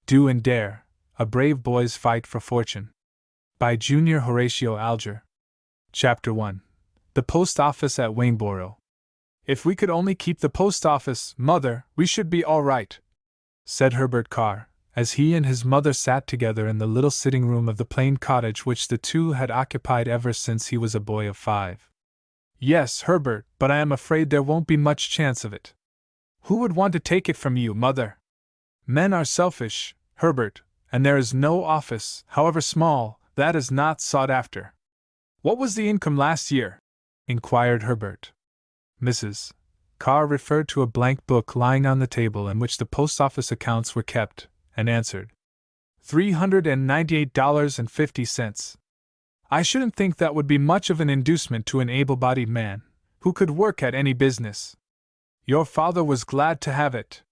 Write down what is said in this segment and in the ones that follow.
Do and Dare, A Brave Boy's Fight for Fortune. By Junior Horatio Alger. Chapter 1. The Post Office at Waynesboro. If we could only keep the post office, Mother, we should be all right, said Herbert Carr, as he and his mother sat together in the little sitting room of the plain cottage which the two had occupied ever since he was a boy of 5. Yes, Herbert, but I am afraid there won't be much chance of it. Who would want to take it from you, Mother? Men are selfish, Herbert, and there is no office, however small, that is not sought after. What was the income last year? Inquired Herbert. Mrs. Carr referred to a blank book lying on the table in which the post office accounts were kept, and answered, $398.50. I shouldn't think that would be much of an inducement to an able-bodied man, who could work at any business. Your father was glad to have it.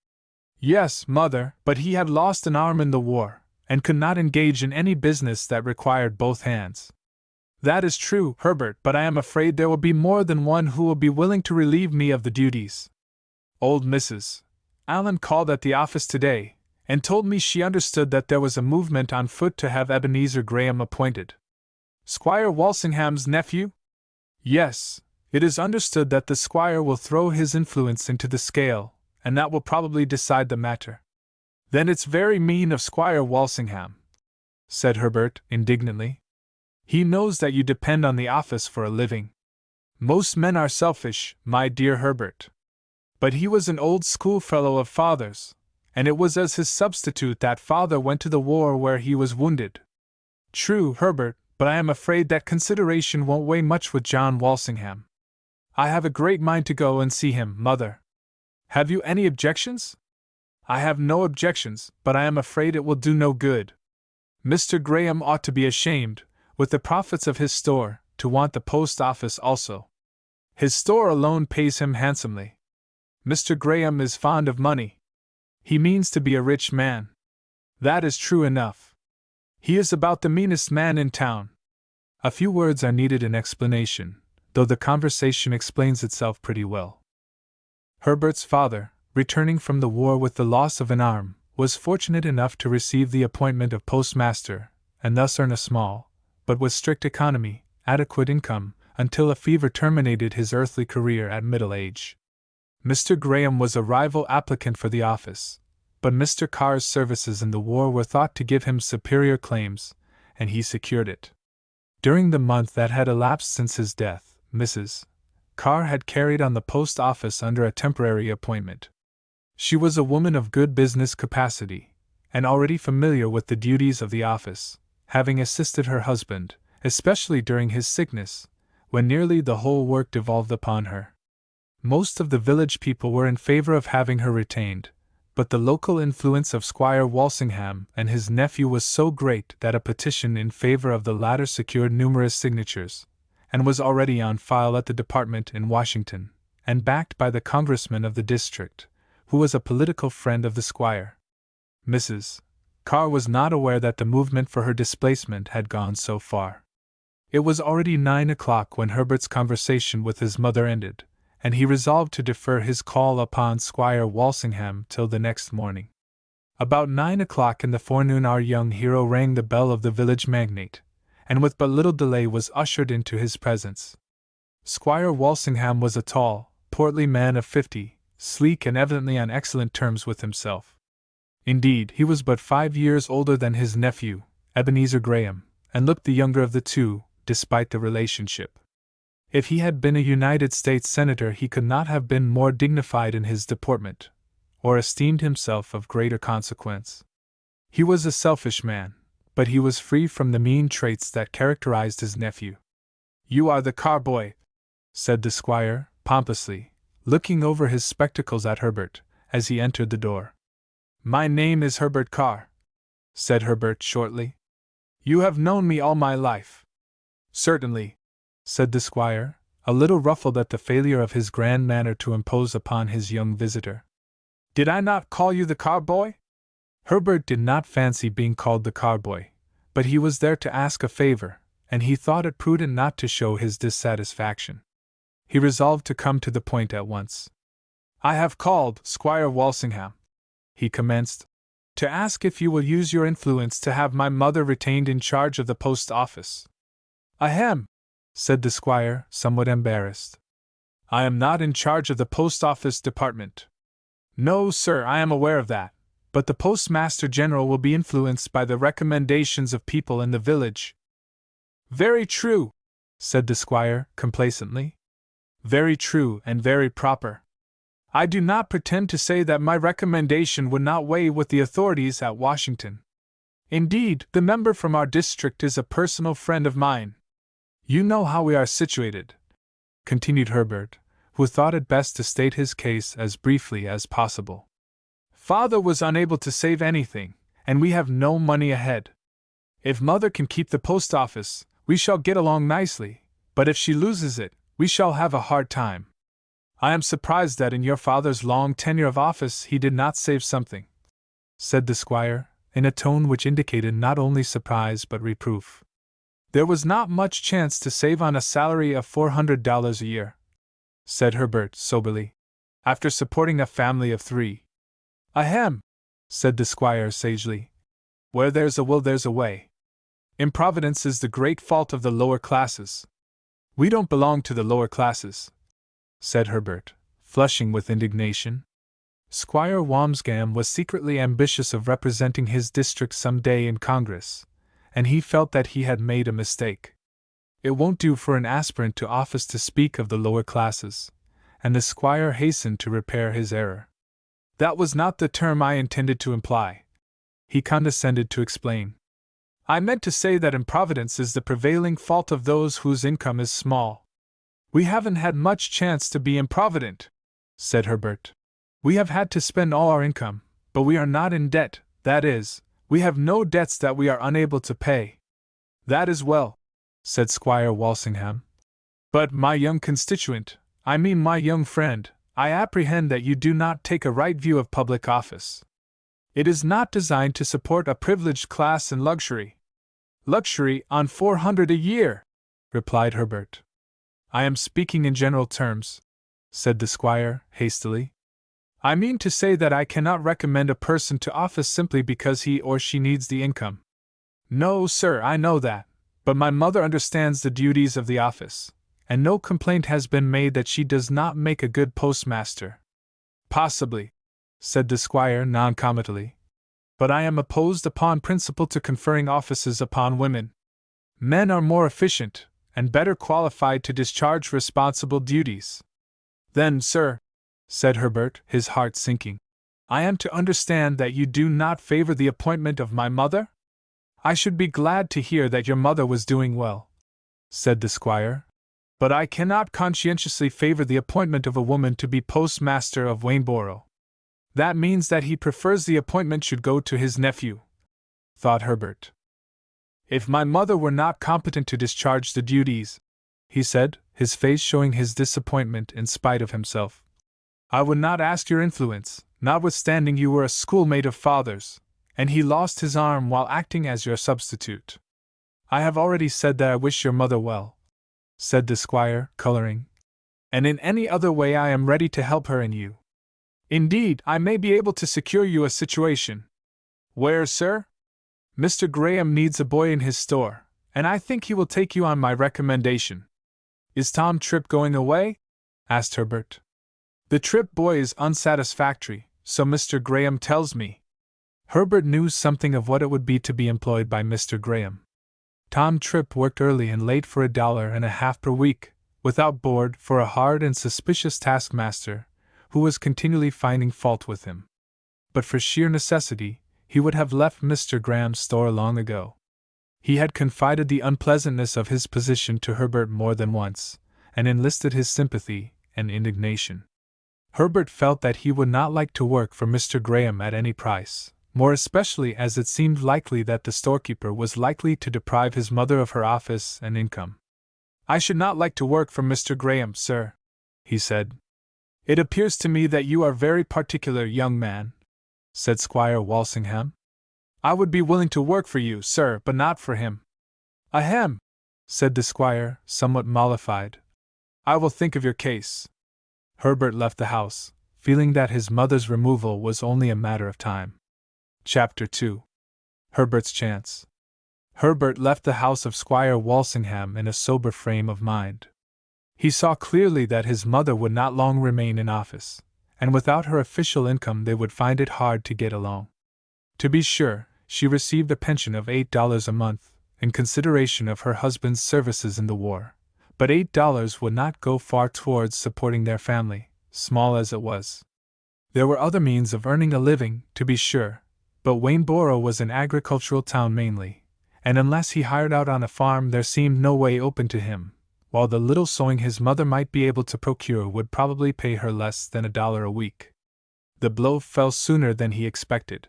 Yes, Mother, but he had lost an arm in the war, and could not engage in any business that required both hands. That is true, Herbert, but I am afraid there will be more than one who will be willing to relieve me of the duties. Old Mrs. Allen called at the office today, and told me she understood that there was a movement on foot to have Ebenezer Graham appointed. Squire Walsingham's nephew? Yes, it is understood that the squire will throw his influence into the scale, and that will probably decide the matter. Then it's very mean of Squire Walsingham, said Herbert indignantly. He knows that you depend on the office for a living. Most men are selfish, my dear Herbert. But he was an old schoolfellow of Father's, and it was as his substitute that Father went to the war where he was wounded. True, Herbert, but I am afraid that consideration won't weigh much with John Walsingham. I have a great mind to go and see him, Mother. Have you any objections? I have no objections, but I am afraid it will do no good. Mr. Graham ought to be ashamed, with the profits of his store, to want the post office also. His store alone pays him handsomely. Mr. Graham is fond of money. He means to be a rich man. That is true enough. He is about the meanest man in town. A few words are needed in explanation, though the conversation explains itself pretty well. Herbert's father, returning from the war with the loss of an arm, was fortunate enough to receive the appointment of postmaster, and thus earn a small, but with strict economy, adequate income, until a fever terminated his earthly career at middle age. Mr. Graham was a rival applicant for the office, but Mr. Carr's services in the war were thought to give him superior claims, and he secured it. During the month that had elapsed since his death, Mrs. Carr had carried on the post office under a temporary appointment. She was a woman of good business capacity, and already familiar with the duties of the office, having assisted her husband, especially during his sickness, when nearly the whole work devolved upon her. Most of the village people were in favor of having her retained, but the local influence of Squire Walsingham and his nephew was so great that a petition in favor of the latter secured numerous signatures, and was already on file at the department in Washington, and backed by the congressman of the district, who was a political friend of the squire. Mrs. Carr was not aware that the movement for her displacement had gone so far. It was already 9 o'clock when Herbert's conversation with his mother ended, and he resolved to defer his call upon Squire Walsingham till the next morning. About 9 o'clock in the forenoon our young hero rang the bell of the village magnate, and with but little delay was ushered into his presence. Squire Walsingham was a tall, portly man of 50, sleek and evidently on excellent terms with himself. Indeed, he was but 5 years older than his nephew, Ebenezer Graham, and looked the younger of the two, despite the relationship. If he had been a United States Senator, he could not have been more dignified in his deportment, or esteemed himself of greater consequence. He was a selfish man, but he was free from the mean traits that characterized his nephew. "You are the Carr boy," said the squire, pompously, looking over his spectacles at Herbert, as he entered the door. "My name is Herbert Carr," said Herbert shortly. "You have known me all my life." "Certainly," said the squire, a little ruffled at the failure of his grand manner to impose upon his young visitor. "Did I not call you the Carr boy?" Herbert did not fancy being called the Carr boy, but he was there to ask a favor, and he thought it prudent not to show his dissatisfaction. He resolved to come to the point at once. "I have called, Squire Walsingham," he commenced, To ask if you will use your influence to have my mother retained in charge of the post office. Ahem, said the squire, somewhat embarrassed. I am not in charge of the post office department. No, sir, I am aware of that, but the postmaster general will be influenced by the recommendations of people in the village. Very true, said the squire, complacently. Very true and very proper. I do not pretend to say that my recommendation would not weigh with the authorities at Washington. Indeed, the member from our district is a personal friend of mine. You know how we are situated, continued Herbert, who thought it best to state his case as briefly as possible. Father was unable to save anything, and we have no money ahead. If Mother can keep the post office, we shall get along nicely, but if she loses it, we shall have a hard time. I am surprised that in your father's long tenure of office he did not save something, said the squire, in a tone which indicated not only surprise but reproof. There was not much chance to save on a salary of $400 a year, said Herbert soberly, after supporting a family of 3. Ahem, said the squire sagely. Where there's a will there's a way. Improvidence is the great fault of the lower classes. We don't belong to the lower classes, said Herbert, flushing with indignation. Squire Wamsgam was secretly ambitious of representing his district some day in Congress, and he felt that he had made a mistake. It won't do for an aspirant to office to speak of the lower classes, and the squire hastened to repair his error. That was not the term I intended to imply, he condescended to explain. I meant to say that improvidence is the prevailing fault of those whose income is small. We haven't had much chance to be improvident, said Herbert. We have had to spend all our income, but we are not in debt, that is, we have no debts that we are unable to pay. That is well, said Squire Walsingham. But, my young constituent, I mean my young friend, I apprehend that you do not take a right view of public office. It is not designed to support a privileged class in luxury. Luxury on $400 a year, replied Herbert. I am speaking in general terms, said the squire, hastily. I mean to say that I cannot recommend a person to office simply because he or she needs the income. No, sir, I know that, but my mother understands the duties of the office, and no complaint has been made that she does not make a good postmaster. Possibly, said the squire noncommittally, but I am opposed upon principle to conferring offices upon women. Men are more efficient, and better qualified to discharge responsible duties. Then, sir, said Herbert, his heart sinking, I am to understand that you do not favor the appointment of my mother? I should be glad to hear that your mother was doing well, said the squire, but I cannot conscientiously favor the appointment of a woman to be postmaster of Wayneborough. That means that he prefers the appointment should go to his nephew, thought Herbert. If my mother were not competent to discharge the duties, he said, his face showing his disappointment in spite of himself, I would not ask your influence, notwithstanding you were a schoolmate of father's, and he lost his arm while acting as your substitute. I have already said that I wish your mother well, said the squire, coloring, and in any other way I am ready to help her and you. Indeed, I may be able to secure you a situation. Where, sir? Mr. Graham needs a boy in his store, and I think he will take you on my recommendation. Is Tom Tripp going away? Asked Herbert. The Tripp boy is unsatisfactory, so Mr. Graham tells me. Herbert knew something of what it would be to be employed by Mr. Graham. Tom Tripp worked early and late for $1.50 per week, without board, for a hard and suspicious taskmaster, who was continually finding fault with him. But for sheer necessity, he would have left Mr. Graham's store long ago. He had confided the unpleasantness of his position to Herbert more than once, and enlisted his sympathy and indignation. Herbert felt that he would not like to work for Mr. Graham at any price, more especially as it seemed likely that the storekeeper was likely to deprive his mother of her office and income. I should not like to work for Mr. Graham, sir, he said. It appears to me that you are very particular, young man, said Squire Walsingham. I would be willing to work for you, sir, but not for him. Ahem, said the squire, somewhat mollified. I will think of your case. Herbert left the house, feeling that his mother's removal was only a matter of time. Chapter 2. Herbert's Chance. Herbert left the house of Squire Walsingham in a sober frame of mind. He saw clearly that his mother would not long remain in office, and without her official income they would find it hard to get along. To be sure, she received a pension of $8 a month, in consideration of her husband's services in the war, but $8 would not go far towards supporting their family, small as it was. There were other means of earning a living, to be sure, but Waynesboro was an agricultural town mainly, and unless he hired out on a farm there seemed no way open to him, while the little sewing his mother might be able to procure would probably pay her less than $1 a week. The blow fell sooner than he expected.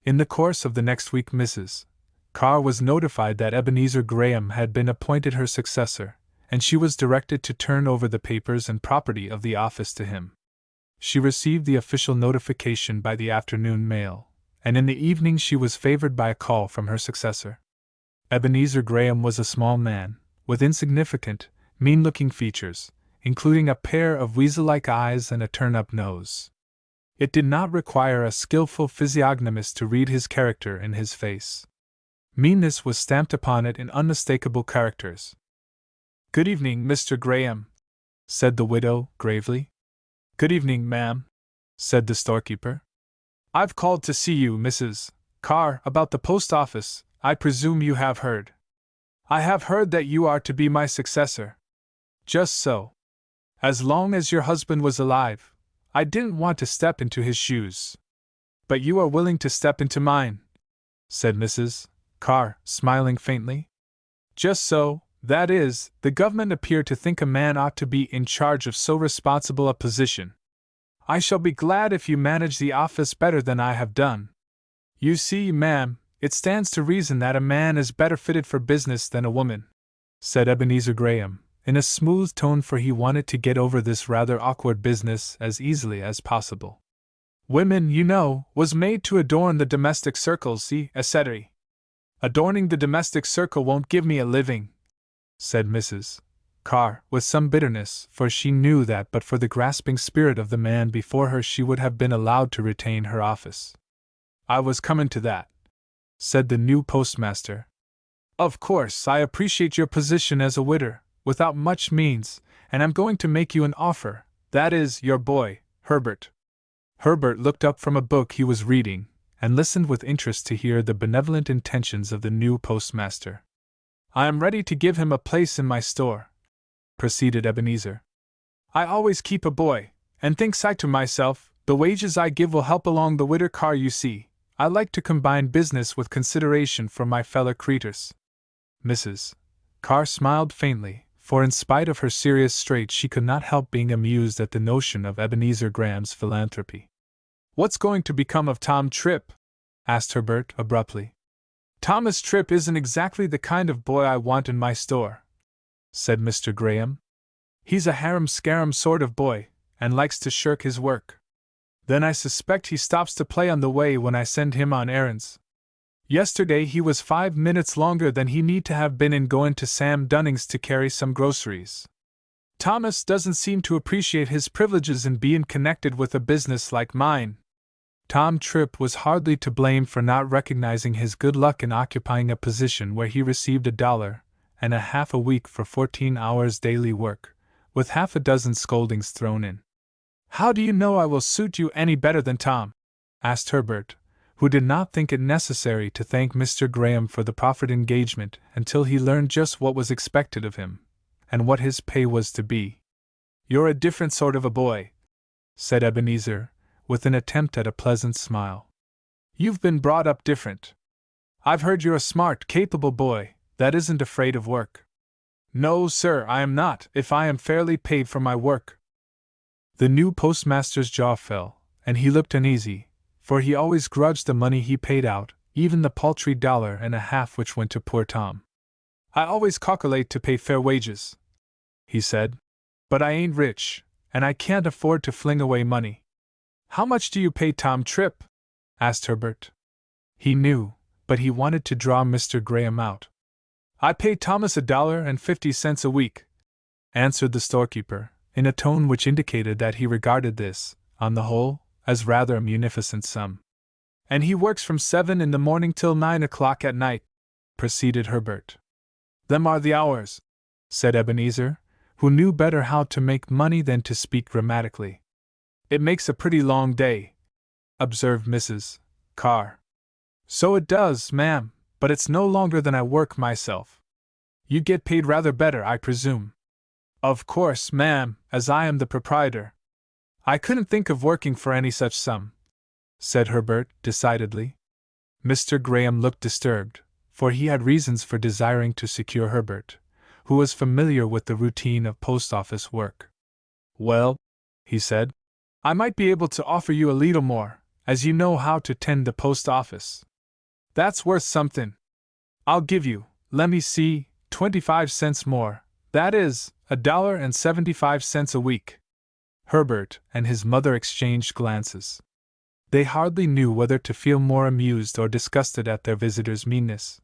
In the course of the next week Mrs. Carr was notified that Ebenezer Graham had been appointed her successor, and she was directed to turn over the papers and property of the office to him. She received the official notification by the afternoon mail, and in the evening she was favored by a call from her successor. Ebenezer Graham was a small man, with insignificant, mean-looking features, including a pair of weasel-like eyes and a turn-up nose. It did not require a skillful physiognomist to read his character in his face. Meanness was stamped upon it in unmistakable characters. "Good evening, Mr. Graham," said the widow, gravely. "Good evening, ma'am," said the storekeeper. "I've called to see you, Mrs. Carr, about the post office. I presume you have heard." "I have heard that you are to be my successor." "Just so. As long as your husband was alive, I didn't want to step into his shoes." "But you are willing to step into mine," said Mrs. Carr, smiling faintly. "Just so. That is, the government appear to think a man ought to be in charge of so responsible a position. I shall be glad if you manage the office better than I have done. You see, ma'am, it stands to reason that a man is better fitted for business than a woman," said Ebenezer Graham, in a smooth tone, for he wanted to get over this rather awkward business as easily as possible. "Women, you know, was made to adorn the domestic circles, etc. Adorning the domestic circle won't give me a living," said Mrs. Carr, with some bitterness, for she knew that but for the grasping spirit of the man before her she would have been allowed to retain her office. "I was coming to that," said the new postmaster. "Of course, I appreciate your position as a widder, without much means, and I'm going to make you an offer, that is, your boy, Herbert." Herbert looked up from a book he was reading, and listened with interest to hear the benevolent intentions of the new postmaster. "I am ready to give him a place in my store," proceeded Ebenezer. "I always keep a boy, and thinks I to myself, the wages I give will help along the widder Carr, you see. I like to combine business with consideration for my feller creeters." Mrs. Carr smiled faintly, for in spite of her serious strait she could not help being amused at the notion of Ebenezer Graham's philanthropy. "What's going to become of Tom Tripp?" asked Herbert abruptly. "Thomas Tripp isn't exactly the kind of boy I want in my store," said Mr. Graham. "He's a harum-scarum sort of boy, and likes to shirk his work. Then I suspect he stops to play on the way when I send him on errands. Yesterday he was 5 minutes longer than he need to have been in going to Sam Dunning's to carry some groceries. Thomas doesn't seem to appreciate his privileges in being connected with a business like mine." Tom Tripp was hardly to blame for not recognizing his good luck in occupying a position where he received $1.50 a week for 14 hours daily work, with half a dozen scoldings thrown in. "How do you know I will suit you any better than Tom?" asked Herbert, who did not think it necessary to thank Mr. Graham for the proffered engagement until he learned just what was expected of him, and what his pay was to be. "You're a different sort of a boy," said Ebenezer, with an attempt at a pleasant smile. "You've been brought up different. I've heard you're a smart, capable boy, that isn't afraid of work." "No, sir, I am not, if I am fairly paid for my work." The new postmaster's jaw fell, and he looked uneasy, for he always grudged the money he paid out, even the paltry $1.50 which went to poor Tom. "I always calculate to pay fair wages," he said. "But I ain't rich, and I can't afford to fling away money." "How much do you pay Tom Tripp?" asked Herbert. He knew, but he wanted to draw Mr. Graham out. "I pay Thomas $1.50 a week," answered the storekeeper, in a tone which indicated that he regarded this, on the whole, as rather a munificent sum. And he works from 7 in the morning till 9 o'clock at night, proceeded Herbert. Them are the hours, said Ebenezer, who knew better how to make money than to speak grammatically. It makes a pretty long day, observed Mrs. Carr. So it does, ma'am, but it's no longer than I work myself. You get paid rather better, I presume. Of course, ma'am, as I am the proprietor. I couldn't think of working for any such sum, said Herbert, decidedly. Mr. Graham looked disturbed, for he had reasons for desiring to secure Herbert, who was familiar with the routine of post-office work. Well, he said, I might be able to offer you a little more, as you know how to tend the post office. That's worth something. I'll give you, let me see, 25 cents more, that is, $1.75 a week. Herbert and his mother exchanged glances. They hardly knew whether to feel more amused or disgusted at their visitor's meanness.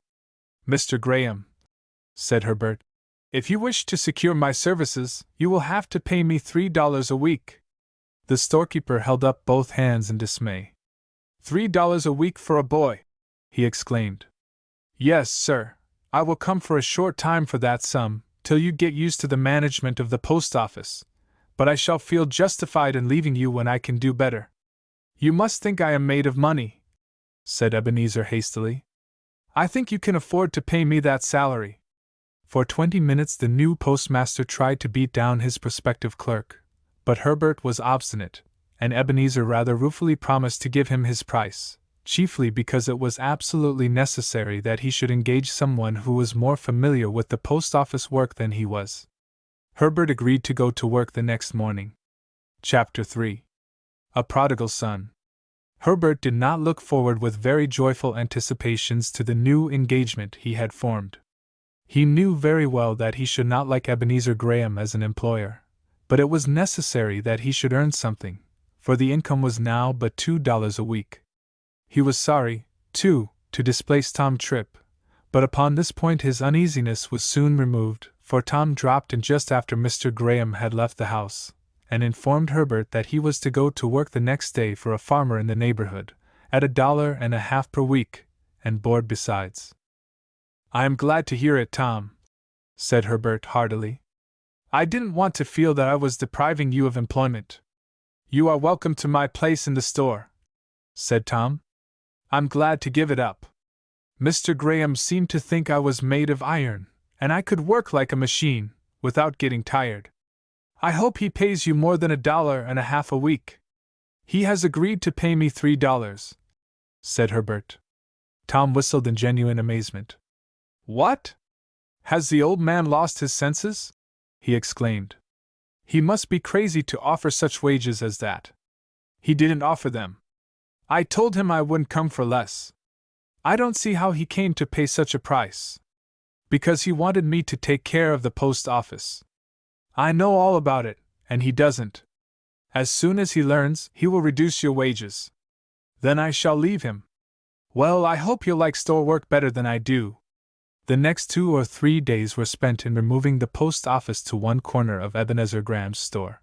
Mr. Graham, said Herbert, if you wish to secure my services, you will have to pay me $3 a week. The storekeeper held up both hands in dismay. $3 a week for a boy, he exclaimed. Yes, sir, I will come for a short time for that sum, till you get used to the management of the post office, but I shall feel justified in leaving you when I can do better. You must think I am made of money, said Ebenezer hastily. I think you can afford to pay me that salary. For 20 minutes the new postmaster tried to beat down his prospective clerk, but Herbert was obstinate, and Ebenezer rather ruefully promised to give him his price, chiefly because it was absolutely necessary that he should engage someone who was more familiar with the post office work than he was. Herbert agreed to go to work the next morning. Chapter 3. A Prodigal Son. Herbert did not look forward with very joyful anticipations to the new engagement he had formed. He knew very well that he should not like Ebenezer Graham as an employer, but it was necessary that he should earn something, for the income was now but $2 a week. He was sorry, too, to displace Tom Tripp, but upon this point his uneasiness was soon removed, for Tom dropped in just after Mr. Graham had left the house, and informed Herbert that he was to go to work the next day for a farmer in the neighborhood, at $1.50 per week, and board besides. I am glad to hear it, Tom, said Herbert heartily. I didn't want to feel that I was depriving you of employment. You are welcome to my place in the store, said Tom. I'm glad to give it up. Mr. Graham seemed to think I was made of iron, and I could work like a machine, without getting tired. I hope he pays you more than $1.50 a week. He has agreed to pay me $3, said Herbert. Tom whistled in genuine amazement. What? Has the old man lost his senses? He exclaimed. He must be crazy to offer such wages as that. He didn't offer them. I told him I wouldn't come for less. I don't see how he came to pay such a price. Because he wanted me to take care of the post office. I know all about it, and he doesn't. As soon as he learns, he will reduce your wages. Then I shall leave him. Well, I hope you'll like store work better than I do. The next 2 or 3 days were spent in removing the post office to one corner of Ebenezer Graham's store.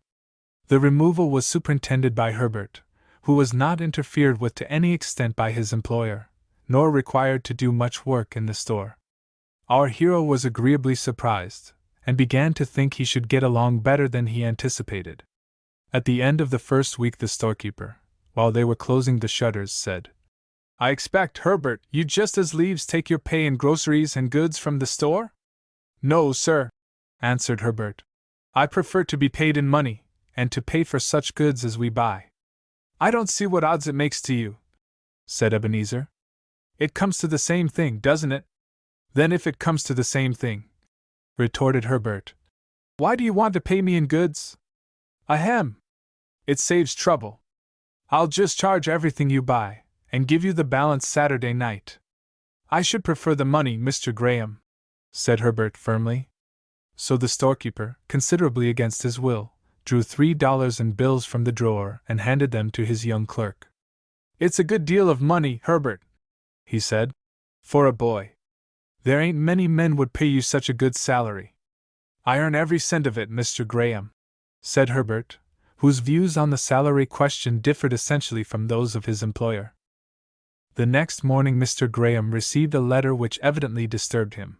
The removal was superintended by Herbert, who was not interfered with to any extent by his employer, nor required to do much work in the store. Our hero was agreeably surprised, and began to think he should get along better than he anticipated. At the end of the first week the storekeeper, while they were closing the shutters, said, I expect, Herbert, you just as leaves take your pay in groceries and goods from the store? No, sir, answered Herbert. I prefer to be paid in money, and to pay for such goods as we buy. I don't see what odds it makes to you, said Ebenezer. It comes to the same thing, doesn't it? Then if it comes to the same thing, retorted Herbert, why do you want to pay me in goods? Ahem! It saves trouble. I'll just charge everything you buy, and give you the balance Saturday night. I should prefer the money, Mr. Graham, said Herbert firmly. So the storekeeper, considerably against his will, drew $3 in bills from the drawer and handed them to his young clerk. It's a good deal of money, Herbert, he said, for a boy. There ain't many men would pay you such a good salary. I earn every cent of it, Mr. Graham, said Herbert, whose views on the salary question differed essentially from those of his employer. The next morning Mr. Graham received a letter which evidently disturbed him.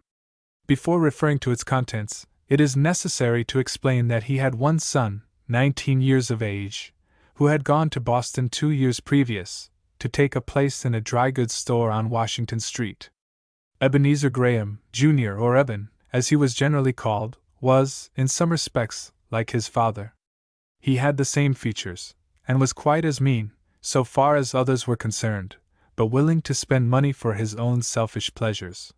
Before referring to its contents, it is necessary to explain that he had one son, 19 years of age, who had gone to Boston 2 years previous, to take a place in a dry goods store on Washington Street. Ebenezer Graham, Jr., or Eben, as he was generally called, was, in some respects, like his father. He had the same features, and was quite as mean, so far as others were concerned, but willing to spend money for his own selfish pleasures.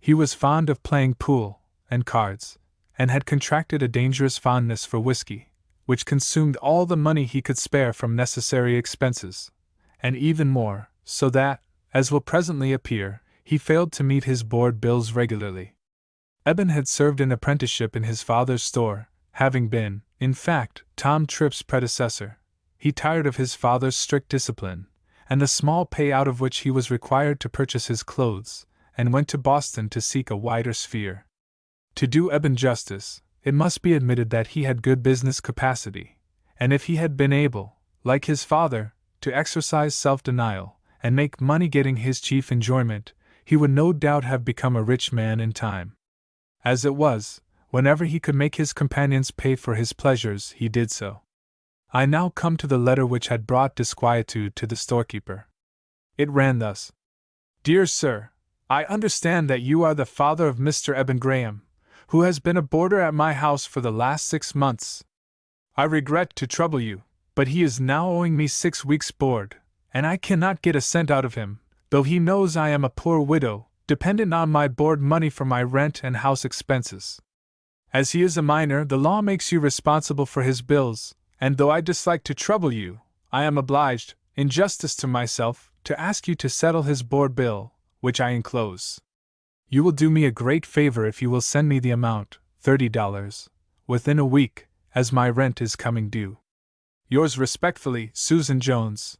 He was fond of playing pool and cards, and had contracted a dangerous fondness for whiskey, which consumed all the money he could spare from necessary expenses, and even more, so that, as will presently appear, he failed to meet his board bills regularly. Eben had served an apprenticeship in his father's store, having been, in fact, Tom Tripp's predecessor. He tired of his father's strict discipline, and the small pay out of which he was required to purchase his clothes, and went to Boston to seek a wider sphere. To do Eben justice, it must be admitted that he had good business capacity, and if he had been able, like his father, to exercise self-denial, and make money getting his chief enjoyment, he would no doubt have become a rich man in time. As it was, whenever he could make his companions pay for his pleasures, he did so. I now come to the letter which had brought disquietude to the storekeeper. It ran thus: Dear Sir, I understand that you are the father of Mr. Eben Graham, who has been a boarder at my house for the last 6 months. I regret to trouble you, but he is now owing me 6 weeks' board, and I cannot get a cent out of him, though he knows I am a poor widow, dependent on my board money for my rent and house expenses. As he is a minor, the law makes you responsible for his bills, and though I dislike to trouble you, I am obliged, in justice to myself, to ask you to settle his board bill, which I enclose. You will do me a great favor if you will send me the amount, $30, within a week, as my rent is coming due. Yours respectfully, Susan Jones.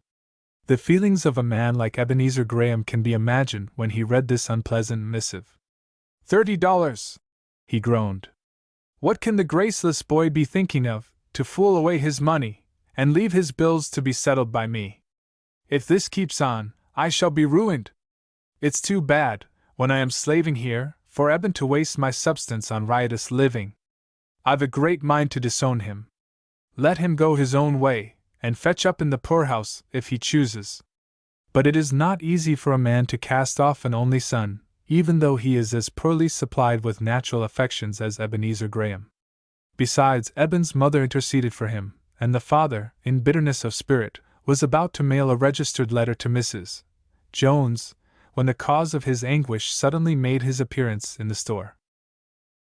The feelings of a man like Ebenezer Graham can be imagined when he read this unpleasant missive. $30! He groaned. What can the graceless boy be thinking of, to fool away his money, and leave his bills to be settled by me? If this keeps on, I shall be ruined. It's too bad, when I am slaving here, for Eben to waste my substance on riotous living. I've a great mind to disown him. Let him go his own way, and fetch up in the poorhouse, if he chooses. But it is not easy for a man to cast off an only son, even though he is as poorly supplied with natural affections as Ebenezer Graham. Besides, Eben's mother interceded for him, and the father, in bitterness of spirit, was about to mail a registered letter to Mrs. Jones, when the cause of his anguish suddenly made his appearance in the store.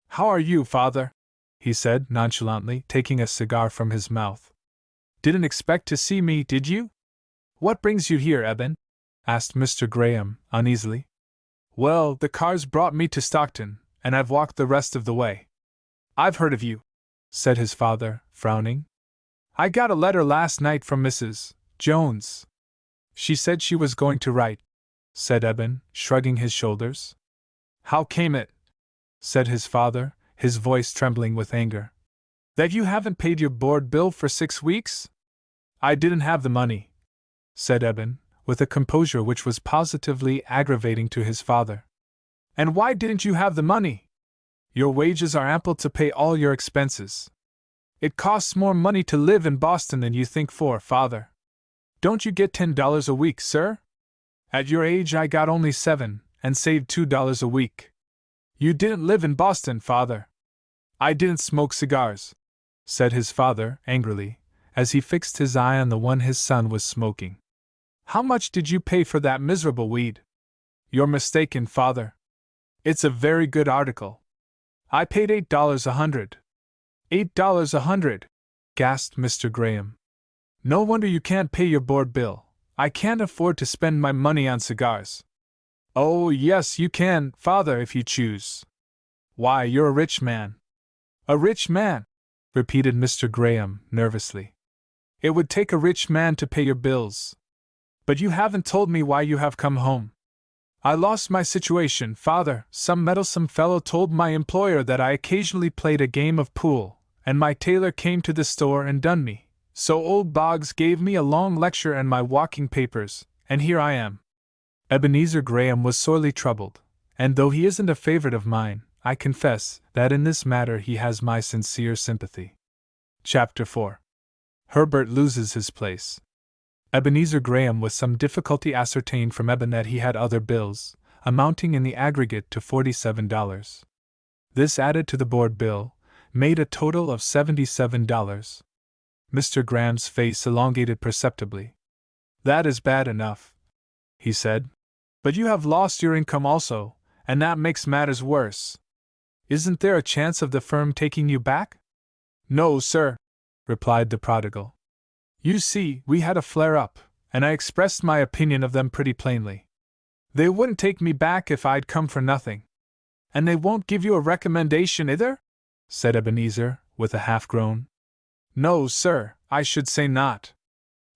"How are you, father?" he said nonchalantly, taking a cigar from his mouth. "Didn't expect to see me, did you?" "What brings you here, Eben?" asked Mr. Graham, uneasily. "Well, the cars brought me to Stockton, and I've walked the rest of the way." "I've heard of you," said his father, frowning. "I got a letter last night from Mrs. Jones. She said she was going to write," said Eben, shrugging his shoulders. "How came it," said his father, his voice trembling with anger, "that you haven't paid your board bill for 6 weeks?" "I didn't have the money," said Eben, with a composure which was positively aggravating to his father. "And why didn't you have the money? Your wages are ample to pay all your expenses. It costs more money to live in Boston than you think for, father. Don't you get $10 a week, sir? At your age I got only 7, and saved $2 a week. You didn't live in Boston, father." "I didn't smoke cigars," said his father, angrily, as he fixed his eye on the one his son was smoking. "How much did you pay for that miserable weed?" "You're mistaken, father. It's a very good article. I paid $8 a hundred." $8 a hundred! gasped Mr. Graham. "No wonder you can't pay your board bill. I can't afford to spend my money on cigars." "Oh, yes, you can, father, if you choose. Why, you're a rich man." "A rich man?" repeated Mr. Graham, nervously. "It would take a rich man to pay your bills. But you haven't told me why you have come home." "I lost my situation, father. Some meddlesome fellow told my employer that I occasionally played a game of pool, and my tailor came to the store and dunned me. So old Boggs gave me a long lecture and my walking papers, and here I am." Ebenezer Graham was sorely troubled, and though he isn't a favorite of mine, I confess that in this matter he has my sincere sympathy. Chapter 4. Herbert loses his place. Ebenezer Graham with some difficulty ascertained from Eben that he had other bills, amounting in the aggregate to $47. This added to the board bill, made a total of $77. Mr. Graham's face elongated perceptibly. "That is bad enough," he said. "But you have lost your income also, and that makes matters worse. Isn't there a chance of the firm taking you back?" "No, sir," replied the prodigal. "You see, we had a flare-up, and I expressed my opinion of them pretty plainly. They wouldn't take me back if I'd come for nothing." "And they won't give you a recommendation either?" said Ebenezer, with a half-groan. "No, sir, I should say not."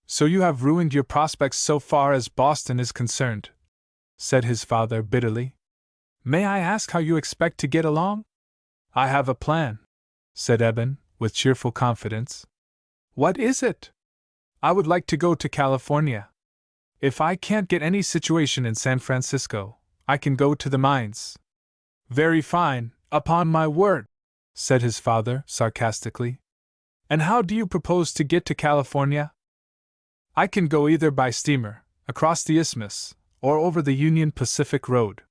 "So you have ruined your prospects so far as Boston is concerned," said his father bitterly. "May I ask how you expect to get along?" "I have a plan," said Eben, with cheerful confidence. "What is it?" "I would like to go to California. If I can't get any situation in San Francisco, I can go to the mines." "Very fine, upon my word," said his father sarcastically. "And how do you propose to get to California?" "I can go either by steamer, across the isthmus, or over the Union Pacific Road."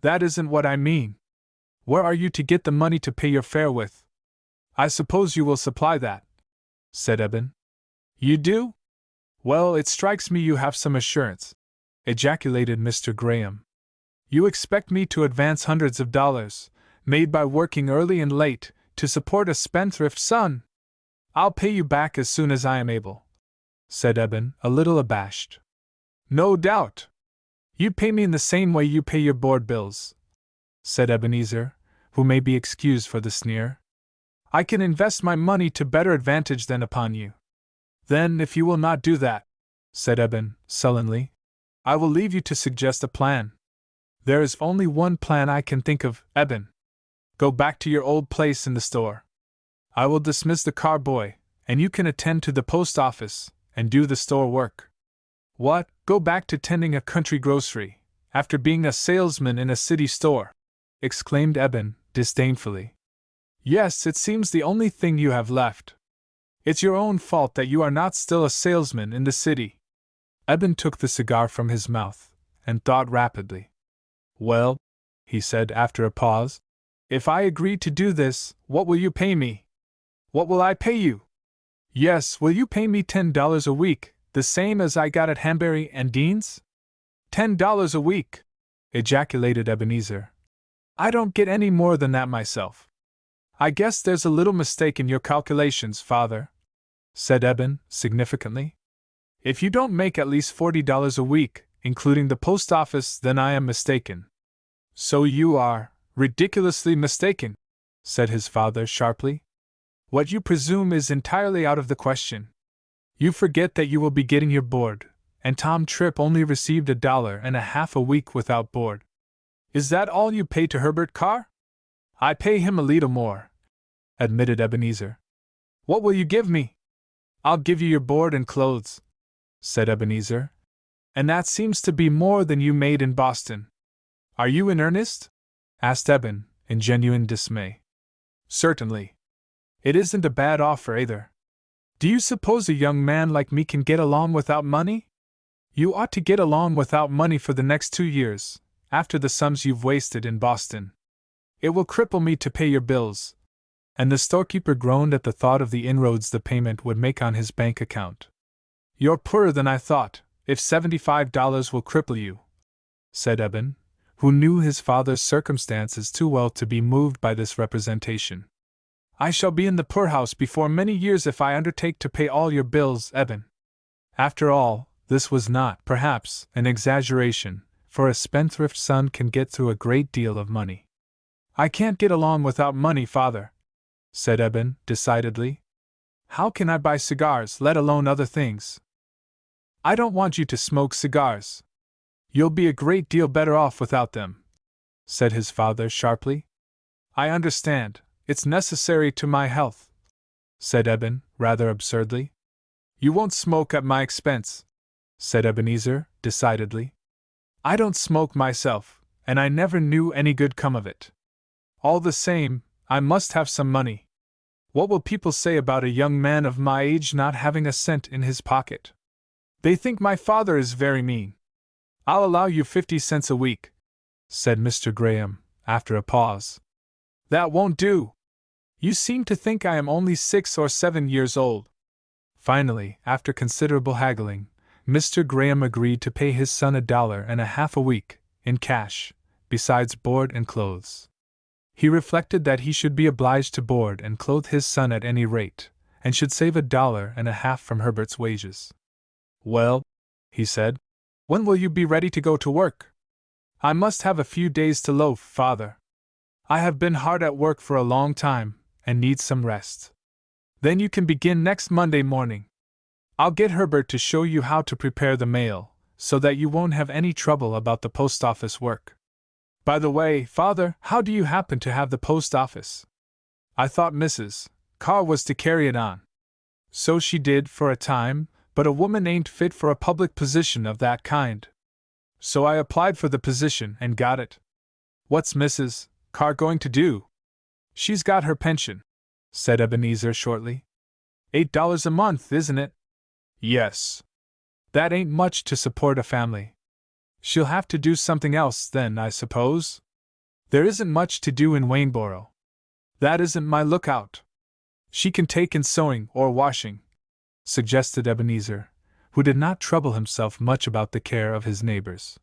"That isn't what I mean. Where are you to get the money to pay your fare with?" "I suppose you will supply that," said Eben. "You do? Well, it strikes me you have some assurance," ejaculated Mr. Graham. "You expect me to advance hundreds of dollars, made by working early and late, to support a spendthrift son?" "I'll pay you back as soon as I am able," said Eben, a little abashed. "No doubt. You pay me in the same way you pay your board bills," said Ebenezer, who may be excused for the sneer. "I can invest my money to better advantage than upon you." "Then, if you will not do that," said Eben, sullenly, "I will leave you to suggest a plan." "There is only one plan I can think of, Eben. Go back to your old place in the store. I will dismiss the car boy, and you can attend to the post office, and do the store work." "What, go back to tending a country grocery, after being a salesman in a city store?" exclaimed Eben, disdainfully. "Yes, it seems the only thing you have left. It's your own fault that you are not still a salesman in the city." Eben took the cigar from his mouth, and thought rapidly. "Well," he said after a pause, "if I agree to do this, what will you pay me?" "What will I pay you?" "Yes, will you pay me $10 a week, the same as I got at Hanbury and Dean's?" $10 a week!" ejaculated Ebenezer. "I don't get any more than that myself." "I guess there's a little mistake in your calculations, father," said Eben, significantly. "If you don't make at least $40 a week, including the post office, then I am mistaken." "So you are ridiculously mistaken," said his father sharply. "What you presume is entirely out of the question. You forget that you will be getting your board, and Tom Tripp only received $1.50 a week without board." "Is that all you pay to Herbert Carr?" "I pay him a little more," admitted Ebenezer. "What will you give me?" "I'll give you your board and clothes," said Ebenezer. "And that seems to be more than you made in Boston." "Are you in earnest?" asked Eben, in genuine dismay. "Certainly. It isn't a bad offer either. Do you suppose a young man like me can get along without money?" "You ought to get along without money for the next 2 years, after the sums you've wasted in Boston. It will cripple me to pay your bills." And the storekeeper groaned at the thought of the inroads the payment would make on his bank account. "You're poorer than I thought, if $75 will cripple you," said Eben, who knew his father's circumstances too well to be moved by this representation. "I shall be in the poorhouse before many years if I undertake to pay all your bills, Eben." After all, this was not, perhaps, an exaggeration, for a spendthrift son can get through a great deal of money. "I can't get along without money, father," said Eben, decidedly. "How can I buy cigars, let alone other things?" "I don't want you to smoke cigars. You'll be a great deal better off without them," said his father sharply. "I understand, it's necessary to my health," said Eben, rather absurdly. "You won't smoke at my expense," said Ebenezer, decidedly. I don't smoke myself, and I never knew any good come of it. All the same, I must have some money. What will people say about a young man of my age not having a cent in his pocket? They think my father is very mean. I'll allow you 50 cents a week," said Mr. Graham, after a pause. "That won't do. You seem to think I am only 6 or 7 years old." Finally, after considerable haggling, Mr. Graham agreed to pay his son $1.50 a week, in cash, besides board and clothes. He reflected that he should be obliged to board and clothe his son at any rate, and should save $1.50 from Herbert's wages. "Well," he said, "when will you be ready to go to work?" "I must have a few days to loaf, father. I have been hard at work for a long time, and need some rest." "Then you can begin next Monday morning. I'll get Herbert to show you how to prepare the mail, so that you won't have any trouble about the post office work. By the way, father, how do you happen to have the post office? I thought Mrs. Carr was to carry it on." "So she did for a time, but a woman ain't fit for a public position of that kind. So I applied for the position and got it." "What's Mrs. Carr going to do?" "She's got her pension," said Ebenezer shortly. $8 a month, isn't it?" "Yes." "That ain't much to support a family." "She'll have to do something else then, I suppose?" "There isn't much to do in Wayneborough." "That isn't my lookout." "She can take in sewing or washing," suggested Ebenezer, who did not trouble himself much about the care of his neighbors.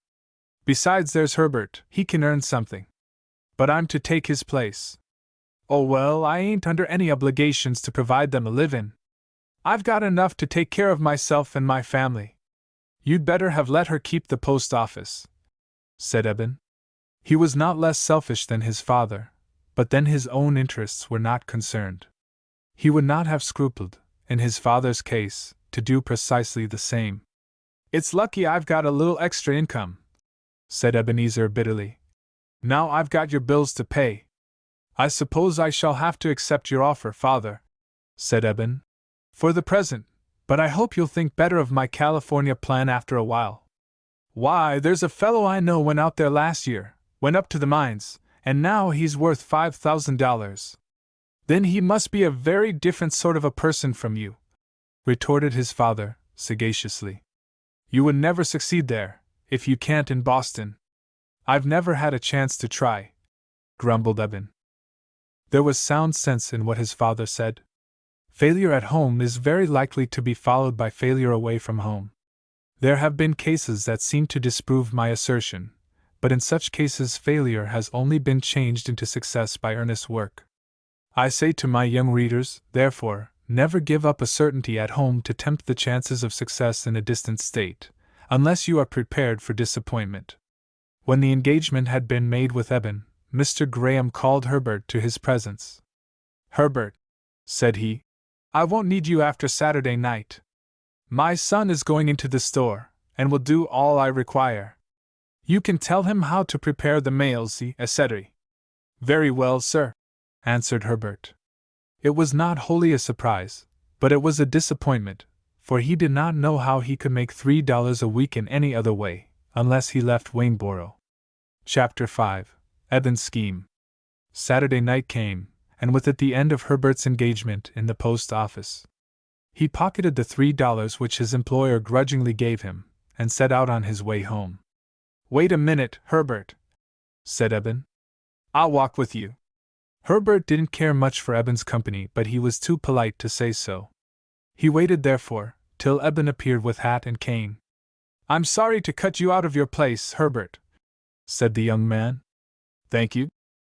"Besides, there's Herbert, he can earn something." "But I'm to take his place." "Oh well, I ain't under any obligations to provide them a living. I've got enough to take care of myself and my family." "You'd better have let her keep the post office," said Eben. He was not less selfish than his father, but then his own interests were not concerned. He would not have scrupled, in his father's case, to do precisely the same. "It's lucky I've got a little extra income," said Ebenezer bitterly. "Now I've got your bills to pay." "I suppose I shall have to accept your offer, father," said Eben, "for the present, but I hope you'll think better of my California plan after a while. Why, there's a fellow I know went out there last year, went up to the mines, and now he's worth $5,000. "Then he must be a very different sort of a person from you," retorted his father, sagaciously. "You would never succeed there, if you can't in Boston." "I've never had a chance to try," grumbled Eben. There was sound sense in what his father said. Failure at home is very likely to be followed by failure away from home. There have been cases that seem to disprove my assertion, but in such cases failure has only been changed into success by earnest work. I say to my young readers, therefore, never give up a certainty at home to tempt the chances of success in a distant state, unless you are prepared for disappointment. When the engagement had been made with Eben, Mr. Graham called Herbert to his presence. "Herbert," said he, "I won't need you after Saturday night. My son is going into the store, and will do all I require. You can tell him how to prepare the mails, etc." "Very well, sir," answered Herbert. It was not wholly a surprise, but it was a disappointment, for he did not know how he could make $3 a week in any other way, unless he left Wayneborough. Chapter 5. Eben's Scheme. Saturday night came, and with it the end of Herbert's engagement in the post office. He pocketed the $3 which his employer grudgingly gave him, and set out on his way home. "Wait a minute, Herbert," said Eben. "I'll walk with you." Herbert didn't care much for Eben's company, but he was too polite to say so. He waited, therefore, till Eben appeared with hat and cane. "I'm sorry to cut you out of your place, Herbert," said the young man. "Thank you,"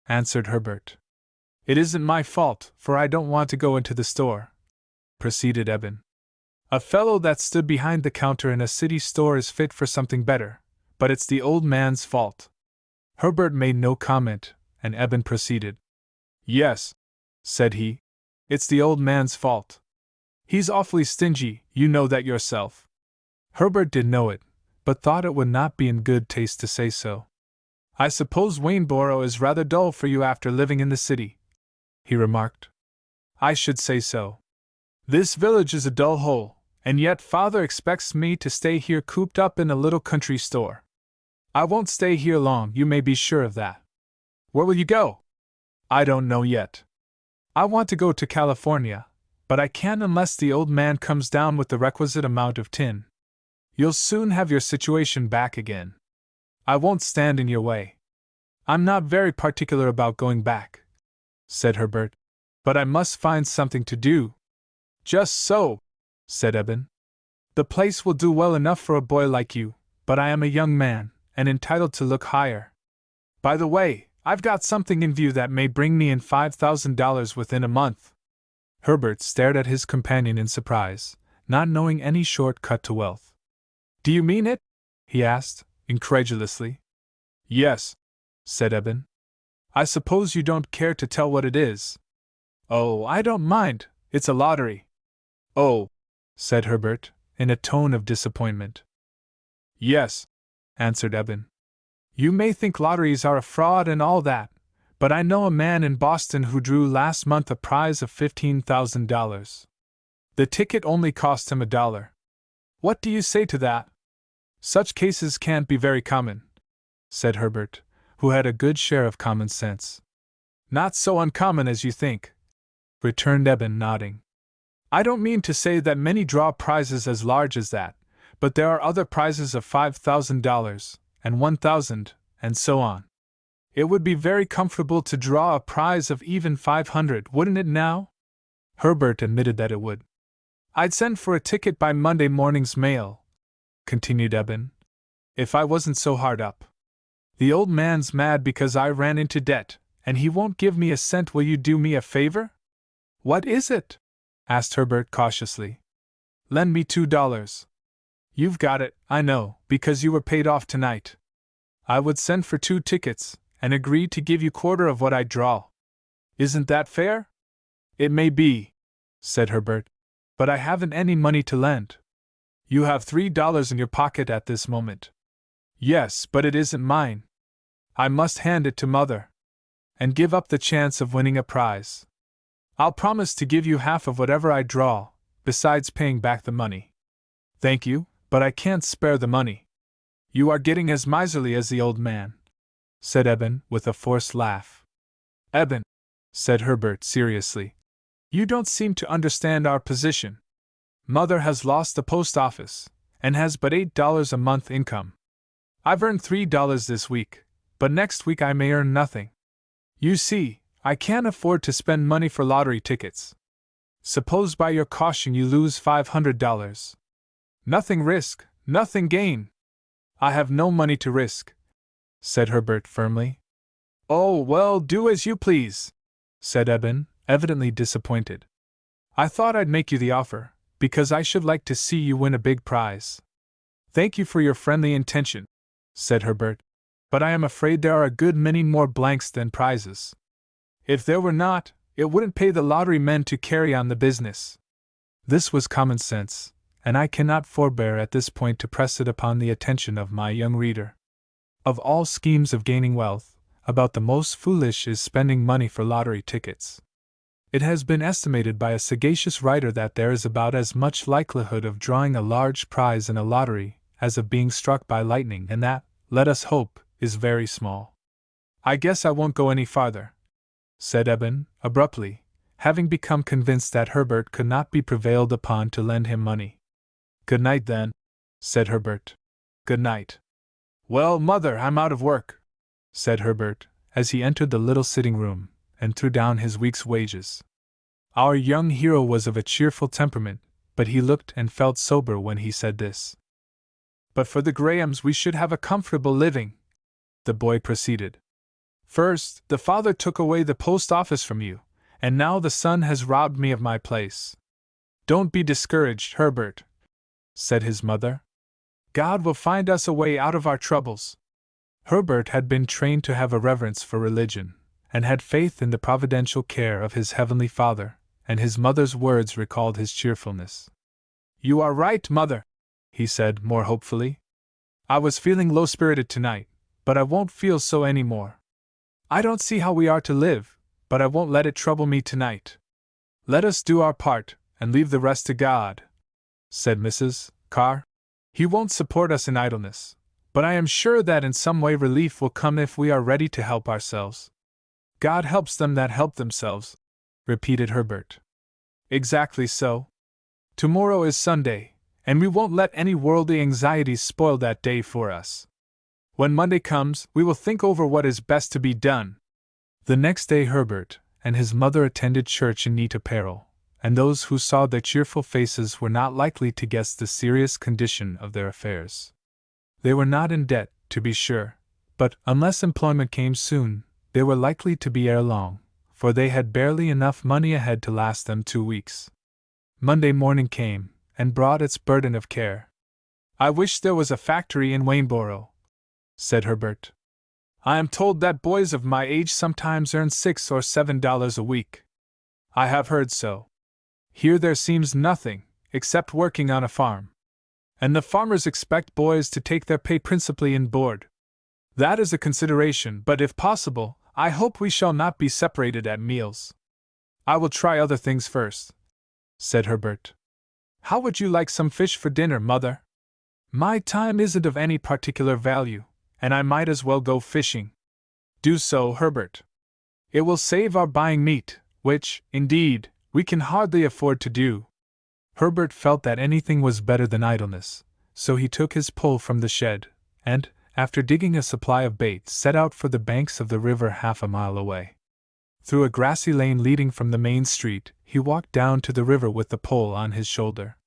answered Herbert. "It isn't my fault, for I don't want to go into the store," proceeded Eben. "A fellow that stood behind the counter in a city store is fit for something better, but it's the old man's fault." Herbert made no comment, and Eben proceeded. "Yes," said he, "it's the old man's fault. He's awfully stingy, you know that yourself." Herbert did know it, but thought it would not be in good taste to say so. "I suppose Wayneborough is rather dull for you after living in the city," he remarked. "I should say so. This village is a dull hole, and yet father expects me to stay here cooped up in a little country store. I won't stay here long, you may be sure of that. Where will you go? I don't know yet. I want to go to California, but I can't unless the old man comes down with the requisite amount of tin. You'll soon have your situation back again. I won't stand in your way. I'm not very particular about going back, said Herbert, but I must find something to do. Just so, said Eben. The place will do well enough for a boy like you, but I am a young man, and entitled to look higher. By the way, I've got something in view that may bring me in $5,000 within a month. Herbert stared at his companion in surprise, not knowing any short-cut to wealth. Do you mean it? He asked, incredulously. Yes, said Eben. I suppose you don't care to tell what it is. Oh, I don't mind, it's a lottery. Oh, said Herbert, in a tone of disappointment. Yes, answered Eben. You may think lotteries are a fraud and all that, but I know a man in Boston who drew last month a prize of $15,000. The ticket only cost him $1. What do you say to that? Such cases can't be very common, said Herbert, who had a good share of common sense. Not so uncommon as you think, returned Eben, nodding. I don't mean to say that many draw prizes as large as that, but there are other prizes of $5,000, and $1,000, and so on. It would be very comfortable to draw a prize of even $500, wouldn't it now? Herbert admitted that it would. I'd send for a ticket by Monday morning's mail, continued Eben, if I wasn't so hard up. The old man's mad because I ran into debt, and he won't give me a cent. Will you do me a favor? What is it? Asked Herbert cautiously. Lend me $2. You've got it, I know, because you were paid off tonight. I would send for 2 tickets, and agree to give you quarter of what I draw. Isn't that fair? It may be, said Herbert, but I haven't any money to lend. You have $3 in your pocket at this moment. Yes, but it isn't mine. I must hand it to Mother. And give up the chance of winning a prize. I'll promise to give you half of whatever I draw, besides paying back the money. Thank you, but I can't spare the money. You are getting as miserly as the old man, said Eben, with a forced laugh. Eben, said Herbert seriously, you don't seem to understand our position. Mother has lost the post office, and has but $8 a month income. I've earned $3 this week, but next week I may earn nothing. You see, I can't afford to spend money for lottery tickets. Suppose by your caution you lose $500. Nothing risk, nothing gain. I have no money to risk, said Herbert firmly. Oh, well, do as you please, said Eben, evidently disappointed. I thought I'd make you the offer, because I should like to see you win a big prize. Thank you for your friendly intention, said Herbert, but I am afraid there are a good many more blanks than prizes. If there were not, it wouldn't pay the lottery men to carry on the business. This was common sense, and I cannot forbear at this point to press it upon the attention of my young reader. Of all schemes of gaining wealth, about the most foolish is spending money for lottery tickets. It has been estimated by a sagacious writer that there is about as much likelihood of drawing a large prize in a lottery as of being struck by lightning, and that, let us hope, is very small. I guess I won't go any farther, said Eben, abruptly, having become convinced that Herbert could not be prevailed upon to lend him money. Good night, then, said Herbert. Good night. Well, Mother, I'm out of work, said Herbert, as he entered the little sitting room, and threw down his week's wages. Our young hero was of a cheerful temperament, but he looked and felt sober when he said this. But for the Grahams we should have a comfortable living, the boy proceeded. First, the father took away the post office from you, and now the son has robbed me of my place. Don't be discouraged, Herbert, said his mother. God will find us a way out of our troubles. Herbert had been trained to have a reverence for religion, and had faith in the providential care of his heavenly Father, and his mother's words recalled his cheerfulness. You are right, Mother, he said more hopefully. I was feeling low-spirited tonight, but I won't feel so any more. I don't see how we are to live, but I won't let it trouble me tonight. Let us do our part, and leave the rest to God, said Mrs. Carr. He won't support us in idleness, But I am sure that in some way relief will come if we are ready to help ourselves. God helps them that help themselves, repeated Herbert. Exactly so. Tomorrow is Sunday, and we won't let any worldly anxieties spoil that day for us. When Monday comes, we will think over what is best to be done. The next day Herbert and his mother attended church in neat apparel, and those who saw their cheerful faces were not likely to guess the serious condition of their affairs. They were not in debt, to be sure, but, unless employment came soon, they were likely to be ere long, for they had barely enough money ahead to last them 2 weeks. Monday morning came, and brought its burden of care. I wish there was a factory in Waynesboro, said Herbert. I am told that boys of my age sometimes earn $6 or $7 a week. I have heard so. Here there seems nothing, except working on a farm. And the farmers expect boys to take their pay principally in board. That is a consideration, but if possible, I hope we shall not be separated at meals. I will try other things first, said Herbert. How would you like some fish for dinner, Mother? My time isn't of any particular value, and I might as well go fishing. Do so, Herbert. It will save our buying meat, which, indeed, we can hardly afford to do. Herbert felt that anything was better than idleness, so he took his pole from the shed, and, after digging a supply of bait, set out for the banks of the river half a mile away. Through a grassy lane leading from the main street, he walked down to the river with the pole on his shoulder.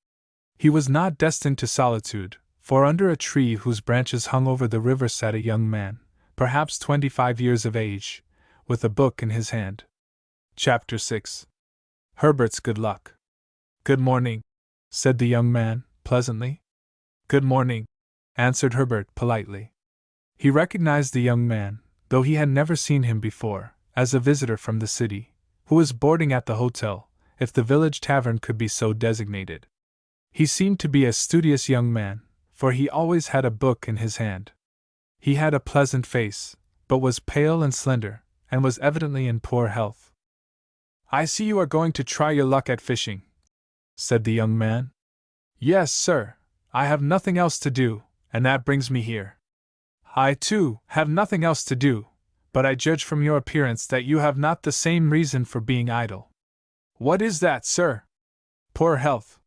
He was not destined to solitude, for under a tree whose branches hung over the river sat a young man, perhaps 25 years of age, with a book in his hand. Chapter 6. Herbert's Good Luck. Good morning, said the young man, pleasantly. Good morning, answered Herbert politely. He recognized the young man, though he had never seen him before, as a visitor from the city, who was boarding at the hotel, if the village tavern could be so designated. He seemed to be a studious young man, for he always had a book in his hand. He had a pleasant face, but was pale and slender, and was evidently in poor health. I see you are going to try your luck at fishing, said the young man. Yes, sir, I have nothing else to do, and that brings me here. I, too, have nothing else to do, but I judge from your appearance that you have not the same reason for being idle. What is that, sir? Poor health.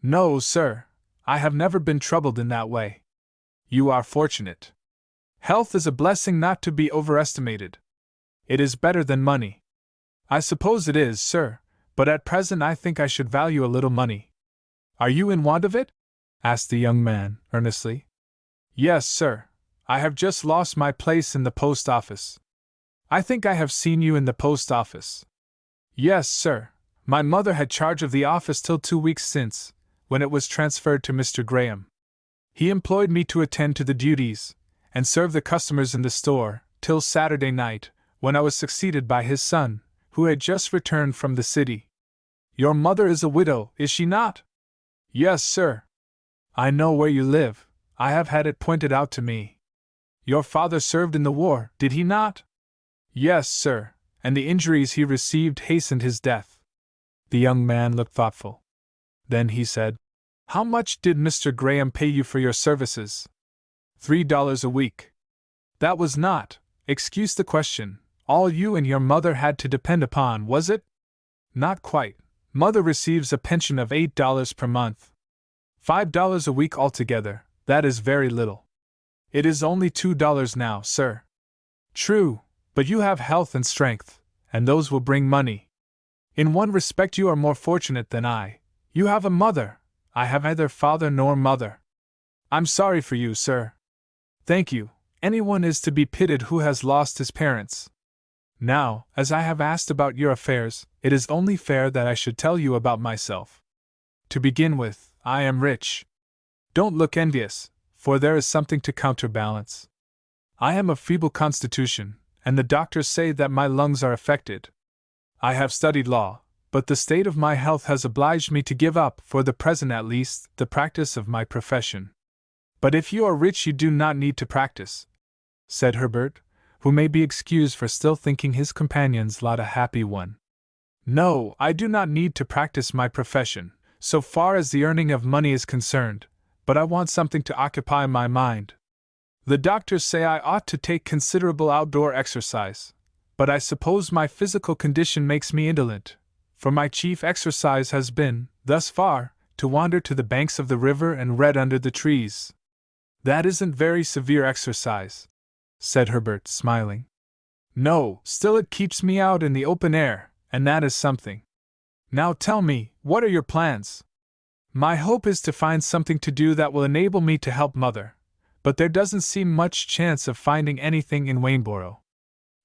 No, sir, I have never been troubled in that way. You are fortunate. Health is a blessing not to be overestimated. It is better than money. I suppose it is, sir, but at present I think I should value a little money. Are you in want of it? Asked the young man, earnestly. Yes, sir, I have just lost my place in the post office. I think I have seen you in the post office. Yes, sir, my mother had charge of the office till 2 weeks since, when it was transferred to Mr. Graham. He employed me to attend to the duties, and serve the customers in the store, till Saturday night, when I was succeeded by his son, who had just returned from the city. Your mother is a widow, is she not? Yes, sir. I know where you live, I have had it pointed out to me. Your father served in the war, did he not? Yes, sir, and the injuries he received hastened his death. The young man looked thoughtful. Then he said, How much did Mr. Graham pay you for your services? $3 a week. That was not, excuse the question, all you and your mother had to depend upon, was it? Not quite. Mother receives a pension of $8 per month. $5 a week altogether, that is very little. It is only $2 now, sir. True, but you have health and strength, and those will bring money. In one respect you are more fortunate than I. You have a mother. I have neither father nor mother. I'm sorry for you, sir. Thank you. Anyone is to be pitied who has lost his parents. Now, as I have asked about your affairs, it is only fair that I should tell you about myself. To begin with, I am rich. Don't look envious, for there is something to counterbalance. I am of feeble constitution, and the doctors say that my lungs are affected. I have studied law, but the state of my health has obliged me to give up, for the present at least, the practice of my profession. But if you are rich you do not need to practice, said Herbert, who may be excused for still thinking his companion's lot a happy one. No, I do not need to practice my profession, so far as the earning of money is concerned, but I want something to occupy my mind. The doctors say I ought to take considerable outdoor exercise, but I suppose my physical condition makes me indolent, for my chief exercise has been, thus far, to wander to the banks of the river and read under the trees. That isn't very severe exercise, said Herbert, smiling. No, still it keeps me out in the open air, and that is something. Now tell me, what are your plans? My hope is to find something to do that will enable me to help Mother, but there doesn't seem much chance of finding anything in Waynesboro.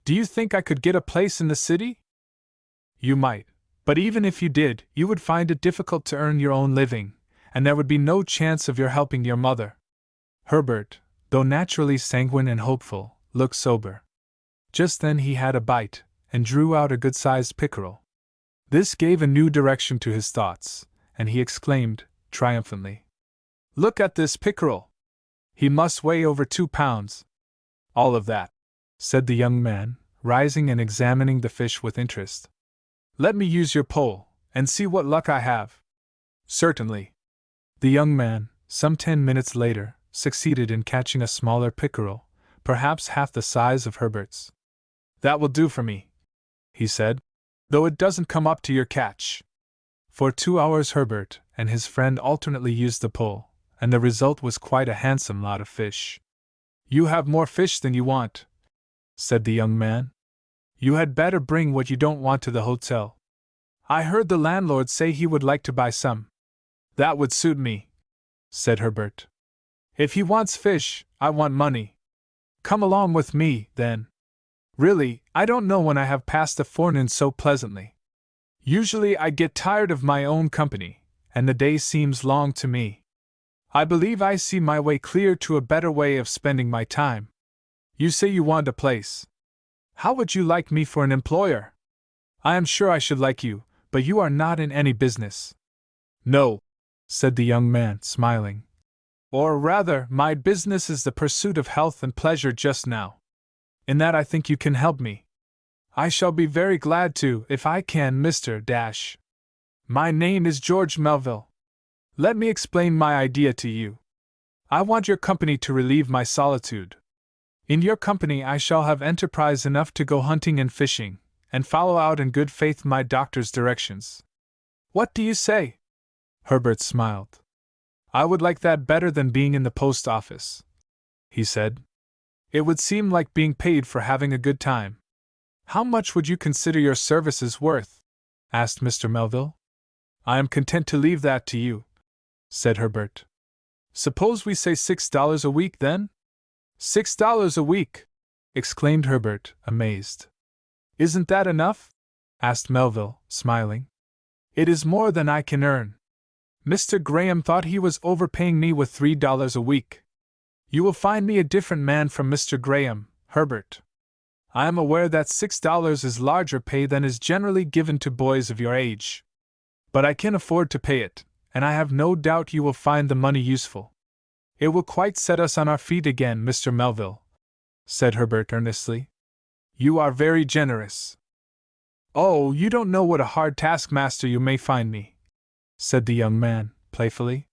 Do you think I could get a place in the city? You might, but even if you did, you would find it difficult to earn your own living, and there would be no chance of your helping your mother. Herbert, though naturally sanguine and hopeful, looked sober. Just then he had a bite, and drew out a good-sized pickerel. This gave a new direction to his thoughts, and he exclaimed, triumphantly, "Look at this pickerel! He must weigh over 2 pounds. All of that," said the young man, rising and examining the fish with interest. "Let me use your pole, and see what luck I have." "Certainly." The young man, some 10 minutes later, succeeded in catching a smaller pickerel, perhaps half the size of Herbert's. "That will do for me," he said, "though it doesn't come up to your catch." For 2 hours Herbert and his friend alternately used the pole, and the result was quite a handsome lot of fish. "You have more fish than you want," said the young man. "You had better bring what you don't want to the hotel. I heard the landlord say he would like to buy some." "That would suit me," said Herbert. "If he wants fish, I want money. Come along with me, then. Really, I don't know when I have passed a forenoon so pleasantly. Usually I get tired of my own company, and the day seems long to me. I believe I see my way clear to a better way of spending my time. You say you want a place. How would you like me for an employer? I am sure I should like you, but you are not in any business." "No," said the young man, smiling. "Or rather, my business is the pursuit of health and pleasure just now. In that I think you can help me. I shall be very glad to, if I can, Mr. Dash. My name is George Melville. Let me explain my idea to you. I want your company to relieve my solitude. In your company I shall have enterprise enough to go hunting and fishing, and follow out in good faith my doctor's directions. What do you say?" Herbert smiled. "I would like that better than being in the post office," he said. "It would seem like being paid for having a good time." "How much would you consider your services worth?" asked Mr. Melville. "I am content to leave that to you," said Herbert. "Suppose we say $6 a week, then?" $6 a week!" exclaimed Herbert, amazed. "Isn't that enough?" asked Melville, smiling. "It is more than I can earn. Mr. Graham thought he was overpaying me with $3 a week. You will find me a different man from Mr. Graham, Herbert. I am aware that $6 is larger pay than is generally given to boys of your age. But I can afford to pay it, and I have no doubt you will find the money useful. It will quite set us on our feet again, Mr. Melville," said Herbert earnestly. "You are very generous." "Oh, you don't know what a hard taskmaster you may find me," said the young man, playfully.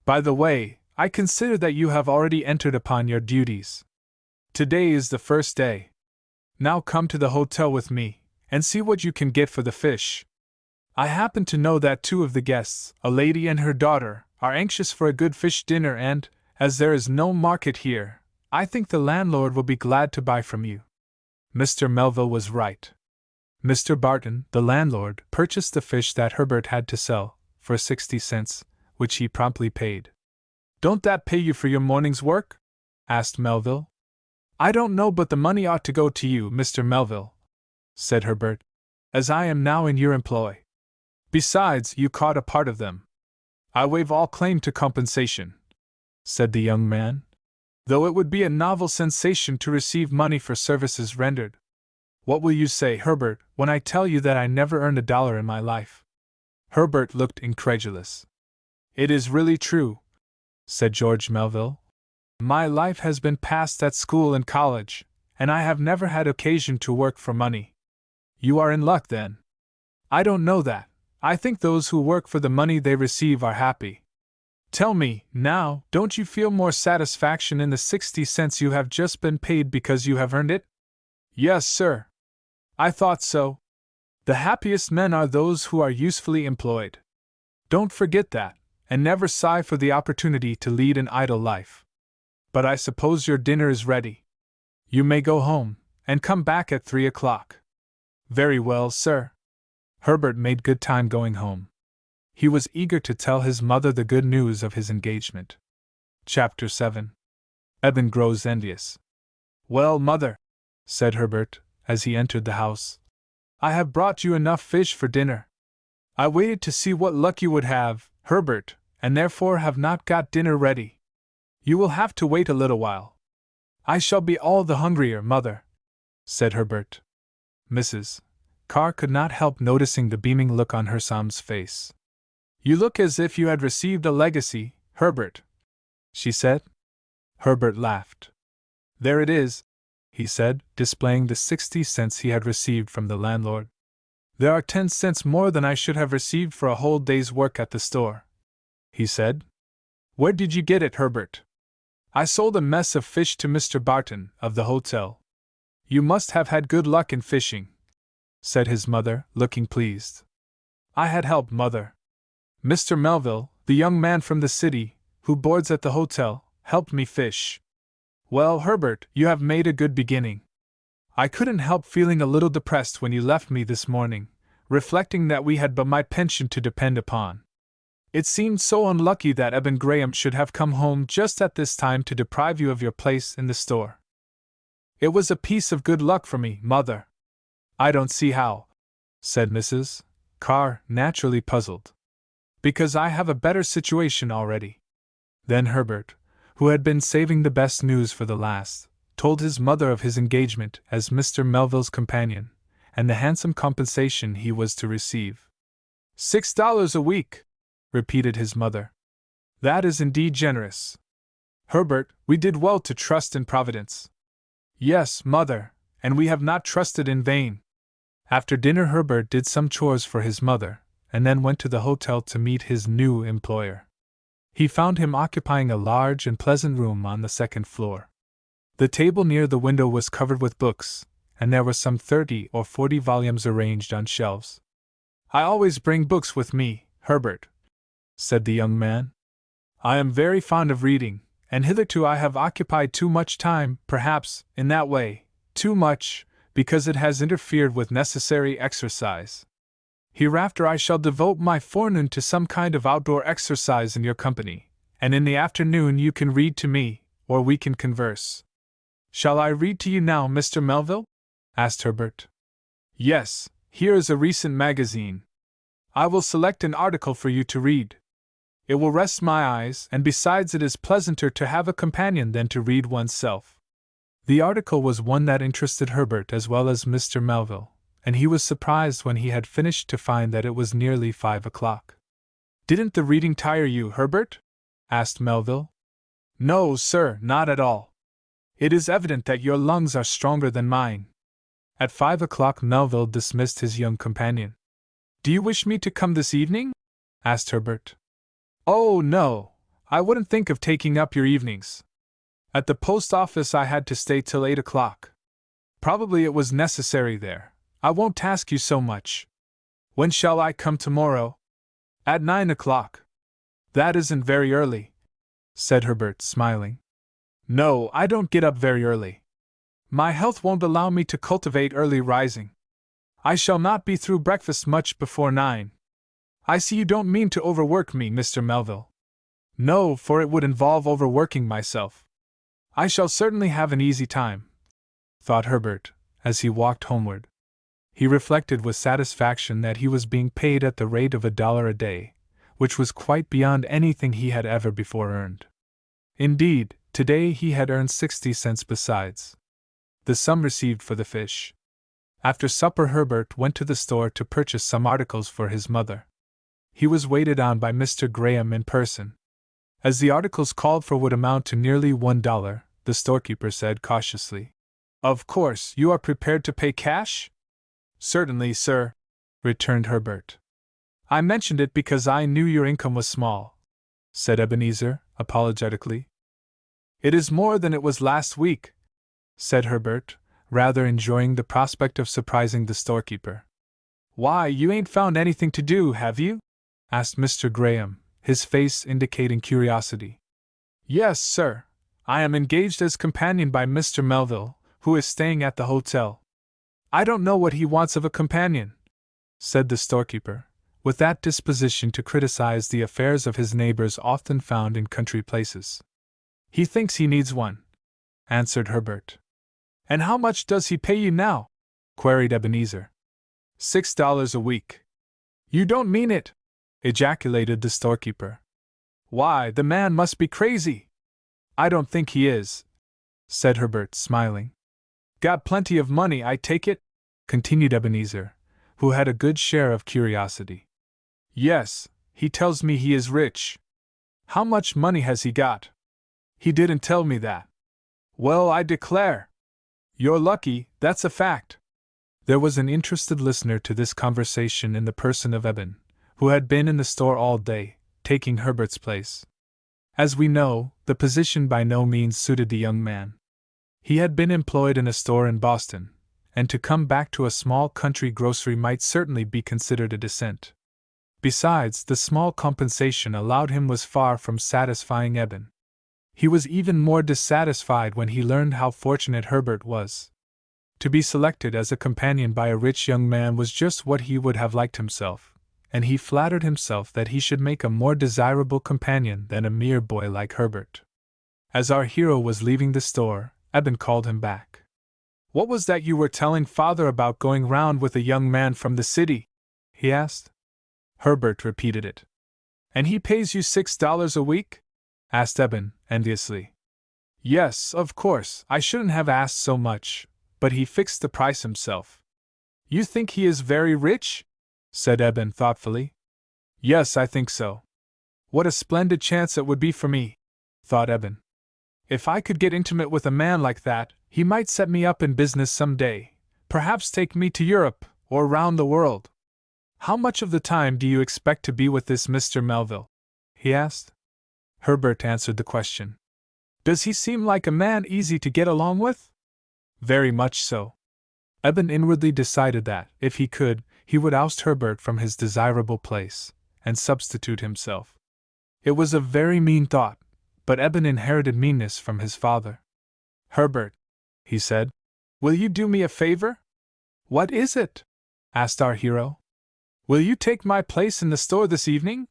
"By the way, I consider that you have already entered upon your duties. Today is the first day. Now come to the hotel with me, and see what you can get for the fish. I happen to know that 2 of the guests, a lady and her daughter, are anxious for a good fish dinner, and, as there is no market here, I think the landlord will be glad to buy from you." Mr. Melville was right. Mr. Barton, the landlord, purchased the fish that Herbert had to sell, for 60 cents, which he promptly paid. "Don't that pay you for your morning's work?" asked Melville. "I don't know, but the money ought to go to you, Mr. Melville," said Herbert, "as I am now in your employ. Besides, you caught a part of them." "I waive all claim to compensation," said the young man, "though it would be a novel sensation to receive money for services rendered. What will you say, Herbert, when I tell you that I never earned $1 in my life?" Herbert looked incredulous. "It is really true," said George Melville. "My life has been passed at school and college, and I have never had occasion to work for money." "You are in luck, then." "I don't know that. I think those who work for the money they receive are happy." Tell me, now, don't you feel more satisfaction in the 60 cents you have just been paid because you have earned it? Yes, sir. I thought so. The happiest men are those who are usefully employed. Don't forget that, and never sigh for the opportunity to lead an idle life. But I suppose your dinner is ready. You may go home, and come back at 3 o'clock. Very well, sir. Herbert made good time going home. He was eager to tell his mother the good news of his engagement. Chapter 7. Eben grows envious. Well, mother, said Herbert, as he entered the house, I have brought you enough fish for dinner. I waited to see what luck you would have, Herbert, and therefore have not got dinner ready. You will have to wait a little while. I shall be all the hungrier, mother, said Herbert. Mrs. Carr could not help noticing the beaming look on her son's face. You look as if you had received a legacy, Herbert, she said. Herbert laughed. There it is, he said, displaying the 60 cents he had received from the landlord. There are 10 cents more than I should have received for a whole day's work at the store, he said. Where did you get it, Herbert? I sold a mess of fish to Mr. Barton, of the hotel. You must have had good luck in fishing, said his mother, looking pleased. I had help, mother. Mr. Melville, the young man from the city, who boards at the hotel, helped me fish. Well, Herbert, you have made a good beginning. I couldn't help feeling a little depressed when you left me this morning, reflecting that we had but my pension to depend upon. It seemed so unlucky that Eben Graham should have come home just at this time to deprive you of your place in the store. It was a piece of good luck for me, mother. I don't see how, said Mrs. Carr, naturally puzzled. Because I have a better situation already. Then Herbert, who had been saving the best news for the last, told his mother of his engagement as Mr. Melville's companion, and the handsome compensation he was to receive. $6 a week, repeated his mother. That is indeed generous. Herbert, we did well to trust in Providence. Yes, mother, and we have not trusted in vain. After dinner Herbert did some chores for his mother, and then went to the hotel to meet his new employer. He found him occupying a large and pleasant room on the second floor. The table near the window was covered with books, and there were some 30 or 40 volumes arranged on shelves. I always bring books with me, Herbert, said the young man. I am very fond of reading, and hitherto I have occupied too much time, perhaps, in that way, too much, because it has interfered with necessary exercise. Hereafter I shall devote my forenoon to some kind of outdoor exercise in your company, and in the afternoon you can read to me, or we can converse. Shall I read to you now, Mr. Melville? Asked Herbert. Yes, here is a recent magazine. I will select an article for you to read. It will rest my eyes, and besides it is pleasanter to have a companion than to read oneself. The article was one that interested Herbert as well as Mr. Melville, and he was surprised when he had finished to find that it was nearly 5 o'clock. Didn't the reading tire you, Herbert? Asked Melville. No, sir, not at all. It is evident that your lungs are stronger than mine. At 5 o'clock Melville dismissed his young companion. Do you wish me to come this evening? Asked Herbert. Oh, no, I wouldn't think of taking up your evenings. At the post office I had to stay till 8 o'clock. Probably it was necessary there. I won't task you so much. When shall I come tomorrow? At 9 o'clock. That isn't very early, said Herbert, smiling. No, I don't get up very early. My health won't allow me to cultivate early rising. I shall not be through breakfast much before 9. I see you don't mean to overwork me, Mr. Melville. No, for it would involve overworking myself. I shall certainly have an easy time, thought Herbert, as he walked homeward. He reflected with satisfaction that he was being paid at the rate of $1 a day, which was quite beyond anything he had ever before earned. Indeed, today he had earned 60 cents besides the sum received for the fish. After supper Herbert went to the store to purchase some articles for his mother. He was waited on by Mr. Graham in person. As the articles called for would amount to nearly $1, the storekeeper said cautiously, "Of course, you are prepared to pay cash?" "Certainly, sir," returned Herbert. "I mentioned it because I knew your income was small. said Ebenezer, apologetically. It is more than it was last week, said Herbert, rather enjoying the prospect of surprising the storekeeper. Why, you ain't found anything to do, have you? Asked Mr. Graham, his face indicating curiosity. Yes, sir. I am engaged as companion by Mr. Melville, who is staying at the hotel. I don't know what he wants of a companion, said the storekeeper, with that disposition to criticize the affairs of his neighbors often found in country places. He thinks he needs one, answered Herbert. And how much does he pay you now? Queried Ebenezer. $6 a week. You don't mean it, ejaculated the storekeeper. Why, the man must be crazy. I don't think he is, said Herbert, smiling. Got plenty of money, I take it? Continued Ebenezer, who had a good share of curiosity. Yes, he tells me he is rich. How much money has he got? He didn't tell me that. Well, I declare. You're lucky, that's a fact. There was an interested listener to this conversation in the person of Eben, who had been in the store all day, taking Herbert's place. As we know, the position by no means suited the young man. He had been employed in a store in Boston, and to come back to a small country grocery might certainly be considered a descent. Besides, the small compensation allowed him was far from satisfying Eben. He was even more dissatisfied when he learned how fortunate Herbert was. To be selected as a companion by a rich young man was just what he would have liked himself, and he flattered himself that he should make a more desirable companion than a mere boy like Herbert. As our hero was leaving the store, Eben called him back. What was that you were telling father about going round with a young man from the city? He asked. Herbert repeated it. And he pays you $6 a week? Asked Eben, enviously. Yes, of course, I shouldn't have asked so much, but he fixed the price himself. You think he is very rich? Said Eben thoughtfully. Yes, I think so. What a splendid chance it would be for me, thought Eben. If I could get intimate with a man like that, he might set me up in business some day, perhaps take me to Europe, or round the world. How much of the time do you expect to be with this Mr. Melville? He asked. Herbert answered the question. Does he seem like a man easy to get along with? Very much so. Eben inwardly decided that, if he could, he would oust Herbert from his desirable place, and substitute himself. It was a very mean thought, but Eben inherited meanness from his father. Herbert, he said, will you do me a favor? What is it? Asked our hero. Will you take my place in the store this evening?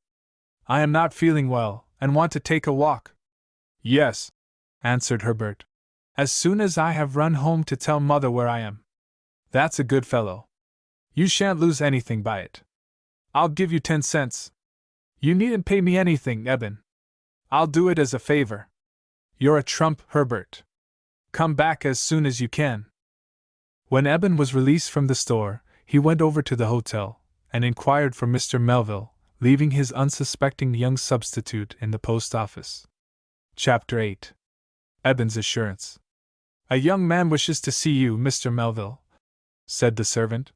I am not feeling well, and want to take a walk. Yes, answered Herbert, as soon as I have run home to tell mother where I am. That's a good fellow. You shan't lose anything by it. I'll give you 10 cents. You needn't pay me anything, Eben. I'll do it as a favor. You're a trump, Herbert. Come back as soon as you can. When Eben was released from the store, he went over to the hotel, and inquired for Mr. Melville, leaving his unsuspecting young substitute in the post office. Chapter 8. Eben's Assurance. A young man wishes to see you, Mr. Melville, said the servant.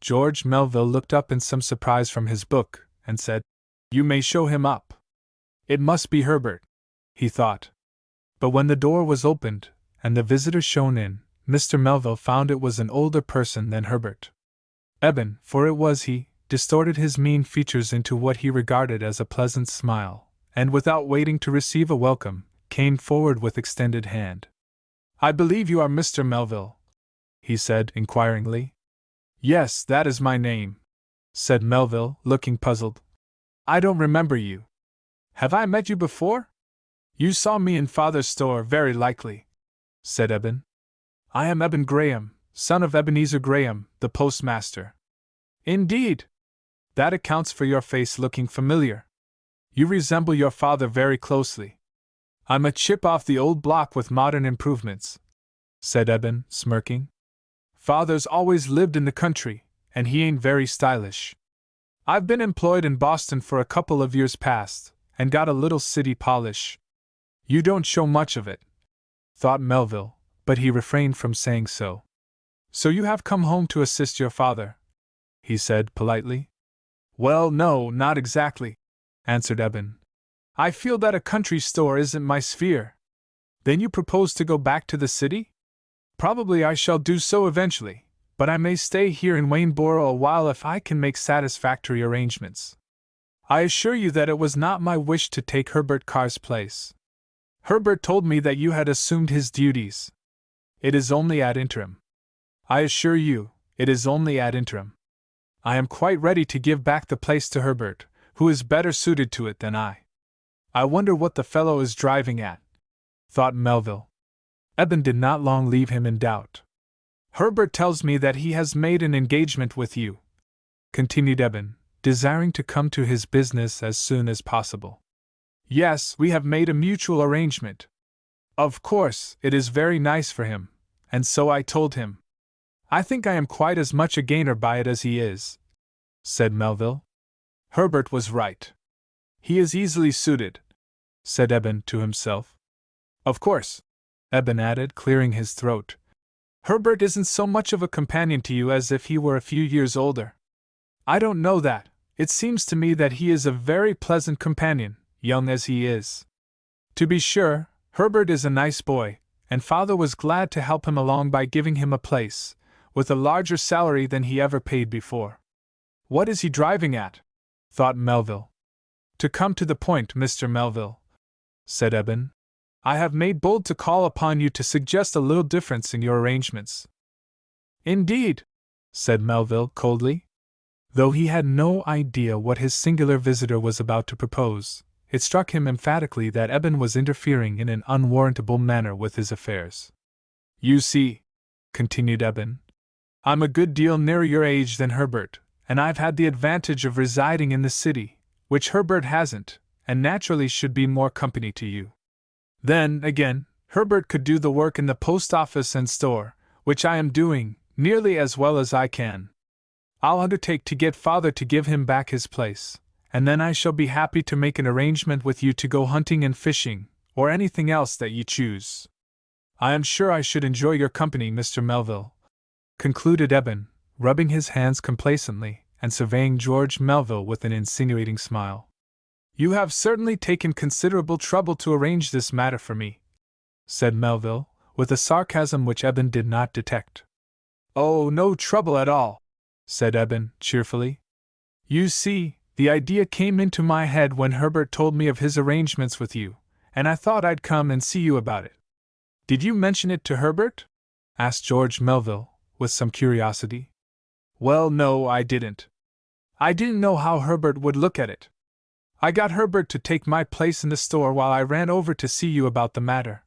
George Melville looked up in some surprise from his book, and said, You may show him up. It must be Herbert, he thought. But when the door was opened, and the visitor shown in, Mr. Melville found it was an older person than Herbert. Eben, for it was he, distorted his mean features into what he regarded as a pleasant smile, and without waiting to receive a welcome, came forward with extended hand. I believe you are Mr. Melville, he said inquiringly. Yes, that is my name, said Melville, looking puzzled. I don't remember you. Have I met you before? You saw me in father's store, very likely, said Eben. I am Eben Graham, son of Ebenezer Graham, the postmaster. Indeed! That accounts for your face looking familiar. You resemble your father very closely. I'm a chip off the old block with modern improvements, said Eben, smirking. Father's always lived in the country, and he ain't very stylish. I've been employed in Boston for a couple of years past, and got a little city polish. You don't show much of it, thought Melville, but he refrained from saying so. So you have come home to assist your father, he said politely. Well, no, not exactly, answered Eben. I feel that a country store isn't my sphere. Then you propose to go back to the city? Probably I shall do so eventually, but I may stay here in Wayneborough a while if I can make satisfactory arrangements. I assure you that it was not my wish to take Herbert Carr's place. Herbert told me that you had assumed his duties. It is only ad interim. I assure you, it is only ad interim. I am quite ready to give back the place to Herbert, who is better suited to it than I. I wonder what the fellow is driving at, thought Melville. Eben did not long leave him in doubt. Herbert tells me that he has made an engagement with you, continued Eben, desiring to come to his business as soon as possible. Yes, we have made a mutual arrangement. Of course, it is very nice for him, and so I told him. I think I am quite as much a gainer by it as he is, said Melville. Herbert was right. He is easily suited, said Eben to himself. Of course, Eben added, clearing his throat, Herbert isn't so much of a companion to you as if he were a few years older. I don't know that. It seems to me that he is a very pleasant companion, young as he is. To be sure, Herbert is a nice boy, and father was glad to help him along by giving him a place, with a larger salary than he ever paid before. What is he driving at? Thought Melville. To come to the point, Mr. Melville, said Eben, I have made bold to call upon you to suggest a little difference in your arrangements. Indeed, said Melville coldly. Though he had no idea what his singular visitor was about to propose, it struck him emphatically that Eben was interfering in an unwarrantable manner with his affairs. You see, continued Eben, I'm a good deal nearer your age than Herbert, and I've had the advantage of residing in the city, which Herbert hasn't, and naturally should be more company to you. Then, again, Herbert could do the work in the post office and store, which I am doing, nearly as well as I can. I'll undertake to get father to give him back his place, and then I shall be happy to make an arrangement with you to go hunting and fishing, or anything else that you choose. I am sure I should enjoy your company, Mr. Melville, concluded Eben, rubbing his hands complacently and surveying George Melville with an insinuating smile. You have certainly taken considerable trouble to arrange this matter for me, said Melville, with a sarcasm which Eben did not detect. Oh, no trouble at all, said Eben, cheerfully. You see, the idea came into my head when Herbert told me of his arrangements with you, and I thought I'd come and see you about it. Did you mention it to Herbert? Asked George Melville, with some curiosity. Well, no, I didn't. I didn't know how Herbert would look at it. I got Herbert to take my place in the store while I ran over to see you about the matter.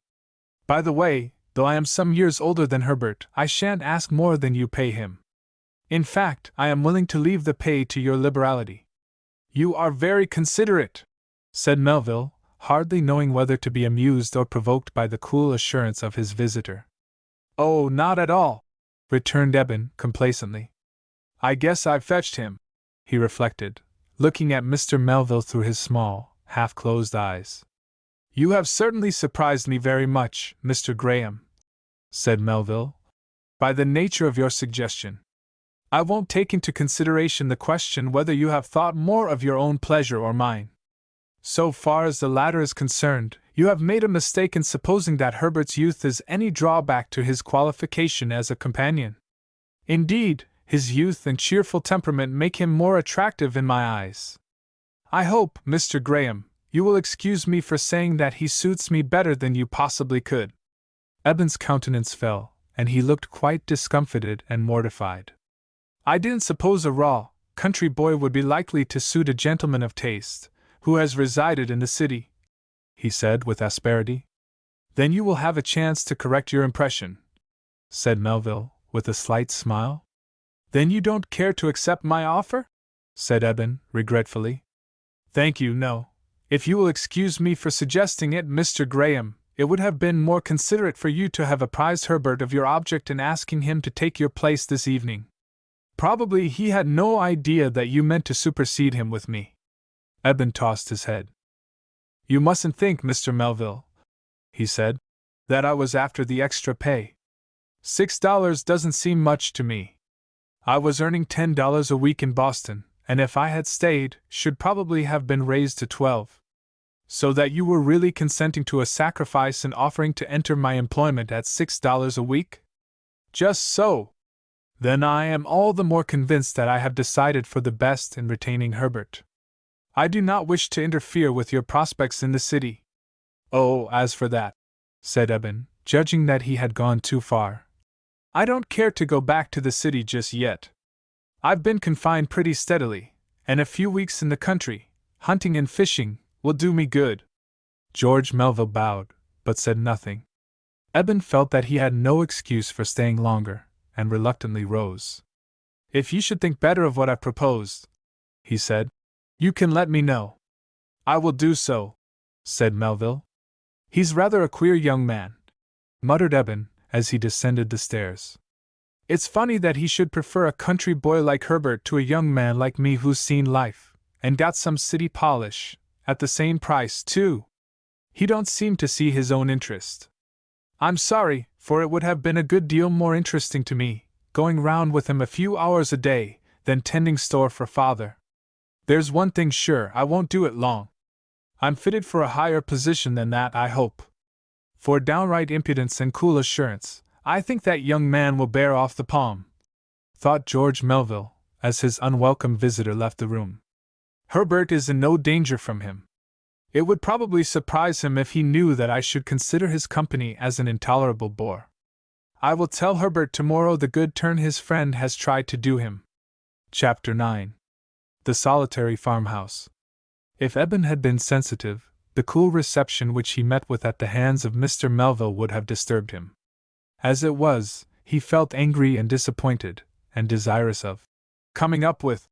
By the way, though I am some years older than Herbert, I shan't ask more than you pay him. In fact, I am willing to leave the pay to your liberality. You are very considerate, said Melville, hardly knowing whether to be amused or provoked by the cool assurance of his visitor. Oh, not at all, returned Eben complacently. I guess I've fetched him, he reflected, looking at Mr. Melville through his small, half-closed eyes. You have certainly surprised me very much, Mr. Graham, said Melville, by the nature of your suggestion. I won't take into consideration the question whether you have thought more of your own pleasure or mine. So far as the latter is concerned, you have made a mistake in supposing that Herbert's youth is any drawback to his qualification as a companion. Indeed, his youth and cheerful temperament make him more attractive in my eyes. I hope, Mr. Graham, you will excuse me for saying that he suits me better than you possibly could. Eben's countenance fell, and he looked quite discomfited and mortified. I didn't suppose a raw, country boy would be likely to suit a gentleman of taste, who has resided in the city, he said with asperity. Then you will have a chance to correct your impression, said Melville, with a slight smile. Then you don't care to accept my offer? Said Eben, regretfully. Thank you, no. If you will excuse me for suggesting it, Mr. Graham, it would have been more considerate for you to have apprised Herbert of your object in asking him to take your place this evening. Probably he had no idea that you meant to supersede him with me. Eben tossed his head. You mustn't think, Mr. Melville, he said, that I was after the extra pay. $6 doesn't seem much to me. I was earning $10 a week in Boston, and if I had stayed, should probably have been raised to 12. So that you were really consenting to a sacrifice and offering to enter my employment at $6 a week? Just so. Then I am all the more convinced that I have decided for the best in retaining Herbert. I do not wish to interfere with your prospects in the city. Oh, as for that, said Eben, judging that he had gone too far, I don't care to go back to the city just yet. I've been confined pretty steadily, and a few weeks in the country, hunting and fishing, will do me good. George Melville bowed, but said nothing. Eben felt that he had no excuse for staying longer, and reluctantly rose. If you should think better of what I've proposed, he said, you can let me know. I will do so, said Melville. He's rather a queer young man, muttered Eben as he descended the stairs. It's funny that he should prefer a country boy like Herbert to a young man like me who's seen life, and got some city polish, at the same price, too. He don't seem to see his own interest. I'm sorry, for it would have been a good deal more interesting to me, going round with him a few hours a day, than tending store for father. There's one thing sure, I won't do it long. I'm fitted for a higher position than that, I hope. For downright impudence and cool assurance, I think that young man will bear off the palm, thought George Melville, as his unwelcome visitor left the room. Herbert is in no danger from him. It would probably surprise him if he knew that I should consider his company as an intolerable bore. I will tell Herbert tomorrow the good turn his friend has tried to do him. Chapter 9. The Solitary Farmhouse. If Eben had been sensitive, the cool reception which he met with at the hands of Mr. Melville would have disturbed him. As it was, he felt angry and disappointed, and desirous of coming up with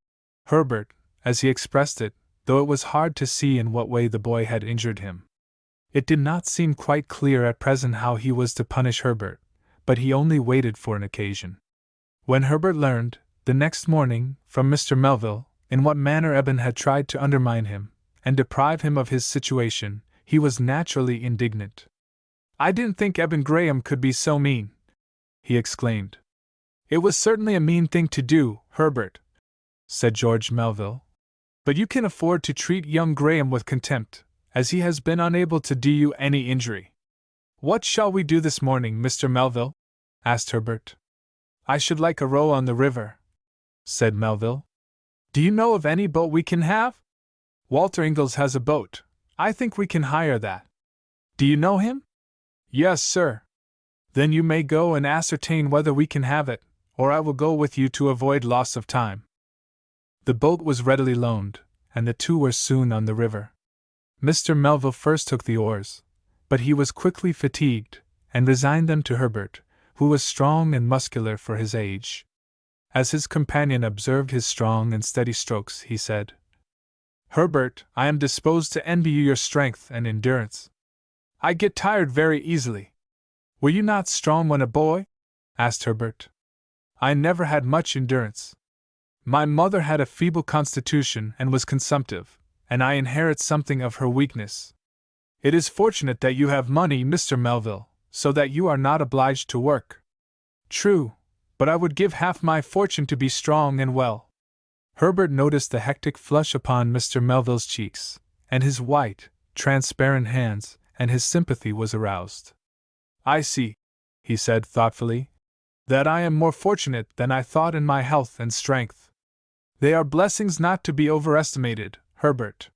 Herbert, as he expressed it, though it was hard to see in what way the boy had injured him. It did not seem quite clear at present how he was to punish Herbert, but he only waited for an occasion. When Herbert learned, the next morning, from Mr. Melville, in what manner Eben had tried to undermine him, and deprive him of his situation, he was naturally indignant. I didn't think Eben Graham could be so mean, he exclaimed. It was certainly a mean thing to do, Herbert, said George Melville. But you can afford to treat young Graham with contempt, as he has been unable to do you any injury. What shall we do this morning, Mr. Melville? Asked Herbert. I should like a row on the river, said Melville. Do you know of any boat we can have? Walter Ingalls has a boat. I think we can hire that. Do you know him? Yes, sir. Then you may go and ascertain whether we can have it, or I will go with you to avoid loss of time. The boat was readily loaned, and the two were soon on the river. Mr. Melville first took the oars, but he was quickly fatigued, and resigned them to Herbert, who was strong and muscular for his age. As his companion observed his strong and steady strokes, he said, Herbert, I am disposed to envy you your strength and endurance. I get tired very easily. Were you not strong when a boy? Asked Herbert. I never had much endurance. My mother had a feeble constitution and was consumptive, and I inherit something of her weakness. It is fortunate that you have money, Mr. Melville, so that you are not obliged to work. True, but I would give half my fortune to be strong and well. Herbert noticed the hectic flush upon Mr. Melville's cheeks, and his white, transparent hands, and his sympathy was aroused. I see, he said thoughtfully, that I am more fortunate than I thought in my health and strength. They are blessings not to be overestimated, Herbert.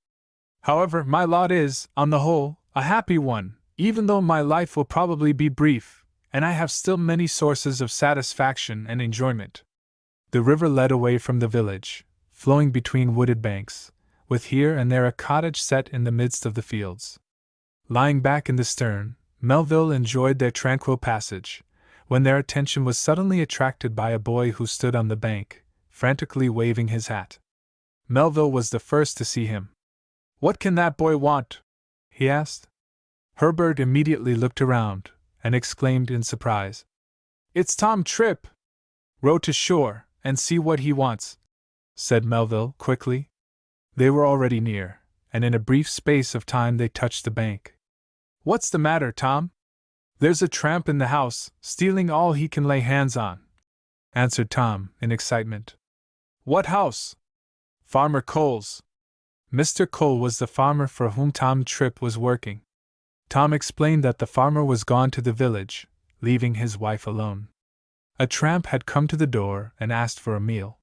However, my lot is, on the whole, a happy one, even though my life will probably be brief, and I have still many sources of satisfaction and enjoyment. The river led away from the village, flowing between wooded banks, with here and there a cottage set in the midst of the fields. Lying back in the stern, Melville enjoyed their tranquil passage, when their attention was suddenly attracted by a boy who stood on the bank, frantically waving his hat. Melville was the first to see him. What can that boy want? He asked. Herbert immediately looked around, and exclaimed in surprise. It's Tom Tripp! Row to shore, and see what he wants, said Melville quickly. They were already near, and in a brief space of time they touched the bank. What's the matter, Tom? There's a tramp in the house, stealing all he can lay hands on, answered Tom, in excitement. What house? Farmer Cole's. Mr. Cole was the farmer for whom Tom Tripp was working. Tom explained that the farmer was gone to the village, leaving his wife alone. A tramp had come to the door and asked for a meal.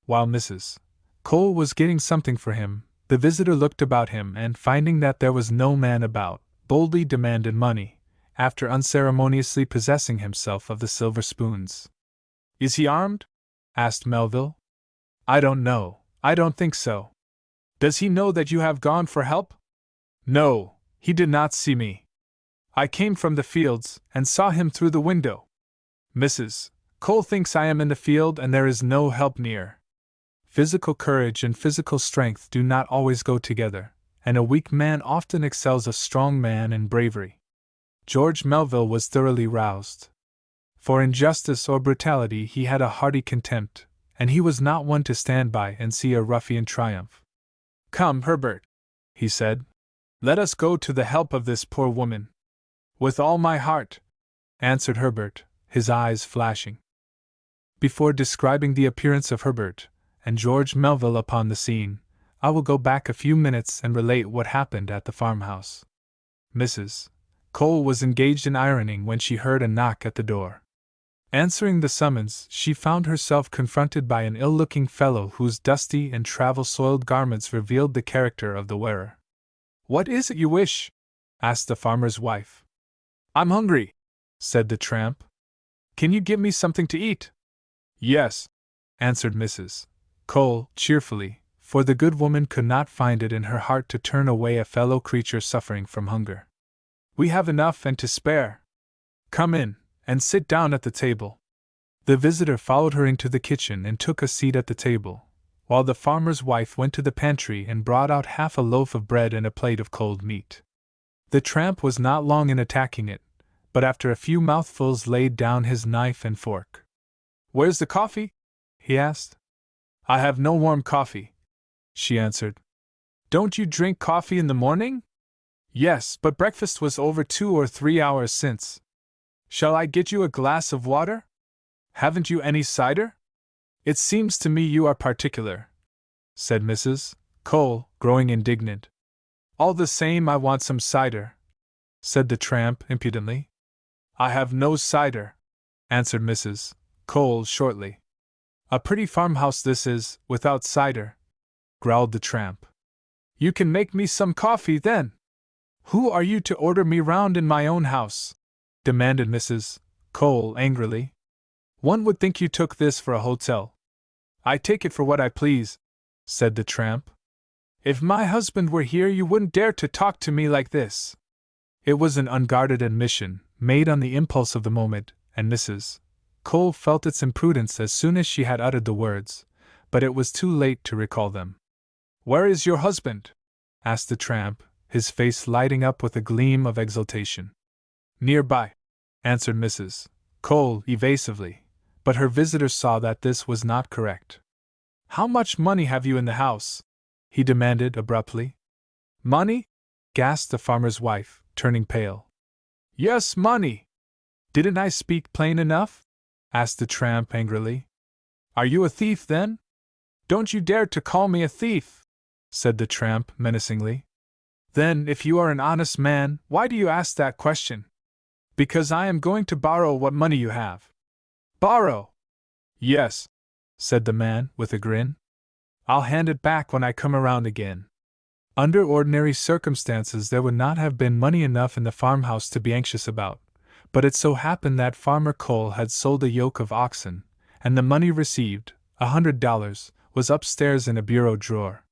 While Mrs. Cole was getting something for him, the visitor looked about him and, finding that there was no man about, boldly demanded money, after unceremoniously possessing himself of the silver spoons. "Is he armed?" asked Melville. "I don't know. I don't think so." "Does he know that you have gone for help?" "No, he did not see me. I came from the fields and saw him through the window. Mrs. Cole thinks I am in the field and there is no help near." Physical courage and physical strength do not always go together, and a weak man often excels a strong man in bravery. George Melville was thoroughly roused. For injustice or brutality he had a hearty contempt, and he was not one to stand by and see a ruffian triumph. "Come, Herbert," he said. "Let us go to the help of this poor woman." "With all my heart," answered Herbert, his eyes flashing. Before describing the appearance of Herbert and George Melville upon the scene, I will go back a few minutes and relate what happened at the farmhouse. Mrs. Cole was engaged in ironing when she heard a knock at the door. Answering the summons, she found herself confronted by an ill-looking fellow whose dusty and travel-soiled garments revealed the character of the wearer. "What is it you wish?" asked the farmer's wife. "I'm hungry," said the tramp. "Can you give me something to eat?" "Yes," answered Mrs. Cole, cheerfully, for the good woman could not find it in her heart to turn away a fellow creature suffering from hunger. "We have enough and to spare. Come in, and sit down at the table." The visitor followed her into the kitchen and took a seat at the table, while the farmer's wife went to the pantry and brought out half a loaf of bread and a plate of cold meat. The tramp was not long in attacking it, but after a few mouthfuls laid down his knife and fork. "Where's the coffee?" he asked. "I have no warm coffee," she answered. "Don't you drink coffee in the morning?" "Yes, but breakfast was over 2 or 3 hours since." "Shall I get you a glass of water? Haven't you any cider?" "It seems to me you are particular," said Mrs. Cole, growing indignant. "All the same, I want some cider," said the tramp impudently. "I have no cider," answered Mrs. Cole shortly. "A pretty farmhouse this is, without cider," growled the tramp. "You can make me some coffee, then." "Who are you to order me round in my own house?" demanded Mrs. Cole angrily. "One would think you took this for a hotel." "I take it for what I please," said the tramp. "If my husband were here, you wouldn't dare to talk to me like this." It was an unguarded admission, made on the impulse of the moment, and Mrs. Cole felt its imprudence as soon as she had uttered the words, but it was too late to recall them. "Where is your husband?" asked the tramp, his face lighting up with a gleam of exultation. "Nearby," answered Mrs. Cole evasively, but her visitor saw that this was not correct. "How much money have you in the house?" he demanded abruptly. "Money?" gasped the farmer's wife, turning pale. "Yes, money." "Didn't I speak plain enough?" asked the tramp angrily. "Are you a thief, then?" "Don't you dare to call me a thief," said the tramp menacingly. "Then, if you are an honest man, why do you ask that question?" "Because I am going to borrow what money you have." "Borrow?" "Yes," said the man, with a grin. "I'll hand it back when I come around again." Under ordinary circumstances there would not have been money enough in the farmhouse to be anxious about, but it so happened that Farmer Cole had sold a yoke of oxen, and the money received, $100, was upstairs in a bureau drawer.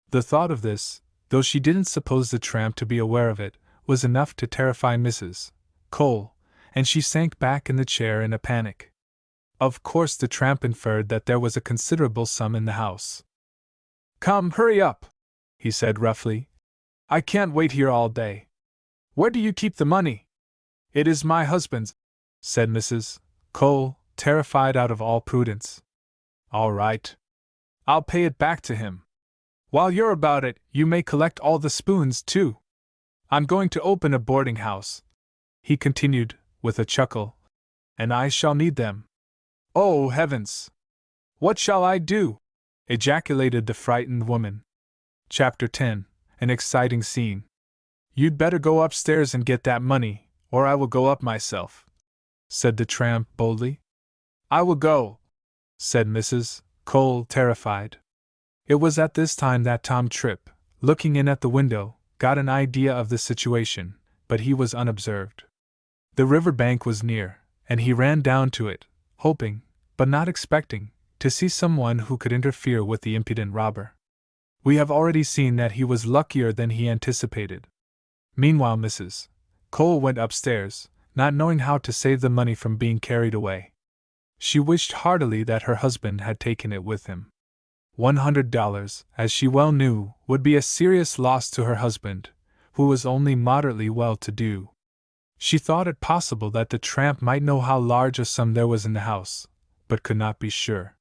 The thought of this, though she didn't suppose the tramp to be aware of it, was enough to terrify Mrs. Cole, and she sank back in the chair in a panic. Of course the tramp inferred that there was a considerable sum in the house. "Come, hurry up," he said roughly. "I can't wait here all day. Where do you keep the money?" "It is my husband's," said Mrs. Cole, terrified out of all prudence. "All right. I'll pay it back to him. While you're about it, you may collect all the spoons, too. I'm going to open a boarding house," he continued, with a chuckle, "and I shall need them." "Oh, heavens! What shall I do?" ejaculated the frightened woman. Chapter 10. An exciting scene. You'd better go upstairs and get that money, or I will go up myself, said the tramp boldly. I will go, said Mrs. Cole, terrified. It was at this time that Tom Tripp, looking in at the window, got an idea of the situation, but he was unobserved. The river bank was near, and he ran down to it, hoping, but not expecting, to see someone who could interfere with the impudent robber. We have already seen that he was luckier than he anticipated. Meanwhile, Mrs. Cole went upstairs, not knowing how to save the money from being carried away. She wished heartily that her husband had taken it with him. $100, as she well knew, would be a serious loss to her husband, who was only moderately well-to-do. She thought it possible that the tramp might know how large a sum there was in the house, but could not be sure.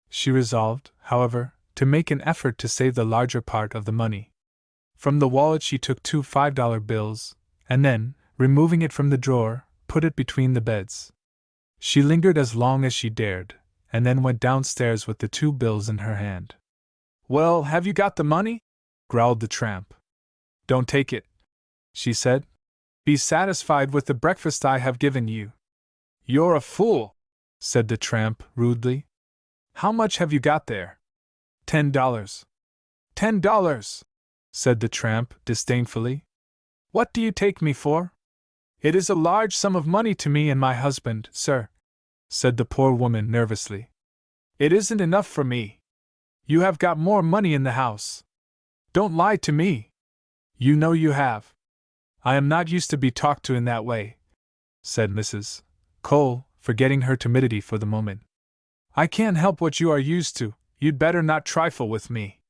She resolved, however, to make an effort to save the larger part of the money. From the wallet she took 2 $5 bills, and then, removing it from the drawer, put it between the beds. She lingered as long as she dared, and then went downstairs with the 2 bills in her hand. Well, have you got the money? Growled the tramp. Don't take it, she said. Be satisfied with the breakfast I have given you. You're a fool, said the tramp rudely. How much have you got there? $10. $10, said the tramp disdainfully. What do you take me for? It is a large sum of money to me and my husband, sir, said the poor woman nervously. It isn't enough for me. You have got more money in the house. Don't lie to me. You know you have. I am not used to be talked to in that way, said Mrs. Cole, forgetting her timidity for the moment. I can't help what you are used to. You'd better not trifle with me.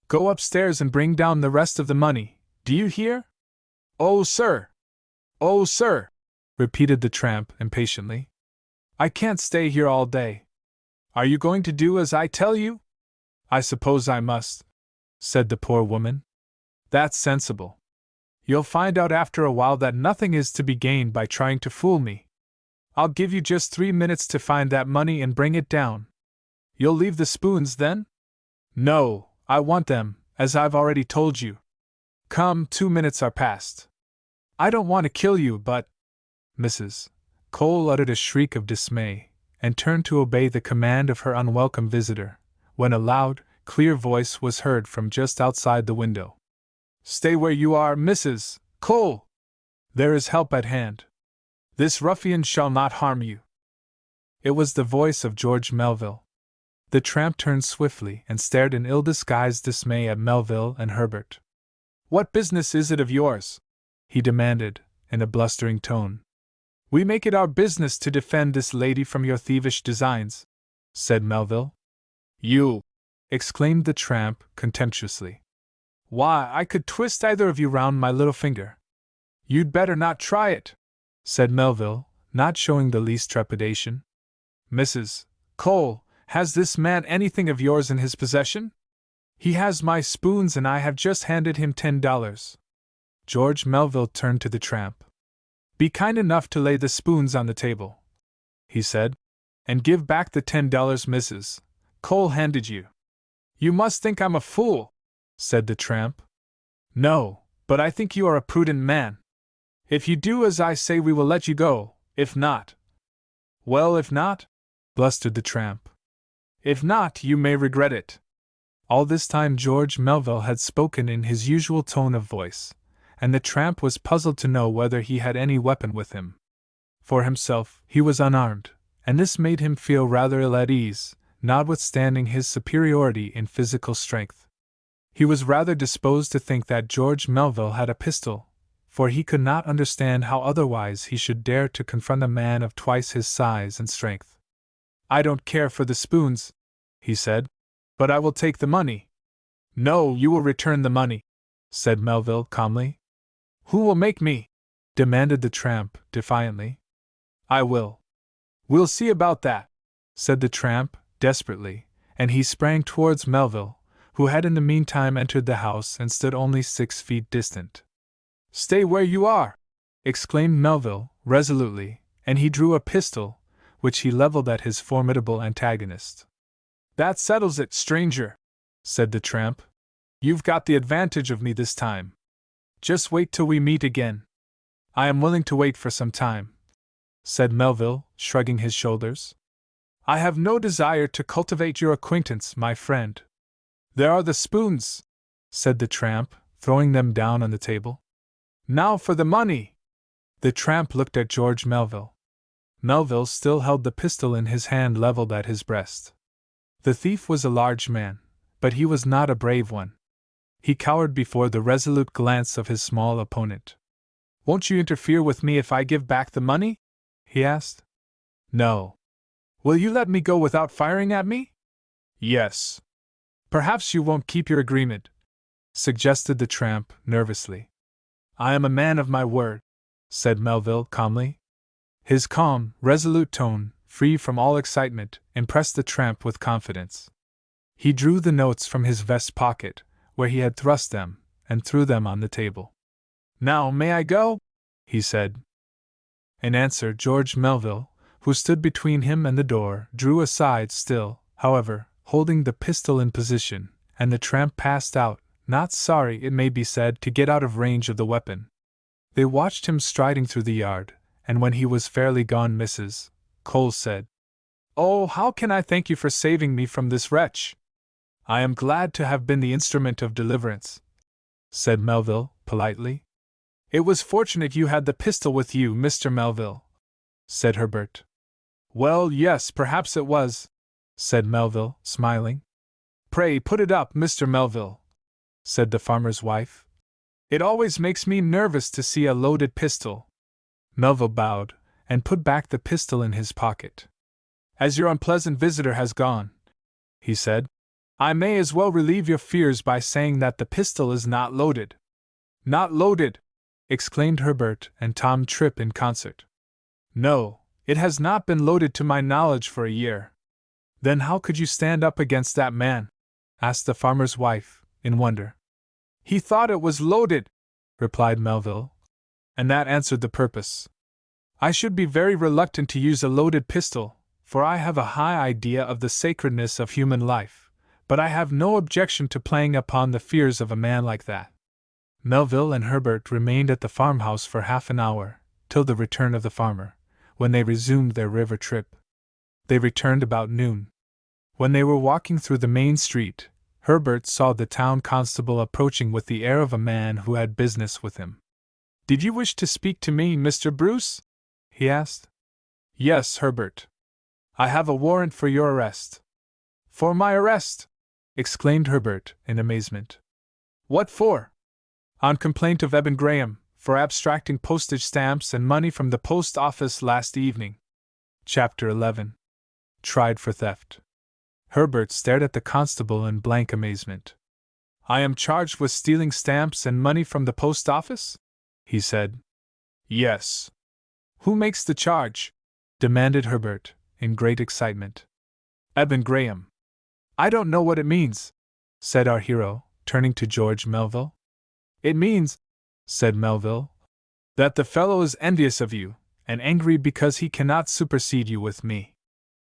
Go upstairs and bring down the rest of the money, do you hear? Oh, sir! Oh, sir! Repeated the tramp impatiently. I can't stay here all day. Are you going to do as I tell you? I suppose I must, said the poor woman. That's sensible. You'll find out after a while that nothing is to be gained by trying to fool me. I'll give you just 3 minutes to find that money and bring it down. You'll leave the spoons then? No, I want them, as I've already told you. Come, 2 minutes are past. I don't want to kill you, but… Mrs. Cole uttered a shriek of dismay, and turned to obey the command of her unwelcome visitor, when a loud, clear voice was heard from just outside the window. Stay where you are, Mrs. Cole! There is help at hand. This ruffian shall not harm you. It was the voice of George Melville. The tramp turned swiftly and stared in ill-disguised dismay at Melville and Herbert. What business is it of yours? He demanded, in a blustering tone. We make it our business to defend this lady from your thievish designs, said Melville. You! Exclaimed the tramp contemptuously. Why, I could twist either of you round my little finger. You'd better not try it, said Melville, not showing the least trepidation. Mrs. Cole, has this man anything of yours in his possession? He has my spoons and I have just handed him $10. George Melville turned to the tramp. Be kind enough to lay the spoons on the table, he said, and give back the $10 Mrs. Cole handed you. You must think I'm a fool, said the tramp. No, but I think you are a prudent man. If you do as I say, we will let you go. If not… Well, if not? Blustered the tramp. If not, you may regret it. All this time George Melville had spoken in his usual tone of voice, and the tramp was puzzled to know whether he had any weapon with him. For himself, he was unarmed, and this made him feel rather ill at ease, notwithstanding his superiority in physical strength. He was rather disposed to think that George Melville had a pistol, for he could not understand how otherwise he should dare to confront a man of twice his size and strength. I don't care for the spoons, he said, but I will take the money. No, you will return the money, said Melville calmly. Who will make me? Demanded the tramp defiantly. I will. We'll see about that, said the tramp desperately, and he sprang towards Melville, who had in the meantime entered the house and stood only 6 feet distant. Stay where you are! Exclaimed Melville resolutely, and he drew a pistol, which he leveled at his formidable antagonist. That settles it, stranger, said the tramp. You've got the advantage of me this time. Just wait till we meet again. I am willing to wait for some time, said Melville, shrugging his shoulders. I have no desire to cultivate your acquaintance, my friend. There are the spoons, said the tramp, throwing them down on the table. Now for the money! The tramp looked at George Melville. Melville still held the pistol in his hand leveled at his breast. The thief was a large man, but he was not a brave one. He cowered before the resolute glance of his small opponent. Won't you interfere with me if I give back the money? He asked. No. Will you let me go without firing at me? Yes. Perhaps you won't keep your agreement, suggested the tramp, nervously. I am a man of my word, said Melville calmly. His calm, resolute tone, free from all excitement, impressed the tramp with confidence. He drew the notes from his vest pocket, where he had thrust them, and threw them on the table. Now may I go? He said. In answer, George Melville, who stood between him and the door, drew aside, still, however, holding the pistol in position, and the tramp passed out, not sorry, it may be said, to get out of range of the weapon. They watched him striding through the yard, and when he was fairly gone, Mrs. Cole said, Oh, how can I thank you for saving me from this wretch? I am glad to have been the instrument of deliverance, said Melville, politely. It was fortunate you had the pistol with you, Mr. Melville, said Herbert. Well, yes, perhaps it was, said Melville, smiling. Pray put it up, Mr. Melville, said the farmer's wife. It always makes me nervous to see a loaded pistol. Melville bowed, and put back the pistol in his pocket. As your unpleasant visitor has gone, he said, I may as well relieve your fears by saying that the pistol is not loaded. Not loaded! Exclaimed Herbert and Tom Tripp in concert. No, it has not been loaded to my knowledge for a year. Then how could you stand up against that man? Asked the farmer's wife, in wonder. He thought it was loaded, replied Melville, and that answered the purpose. I should be very reluctant to use a loaded pistol, for I have a high idea of the sacredness of human life, but I have no objection to playing upon the fears of a man like that. Melville and Herbert remained at the farmhouse for half an hour, till the return of the farmer, when they resumed their river trip. They returned about noon. When they were walking through the main street, Herbert saw the town constable approaching with the air of a man who had business with him. Did you wish to speak to me, Mr. Bruce? He asked. Yes, Herbert. I have a warrant for your arrest. For my arrest? Exclaimed Herbert, in amazement. What for? On complaint of Eben Graham, for abstracting postage stamps and money from the post office last evening. Chapter 11. Tried for theft. Herbert stared at the constable in blank amazement. I am charged with stealing stamps and money from the post office? He said. Yes. Who makes the charge? Demanded Herbert, in great excitement. Eben Graham. I don't know what it means, said our hero, turning to George Melville. It means, said Melville, that the fellow is envious of you, and angry because he cannot supersede you with me.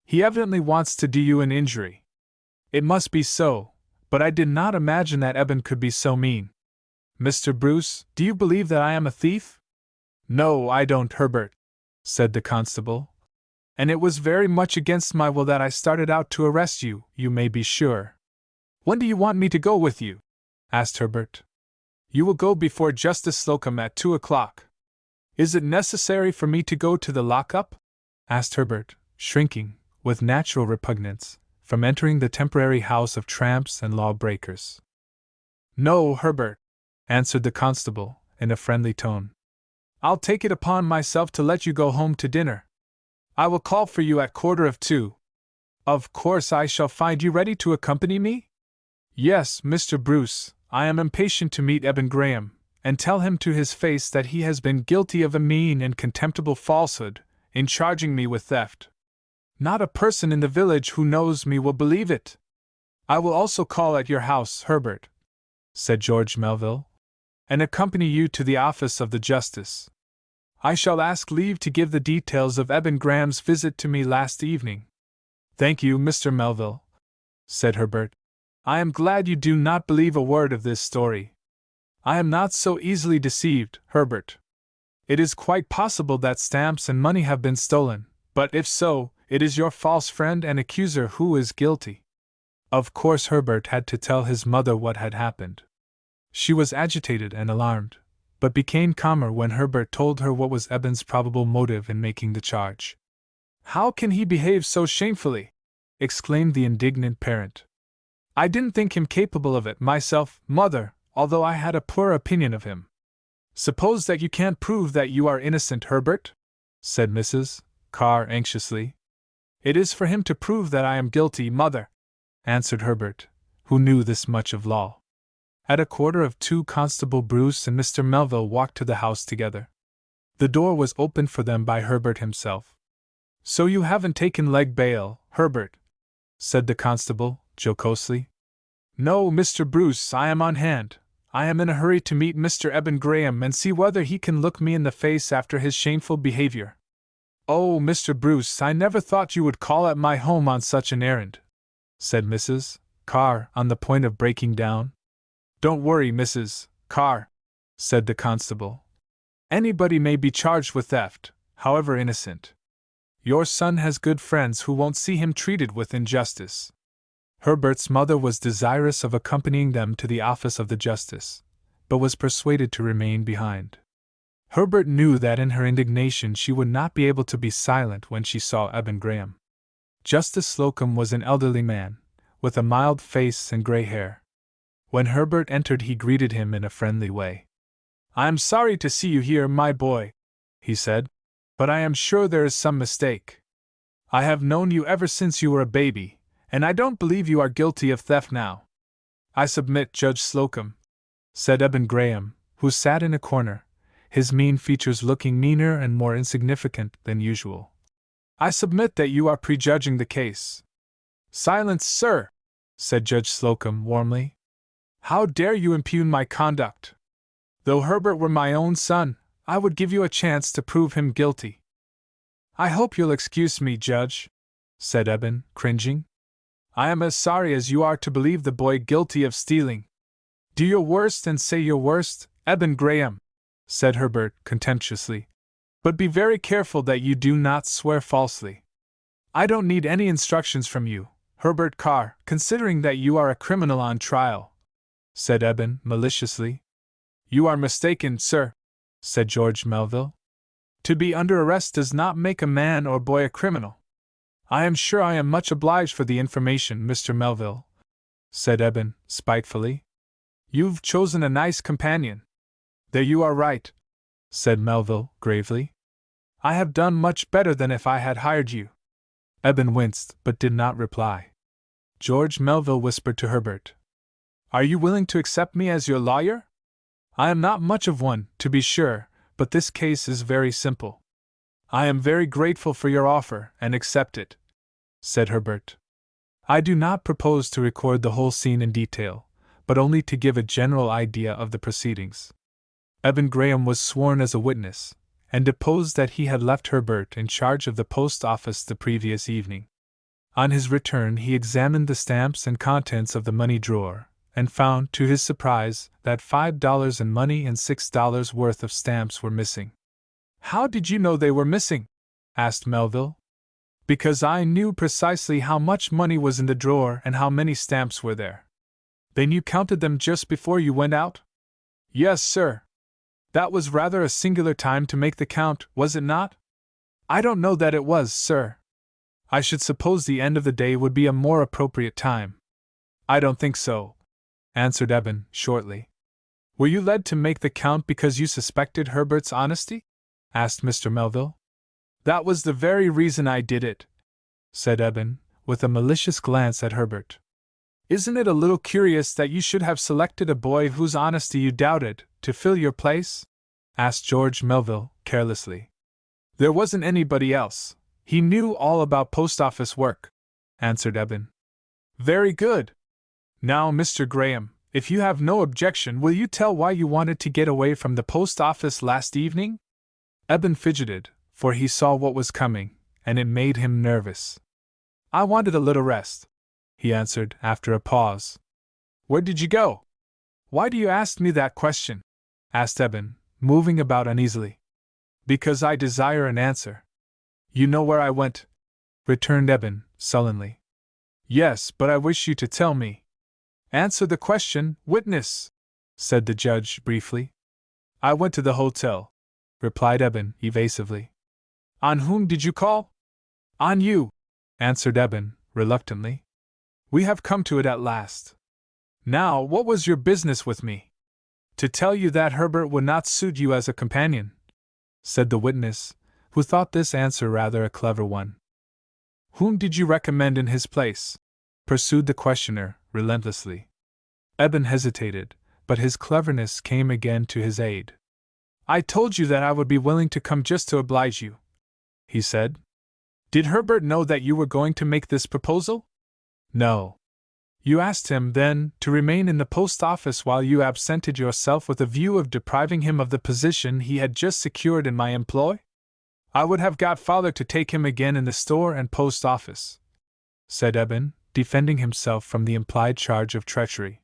He evidently wants to do you an injury. It must be so, but I did not imagine that Eben could be so mean. Mr. Bruce, do you believe that I am a thief? No, I don't, Herbert, said the constable. And it was very much against my will that I started out to arrest you, you may be sure. When do you want me to go with you? Asked Herbert. You will go before Justice Slocum at 2 o'clock. Is it necessary for me to go to the lock-up? Asked Herbert, shrinking, with natural repugnance, from entering the temporary house of tramps and law-breakers. No, Herbert, answered the constable, in a friendly tone. I'll take it upon myself to let you go home to dinner. I will call for you at 2:15. Of course I shall find you ready to accompany me? Yes, Mr. Bruce, I am impatient to meet Eben Graham, and tell him to his face that he has been guilty of a mean and contemptible falsehood, in charging me with theft. Not a person in the village who knows me will believe it. I will also call at your house, Herbert, said George Melville, and accompany you to the office of the justice. I shall ask leave to give the details of Eben Graham's visit to me last evening. Thank you, Mr. Melville, said Herbert. I am glad you do not believe a word of this story. I am not so easily deceived, Herbert. It is quite possible that stamps and money have been stolen, but if so, it is your false friend and accuser who is guilty." Of course, Herbert had to tell his mother what had happened. She was agitated and alarmed, but became calmer when Herbert told her what was Eben's probable motive in making the charge. "How can he behave so shamefully?" exclaimed the indignant parent. "I didn't think him capable of it myself, mother, although I had a poor opinion of him." "Suppose that you can't prove that you are innocent, Herbert?" said Mrs. Carr anxiously. "It is for him to prove that I am guilty, mother," answered Herbert, who knew this much of law. At a quarter of 2, Constable Bruce and Mr. Melville walked to the house together. The door was opened for them by Herbert himself. "So you haven't taken leg bail, Herbert?" said the constable, jocosely. "No, Mr. Bruce, I am on hand. I am in a hurry to meet Mr. Eben Graham and see whether he can look me in the face after his shameful behavior." "Oh, Mr. Bruce, I never thought you would call at my home on such an errand," said Mrs. Carr, on the point of breaking down. "Don't worry, Mrs. Carr," said the constable. "Anybody may be charged with theft, however innocent. Your son has good friends who won't see him treated with injustice." Herbert's mother was desirous of accompanying them to the office of the justice, but was persuaded to remain behind. Herbert knew that in her indignation she would not be able to be silent when she saw Eben Graham. Justice Slocum was an elderly man, with a mild face and gray hair. When Herbert entered, he greeted him in a friendly way. "I am sorry to see you here, my boy," he said, "but I am sure there is some mistake. I have known you ever since you were a baby, and I don't believe you are guilty of theft now." "I submit, Judge Slocum," said Eben Graham, who sat in a corner, his mean features looking meaner and more insignificant than usual. "I submit that you are prejudging the case." "Silence, sir!" said Judge Slocum warmly. "How dare you impugn my conduct? Though Herbert were my own son, I would give you a chance to prove him guilty." "I hope you'll excuse me, Judge," said Eben, cringing. "I am as sorry as you are to believe the boy guilty of stealing." "Do your worst and say your worst, Eben Graham," said Herbert contemptuously. "But be very careful that you do not swear falsely." "I don't need any instructions from you, Herbert Carr, considering that you are a criminal on trial," said Eben maliciously. "You are mistaken, sir," said George Melville. "To be under arrest does not make a man or boy a criminal." "I am sure I am much obliged for the information, Mr. Melville," said Eben, spitefully. "You've chosen a nice companion." "There you are right," said Melville, gravely. "I have done much better than if I had hired you." Eben winced, but did not reply. George Melville whispered to Herbert, "Are you willing to accept me as your lawyer? I am not much of one, to be sure, but this case is very simple." "I am very grateful for your offer, and accept it," said Herbert. "I do not propose to record the whole scene in detail, but only to give a general idea of the proceedings." Eben Graham was sworn as a witness, and deposed that he had left Herbert in charge of the post office the previous evening. On his return, he examined the stamps and contents of the money drawer, and found, to his surprise, that $5 in money and $6 worth of stamps were missing. "How did you know they were missing?" asked Melville. "Because I knew precisely how much money was in the drawer and how many stamps were there." "Then you counted them just before you went out?" "Yes, sir." "That was rather a singular time to make the count, was it not?" "I don't know that it was, sir." "I should suppose the end of the day would be a more appropriate time." "I don't think so," answered Eben, shortly. "Were you led to make the count because you suspected Herbert's honesty?" asked Mr. Melville. "That was the very reason I did it," said Eben, with a malicious glance at Herbert. "Isn't it a little curious that you should have selected a boy whose honesty you doubted, to fill your place?" asked George Melville, carelessly. "There wasn't anybody else. He knew all about post office work," answered Eben. "Very good. Now, Mr. Graham, if you have no objection, will you tell why you wanted to get away from the post office last evening?" Eben fidgeted, for he saw what was coming, and it made him nervous. "I wanted a little rest," he answered after a pause. Where did you go? Why do you ask me that question? Asked Eben, moving about uneasily. Because I desire an answer. You know where I went, returned Eben, sullenly. Yes, but I wish you to tell me. Answer the question, witness, said the judge briefly. I went to the hotel, replied Eben evasively. On whom did you call? On you, answered Eben, reluctantly. We have come to it at last. Now, what was your business with me? To tell you that Herbert would not suit you as a companion, said the witness, who thought this answer rather a clever one. Whom did you recommend in his place? Pursued the questioner, relentlessly. Eben hesitated, but his cleverness came again to his aid. I told you that I would be willing to come just to oblige you, he said. Did Herbert know that you were going to make this proposal? No. You asked him, then, to remain in the post office while you absented yourself with a view of depriving him of the position he had just secured in my employ? I would have got father to take him again in the store and post office, said Eben, defending himself from the implied charge of treachery.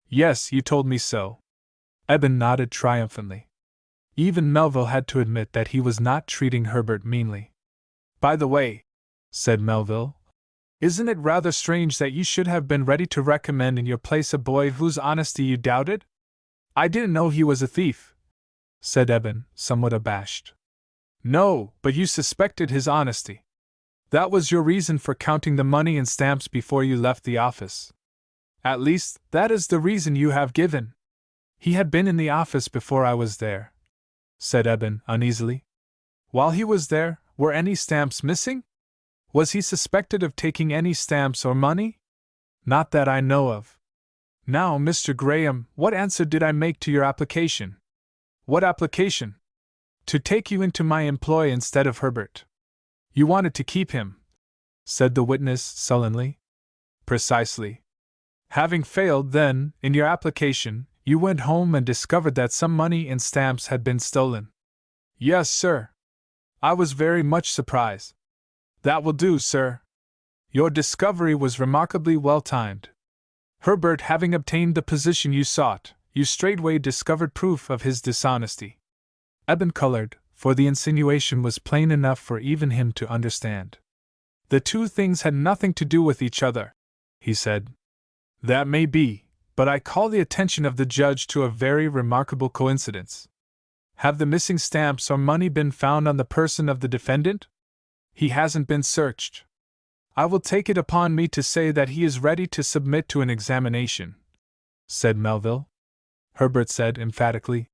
Yes, you told me so. Eben nodded triumphantly. Even Melville had to admit that he was not treating Herbert meanly. By the way, said Melville, isn't it rather strange that you should have been ready to recommend in your place a boy whose honesty you doubted? I didn't know he was a thief, said Eben, somewhat abashed. No, but you suspected his honesty. That was your reason for counting the money and stamps before you left the office. At least, that is the reason you have given. He had been in the office before I was there, said Eben uneasily. While he was there, were any stamps missing? Was he suspected of taking any stamps or money? Not that I know of. Now, Mr. Graham, what answer did I make to your application? What application? To take you into my employ instead of Herbert. You wanted to keep him, said the witness sullenly. Precisely. Having failed, then, in your application, you went home and discovered that some money and stamps had been stolen. Yes, sir. I was very much surprised. That will do, sir. Your discovery was remarkably well timed. Herbert having obtained the position you sought, you straightway discovered proof of his dishonesty. Eben colored, for the insinuation was plain enough for even him to understand. The two things had nothing to do with each other, he said. That may be, but I call the attention of the judge to a very remarkable coincidence. Have the missing stamps or money been found on the person of the defendant? He hasn't been searched. I will take it upon me to say that he is ready to submit to an examination, said Melville. Herbert said emphatically,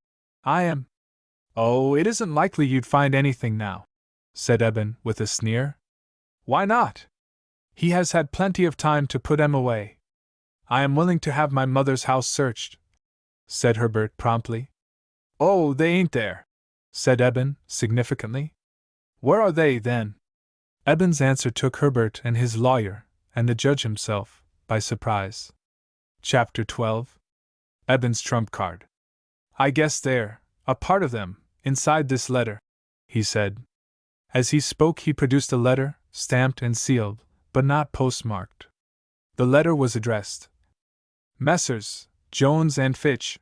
I am. Oh, it isn't likely you'd find anything now, said Eben with a sneer. Why not? He has had plenty of time to put them away. I am willing to have my mother's house searched, said Herbert promptly. Oh, they ain't there, said Eben significantly. Where are they, then? Eben's answer took Herbert and his lawyer, and the judge himself, by surprise. Chapter 12. Eben's trump card. I guess they're, a part of them, inside this letter, he said. As he spoke, he produced a letter, stamped and sealed, but not postmarked. The letter was addressed Messrs. Jones and Fitch,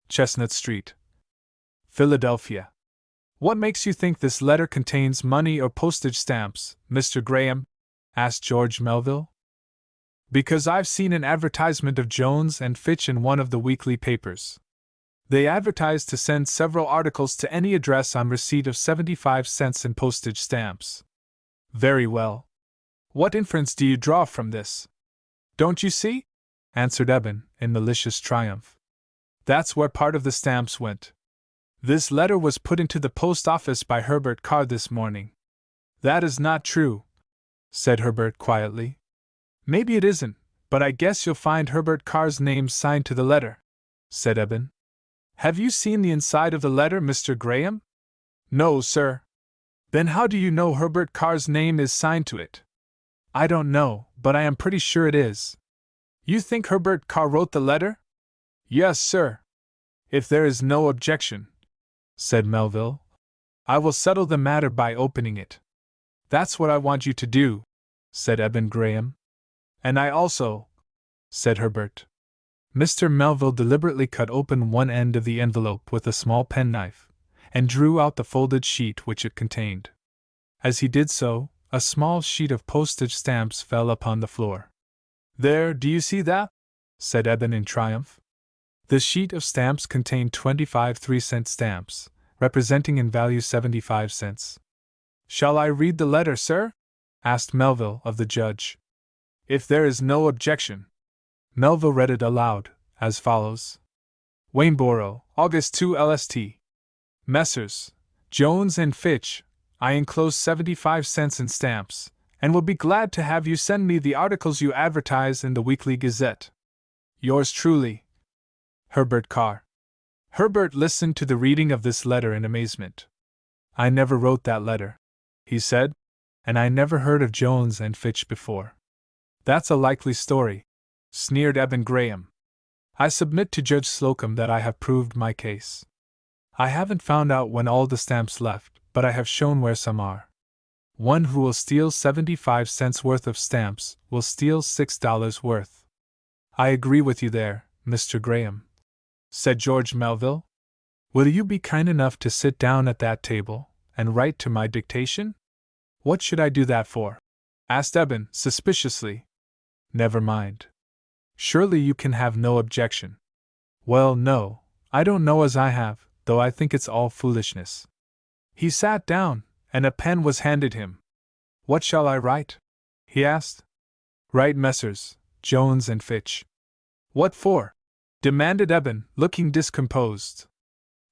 Chestnut Street, Philadelphia. What makes you think this letter contains money or postage stamps, Mr. Graham? Asked George Melville. Because I've seen an advertisement of Jones and Fitch in one of the weekly papers. They advertised to send several articles to any address on receipt of 75 cents in postage stamps. Very well. What inference do you draw from this? Don't you see? Answered Eben, in malicious triumph. That's where part of the stamps went. This letter was put into the post office by Herbert Carr this morning. That is not true, said Herbert quietly. Maybe it isn't, but I guess you'll find Herbert Carr's name signed to the letter, said Eben. Have you seen the inside of the letter, Mr. Graham? No, sir. Then how do you know Herbert Carr's name is signed to it? I don't know, but I am pretty sure it is. You think Herbert Carr wrote the letter? Yes, sir. If there is no objection, said Melville, I will settle the matter by opening it. That's what I want you to do, said Eben Graham. And I also, said Herbert. Mr. Melville deliberately cut open one end of the envelope with a small penknife, and drew out the folded sheet which it contained. As he did so, a small sheet of postage stamps fell upon the floor. "There, do you see that?" said Eben in triumph. The sheet of stamps contained 25 3-cent stamps, representing in value 75 cents. "Shall I read the letter, sir?" asked Melville of the judge. "If there is no objection." Melville read it aloud, as follows: Waynesboro, August 2 LST. Messrs. Jones and Fitch, I enclose 75 cents in stamps, and will be glad to have you send me the articles you advertise in the Weekly Gazette. Yours truly, Herbert Carr. Herbert listened to the reading of this letter in amazement. "I never wrote that letter," he said, "and I never heard of Jones and Fitch before." "That's a likely story," sneered Eben Graham. "I submit to Judge Slocum that I have proved my case. I haven't found out when all the stamps left, but I have shown where some are. One who will steal 75 cents worth of stamps will steal $6 worth." "I agree with you there, Mr. Graham," said George Melville. "Will you be kind enough to sit down at that table and write to my dictation?" "What should I do that for?" asked Eben, suspiciously. "Never mind. Surely you can have no objection." "Well, no, I don't know as I have, though I think it's all foolishness." He sat down, and a pen was handed him. "What shall I write?" he asked. "Write Messrs. Jones and Fitch." "What for?" demanded Eben, looking discomposed.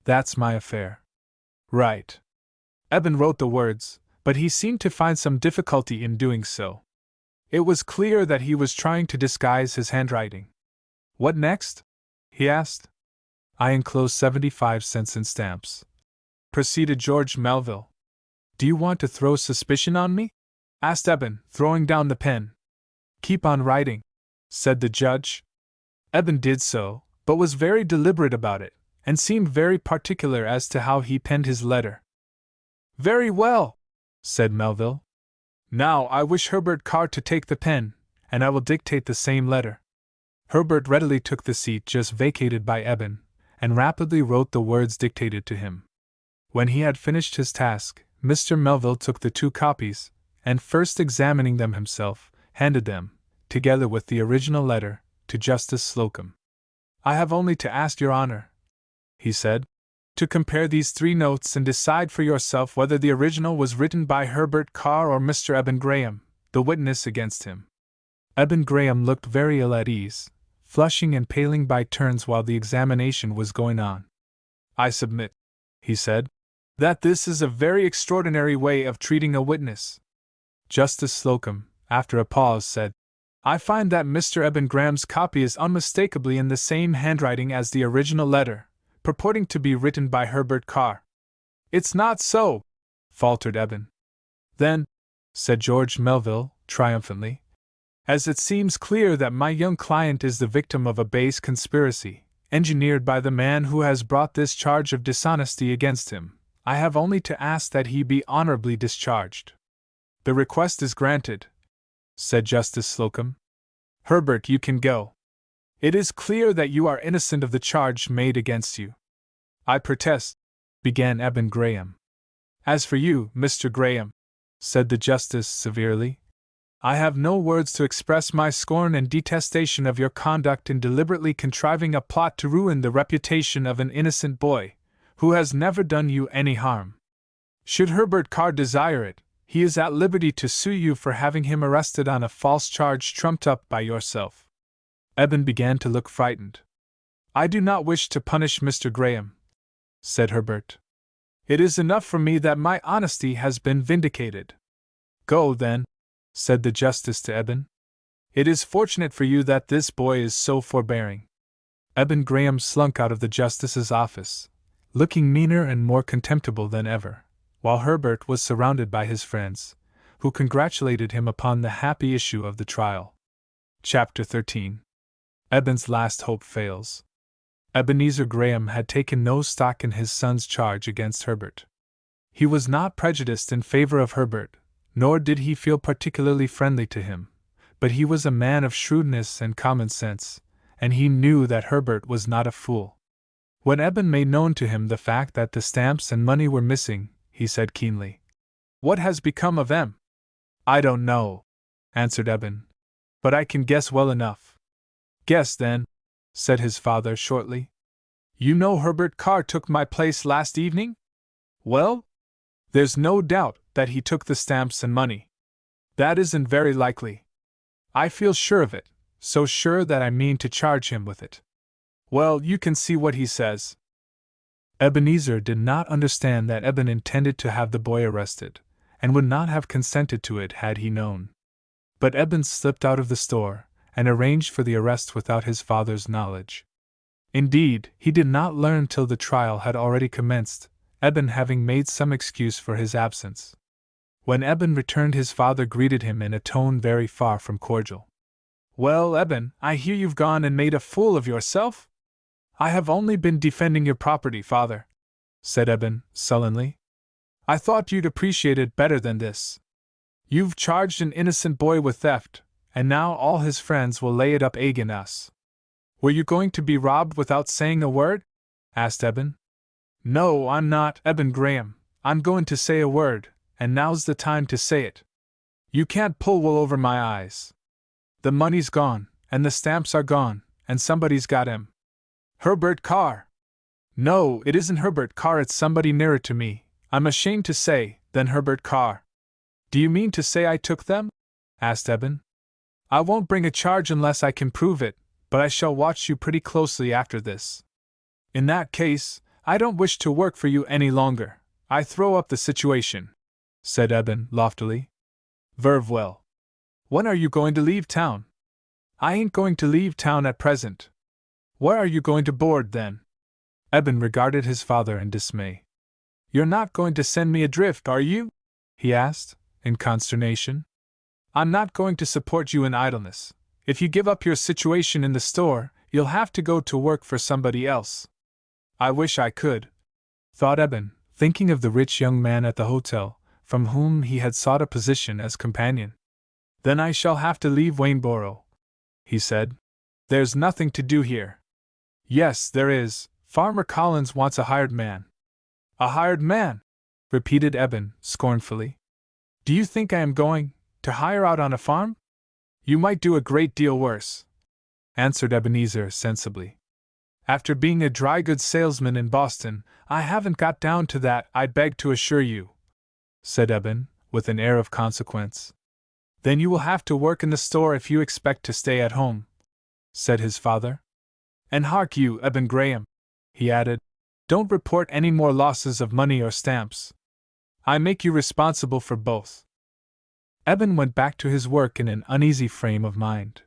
"That's my affair." "Right." Eben wrote the words, but he seemed to find some difficulty in doing so. It was clear that he was trying to disguise his handwriting. "What next?" he asked. "I enclose 75 cents in stamps," proceeded George Melville. "Do you want to throw suspicion on me?" asked Eben, throwing down the pen. "Keep on writing," said the judge. Eben did so, but was very deliberate about it, and seemed very particular as to how he penned his letter. "Very well," said Melville. "Now I wish Herbert Carr to take the pen, and I will dictate the same letter." Herbert readily took the seat just vacated by Eben, and rapidly wrote the words dictated to him. When he had finished his task, Mr. Melville took the 2 copies, and first examining them himself, handed them, together with the original letter, to Justice Slocum. "I have only to ask your honor," he said, "to compare these 3 notes and decide for yourself whether the original was written by Herbert Carr or Mr. Eben Graham, the witness against him." Eben Graham looked very ill at ease, flushing and paling by turns while the examination was going on. "I submit," he said, "that this is a very extraordinary way of treating a witness." Justice Slocum, after a pause, said, "I find that Mr. Eben Graham's copy is unmistakably in the same handwriting as the original letter, purporting to be written by Herbert Carr." "It's not so," faltered Eben. "Then," said George Melville, triumphantly, "as it seems clear that my young client is the victim of a base conspiracy, engineered by the man who has brought this charge of dishonesty against him, I have only to ask that he be honorably discharged." "The request is granted," said Justice Slocum. "Herbert, you can go. It is clear that you are innocent of the charge made against you." "I protest," began Eben Graham. "As for you, Mr. Graham," said the justice severely, "I have no words to express my scorn and detestation of your conduct in deliberately contriving a plot to ruin the reputation of an innocent boy, who has never done you any harm. Should Herbert Carr desire it, he is at liberty to sue you for having him arrested on a false charge trumped up by yourself." Eben began to look frightened. "I do not wish to punish Mr. Graham," said Herbert. "It is enough for me that my honesty has been vindicated." "Go, then," said the justice to Eben. "It is fortunate for you that this boy is so forbearing." Eben Graham slunk out of the justice's office, looking meaner and more contemptible than ever, while Herbert was surrounded by his friends, who congratulated him upon the happy issue of the trial. Chapter 13. Eben's last hope fails. Ebenezer Graham had taken no stock in his son's charge against Herbert. He was not prejudiced in favor of Herbert, nor did he feel particularly friendly to him, but he was a man of shrewdness and common sense, and he knew that Herbert was not a fool. When Eben made known to him the fact that the stamps and money were missing, he said keenly, "What has become of them?" "I don't know," answered Eben, "but I can guess well enough." "Guess, then," said his father shortly. "You know Herbert Carr took my place last evening? Well, there's no doubt that he took the stamps and money. That isn't very likely. I feel sure of it, so sure that I mean to charge him with it. Well, you can see what he says." Ebenezer did not understand that Eben intended to have the boy arrested, and would not have consented to it had he known. But Eben slipped out of the store, and arranged for the arrest without his father's knowledge. Indeed, he did not learn till the trial had already commenced, Eben having made some excuse for his absence. When Eben returned, his father greeted him in a tone very far from cordial. "Well, Eben, I hear you've gone and made a fool of yourself?" "I have only been defending your property, father," said Eben, sullenly. "I thought you'd appreciate it better than this. You've charged an innocent boy with theft, and now all his friends will lay it up agin us." "Were you going to be robbed without saying a word?" asked Eben. "No, I'm not, Eben Graham. I'm going to say a word, and now's the time to say it. You can't pull wool over my eyes. The money's gone, and the stamps are gone, and somebody's got him." "Herbert Carr!" "No, it isn't Herbert Carr, it's somebody nearer to me, I'm ashamed to say, than Herbert Carr." "Do you mean to say I took them?" asked Eben. "I won't bring a charge unless I can prove it, but I shall watch you pretty closely after this. In that case, I don't wish to work for you any longer. I throw up the situation," said Eben loftily. "Verve well. When are you going to leave town?" "I ain't going to leave town at present." "Where are you going to board, then?" Eben regarded his father in dismay. "You're not going to send me adrift, are you?" he asked, in consternation. "I'm not going to support you in idleness. If you give up your situation in the store, you'll have to go to work for somebody else." "I wish I could," thought Eben, thinking of the rich young man at the hotel, from whom he had sought a position as companion. "Then I shall have to leave Wayneborough," he said. "There's nothing to do here." "Yes, there is. Farmer Collins wants a hired man." "A hired man?" repeated Eben, scornfully. "Do you think I am going to hire out on a farm?" "You might do a great deal worse," answered Ebenezer sensibly. "After being a dry goods salesman in Boston, I haven't got down to that, I beg to assure you," said Eben, with an air of consequence. "Then you will have to work in the store if you expect to stay at home," said his father. "And hark you, Eben Graham," he added, "don't report any more losses of money or stamps. I make you responsible for both." Eben went back to his work in an uneasy frame of mind.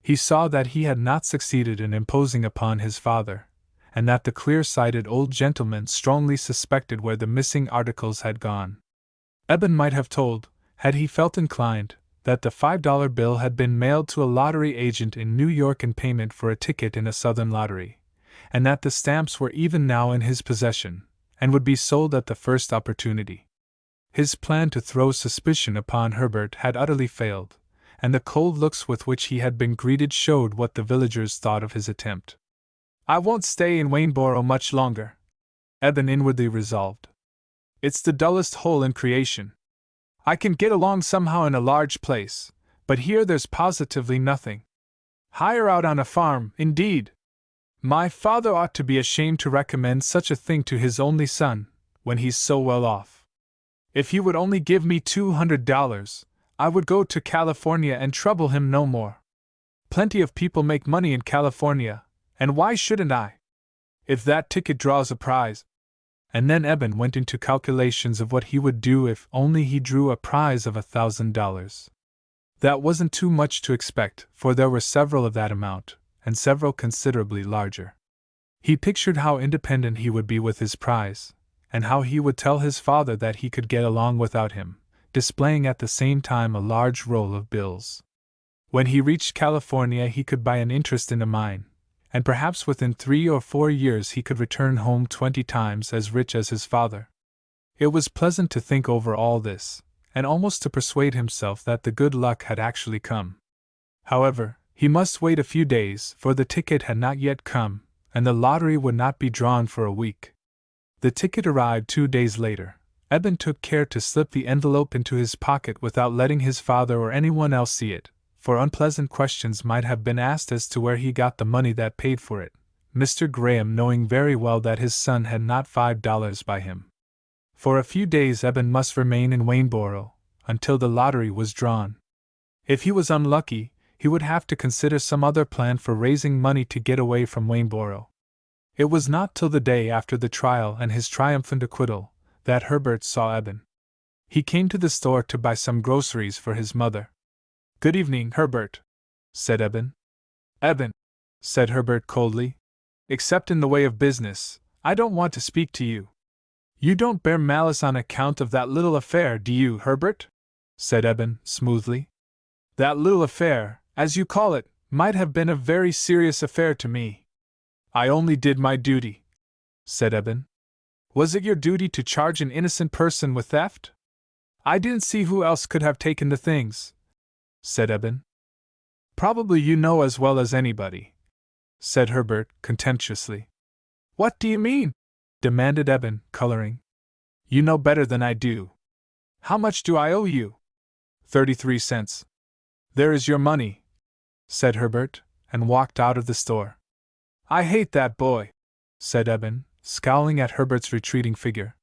He saw that he had not succeeded in imposing upon his father, and that the clear-sighted old gentleman strongly suspected where the missing articles had gone. Eben might have told, had he felt inclined, that the $5 bill had been mailed to a lottery agent in New York in payment for a ticket in a southern lottery, and that the stamps were even now in his possession, and would be sold at the first opportunity. His plan to throw suspicion upon Herbert had utterly failed, and the cold looks with which he had been greeted showed what the villagers thought of his attempt. "I won't stay in Wayneborough much longer," Eben inwardly resolved. "It's the dullest hole in creation. I can get along somehow in a large place, but here there's positively nothing. Hire out on a farm, indeed! My father ought to be ashamed to recommend such a thing to his only son, when he's so well off. If he would only give me $200, I would go to California and trouble him no more. Plenty of people make money in California, and why shouldn't I? If that ticket draws a prize." And then Eben went into calculations of what he would do if only he drew a prize of $1,000. That wasn't too much to expect, for there were several of that amount, and several considerably larger. He pictured how independent he would be with his prize, and how he would tell his father that he could get along without him, displaying at the same time a large roll of bills. When he reached California, he could buy an interest in a mine, and perhaps within 3 or 4 years he could return home 20 times as rich as his father. It was pleasant to think over all this, and almost to persuade himself that the good luck had actually come. However, He must wait a few days, for the ticket had not yet come, and the lottery would not be drawn for a week. The ticket arrived 2 days later. Eben took care to slip the envelope into his pocket without letting his father or anyone else see it, for unpleasant questions might have been asked as to where he got the money that paid for it, Mr. Graham knowing very well that his son had not $5 by him. For a few days Eben must remain in Waynesboro, until the lottery was drawn. If he was unlucky, he would have to consider some other plan for raising money to get away from Waynesboro. It was not till the day after the trial and his triumphant acquittal that Herbert saw Eben. He came to the store to buy some groceries for his mother. "Good evening, Herbert," said Eben. "Eben," said Herbert coldly, "except in the way of business, I don't want to speak to you." "You don't bear malice on account of that little affair, do you, Herbert?" said Eben, smoothly. "That little affair, as you call it, might have been a very serious affair to me." "I only did my duty," said Eben. "Was it your duty to charge an innocent person with theft?" "I didn't see who else could have taken the things," said Eben. "Probably you know as well as anybody," said Herbert, contemptuously. "What do you mean?" demanded Eben, coloring. "You know better than I do. How much do I owe you?" 33 cents. "There is your money," said Herbert, and walked out of the store. "I hate that boy," said Eben, scowling at Herbert's retreating figure.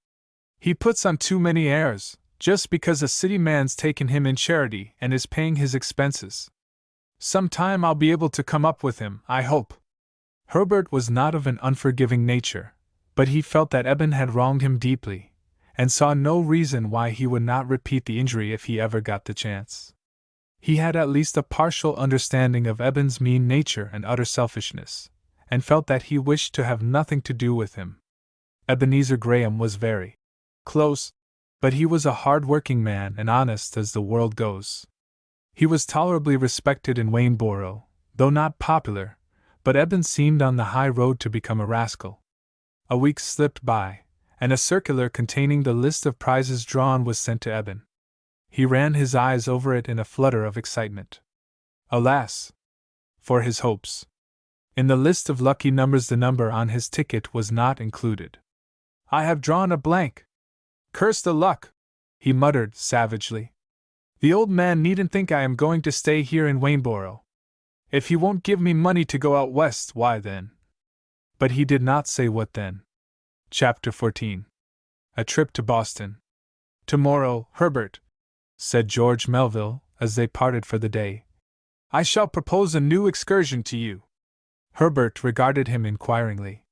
"He puts on too many airs, just because a city man's taken him in charity and is paying his expenses. Some time I'll be able to come up with him, I hope." Herbert was not of an unforgiving nature, but he felt that Eben had wronged him deeply, and saw no reason why he would not repeat the injury if he ever got the chance. He had at least a partial understanding of Eben's mean nature and utter selfishness, and felt that he wished to have nothing to do with him. Ebenezer Graham was very close, but he was a hard-working man and honest as the world goes. He was tolerably respected in Waynesboro, though not popular, but Eben seemed on the high road to become a rascal. A week slipped by, and a circular containing the list of prizes drawn was sent to Eben. He ran his eyes over it in a flutter of excitement. Alas! for his hopes. In the list of lucky numbers the number on his ticket was not included. "I have drawn a blank. Curse the luck!" he muttered savagely. "The old man needn't think I am going to stay here in Waynesboro. If he won't give me money to go out west, why then?" But he did not say what then. Chapter 14. A Trip to Boston. "Tomorrow, Herbert," said George Melville, as they parted for the day, "I shall propose a new excursion to you." Herbert regarded him inquiringly.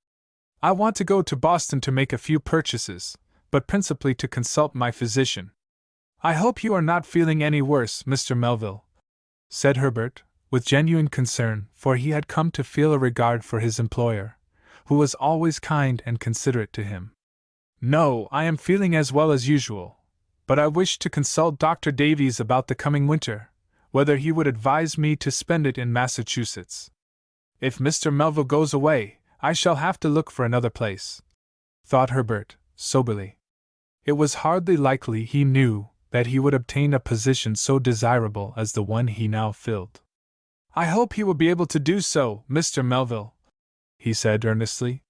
"I want to go to Boston to make a few purchases, but principally to consult my physician." "I hope you are not feeling any worse, Mr. Melville," said Herbert, with genuine concern, for he had come to feel a regard for his employer, who was always kind and considerate to him. "No, I am feeling as well as usual, but I wish to consult Dr. Davies about the coming winter, whether he would advise me to spend it in Massachusetts. If Mr. Melville goes away, I shall have to look for another place," thought Herbert, soberly. It was hardly likely, he knew, that he would obtain a position so desirable as the one he now filled. "I hope he will be able to do so, Mr. Melville," he said earnestly.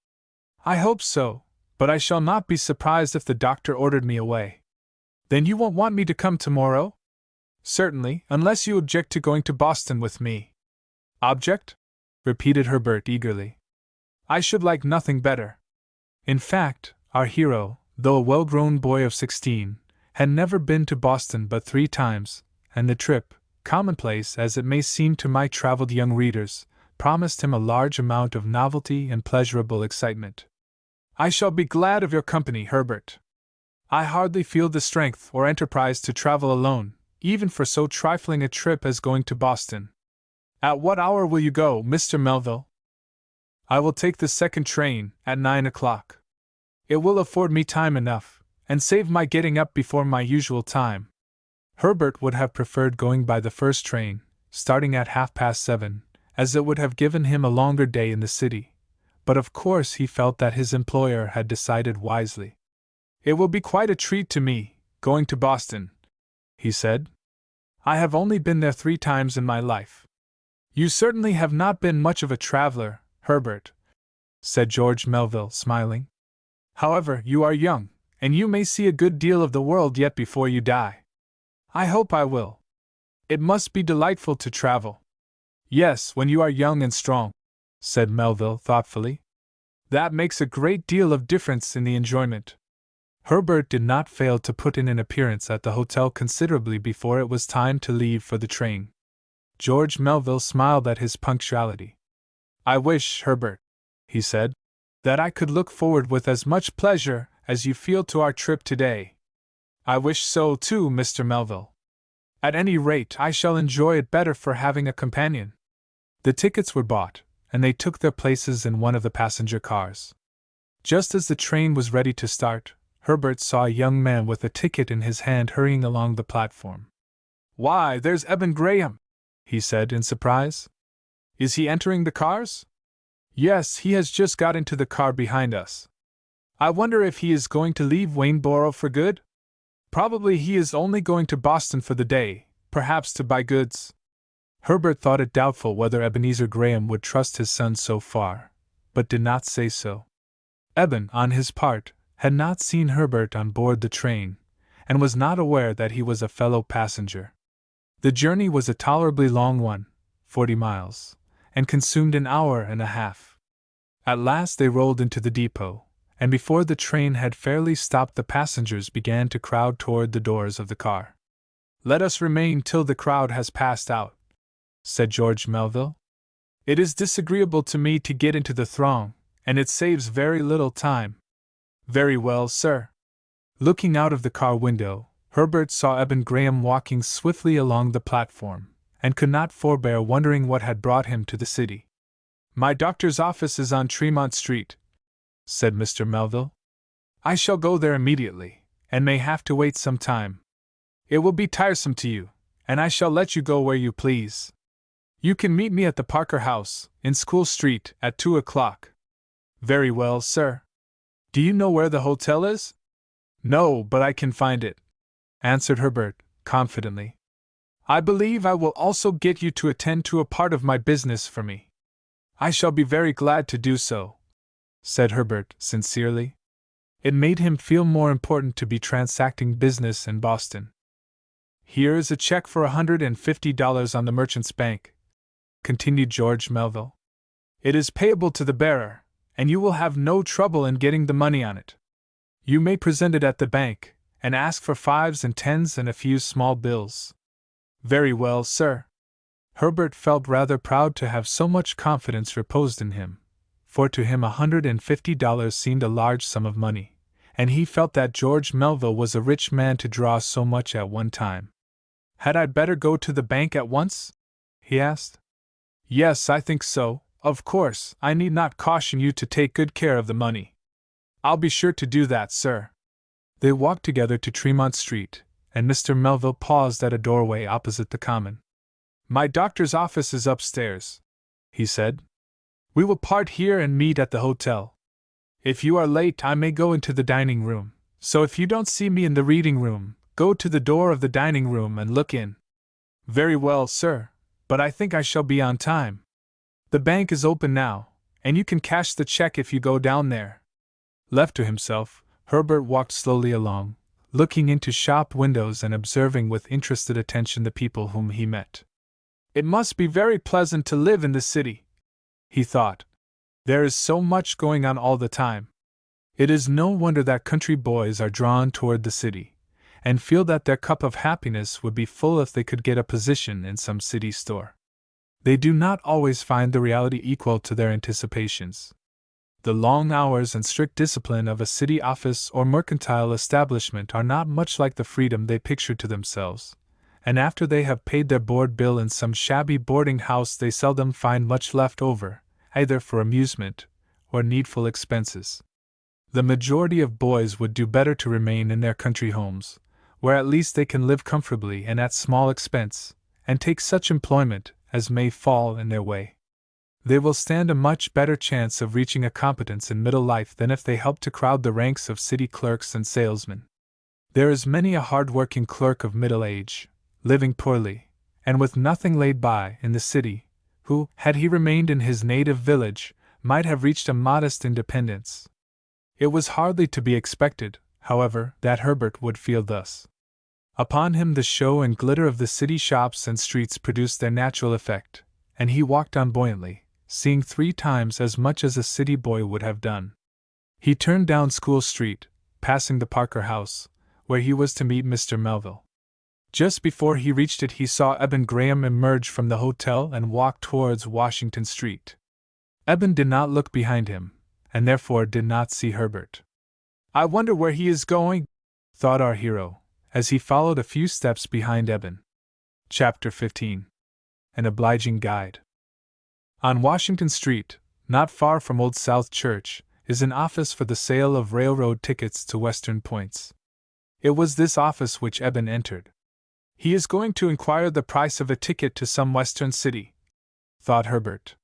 "I hope so, but I shall not be surprised if the doctor ordered me away." "Then you won't want me to come tomorrow?" "Certainly, unless you object to going to Boston with me." "Object?" repeated Herbert eagerly. "I should like nothing better." In fact, our hero, though a well-grown boy of 16, had never been to Boston but 3 times, and the trip, commonplace as it may seem to my traveled young readers, promised him a large amount of novelty and pleasurable excitement. "I shall be glad of your company, Herbert. I hardly feel the strength or enterprise to travel alone, even for so trifling a trip as going to Boston. At what hour will you go, Mr. Melville?" "I will take the second train, at 9 o'clock. It will afford me time enough, and save my getting up before my usual time." Herbert would have preferred going by the first train, starting at 7:30, as it would have given him a longer day in the city, but of course he felt that his employer had decided wisely. "It will be quite a treat to me, going to Boston," he said. "I have only been there 3 times in my life." You certainly have not been much of a traveler, Herbert, said George Melville, smiling. However, you are young, and you may see a good deal of the world yet before you die. I hope I will. It must be delightful to travel. Yes, when you are young and strong, said Melville thoughtfully. That makes a great deal of difference in the enjoyment. Herbert did not fail to put in an appearance at the hotel considerably before it was time to leave for the train. George Melville smiled at his punctuality. I wish, Herbert, he said, that I could look forward with as much pleasure as you feel to our trip today. I wish so too, Mr. Melville. At any rate, I shall enjoy it better for having a companion. The tickets were bought, and they took their places in one of the passenger cars. Just as the train was ready to start, Herbert saw a young man with a ticket in his hand hurrying along the platform. Why, there's Eben Graham, he said in surprise. Is he entering the cars? Yes, he has just got into the car behind us. I wonder if he is going to leave Waynesboro for good? Probably he is only going to Boston for the day, perhaps to buy goods. Herbert thought it doubtful whether Ebenezer Graham would trust his son so far, but did not say so. Eben, on his part, had not seen Herbert on board the train, and was not aware that he was a fellow passenger. The journey was a tolerably long one, 40 miles, and consumed an hour and a half. At last they rolled into the depot, and before the train had fairly stopped the passengers began to crowd toward the doors of the car. Let us remain till the crowd has passed out, said George Melville. It is disagreeable to me to get into the throng, and it saves very little time. Very well, sir. Looking out of the car window, Herbert saw Eben Graham walking swiftly along the platform, and could not forbear wondering what had brought him to the city. My doctor's office is on Tremont Street, said Mr. Melville. I shall go there immediately, and may have to wait some time. It will be tiresome to you, and I shall let you go where you please. You can meet me at the Parker House, in School Street, at 2 o'clock. Very well, sir. Do you know where the hotel is? No, but I can find it, answered Herbert, confidently. I believe I will also get you to attend to a part of my business for me. I shall be very glad to do so, said Herbert, sincerely. It made him feel more important to be transacting business in Boston. Here is a check for $150 on the Merchant's Bank, continued George Melville. It is payable to the bearer, and you will have no trouble in getting the money on it. You may present it at the bank, and ask for 5s and 10s and a few small bills. Very well, sir. Herbert felt rather proud to have so much confidence reposed in him, for to him $150 seemed a large sum of money, and he felt that George Melville was a rich man to draw so much at one time. Had I better go to the bank at once? He asked. Yes, I think so. Of course, I need not caution you to take good care of the money. I'll be sure to do that, sir. They walked together to Tremont Street, and Mr. Melville paused at a doorway opposite the common. My doctor's office is upstairs, he said. We will part here and meet at the hotel. If you are late, I may go into the dining room, so if you don't see me in the reading room, go to the door of the dining room and look in. Very well, sir, but I think I shall be on time. The bank is open now, and you can cash the check if you go down there. Left to himself, Herbert walked slowly along, looking into shop windows and observing with interested attention the people whom he met. It must be very pleasant to live in the city, he thought. There is so much going on all the time. It is no wonder that country boys are drawn toward the city, and feel that their cup of happiness would be full if they could get a position in some city store. They do not always find the reality equal to their anticipations. The long hours and strict discipline of a city office or mercantile establishment are not much like the freedom they picture to themselves, and after they have paid their board bill in some shabby boarding house they seldom find much left over, either for amusement or needful expenses. The majority of boys would do better to remain in their country homes, where at least they can live comfortably and at small expense, and take such employment as may fall in their way. They will stand a much better chance of reaching a competence in middle life than if they help to crowd the ranks of city clerks and salesmen. There is many a hard-working clerk of middle age, living poorly, and with nothing laid by in the city, who, had he remained in his native village, might have reached a modest independence. It was hardly to be expected, however, that Herbert would feel thus. Upon him the show and glitter of the city shops and streets produced their natural effect, and he walked on buoyantly, seeing 3 times as much as a city boy would have done. He turned down School Street, passing the Parker house, where he was to meet Mr. Melville. Just before he reached it he saw Eben Graham emerge from the hotel and walk towards Washington Street. Eben did not look behind him, and therefore did not see Herbert. "I wonder where he is going," thought our hero, as he followed a few steps behind Eben. Chapter 15. An Obliging Guide. On Washington Street, not far from Old South Church, is an office for the sale of railroad tickets to western points. It was this office which Eben entered. "He is going to inquire the price of a ticket to some western city," thought Herbert.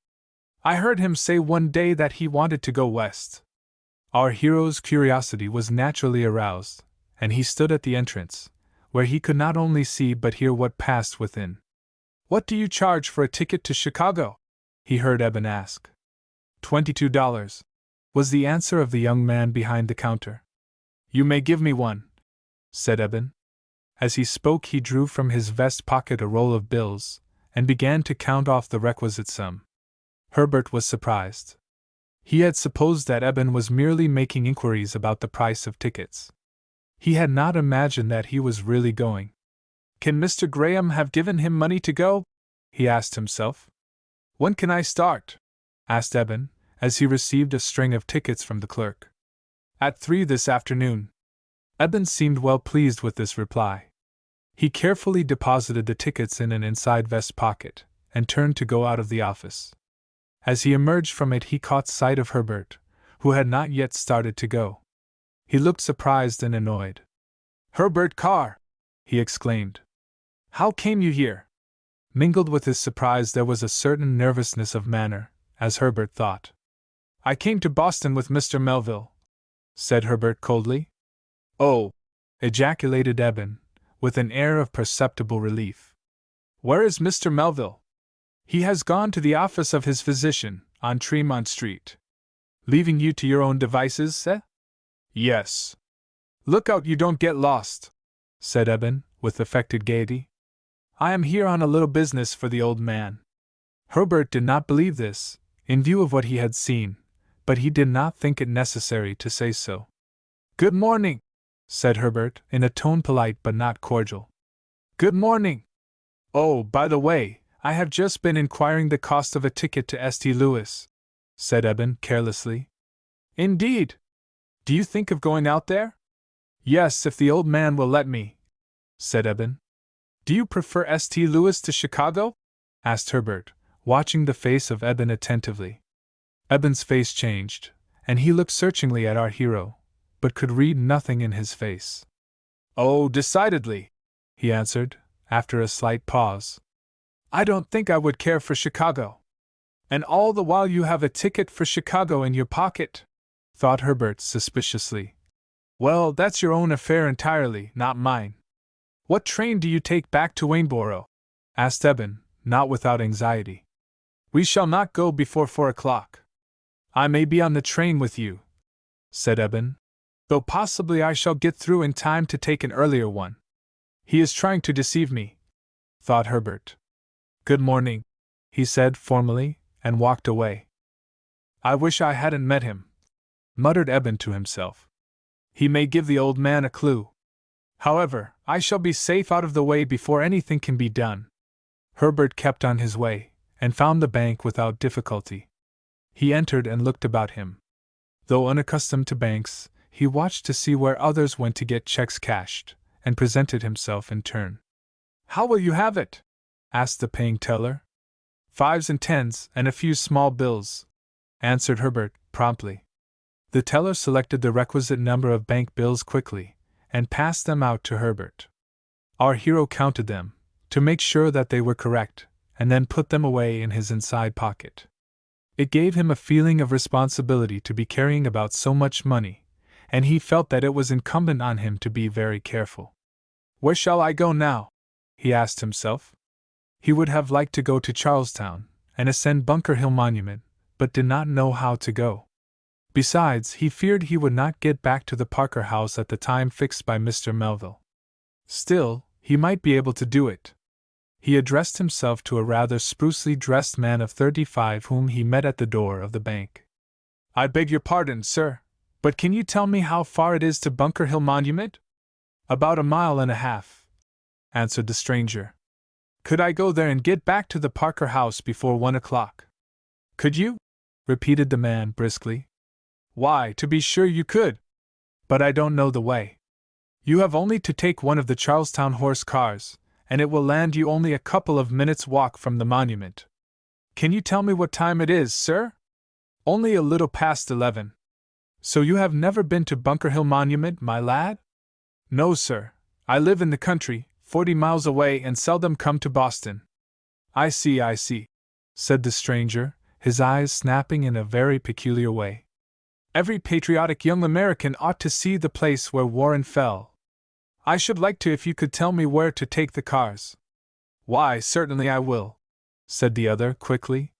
"I heard him say one day that he wanted to go west." Our hero's curiosity was naturally aroused, and he stood at the entrance, where he could not only see but hear what passed within. "What do you charge for a ticket to Chicago?" he heard Eben ask. $22, was the answer of the young man behind the counter. "You may give me one," said Eben. As he spoke he drew from his vest pocket a roll of bills, and began to count off the requisite sum. Herbert was surprised. He had supposed that Eben was merely making inquiries about the price of tickets. He had not imagined that he was really going. "Can Mr. Graham have given him money to go?" he asked himself. "When can I start?" asked Eben, as he received a string of tickets from the clerk. "At 3 this afternoon." Eben seemed well pleased with this reply. He carefully deposited the tickets in an inside vest pocket, and turned to go out of the office. As he emerged from it he caught sight of Herbert, who had not yet started to go. He looked surprised and annoyed. "Herbert Carr!" he exclaimed. "How came you here?" Mingled with his surprise there was a certain nervousness of manner, as Herbert thought. "I came to Boston with Mr. Melville," said Herbert coldly. "Oh!" ejaculated Eben, with an air of perceptible relief. "Where is Mr. Melville?" "He has gone to the office of his physician, on Tremont Street." "Leaving you to your own devices, eh?" "Yes." "Look out you don't get lost," said Eben, with affected gaiety. "I am here on a little business for the old man." Herbert did not believe this, in view of what he had seen, but he did not think it necessary to say so. "Good morning," said Herbert, in a tone polite but not cordial. "Good morning. Oh, by the way, I have just been inquiring the cost of a ticket to St. Louis," said Eben, carelessly. "Indeed? Do you think of going out there?" "Yes, if the old man will let me," said Eben. "Do you prefer St. Louis to Chicago?" asked Herbert, watching the face of Eben attentively. Eben's face changed, and he looked searchingly at our hero, but could read nothing in his face. "Oh, decidedly," he answered, after a slight pause. "I don't think I would care for Chicago." "And all the while you have a ticket for Chicago in your pocket?" thought Herbert suspiciously. "Well, that's your own affair entirely, not mine." "What train do you take back to Waynesboro?" asked Eben, not without anxiety. "We shall not go before 4 o'clock. "I may be on the train with you," said Eben, "though possibly I shall get through in time to take an earlier one." "He is trying to deceive me," thought Herbert. "Good morning," he said formally, and walked away. "I wish I hadn't met him," muttered Eben to himself. "He may give the old man a clue. However, I shall be safe out of the way before anything can be done." Herbert kept on his way, and found the bank without difficulty. He entered and looked about him. Though unaccustomed to banks, he watched to see where others went to get checks cashed, and presented himself in turn. "How will you have it?" asked the paying teller. "5s and 10s, and a few small bills," answered Herbert, promptly. The teller selected the requisite number of bank bills quickly, and passed them out to Herbert. Our hero counted them, to make sure that they were correct, and then put them away in his inside pocket. It gave him a feeling of responsibility to be carrying about so much money, and he felt that it was incumbent on him to be very careful. "Where shall I go now?" he asked himself. He would have liked to go to Charlestown, and ascend Bunker Hill Monument, but did not know how to go. Besides, he feared he would not get back to the Parker house at the time fixed by Mr. Melville. Still, he might be able to do it. He addressed himself to a rather sprucely dressed man of 35 whom he met at the door of the bank. "I beg your pardon, sir, but can you tell me how far it is to Bunker Hill Monument?" "About a mile and a half," answered the stranger. "Could I go there and get back to the Parker house before 1 o'clock?" "Could you?" repeated the man briskly. "Why, to be sure you could. But I don't know the way. You have only to take one of the Charlestown horse cars, and it will land you only a couple of minutes' walk from the monument. Can you tell me what time it is, sir?" "Only a little past 11. So you have never been to Bunker Hill Monument, my lad?" "No, sir. I live in the country, 40 miles away, and seldom come to Boston." I see," said the stranger, his eyes snapping in a very peculiar way. "Every patriotic young American ought to see the place where Warren fell. I should like to if you could tell me where to take the cars." "Why, certainly I will," said the other quickly.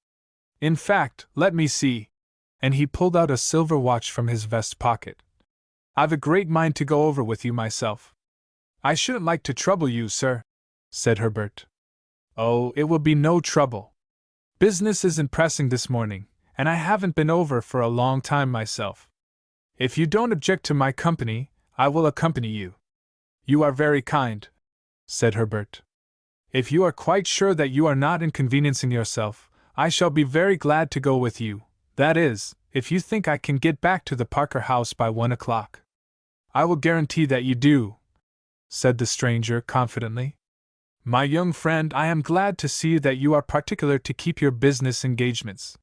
"In fact, let me see," and he pulled out a silver watch from his vest pocket. "I've a great mind to go over with you myself." "I shouldn't like to trouble you, sir," said Herbert. "Oh, it will be no trouble. Business isn't pressing this morning, and I haven't been over for a long time myself. If you don't object to my company, I will accompany you." "You are very kind," said Herbert. "If you are quite sure that you are not inconveniencing yourself, I shall be very glad to go with you, that is, if you think I can get back to the Parker house by 1 o'clock. "I will guarantee that you do," said the stranger confidently. "My young friend, I am glad to see that you are particular to keep your business engagements.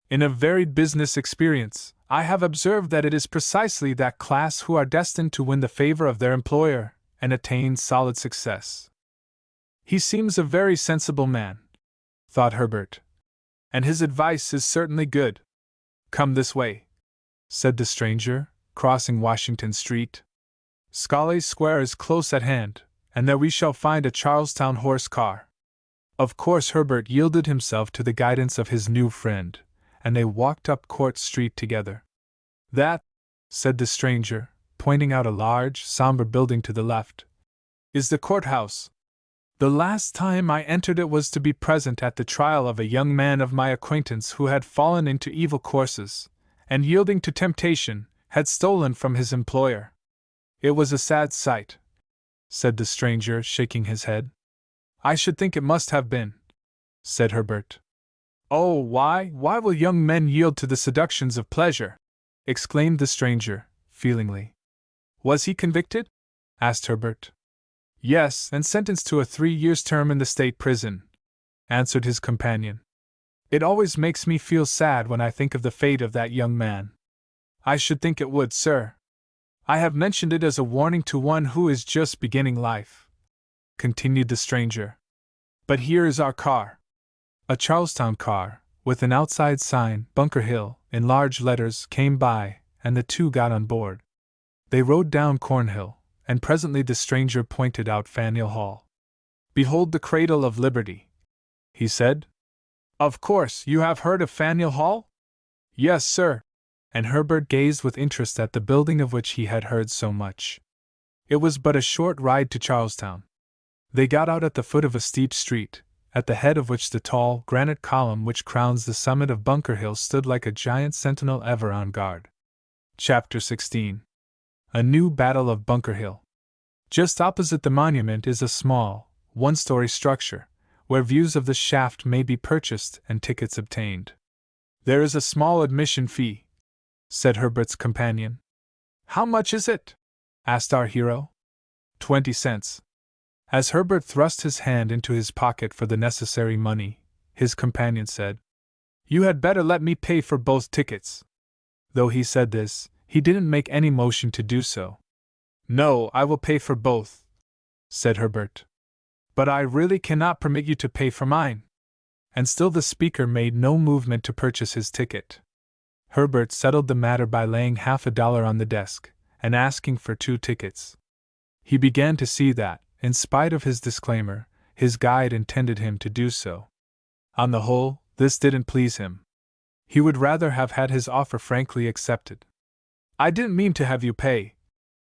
In a varied business experience, I have observed that it is precisely that class who are destined to win the favor of their employer and attain solid success." "He seems a very sensible man," thought Herbert, "and his advice is certainly good. Come this way," said the stranger, crossing Washington Street. "Scollay Square is close at hand, and there we shall find a Charlestown horse car." Of course Herbert yielded himself to the guidance of his new friend, and they walked up Court Street together. "That," said the stranger, pointing out a large, somber building to the left, "is the courthouse. The last time I entered it was to be present at the trial of a young man of my acquaintance who had fallen into evil courses, and yielding to temptation, had stolen from his employer. It was a sad sight," said the stranger, shaking his head. "I should think it must have been," said Herbert. "Oh, why will young men yield to the seductions of pleasure?" exclaimed the stranger, feelingly. "Was he convicted?" asked Herbert. "Yes, and sentenced to a 3 years' term in the state prison," answered his companion. "It always makes me feel sad when I think of the fate of that young man." "I should think it would, sir. I have mentioned it as a warning to one who is just beginning life," continued the stranger. "But here is our car." A Charlestown car, with an outside sign, Bunker Hill, in large letters, came by, and the two got on board. They rode down Cornhill, and presently the stranger pointed out Faneuil Hall. "Behold the cradle of liberty," he said. "Of course, you have heard of Faneuil Hall?" "Yes, sir," and Herbert gazed with interest at the building of which he had heard so much. It was but a short ride to Charlestown. They got out at the foot of a steep street, at the head of which the tall granite column which crowns the summit of Bunker Hill stood like a giant sentinel ever on guard. Chapter 16. A New Battle of Bunker Hill. Just opposite the monument is a small, one-story structure, where views of the shaft may be purchased and tickets obtained. "There is a small admission fee," said Herbert's companion. "How much is it?" asked our hero. 20 cents. As Herbert thrust his hand into his pocket for the necessary money, his companion said, "You had better let me pay for both tickets." Though he said this, he didn't make any motion to do so. "No, I will pay for both," said Herbert. "But I really cannot permit you to pay for mine." And still the speaker made no movement to purchase his ticket. Herbert settled the matter by laying $50 on the desk, and asking for 2 tickets. He began to see that, in spite of his disclaimer, his guide intended him to do so. On the whole, This didn't please him. He would rather have had his offer frankly accepted. "I didn't mean to have you pay,"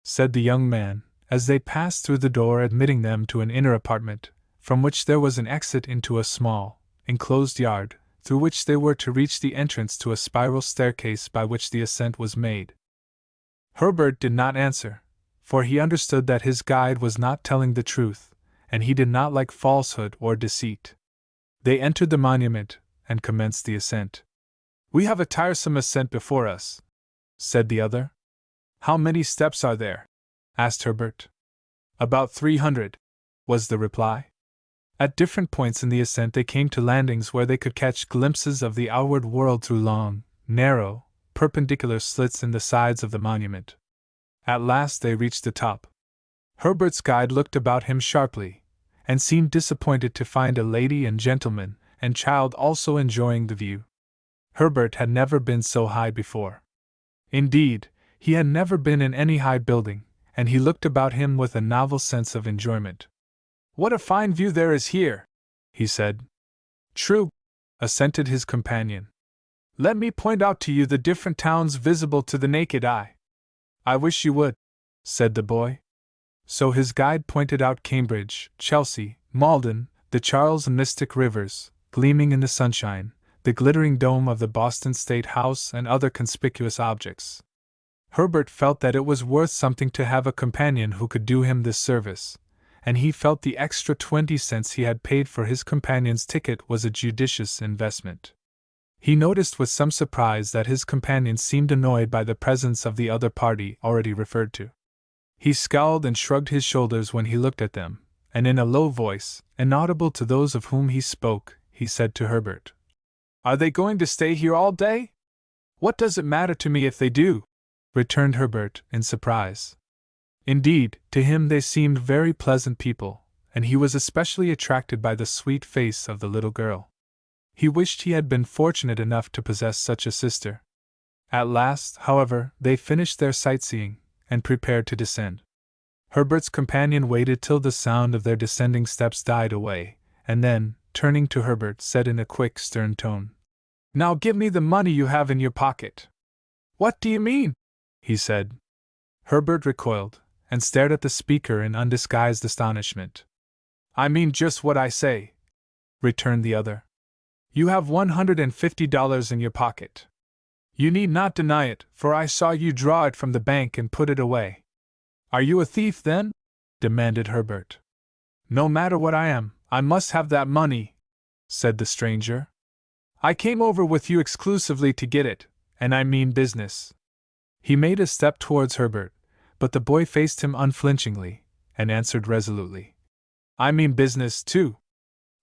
said the young man, as they passed through the door admitting them to an inner apartment, from which there was an exit into a small, enclosed yard, through which they were to reach the entrance to a spiral staircase by which the ascent was made. Herbert did not answer, for he understood that his guide was not telling the truth, and he did not like falsehood or deceit. They entered the monument, and commenced the ascent. "We have a tiresome ascent before us," said the other. "How many steps are there?" asked Herbert. "About 300, was the reply. At different points in the ascent they came to landings where they could catch glimpses of the outward world through long, narrow, perpendicular slits in the sides of the monument. At last they reached the top. Herbert's guide looked about him sharply, and seemed disappointed to find a lady and gentleman and child also enjoying the view. Herbert had never been so high before. Indeed, he had never been in any high building, and he looked about him with a novel sense of enjoyment. "What a fine view there is here," he said. "True," assented his companion. "Let me point out to you the different towns visible to the naked eye." "I wish you would," said the boy. So his guide pointed out Cambridge, Chelsea, Malden, the Charles and Mystic rivers, gleaming in the sunshine, the glittering dome of the Boston State House, and other conspicuous objects. Herbert felt that it was worth something to have a companion who could do him this service, and he felt the extra 20 cents he had paid for his companion's ticket was a judicious investment. He noticed with some surprise that his companion seemed annoyed by the presence of the other party already referred to. He scowled and shrugged his shoulders when he looked at them, and in a low voice, inaudible to those of whom he spoke, he said to Herbert, "Are they going to stay here all day?" "What does it matter to me if they do?" returned Herbert, in surprise. Indeed, to him they seemed very pleasant people, and he was especially attracted by the sweet face of the little girl. He wished he had been fortunate enough to possess such a sister. At last, however, they finished their sightseeing, and prepared to descend. Herbert's companion waited till the sound of their descending steps died away, and then, turning to Herbert, said in a quick, stern tone, "Now give me the money you have in your pocket." "What do you mean?" he said. Herbert recoiled, and stared at the speaker in undisguised astonishment. "I mean just what I say," returned the other. "You have $150 in your pocket. You need not deny it, for I saw you draw it from the bank and put it away." "Are you a thief, then?" demanded Herbert. "No matter what I am, I must have that money," said the stranger. "I came over with you exclusively to get it, and I mean business." He made a step towards Herbert, but the boy faced him unflinchingly, and answered resolutely, "I mean business, too.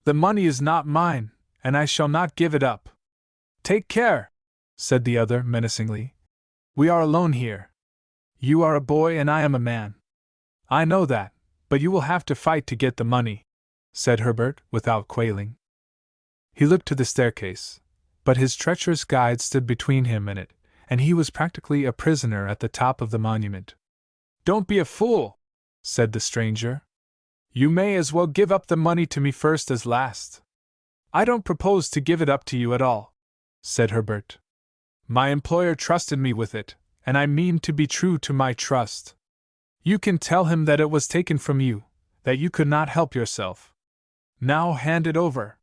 The money is not mine, and I shall not give it up." "Take care," said the other menacingly. "We are alone here. You are a boy and I am a man." "I know that, but you will have to fight to get the money," said Herbert, without quailing. He looked to the staircase, but his treacherous guide stood between him and it, and he was practically a prisoner at the top of the monument. "Don't be a fool," said the stranger. "You may as well give up the money to me first as last." "I don't propose to give it up to you at all," said Herbert. "My employer trusted me with it, and I mean to be true to my trust. You can tell him that it was taken from you, that you could not help yourself. Now hand it over."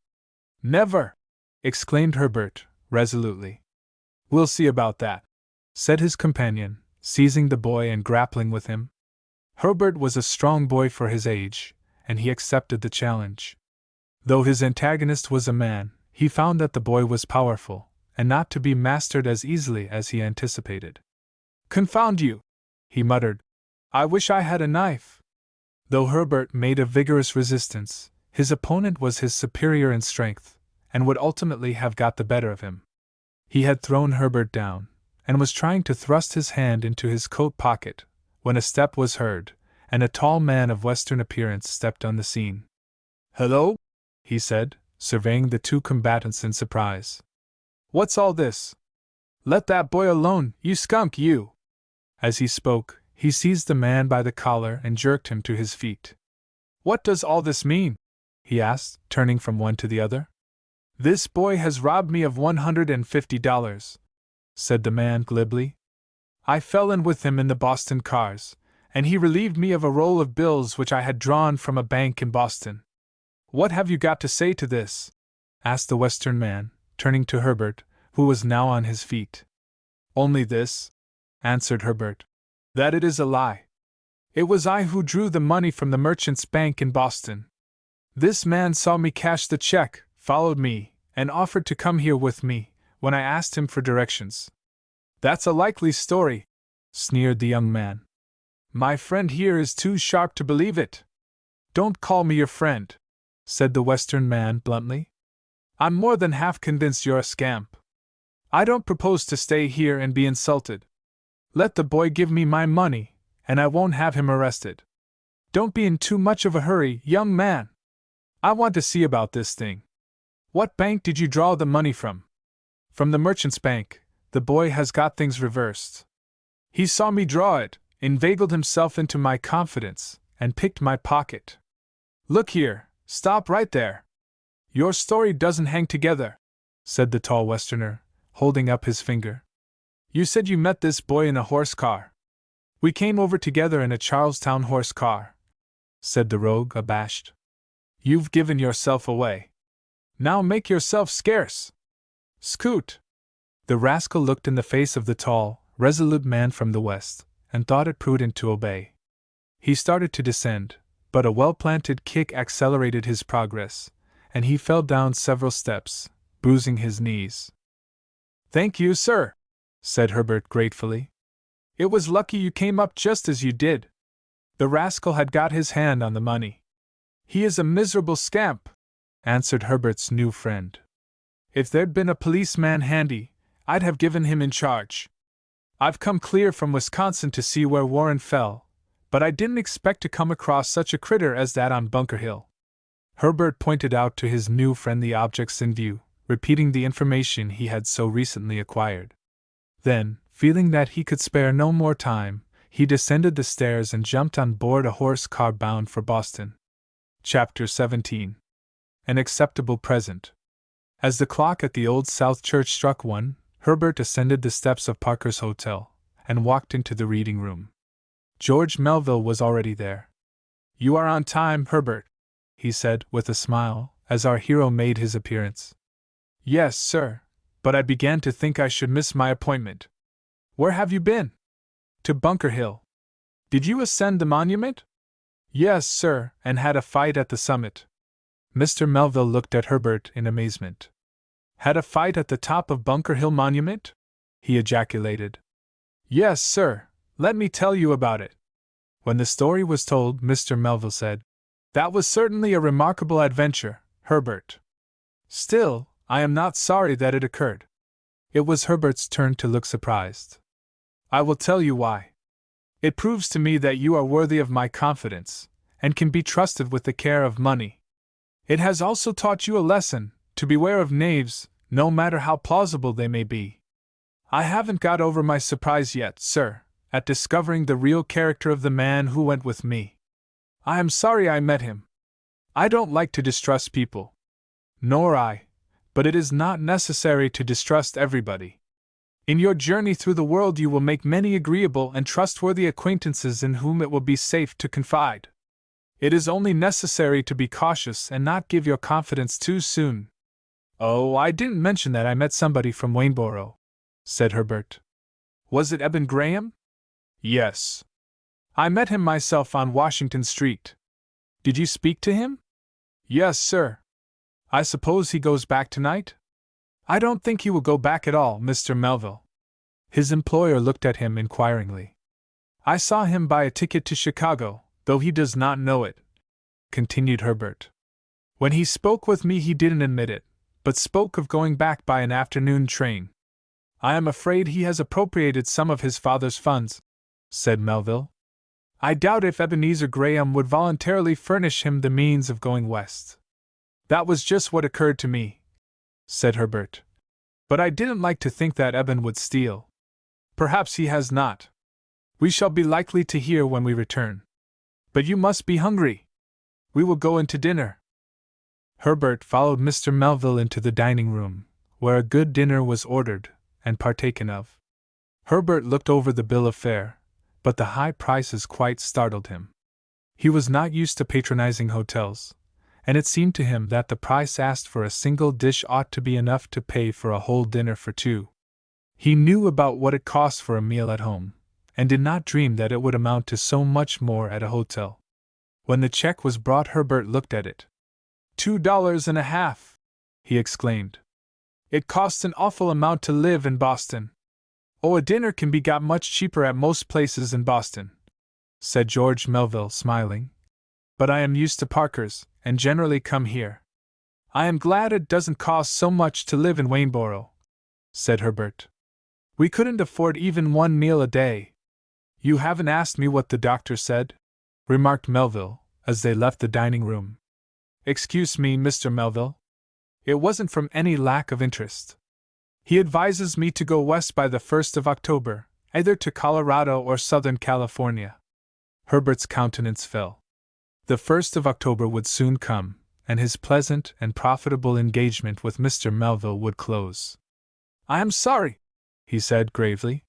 "Never!" exclaimed Herbert, resolutely. "We'll see about that," said his companion, seizing the boy and grappling with him. Herbert was a strong boy for his age, and he accepted the challenge. Though his antagonist was a man, he found that the boy was powerful, and not to be mastered as easily as he anticipated. "Confound you!" he muttered. "I wish I had a knife." Though Herbert made a vigorous resistance, his opponent was his superior in strength, and would ultimately have got the better of him. He had thrown Herbert down, and was trying to thrust his hand into his coat pocket, when a step was heard, and a tall man of Western appearance stepped on the scene. "Hello?" he said, surveying the two combatants in surprise. "What's all this? Let that boy alone, you skunk, you!" As he spoke, he seized the man by the collar and jerked him to his feet. "What does all this mean?" he asked, turning from one to the other. This boy has robbed me of $150, said the man glibly. I fell in with him in the Boston cars, and he relieved me of a roll of bills which I had drawn from a bank in Boston. What have you got to say to this? Asked the Western man, turning to Herbert, who was now on his feet. Only this, answered Herbert, that it is a lie. It was I who drew the money from the merchant's bank in Boston. This man saw me cash the check, followed me, and offered to come here with me, when I asked him for directions. That's a likely story, sneered the young man. My friend here is too sharp to believe it. Don't call me your friend, said the Western man bluntly. I'm more than half convinced you're a scamp. I don't propose to stay here and be insulted. Let the boy give me my money, and I won't have him arrested. Don't be in too much of a hurry, young man. I want to see about this thing. What bank did you draw the money from? From the merchant's bank. The boy has got things reversed. He saw me draw it, inveigled himself into my confidence, and picked my pocket. Look here, stop right there. Your story doesn't hang together, said the tall Westerner, holding up his finger. You said you met this boy in a horse car. We came over together in a Charlestown horse car, said the rogue, abashed. You've given yourself away. Now make yourself scarce. Scoot! The rascal looked in the face of the tall, resolute man from the west, and thought it prudent to obey. He started to descend, but a well-planted kick accelerated his progress, and he fell down several steps, bruising his knees. Thank you, sir, said Herbert gratefully. It was lucky you came up just as you did. The rascal had got his hand on the money. He is a miserable scamp, answered Herbert's new friend. If there'd been a policeman handy, I'd have given him in charge. I've come clear from Wisconsin to see where Warren fell, but I didn't expect to come across such a critter as that on Bunker Hill. Herbert pointed out to his new friend the objects in view, repeating the information he had so recently acquired. Then, feeling that he could spare no more time, he descended the stairs and jumped on board a horse car bound for Boston. Chapter 17. An Acceptable Present. As the clock at the Old South Church struck 1, Herbert ascended the steps of Parker's Hotel, and walked into the reading room. George Melville was already there. You are on time, Herbert, he said, with a smile, as our hero made his appearance. Yes, sir, but I began to think I should miss my appointment. Where have you been? To Bunker Hill. Did you ascend the monument? Yes, sir, and had a fight at the summit. Mr. Melville looked at Herbert in amazement. Had a fight at the top of Bunker Hill Monument? He ejaculated. Yes, sir, let me tell you about it. When the story was told, Mr. Melville said, That was certainly a remarkable adventure, Herbert. Still, I am not sorry that it occurred. It was Herbert's turn to look surprised. I will tell you why. It proves to me that you are worthy of my confidence, and can be trusted with the care of money. It has also taught you a lesson, to beware of knaves, no matter how plausible they may be. I haven't got over my surprise yet, sir, at discovering the real character of the man who went with me. I am sorry I met him. I don't like to distrust people. Nor I, but it is not necessary to distrust everybody. In your journey through the world you will make many agreeable and trustworthy acquaintances in whom it will be safe to confide. It is only necessary to be cautious and not give your confidence too soon. Oh, I didn't mention that I met somebody from Waynesboro, said Herbert. Was it Eben Graham? Yes. I met him myself on Washington Street. Did you speak to him? Yes, sir. I suppose he goes back tonight? I don't think he will go back at all, Mr. Melville. His employer looked at him inquiringly. I saw him buy a ticket to Chicago, though he does not know it, continued Herbert. When he spoke with me he didn't admit it, but spoke of going back by an afternoon train. I am afraid he has appropriated some of his father's funds, said Melville. I doubt if Ebenezer Graham would voluntarily furnish him the means of going west. That was just what occurred to me, said Herbert. But I didn't like to think that Eben would steal. Perhaps he has not. We shall be likely to hear when we return. But you must be hungry. We will go in to dinner. Herbert followed Mr. Melville into the dining room, where a good dinner was ordered and partaken of. Herbert looked over the bill of fare, but the high prices quite startled him. He was not used to patronizing hotels, and it seemed to him that the price asked for a single dish ought to be enough to pay for a whole dinner for two. He knew about what it cost for a meal at home, and did not dream that it would amount to so much more at a hotel. When the check was brought, Herbert looked at it. $2.50, he exclaimed. It costs an awful amount to live in Boston. Oh, a dinner can be got much cheaper at most places in Boston, said George Melville, smiling. But I am used to Parker's, and generally come here. I am glad it doesn't cost so much to live in Waynesboro, said Herbert. We couldn't afford even one meal a day. You haven't asked me what the doctor said, remarked Melville, as they left the dining room. Excuse me, Mr. Melville. It wasn't from any lack of interest. He advises me to go west by the 1st of October, either to Colorado or Southern California. Herbert's countenance fell. The 1st of October would soon come, and his pleasant and profitable engagement with Mr. Melville would close. I am sorry, he said gravely.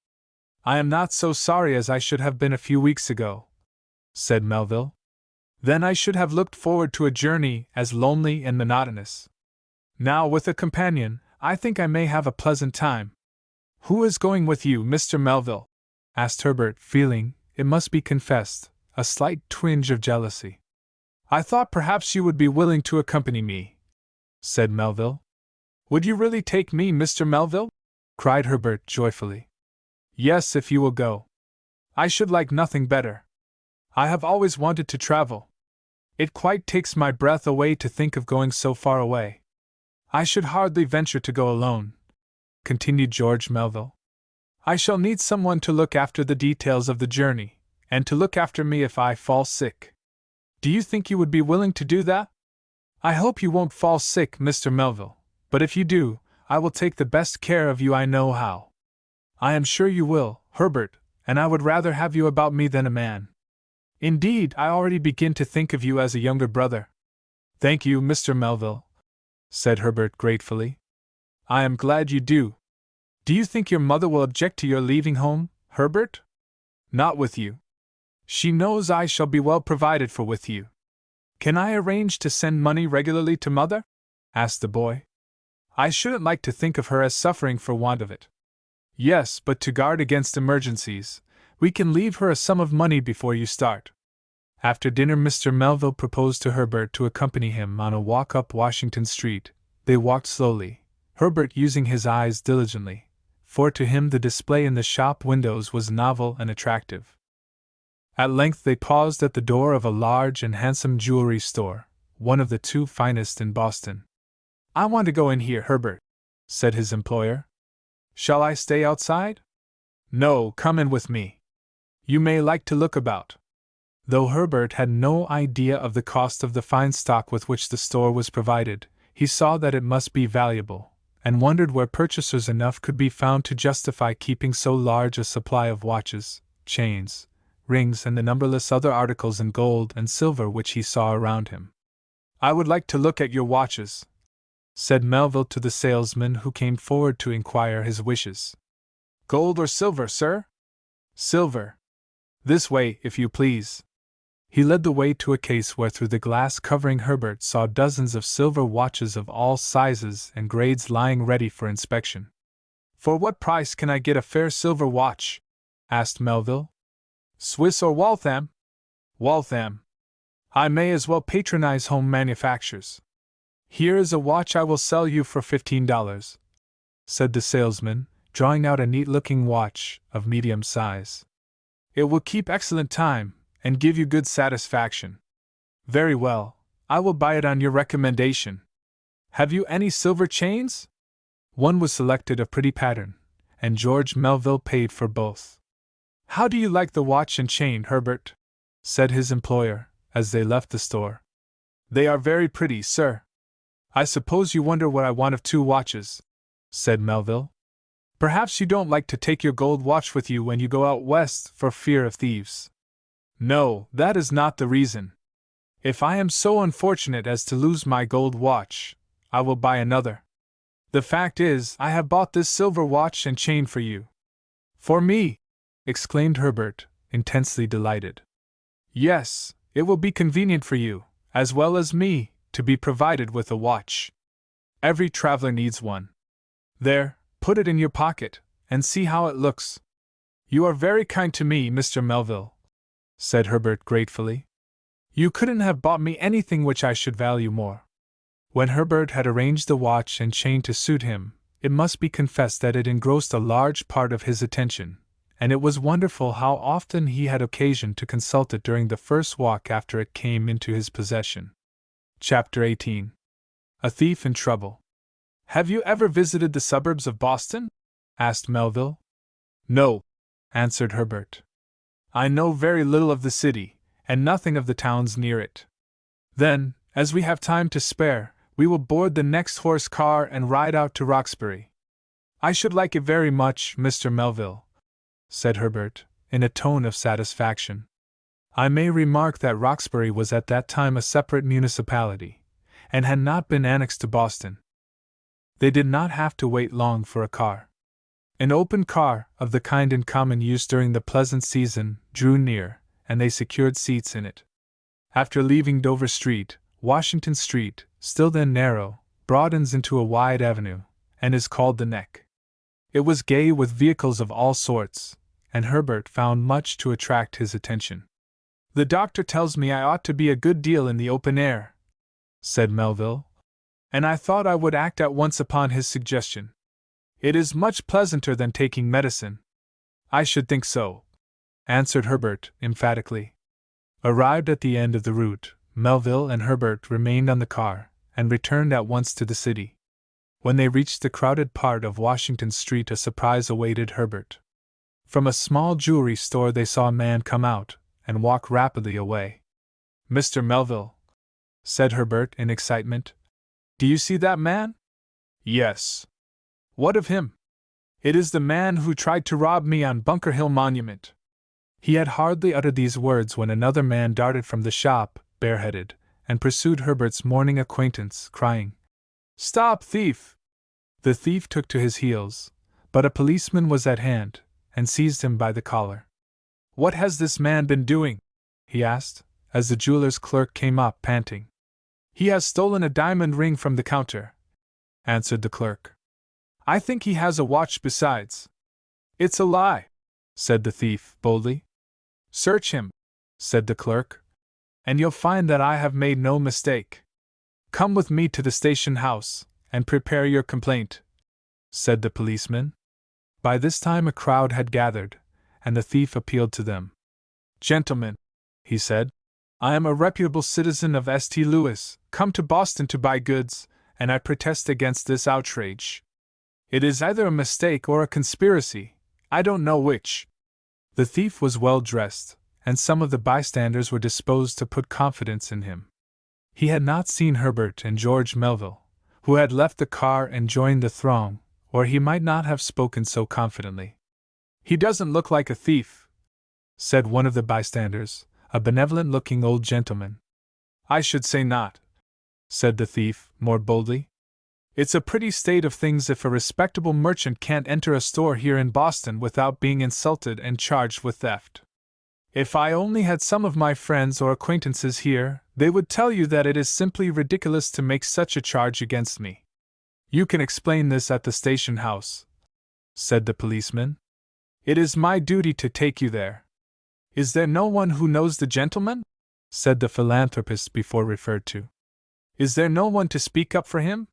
I am not so sorry as I should have been a few weeks ago, said Melville. Then I should have looked forward to a journey as lonely and monotonous. Now, with a companion, I think I may have a pleasant time. Who is going with you, Mr. Melville? Asked Herbert, feeling, it must be confessed, a slight twinge of jealousy. I thought perhaps you would be willing to accompany me, said Melville. Would you really take me, Mr. Melville? Cried Herbert joyfully. Yes, if you will go. I should like nothing better. I have always wanted to travel. It quite takes my breath away to think of going so far away. I should hardly venture to go alone, continued George Melville. I shall need someone to look after the details of the journey, and to look after me if I fall sick. Do you think you would be willing to do that? I hope you won't fall sick, Mr. Melville, but if you do, I will take the best care of you I know how. I am sure you will, Herbert, and I would rather have you about me than a man. Indeed, I already begin to think of you as a younger brother. Thank you, Mr. Melville, said Herbert gratefully. I am glad you do. Do you think your mother will object to your leaving home, Herbert? Not with you. She knows I shall be well provided for with you. Can I arrange to send money regularly to Mother? Asked the boy. I shouldn't like to think of her as suffering for want of it. Yes, but to guard against emergencies, we can leave her a sum of money before you start. After dinner, Mr. Melville proposed to Herbert to accompany him on a walk up Washington Street. They walked slowly, Herbert using his eyes diligently, for to him the display in the shop windows was novel and attractive. At length they paused at the door of a large and handsome jewelry store, one of the two finest in Boston. I want to go in here, Herbert, said his employer. Shall I stay outside? No, come in with me. You may like to look about. Though Herbert had no idea of the cost of the fine stock with which the store was provided, he saw that it must be valuable, and wondered where purchasers enough could be found to justify keeping so large a supply of watches, chains, rings, and the numberless other articles in gold and silver which he saw around him. I would like to look at your watches, said Melville to the salesman who came forward to inquire his wishes. Gold or silver, sir? Silver. This way, if you please. He led the way to a case where through the glass covering Herbert saw dozens of silver watches of all sizes and grades lying ready for inspection. For what price can I get a fair silver watch? Asked Melville. Swiss or Waltham? Waltham. I may as well patronize home manufactures. Here is a watch I will sell you for $15, said the salesman, drawing out a neat-looking watch of medium size. It will keep excellent time, and give you good satisfaction. Very well, I will buy it on your recommendation. Have you any silver chains? One was selected of pretty pattern, and George Melville paid for both. How do you like the watch and chain, Herbert? Said his employer, as they left the store. They are very pretty, sir. I suppose you wonder what I want of two watches, said Melville. Perhaps you don't like to take your gold watch with you when you go out west for fear of thieves. No, that is not the reason. If I am so unfortunate as to lose my gold watch, I will buy another. The fact is, I have bought this silver watch and chain for you. For me! Exclaimed Herbert, intensely delighted. Yes, it will be convenient for you, as well as me, to be provided with a watch. Every traveler needs one. There, put it in your pocket, and see how it looks. You are very kind to me, Mr. Melville, said Herbert gratefully. You couldn't have bought me anything which I should value more. When Herbert had arranged the watch and chain to suit him, it must be confessed that it engrossed a large part of his attention, and it was wonderful how often he had occasion to consult it during the first walk after it came into his possession. Chapter 18. A Thief in Trouble. Have you ever visited the suburbs of Boston? Asked Melville. No, answered Herbert. I know very little of the city, and nothing of the towns near it. Then, as we have time to spare, we will board the next horse car and ride out to Roxbury. I should like it very much, Mr. Melville, said Herbert, in a tone of satisfaction. I may remark that Roxbury was at that time a separate municipality, and had not been annexed to Boston. They did not have to wait long for a car. An open car, of the kind in common use during the pleasant season, drew near, and they secured seats in it. After leaving Dover Street, Washington Street, still then narrow, broadens into a wide avenue, and is called the Neck. It was gay with vehicles of all sorts, and Herbert found much to attract his attention. The doctor tells me I ought to be a good deal in the open air, said Melville, and I thought I would act at once upon his suggestion. It is much pleasanter than taking medicine. I should think so, answered Herbert emphatically. Arrived at the end of the route, Melville and Herbert remained on the car, and returned at once to the city. When they reached the crowded part of Washington Street, a surprise awaited Herbert. From a small jewelry store they saw a man come out, and walk rapidly away. Mr. Melville, said Herbert in excitement, do you see that man? Yes. What of him? It is the man who tried to rob me on Bunker Hill Monument. He had hardly uttered these words when another man darted from the shop, bareheaded, and pursued Herbert's morning acquaintance, crying, Stop, thief! The thief took to his heels, but a policeman was at hand, and seized him by the collar. What has this man been doing? He asked, as the jeweler's clerk came up, panting. He has stolen a diamond ring from the counter, answered the clerk. I think he has a watch besides. It's a lie, said the thief, boldly. Search him, said the clerk, and you'll find that I have made no mistake. Come with me to the station house, and prepare your complaint, said the policeman. By this time a crowd had gathered, and the thief appealed to them. Gentlemen, he said, I am a reputable citizen of St. Louis, come to Boston to buy goods, and I protest against this outrage. It is either a mistake or a conspiracy, I don't know which. The thief was well dressed, and some of the bystanders were disposed to put confidence in him. He had not seen Herbert and George Melville, who had left the car and joined the throng, or he might not have spoken so confidently. He doesn't look like a thief, said one of the bystanders, a benevolent-looking old gentleman. I should say not, said the thief, more boldly. It's a pretty state of things if a respectable merchant can't enter a store here in Boston without being insulted and charged with theft. If I only had some of my friends or acquaintances here, they would tell you that it is simply ridiculous to make such a charge against me. You can explain this at the station house, said the policeman. It is my duty to take you there. Is there no one who knows the gentleman? Said the philanthropist before referred to. Is there no one to speak up for him?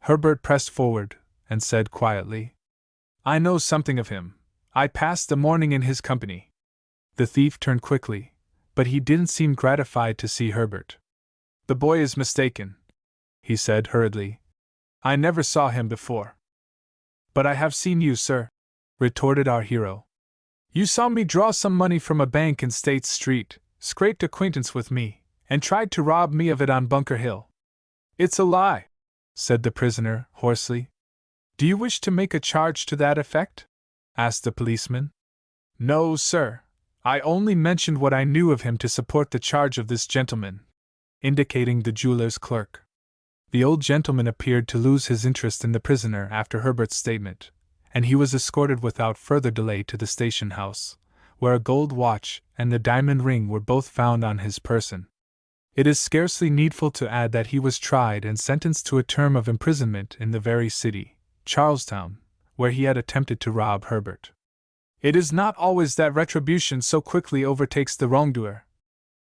Herbert pressed forward, and said quietly, I know something of him. I passed the morning in his company. The thief turned quickly, but he didn't seem gratified to see Herbert. The boy is mistaken, he said hurriedly. I never saw him before. But I have seen you, sir, retorted our hero. You saw me draw some money from a bank in State Street, scraped acquaintance with me, and tried to rob me of it on Bunker Hill. It's a lie, said the prisoner, hoarsely. Do you wish to make a charge to that effect? Asked the policeman. No, sir. I only mentioned what I knew of him to support the charge of this gentleman. indicating the jeweler's clerk. The old gentleman appeared to lose his interest in the prisoner after Herbert's statement, and he was escorted without further delay to the station house, where a gold watch and the diamond ring were both found on his person. It is scarcely needful to add that he was tried and sentenced to a term of imprisonment in the very city, Charlestown, where he had attempted to rob Herbert. "It is not always that retribution so quickly overtakes the wrongdoer,"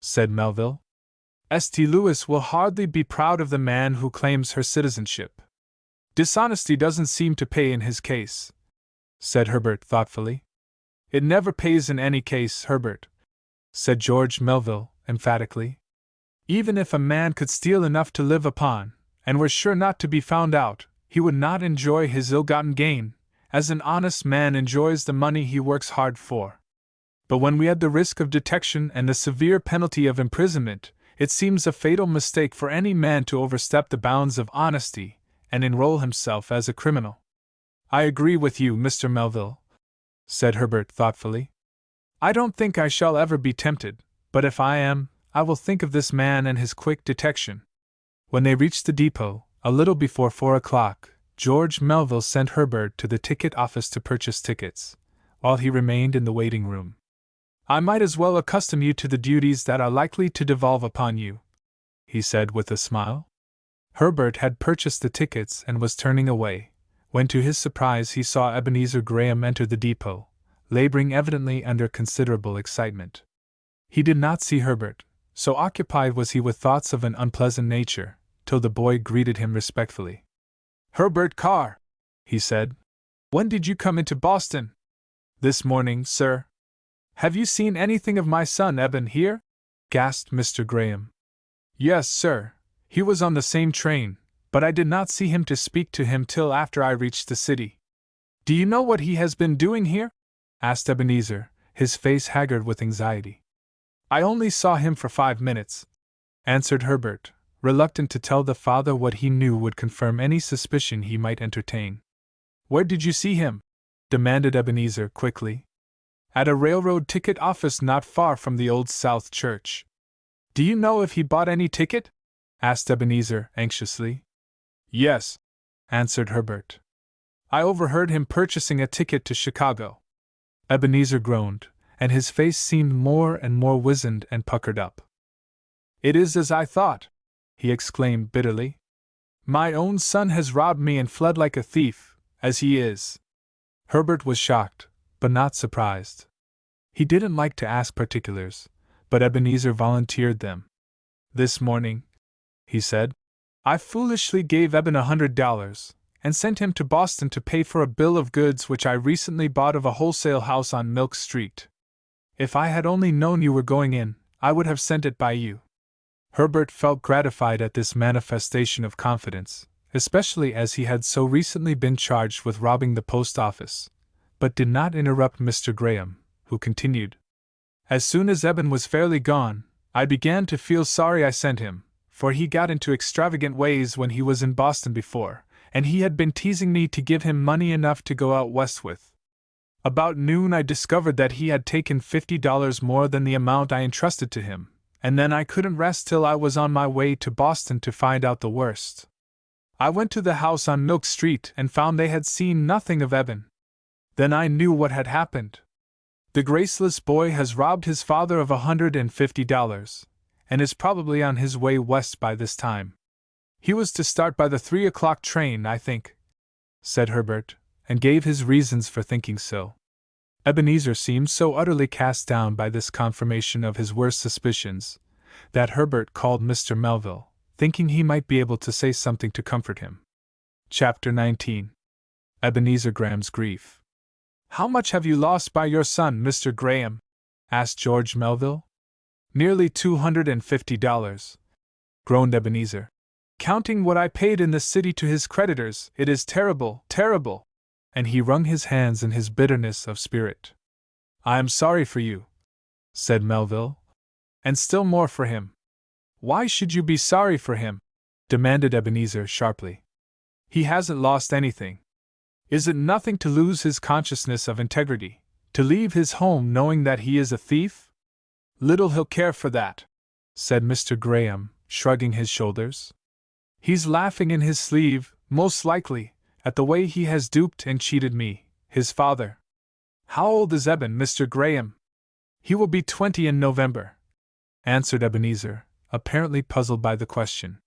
said Melville. "St. Louis will hardly be proud of the man who claims her citizenship. Dishonesty doesn't seem to pay in his case," said Herbert thoughtfully. "It never pays in any case, Herbert," said George Melville emphatically. "Even if a man could steal enough to live upon, and were sure not to be found out, he would not enjoy his ill-gotten gain, as an honest man enjoys the money he works hard for. But when we had the risk of detection and the severe penalty of imprisonment, it seems a fatal mistake for any man to overstep the bounds of honesty and enroll himself as a criminal." "I agree with you, Mr. Melville," said Herbert thoughtfully. "I don't think I shall ever be tempted, but if I am, I will think of this man and his quick detection." When they reached the depot, a little before 4 o'clock, George Melville sent Herbert to the ticket office to purchase tickets, while he remained in the waiting room. "I might as well accustom you to the duties that are likely to devolve upon you," he said with a smile. Herbert had purchased the tickets and was turning away, when to his surprise he saw Ebenezer Graham enter the depot, laboring evidently under considerable excitement. He did not see Herbert, so occupied was he with thoughts of an unpleasant nature, till the boy greeted him respectfully. "Herbert Carr," he said, "when did you come into Boston?" "This morning, sir." "Have you seen anything of my son Eben here?" gasped Mr. Graham. "Yes, sir. He was on the same train, but I did not see him to speak to him till after I reached the city." "Do you know what he has been doing here?" asked Ebenezer, his face haggard with anxiety. "I only saw him for 5 minutes," answered Herbert, reluctant to tell the father what he knew would confirm any suspicion he might entertain. "Where did you see him?" demanded Ebenezer quickly. "At a railroad ticket office not far from the Old South Church." "Do you know if he bought any ticket?" asked Ebenezer anxiously. "Yes," answered Herbert. "I overheard him purchasing a ticket to Chicago." Ebenezer groaned, and his face seemed more and more wizened and puckered up. "It is as I thought," he exclaimed bitterly. "My own son has robbed me and fled like a thief, as he is." Herbert was shocked, but not surprised. He didn't like to ask particulars, but Ebenezer volunteered them. "This morning," he said, "I foolishly gave Eben $100, and sent him to Boston to pay for a bill of goods which I recently bought of a wholesale house on Milk Street. If I had only known you were going in, I would have sent it by you." Herbert felt gratified at this manifestation of confidence, especially as he had so recently been charged with robbing the post office, but did not interrupt Mr. Graham, who continued. "As soon as Eben was fairly gone, I began to feel sorry I sent him, for he got into extravagant ways when he was in Boston before, and he had been teasing me to give him money enough to go out west with. About noon I discovered that he had taken $50 more than the amount I entrusted to him, and then I couldn't rest till I was on my way to Boston to find out the worst. I went to the house on Milk Street and found they had seen nothing of Eben. Then I knew what had happened. The graceless boy has robbed his father of $150, and is probably on his way west by this time. He was to start by the 3 o'clock train, I think," said Herbert, and gave his reasons for thinking so. Ebenezer seemed so utterly cast down by this confirmation of his worst suspicions, that Herbert called Mr. Melville, thinking he might be able to say something to comfort him. Chapter 19. Ebenezer Graham's Grief. "How much have you lost by your son, Mr. Graham?" asked George Melville. "Nearly $250, groaned Ebenezer. "Counting what I paid in the city to his creditors, it is terrible, terrible!" And he wrung his hands in his bitterness of spirit. "I am sorry for you," said Melville, "and still more for him." "Why should you be sorry for him?" demanded Ebenezer sharply. "He hasn't lost anything. Is it nothing to lose his consciousness of integrity, to leave his home knowing that he is a thief?" "Little he'll care for that," said Mr. Graham, shrugging his shoulders. He's laughing in his sleeve, most likely, at the way he has duped and cheated me, his father. How old is Eben, Mr. Graham? He will be 20 in November, answered Ebenezer, apparently puzzled by the question.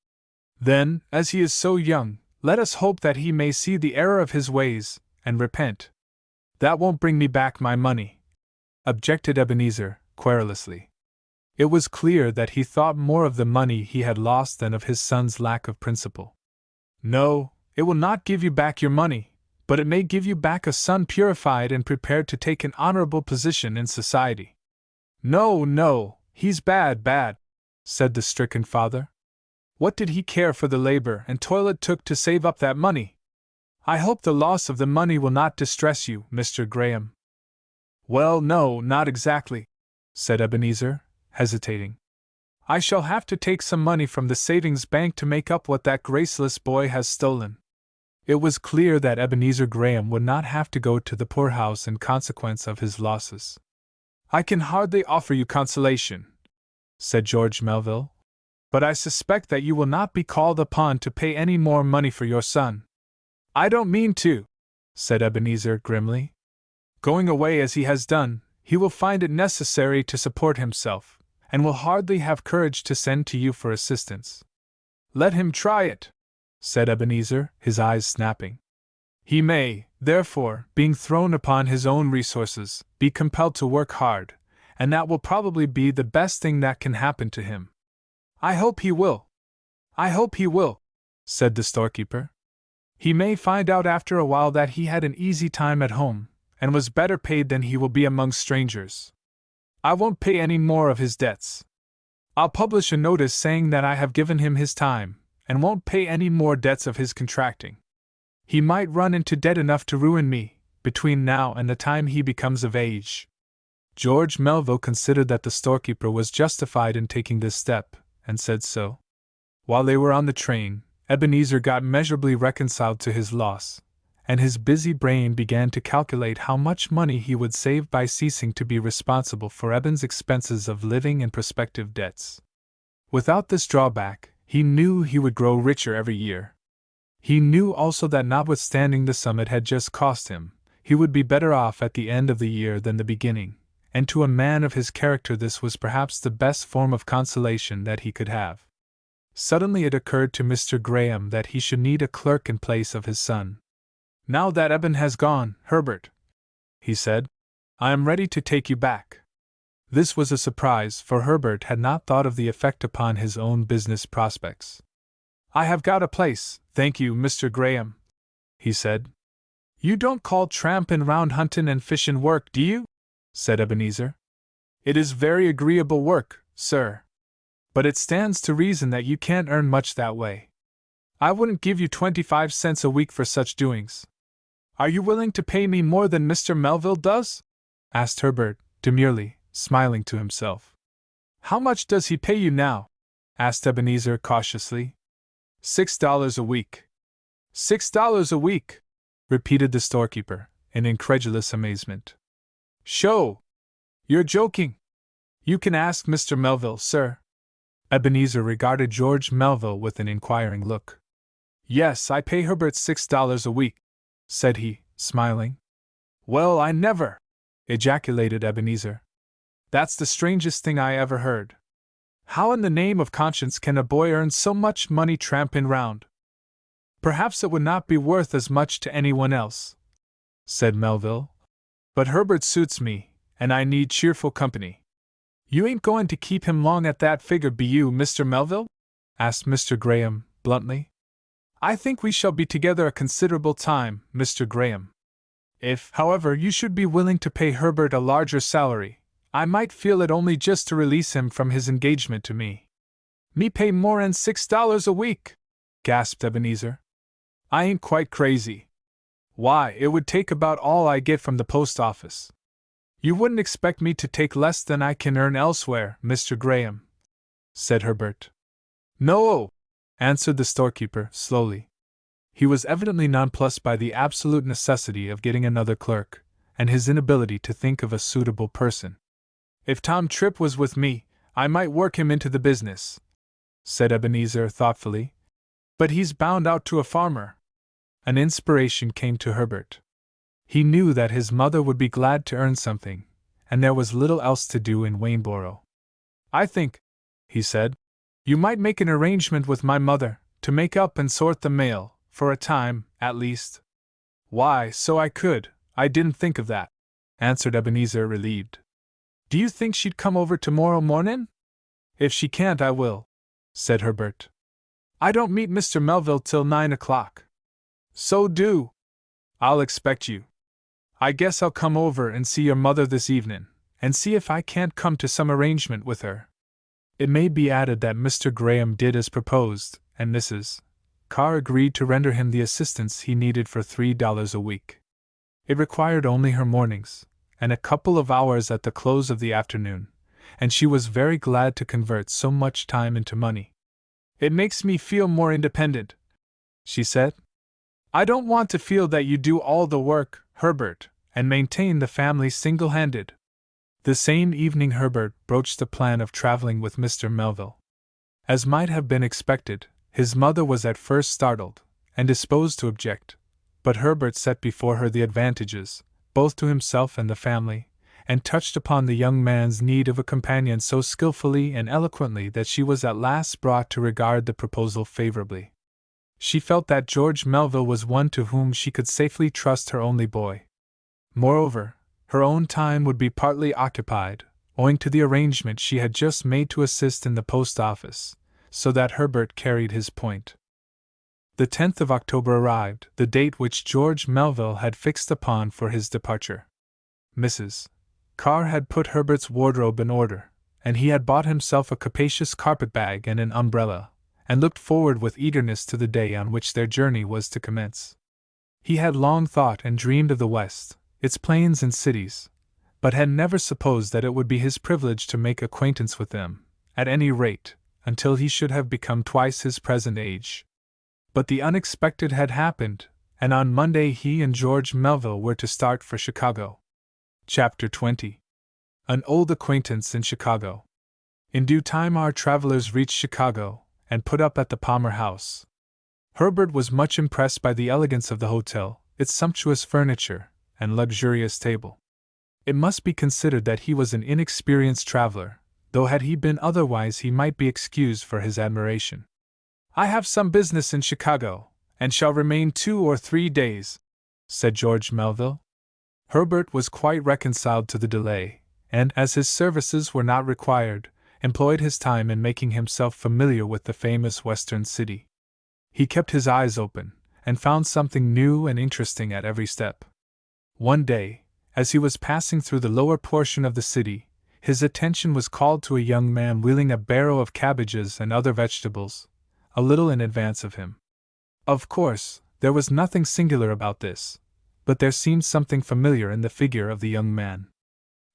Then, as he is so young, let us hope that he may see the error of his ways, and repent. That won't bring me back my money, objected Ebenezer, querulously. It was clear that he thought more of the money he had lost than of his son's lack of principle. No, it will not give you back your money, but it may give you back a son purified and prepared to take an honorable position in society. No, no, he's bad, said the stricken father. What did he care for the labor and toil it took to save up that money? I hope the loss of the money will not distress you, Mr. Graham. Well, no, not exactly, said Ebenezer, hesitating. I shall have to take some money from the savings bank to make up what that graceless boy has stolen. It was clear that Ebenezer Graham would not have to go to the poorhouse in consequence of his losses. I can hardly offer you consolation, said George Melville, but I suspect that you will not be called upon to pay any more money for your son. I don't mean to, said Ebenezer grimly. Going away as he has done, he will find it necessary to support himself, and will hardly have courage to send to you for assistance. Let him try it, said Ebenezer, his eyes snapping. He may, therefore, being thrown upon his own resources, be compelled to work hard, and that will probably be the best thing that can happen to him. I hope he will. I hope he will, said the storekeeper. He may find out after a while that he had an easy time at home, and was better paid than he will be among strangers. I won't pay any more of his debts. I'll publish a notice saying that I have given him his time, and won't pay any more debts of his contracting. He might run into debt enough to ruin me, between now and the time he becomes of age. George Melville considered that the storekeeper was justified in taking this step, and said so. While they were on the train, Ebenezer got measurably reconciled to his loss, and his busy brain began to calculate how much money he would save by ceasing to be responsible for Eben's expenses of living and prospective debts. Without this drawback, he knew he would grow richer every year. He knew also that notwithstanding the sum it had just cost him, he would be better off at the end of the year than the beginning, and to a man of his character this was perhaps the best form of consolation that he could have. Suddenly it occurred to Mr. Graham that he should need a clerk in place of his son. Now that Eben has gone, Herbert, he said, I am ready to take you back. This was a surprise, for Herbert had not thought of the effect upon his own business prospects. I have got a place, thank you, Mr. Graham, he said. You don't call trampin' round huntin' and fishin' work, do you? Said Ebenezer. It is very agreeable work, sir. But it stands to reason that you can't earn much that way. I wouldn't give you 25 cents a week for such doings. Are you willing to pay me more than Mr. Melville does? Asked Herbert, demurely, smiling to himself. How much does he pay you now? Asked Ebenezer cautiously. $6 a week. $6 a week, repeated the storekeeper, in incredulous amazement. Sho! You're joking. You can ask Mr. Melville, sir. Ebenezer regarded George Melville with an inquiring look. Yes, I pay Herbert $6 a week, said he, smiling. Well, I never! Ejaculated Ebenezer. That's the strangest thing I ever heard. How in the name of conscience can a boy earn so much money tramping round? Perhaps it would not be worth as much to anyone else, said Melville. But Herbert suits me, and I need cheerful company. You ain't going to keep him long at that figure, be you, Mr. Melville? Asked Mr. Graham, bluntly. I think we shall be together a considerable time, Mr. Graham. If, however, you should be willing to pay Herbert a larger salary, I might feel it only just to release him from his engagement to me. Me pay more'n $6 a week, gasped Ebenezer. I ain't quite crazy. Why, it would take about all I get from the post office. You wouldn't expect me to take less than I can earn elsewhere, Mr. Graham, said Herbert. No, answered the storekeeper, slowly. He was evidently nonplussed by the absolute necessity of getting another clerk, and his inability to think of a suitable person. If Tom Tripp was with me, I might work him into the business. said Ebenezer thoughtfully. But he's bound out to a farmer. An inspiration came to Herbert. He knew that his mother would be glad to earn something, and there was little else to do in Wayneborough. I think, he said, you might make an arrangement with my mother to make up and sort the mail, for a time, at least. Why, so I could. I didn't think of that, answered Ebenezer, relieved. Do you think she'd come over tomorrow morning? If she can't, I will, said Herbert. I don't meet Mr. Melville till 9 o'clock. So do. I'll expect you. I guess I'll come over and see your mother this evening, and see if I can't come to some arrangement with her. It may be added that Mr. Graham did as proposed, and Mrs. Carr agreed to render him the assistance he needed for $3 a week. It required only her mornings, and a couple of hours at the close of the afternoon, and she was very glad to convert so much time into money. It makes me feel more independent, she said. I don't want to feel that you do all the work, Herbert, and maintain the family single-handed. The same evening Herbert broached the plan of traveling with Mr. Melville. As might have been expected, his mother was at first startled, and disposed to object, but Herbert set before her the advantages, both to himself and the family, and touched upon the young man's need of a companion so skillfully and eloquently that she was at last brought to regard the proposal favorably. She felt that George Melville was one to whom she could safely trust her only boy. Moreover, her own time would be partly occupied, owing to the arrangement she had just made to assist in the post office, so that Herbert carried his point. The 10th of October arrived, the date which George Melville had fixed upon for his departure. Mrs. Carr had put Herbert's wardrobe in order, and he had bought himself a capacious carpet-bag and an umbrella, and looked forward with eagerness to the day on which their journey was to commence. He had long thought and dreamed of the West, its plains and cities, but had never supposed that it would be his privilege to make acquaintance with them, at any rate, until he should have become twice his present age. But the unexpected had happened, and on Monday he and George Melville were to start for Chicago. Chapter 20. An old acquaintance in Chicago. In due time our travelers reached Chicago, and put up at the Palmer House. Herbert was much impressed by the elegance of the hotel, its sumptuous furniture, and luxurious table. It must be considered that he was an inexperienced traveler, though had he been otherwise he might be excused for his admiration. I have some business in Chicago, and shall remain 2 or 3 days, said George Melville. Herbert was quite reconciled to the delay, and, as his services were not required, employed his time in making himself familiar with the famous Western city. He kept his eyes open, and found something new and interesting at every step. One day, as he was passing through the lower portion of the city, his attention was called to a young man wheeling a barrow of cabbages and other vegetables, a little in advance of him. Of course, there was nothing singular about this, but there seemed something familiar in the figure of the young man.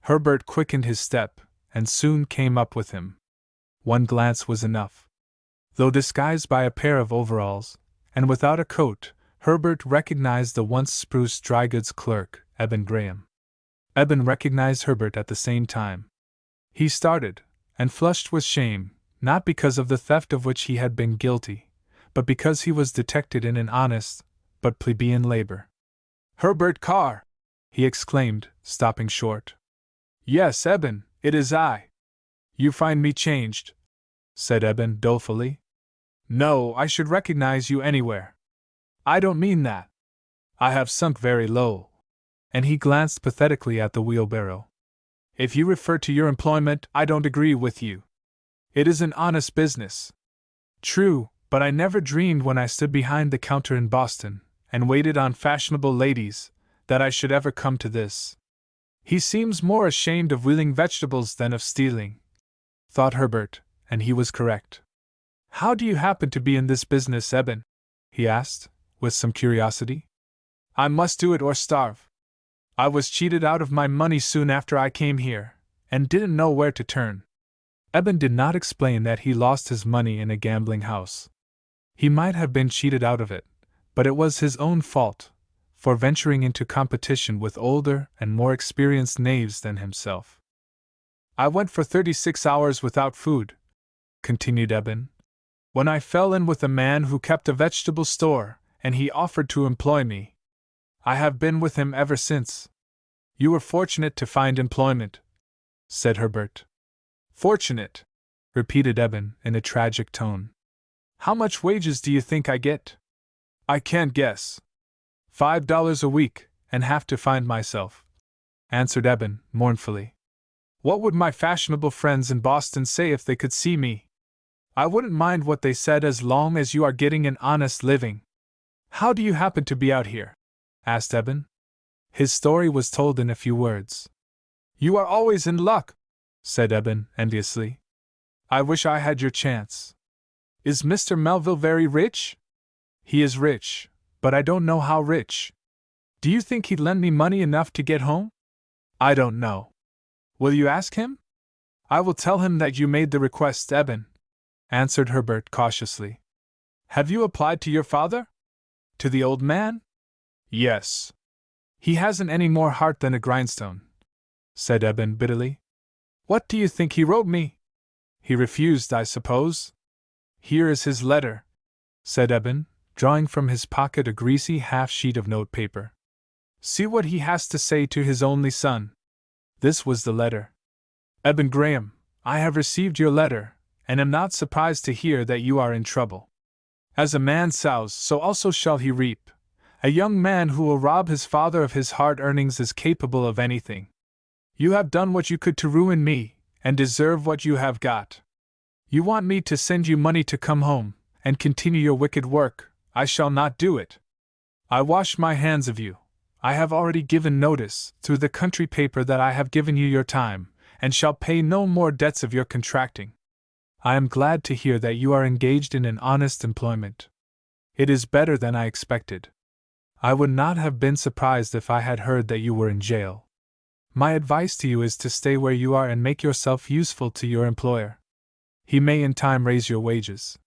Herbert quickened his step, and soon came up with him. One glance was enough. Though disguised by a pair of overalls, and without a coat, Herbert recognized the once spruce dry goods clerk, Eben Graham. Eben recognized Herbert at the same time. He started, and flushed with shame, not because of the theft of which he had been guilty, but because he was detected in an honest, but plebeian labor. Herbert Carr! He exclaimed, stopping short. Yes, Eben, it is I. You find me changed, said Eben dolefully. No, I should recognize you anywhere. I don't mean that. I have sunk very low. And he glanced pathetically at the wheelbarrow. If you refer to your employment, I don't agree with you. It is an honest business. True, but I never dreamed when I stood behind the counter in Boston, and waited on fashionable ladies, that I should ever come to this. He seems more ashamed of wheeling vegetables than of stealing, thought Herbert, and he was correct. How do you happen to be in this business, Eben? He asked, with some curiosity. I must do it or starve. I was cheated out of my money soon after I came here, and didn't know where to turn. Eben did not explain that he lost his money in a gambling house. He might have been cheated out of it, but it was his own fault, for venturing into competition with older and more experienced knaves than himself. I went for 36 hours without food, continued Eben, when I fell in with a man who kept a vegetable store, and he offered to employ me. I have been with him ever since. You were fortunate to find employment, said Herbert. Fortunate, repeated Eben in a tragic tone. How much wages do you think I get? I can't guess. $5 a week, and have to find myself, answered Eben mournfully. What would my fashionable friends in Boston say if they could see me? I wouldn't mind what they said as long as you are getting an honest living. How do you happen to be out here? Asked Eben. His story was told in a few words. You are always in luck, said Eben enviously. I wish I had your chance. Is Mr. Melville very rich? He is rich, but I don't know how rich. Do you think he'd lend me money enough to get home? I don't know. Will you ask him? I will tell him that you made the request, Eben, answered Herbert cautiously. Have you applied to your father? To the old man? Yes. He hasn't any more heart than a grindstone, said Eben bitterly. What do you think he wrote me? He refused, I suppose. Here is his letter, said Eben, drawing from his pocket a greasy half-sheet of notepaper. See what he has to say to his only son. This was the letter. Eben Graham, I have received your letter, and am not surprised to hear that you are in trouble. As a man sows, so also shall he reap. A young man who will rob his father of his hard earnings is capable of anything. You have done what you could to ruin me, and deserve what you have got. You want me to send you money to come home, and continue your wicked work. I shall not do it. I wash my hands of you. I have already given notice, through the country paper, that I have given you your time, and shall pay no more debts of your contracting. I am glad to hear that you are engaged in an honest employment. It is better than I expected. I would not have been surprised if I had heard that you were in jail. My advice to you is to stay where you are and make yourself useful to your employer. He may in time raise your wages.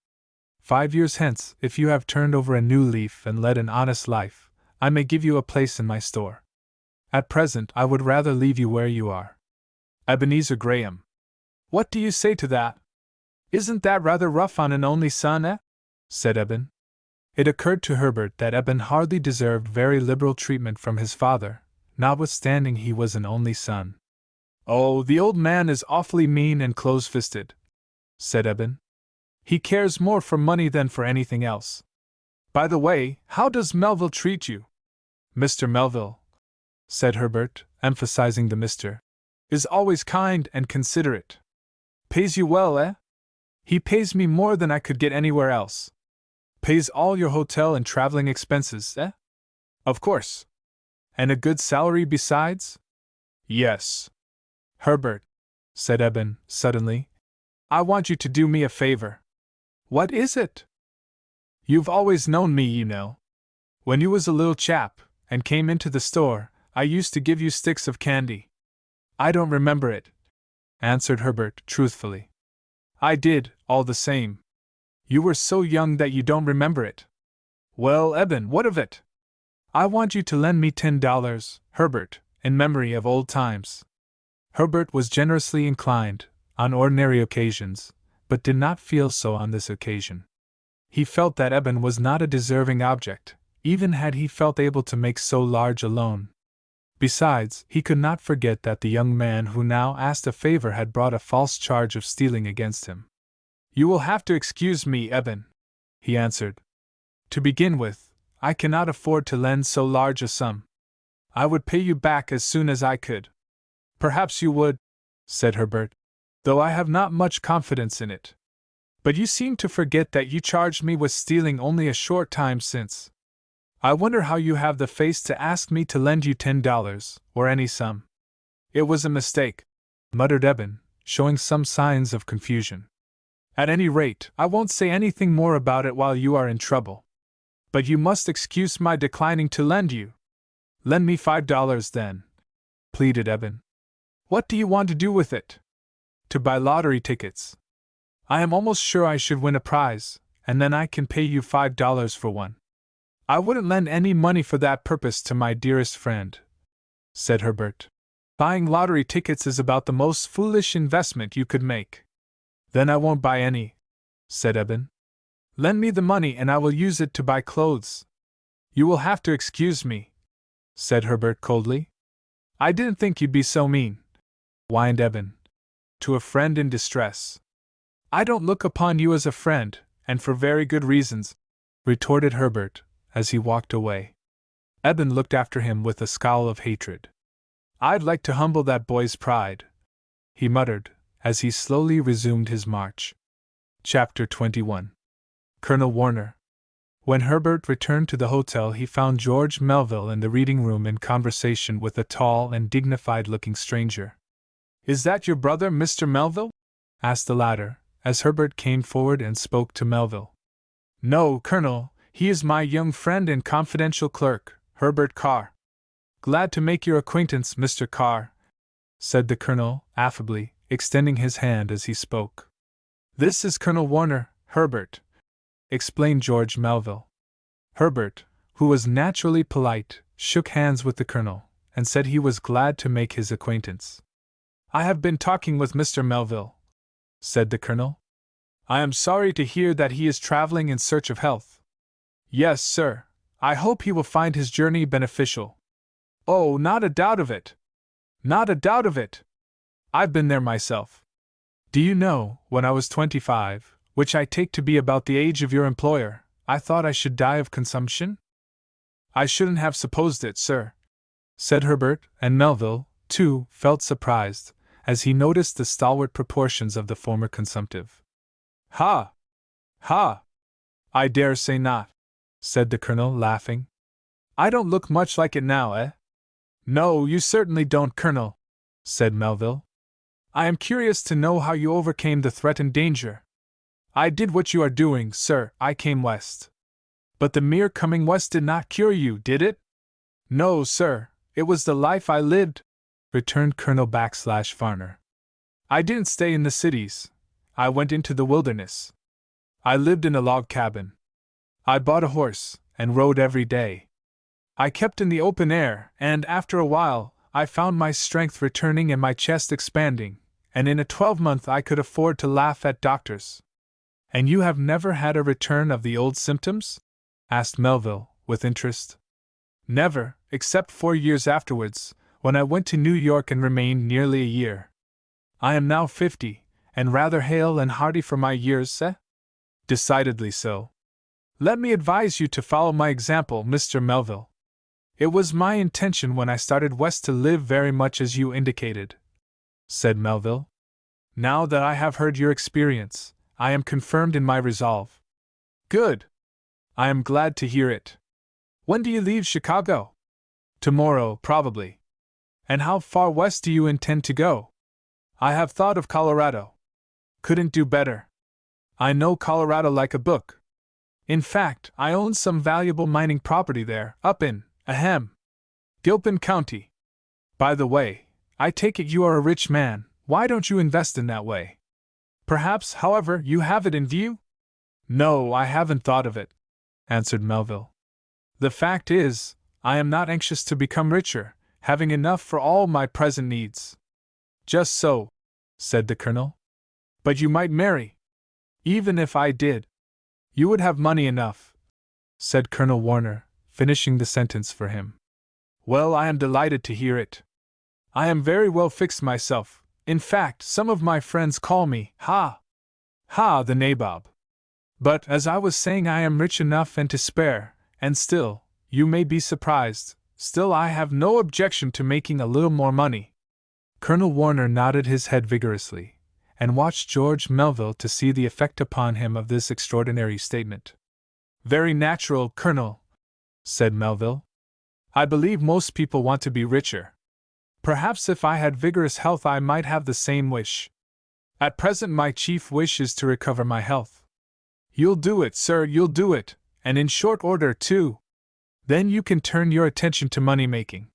5 years hence, if you have turned over a new leaf and led an honest life, I may give you a place in my store. At present, I would rather leave you where you are. Ebenezer Graham. What do you say to that? Isn't that rather rough on an only son, eh? Said Eben. It occurred to Herbert that Eben hardly deserved very liberal treatment from his father, notwithstanding he was an only son. Oh, the old man is awfully mean and close-fisted, said Eben. He cares more for money than for anything else. By the way, how does Melville treat you? Mr. Melville, said Herbert, emphasizing the Mr., is always kind and considerate. Pays you well, eh? He pays me more than I could get anywhere else. Pays all your hotel and traveling expenses, eh? Of course. And a good salary besides? Yes. Herbert, said Eben suddenly, I want you to do me a favor. What is it? You've always known me, you know. When you was a little chap, and came into the store, I used to give you sticks of candy. I don't remember it, answered Herbert truthfully. I did, all the same. You were so young that you don't remember it. Well, Eben, what of it? I want you to lend me $10, Herbert, in memory of old times. Herbert was generously inclined, on ordinary occasions, but did not feel so on this occasion. He felt that Eben was not a deserving object, even had he felt able to make so large a loan. Besides, he could not forget that the young man who now asked a favor had brought a false charge of stealing against him. You will have to excuse me, Eben, he answered. To begin with, I cannot afford to lend so large a sum. I would pay you back as soon as I could. Perhaps you would, said Herbert, though I have not much confidence in it. But you seem to forget that you charged me with stealing only a short time since. I wonder how you have the face to ask me to lend you $10, or any sum. It was a mistake, muttered Eben, showing some signs of confusion. At any rate, I won't say anything more about it while you are in trouble. But you must excuse my declining to lend you. Lend me $5 then, pleaded Eben. What do you want to do with it? To buy lottery tickets. I am almost sure I should win a prize, and then I can pay you $5 for one. I wouldn't lend any money for that purpose to my dearest friend, said Herbert. Buying lottery tickets is about the most foolish investment you could make. Then I won't buy any, said Eben. Lend me the money and I will use it to buy clothes. You will have to excuse me, said Herbert coldly. I didn't think you'd be so mean, whined Eben. To a friend in distress. I don't look upon you as a friend, and for very good reasons, retorted Herbert, as he walked away. Eben looked after him with a scowl of hatred. I'd like to humble that boy's pride, he muttered, as he slowly resumed his march. Chapter 21. Colonel Warner. When Herbert returned to the hotel, he found George Melville in the reading room in conversation with a tall and dignified-looking stranger. Is that your brother, Mr. Melville? Asked the latter, as Herbert came forward and spoke to Melville. No, Colonel, he is my young friend and confidential clerk, Herbert Carr. Glad to make your acquaintance, Mr. Carr, said the Colonel, affably, extending his hand as he spoke. This is Colonel Warner, Herbert, explained George Melville. Herbert, who was naturally polite, shook hands with the Colonel, and said he was glad to make his acquaintance. I have been talking with Mr. Melville, said the Colonel. I am sorry to hear that he is traveling in search of health. Yes, sir, I hope he will find his journey beneficial. Oh, not a doubt of it. Not a doubt of it. I've been there myself. Do you know, when I was 25, which I take to be about the age of your employer, I thought I should die of consumption? I shouldn't have supposed it, sir, said Herbert, and Melville, too, felt surprised, as he noticed the stalwart proportions of the former consumptive. Ha! Ha! I dare say not, said the Colonel, laughing. I don't look much like it now, eh? No, you certainly don't, Colonel, said Melville. I am curious to know how you overcame the threatened danger. I did what you are doing, sir, I came west. But the mere coming west did not cure you, did it? No, sir, it was the life I lived, returned Colonel Farner. I didn't stay in the cities. I went into the wilderness. I lived in a log cabin. I bought a horse, and rode every day. I kept in the open air, and after a while, I found my strength returning and my chest expanding, and in a 12-month I could afford to laugh at doctors. And you have never had a return of the old symptoms? Asked Melville, with interest. Never, except 4 years afterwards, when I went to New York and remained nearly a year. I am now 50, and rather hale and hearty for my years, eh? Decidedly so. Let me advise you to follow my example, Mr. Melville. It was my intention when I started west to live very much as you indicated, said Melville. Now that I have heard your experience, I am confirmed in my resolve. Good. I am glad to hear it. When do you leave Chicago? Tomorrow, probably. And how far west do you intend to go? I have thought of Colorado. Couldn't do better. I know Colorado like a book. In fact, I own some valuable mining property there, up in Gilpin County. By the way, I take it you are a rich man. Why don't you invest in that way? Perhaps, however, you have it in view? No, I haven't thought of it, answered Melville. The fact is, I am not anxious to become richer, having enough for all my present needs. Just so, said the Colonel. But you might marry. Even if I did, you would have money enough, said Colonel Warner, finishing the sentence for him. Well, I am delighted to hear it. I am very well fixed myself. In fact, some of my friends call me, the nabob. But, as I was saying, I am rich enough and to spare, and still, you may be surprised, still I have no objection to making a little more money. Colonel Warner nodded his head vigorously, and watched George Melville to see the effect upon him of this extraordinary statement. Very natural, Colonel, said Melville. I believe most people want to be richer. Perhaps if I had vigorous health I might have the same wish. At present my chief wish is to recover my health. You'll do it, sir, you'll do it, and in short order, too. Then you can turn your attention to money-making.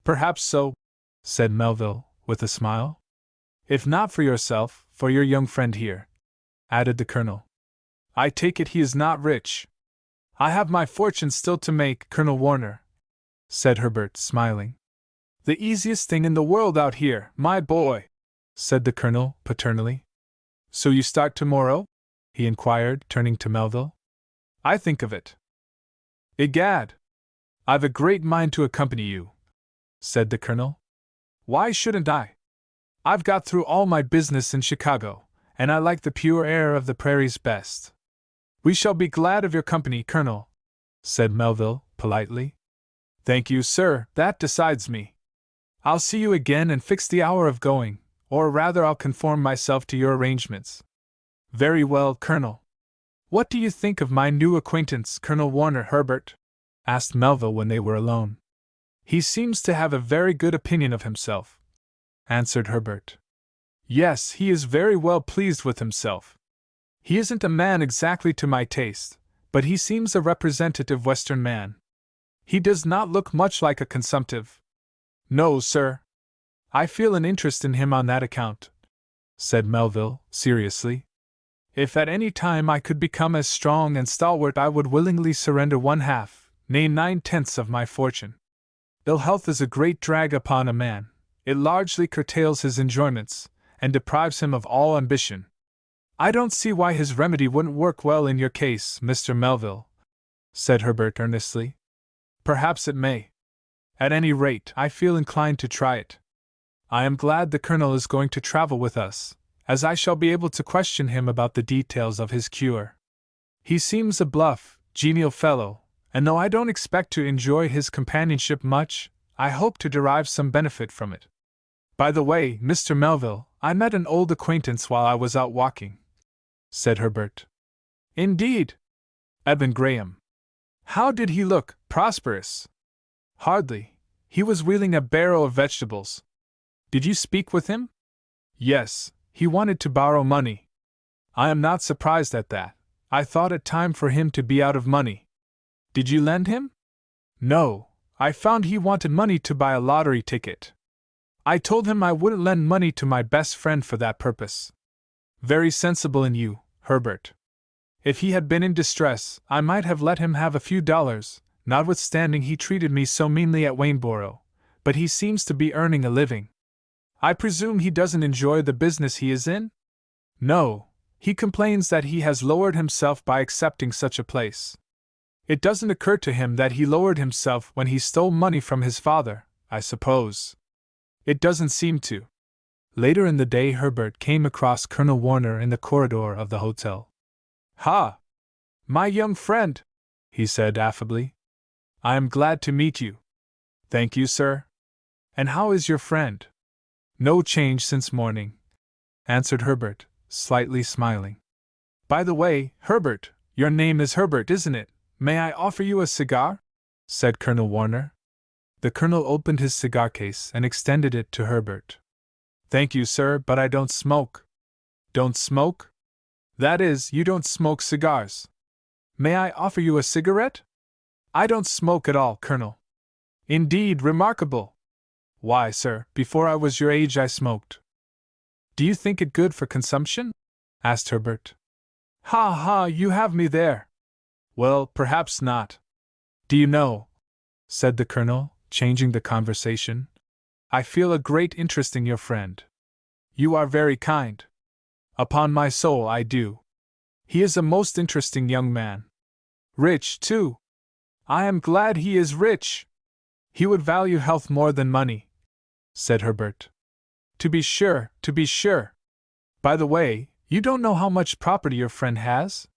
Perhaps so, said Melville, with a smile. If not for yourself, for your young friend here, added the Colonel. I take it he is not rich. I have my fortune still to make, Colonel Warner, said Herbert, smiling. The easiest thing in the world out here, my boy, said the Colonel, paternally. So you start tomorrow? he inquired, turning to Melville. I think of it. Egad! I've a great mind to accompany you, said the Colonel. Why shouldn't I? I've got through all my business in Chicago, and I like the pure air of the prairies best. We shall be glad of your company, Colonel, said Melville, politely. Thank you, sir, that decides me. I'll see you again and fix the hour of going, or rather I'll conform myself to your arrangements. Very well, Colonel. What do you think of my new acquaintance, Colonel Warner Herbert? Asked Melville when they were alone. He seems to have a very good opinion of himself, answered Herbert. Yes, he is very well pleased with himself. He isn't a man exactly to my taste, but he seems a representative Western man. He does not look much like a consumptive. No, sir. I feel an interest in him on that account, said Melville, seriously. If at any time I could become as strong and stalwart, I would willingly surrender 1/2, nay 9/10 of my fortune. Ill health is a great drag upon a man. It largely curtails his enjoyments, and deprives him of all ambition. I don't see why his remedy wouldn't work well in your case, Mr. Melville, said Herbert earnestly. Perhaps it may. At any rate, I feel inclined to try it. I am glad the Colonel is going to travel with us, as I shall be able to question him about the details of his cure. He seems a bluff, genial fellow, and though I don't expect to enjoy his companionship much, I hope to derive some benefit from it. By the way, Mr. Melville, I met an old acquaintance while I was out walking, said Herbert. Indeed? Eben Graham. How did he look? Prosperous? Hardly. He was wheeling a barrow of vegetables. Did you speak with him? Yes, he wanted to borrow money. I am not surprised at that. I thought it time for him to be out of money. Did you lend him? No, I found he wanted money to buy a lottery ticket. I told him I wouldn't lend money to my best friend for that purpose. Very sensible in you, Herbert. If he had been in distress, I might have let him have a few dollars, notwithstanding he treated me so meanly at Waynesboro, but he seems to be earning a living. I presume he doesn't enjoy the business he is in? No, he complains that he has lowered himself by accepting such a place. It doesn't occur to him that he lowered himself when he stole money from his father, I suppose. It doesn't seem to. Later in the day, Herbert came across Colonel Warner in the corridor of the hotel. Ha! My young friend, he said affably. I am glad to meet you. Thank you, sir. And how is your friend? No change since morning, answered Herbert, slightly smiling. By the way, Herbert, your name is Herbert, isn't it? May I offer you a cigar? Said Colonel Warner. The Colonel opened his cigar case and extended it to Herbert. Thank you, sir, but I don't smoke. Don't smoke? That is, you don't smoke cigars. May I offer you a cigarette? I don't smoke at all, Colonel. Indeed, remarkable. Why, sir, before I was your age I smoked. Do you think it good for consumption? Asked Herbert. Ha ha, you have me there. Well, perhaps not. Do you know, said the Colonel, changing the conversation, I feel a great interest in your friend. You are very kind. Upon my soul, I do. He is a most interesting young man. Rich, too. I am glad he is rich. He would value health more than money, said Herbert. To be sure, to be sure. By the way, you don't know how much property your friend has?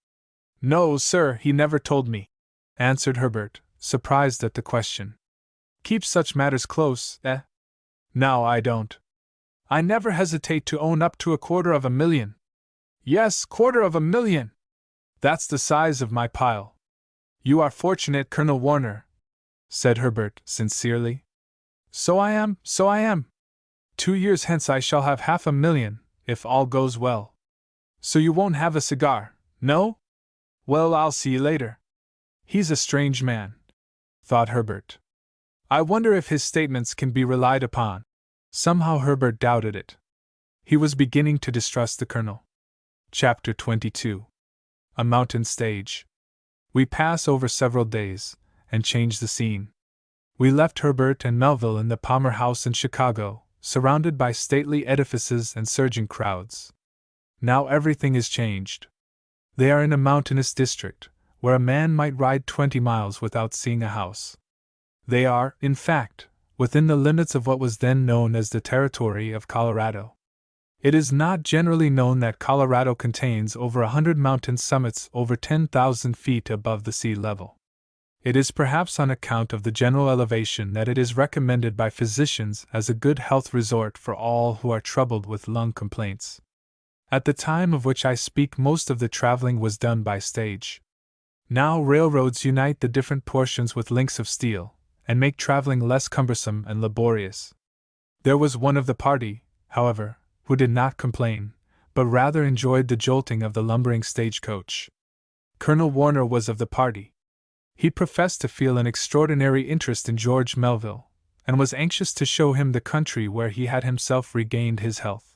No, sir, he never told me, answered Herbert, surprised at the question. Keep such matters close, eh? Now I don't. I never hesitate to own up to $250,000. Yes, $250,000. That's the size of my pile. You are fortunate, Colonel Warner, said Herbert sincerely. So I am, so I am. 2 years hence I shall have $500,000, if all goes well. So you won't have a cigar, no? Well, I'll see you later. He's a strange man, thought Herbert. I wonder if his statements can be relied upon. Somehow Herbert doubted it. He was beginning to distrust the Colonel. Chapter 22. A Mountain Stage. We pass over several days, and change the scene. We left Herbert and Melville in the Palmer House in Chicago, surrounded by stately edifices and surging crowds. Now everything is changed. They are in a mountainous district, where a man might ride 20 miles without seeing a house. They are, in fact, within the limits of what was then known as the territory of Colorado. It is not generally known that Colorado contains over 100 mountain summits over 10,000 feet above the sea level. It is perhaps on account of the general elevation that it is recommended by physicians as a good health resort for all who are troubled with lung complaints. At the time of which I speak, most of the traveling was done by stage. Now railroads unite the different portions with links of steel, and make traveling less cumbersome and laborious. There was one of the party, however, who did not complain, but rather enjoyed the jolting of the lumbering stagecoach. Colonel Warner was of the party. He professed to feel an extraordinary interest in George Melville, and was anxious to show him the country where he had himself regained his health.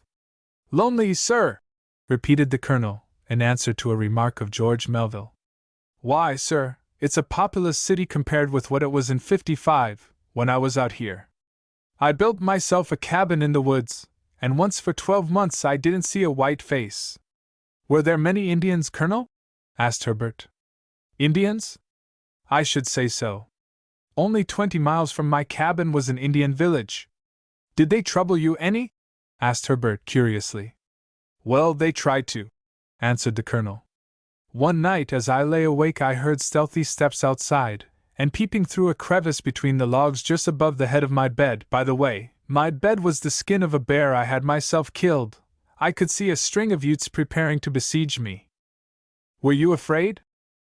"Lonely, sir?" repeated the colonel, in answer to a remark of George Melville. "Why, sir, it's a populous city compared with what it was in '55, when I was out here. I built myself a cabin in the woods, and once for 12 months I didn't see a white face." "Were there many Indians, Colonel?" asked Herbert. "Indians? I should say so. Only 20 miles from my cabin was an Indian village." "Did they trouble you any?" asked Herbert curiously. "Well, they tried to," answered the colonel. "One night as I lay awake I heard stealthy steps outside, and peeping through a crevice between the logs just above the head of my bed, by the way, my bed was the skin of a bear I had myself killed, I could see a string of Utes preparing to besiege me." "Were you afraid?"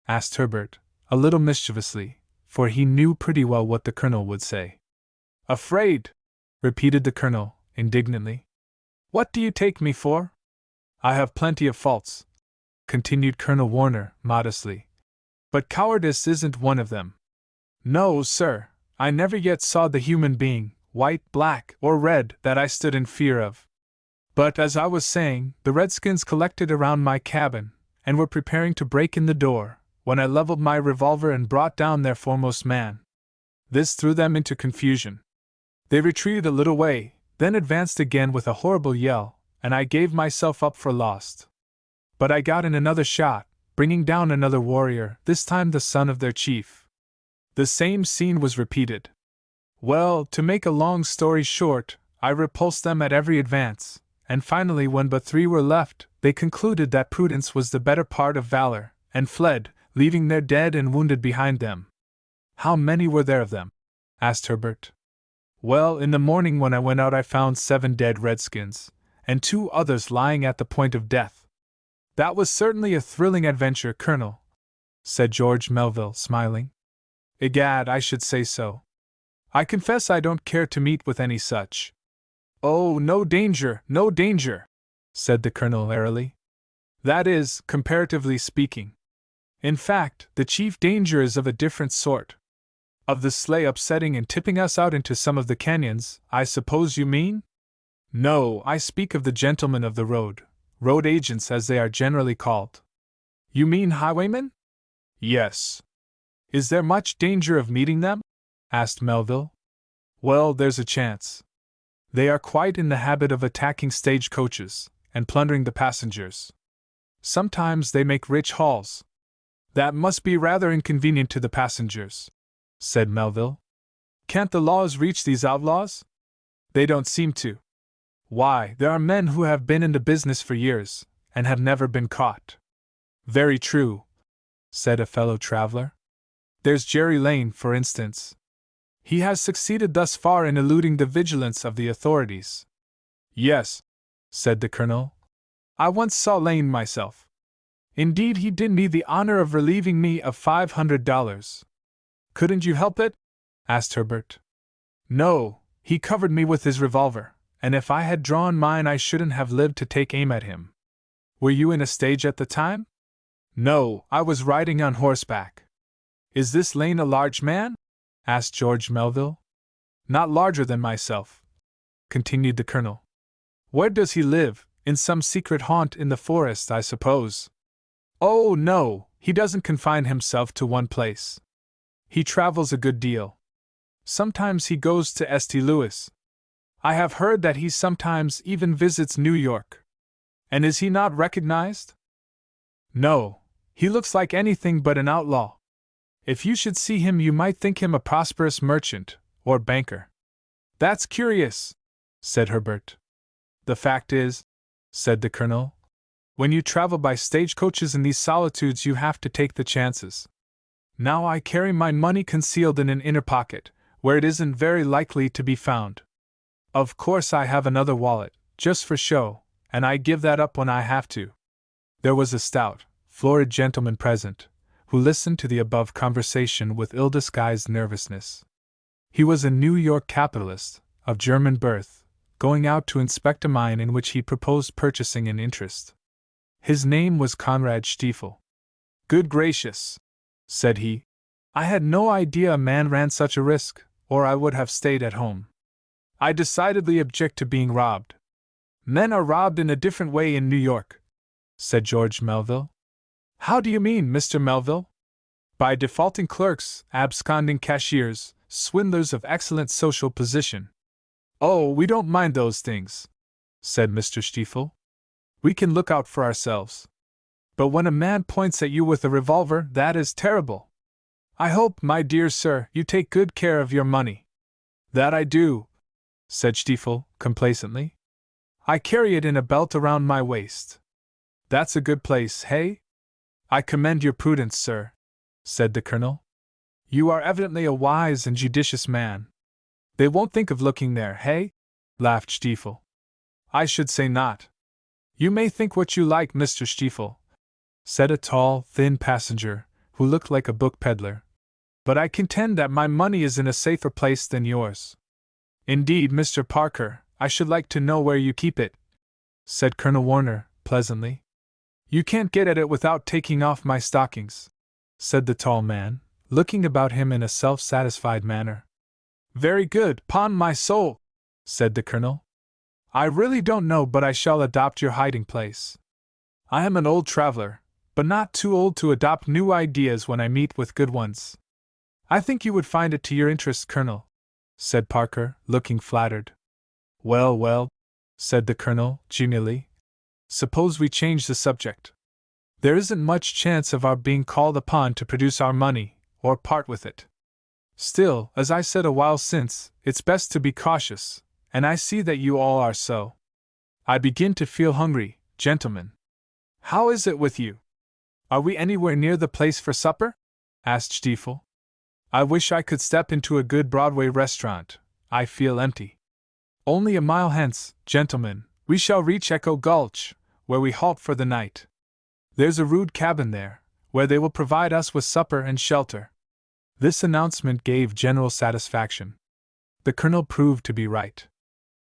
asked Herbert, a little mischievously, for he knew pretty well what the colonel would say. "Afraid?" repeated the colonel, indignantly. "What do you take me for? I have plenty of faults," continued Colonel Warner, modestly, "but cowardice isn't one of them. No, sir, I never yet saw the human being, white, black, or red, that I stood in fear of. But as I was saying, the Redskins collected around my cabin, and were preparing to break in the door, when I leveled my revolver and brought down their foremost man. This threw them into confusion. They retreated a little way, then advanced again with a horrible yell, and I gave myself up for lost. But I got in another shot, bringing down another warrior, this time the son of their chief. The same scene was repeated. Well, to make a long story short, I repulsed them at every advance, and finally, when but 3 were left, they concluded that prudence was the better part of valor, and fled, leaving their dead and wounded behind them." "How many were there of them?" asked Herbert. "Well, in the morning when I went out I found 7 dead Redskins, and 2 others lying at the point of death." "That was certainly a thrilling adventure, Colonel," said George Melville, smiling. "Egad, I should say so. I confess I don't care to meet with any such." "Oh, no danger, said the colonel airily. "That is, comparatively speaking. In fact, the chief danger is of a different sort. Of the sleigh upsetting and tipping us out into some of the canyons, I suppose you mean?" "No, I speak of the gentlemen of the road agents as they are generally called." "You mean highwaymen?" "Yes." "Is there much danger of meeting them?" asked Melville. "Well, there's a chance. They are quite in the habit of attacking stagecoaches, and plundering the passengers. Sometimes they make rich hauls." "That must be rather inconvenient to the passengers," said Melville. "Can't the laws reach these outlaws?" "They don't seem to. Why, there are men who have been in the business for years, and have never been caught." "Very true," said a fellow traveler. "There's Jerry Lane, for instance. He has succeeded thus far in eluding the vigilance of the authorities." "Yes," said the colonel. "I once saw Lane myself. Indeed, he did me the honor of relieving me of $500. "Couldn't you help it?" asked Herbert. "No, he covered me with his revolver, and if I had drawn mine I shouldn't have lived to take aim at him." "Were you in a stage at the time?" "No, I was riding on horseback." "Is this Lane a large man?" asked George Melville. "Not larger than myself," continued the colonel. "Where does he live? In some secret haunt in the forest, I suppose." "Oh, no, he doesn't confine himself to one place. He travels a good deal. Sometimes he goes to St. Louis. I have heard that he sometimes even visits New York." "And is he not recognized?" "No, He looks like anything but an outlaw. If you should see him, you might think him a prosperous merchant or banker. That's curious, said Herbert. The fact is, said the Colonel, when you travel by stagecoaches in these solitudes, you have to take the chances. Now I carry my money concealed in an inner pocket, where it isn't very likely to be found. Of course, I have another wallet, just for show, and I give that up when I have to. There was a stout, florid gentleman present, who listened to the above conversation with ill-disguised nervousness. He was a New York capitalist, of German birth, going out to inspect a mine in which he proposed purchasing an interest. His name was Conrad Stiefel. Good gracious, said he, I had no idea a man ran such a risk, or I would have stayed at home. I decidedly object to being robbed. Men are robbed in a different way in New York, said George Melville. How do you mean, Mr. Melville? By defaulting clerks, absconding cashiers, swindlers of excellent social position. Oh, we don't mind those things, said Mr. Stiefel. We can look out for ourselves. But when a man points at you with a revolver, that is terrible. I hope, my dear sir, you take good care of your money. That I do, said Stiefel, complacently. I carry it in a belt around my waist. That's a good place, hey? I commend your prudence, sir, said the Colonel. You are evidently a wise and judicious man. They won't think of looking there, hey? Laughed Stiefel. I should say not. You may think what you like, Mr. Stiefel, said a tall, thin passenger, who looked like a book peddler. But I contend that my money is in a safer place than yours. Indeed, Mr. Parker, I should like to know where you keep it, said Colonel Warner, pleasantly. You can't get at it without taking off my stockings, said the tall man, looking about him in a self-satisfied manner. Very good, 'pon my soul, said the Colonel. I really don't know, but I shall adopt your hiding place. I am an old traveler, but not too old to adopt new ideas when I meet with good ones. I think you would find it to your interest, Colonel, said Parker, looking flattered. Well, well, said the Colonel, genially. Suppose we change the subject. There isn't much chance of our being called upon to produce our money, or part with it. Still, as I said a while since, it's best to be cautious, and I see that you all are so. I begin to feel hungry, gentlemen. How is it with you? Are we anywhere near the place for supper? Asked Stiefel. I wish I could step into a good Broadway restaurant. I feel empty. Only a mile hence, gentlemen, we shall reach Echo Gulch, where we halt for the night. There's a rude cabin there, where they will provide us with supper and shelter. This announcement gave general satisfaction. The Colonel proved to be right.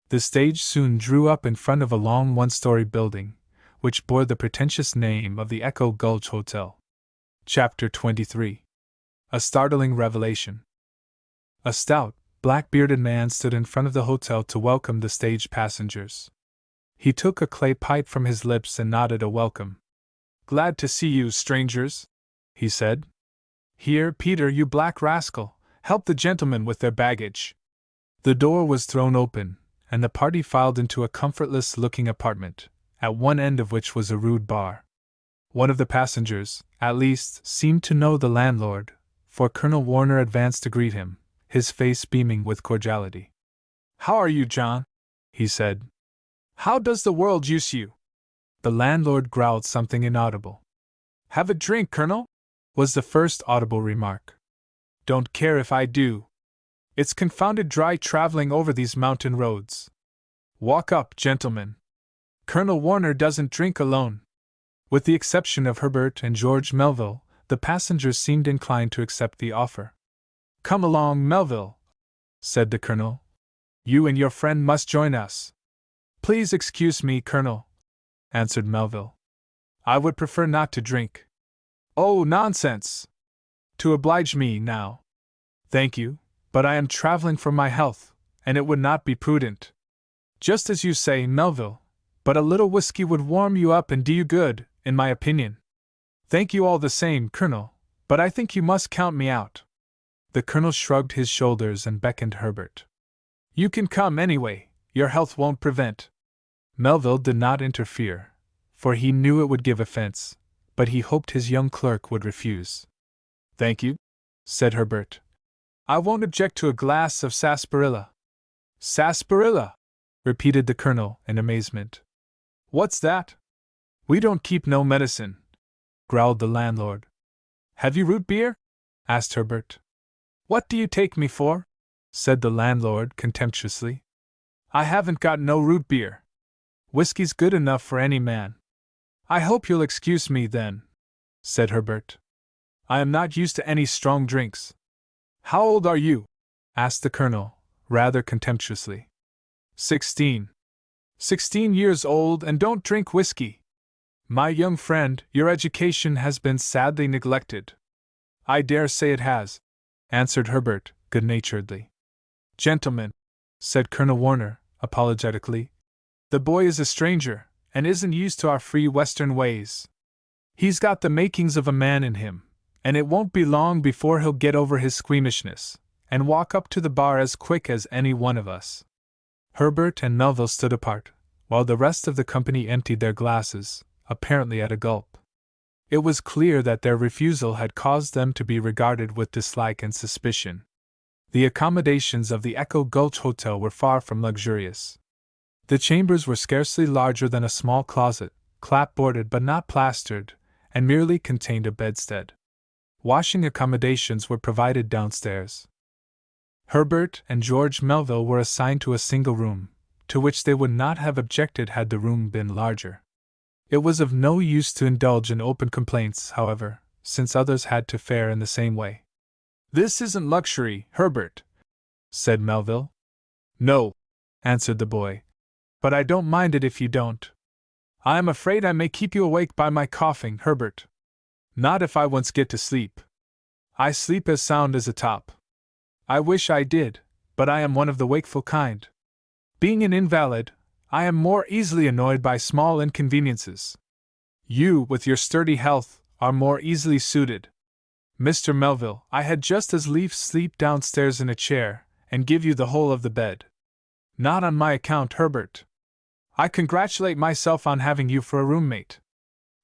The stage soon drew up in front of a long one-story building, which bore the pretentious name of the Echo Gulch Hotel. Chapter 23. A startling revelation. A stout, black-bearded man stood in front of the hotel to welcome the stage passengers. He took a clay pipe from his lips and nodded a welcome. Glad to see you, strangers, he said. Here, Peter, you black rascal, help the gentlemen with their baggage. The door was thrown open, and the party filed into a comfortless-looking apartment, at one end of which was a rude bar. One of the passengers, at least, seemed to know the landlord, for Colonel Warner advanced to greet him, his face beaming with cordiality. How are you, John? He said. How does the world use you? The landlord growled something inaudible. Have a drink, Colonel? Was the first audible remark. Don't care if I do. It's confounded dry traveling over these mountain roads. Walk up, gentlemen. Colonel Warner doesn't drink alone. With the exception of Herbert and George Melville, the passengers seemed inclined to accept the offer. Come along, Melville, said the Colonel. You and your friend must join us. Please excuse me, Colonel, answered Melville. I would prefer not to drink. Oh, nonsense! To oblige me, now. Thank you, but I am traveling for my health, and it would not be prudent. Just as you say, Melville, but a little whiskey would warm you up and do you good, in my opinion. Thank you all the same, Colonel, but I think you must count me out. The Colonel shrugged his shoulders and beckoned Herbert. You can come anyway, your health won't prevent. Melville did not interfere, for he knew it would give offense, but he hoped his young clerk would refuse. "Thank you," said Herbert. "I won't object to a glass of sarsaparilla." "Sarsaparilla?" repeated the Colonel in amazement. "What's that?" "We don't keep no medicine," growled the landlord. "Have you root beer?" asked Herbert. "What do you take me for?" said the landlord contemptuously. "I haven't got no root beer. Whiskey's good enough for any man." "I hope you'll excuse me, then," said Herbert. "I am not used to any strong drinks." "How old are you?" asked the Colonel, rather contemptuously. 16. 16 years old and don't drink whiskey. My young friend, your education has been sadly neglected. "I dare say it has," answered Herbert, good-naturedly. "Gentlemen," said Colonel Warner, apologetically, "the boy is a stranger, and isn't used to our free Western ways. He's got the makings of a man in him, and it won't be long before he'll get over his squeamishness, and walk up to the bar as quick as any one of us." Herbert and Melville stood apart, while the rest of the company emptied their glasses, apparently at a gulp. It was clear that their refusal had caused them to be regarded with dislike and suspicion. The accommodations of the Echo Gulch Hotel were far from luxurious. The chambers were scarcely larger than a small closet, clapboarded but not plastered, and merely contained a bedstead. Washing accommodations were provided downstairs. Herbert and George Melville were assigned to a single room, to which they would not have objected had the room been larger. It was of no use to indulge in open complaints, however, since others had to fare in the same way. "This isn't luxury, Herbert," said Melville. "No," answered the boy, "but I don't mind it if you don't. I am afraid I may keep you awake by my coughing, Herbert." "Not if I once get to sleep. I sleep as sound as a top." "I wish I did, but I am one of the wakeful kind. Being an invalid, I am more easily annoyed by small inconveniences. You, with your sturdy health, are more easily suited. Mr. Melville, I had just as lief sleep downstairs in a chair, and give you the whole of the bed." "Not on my account, Herbert. I congratulate myself on having you for a roommate.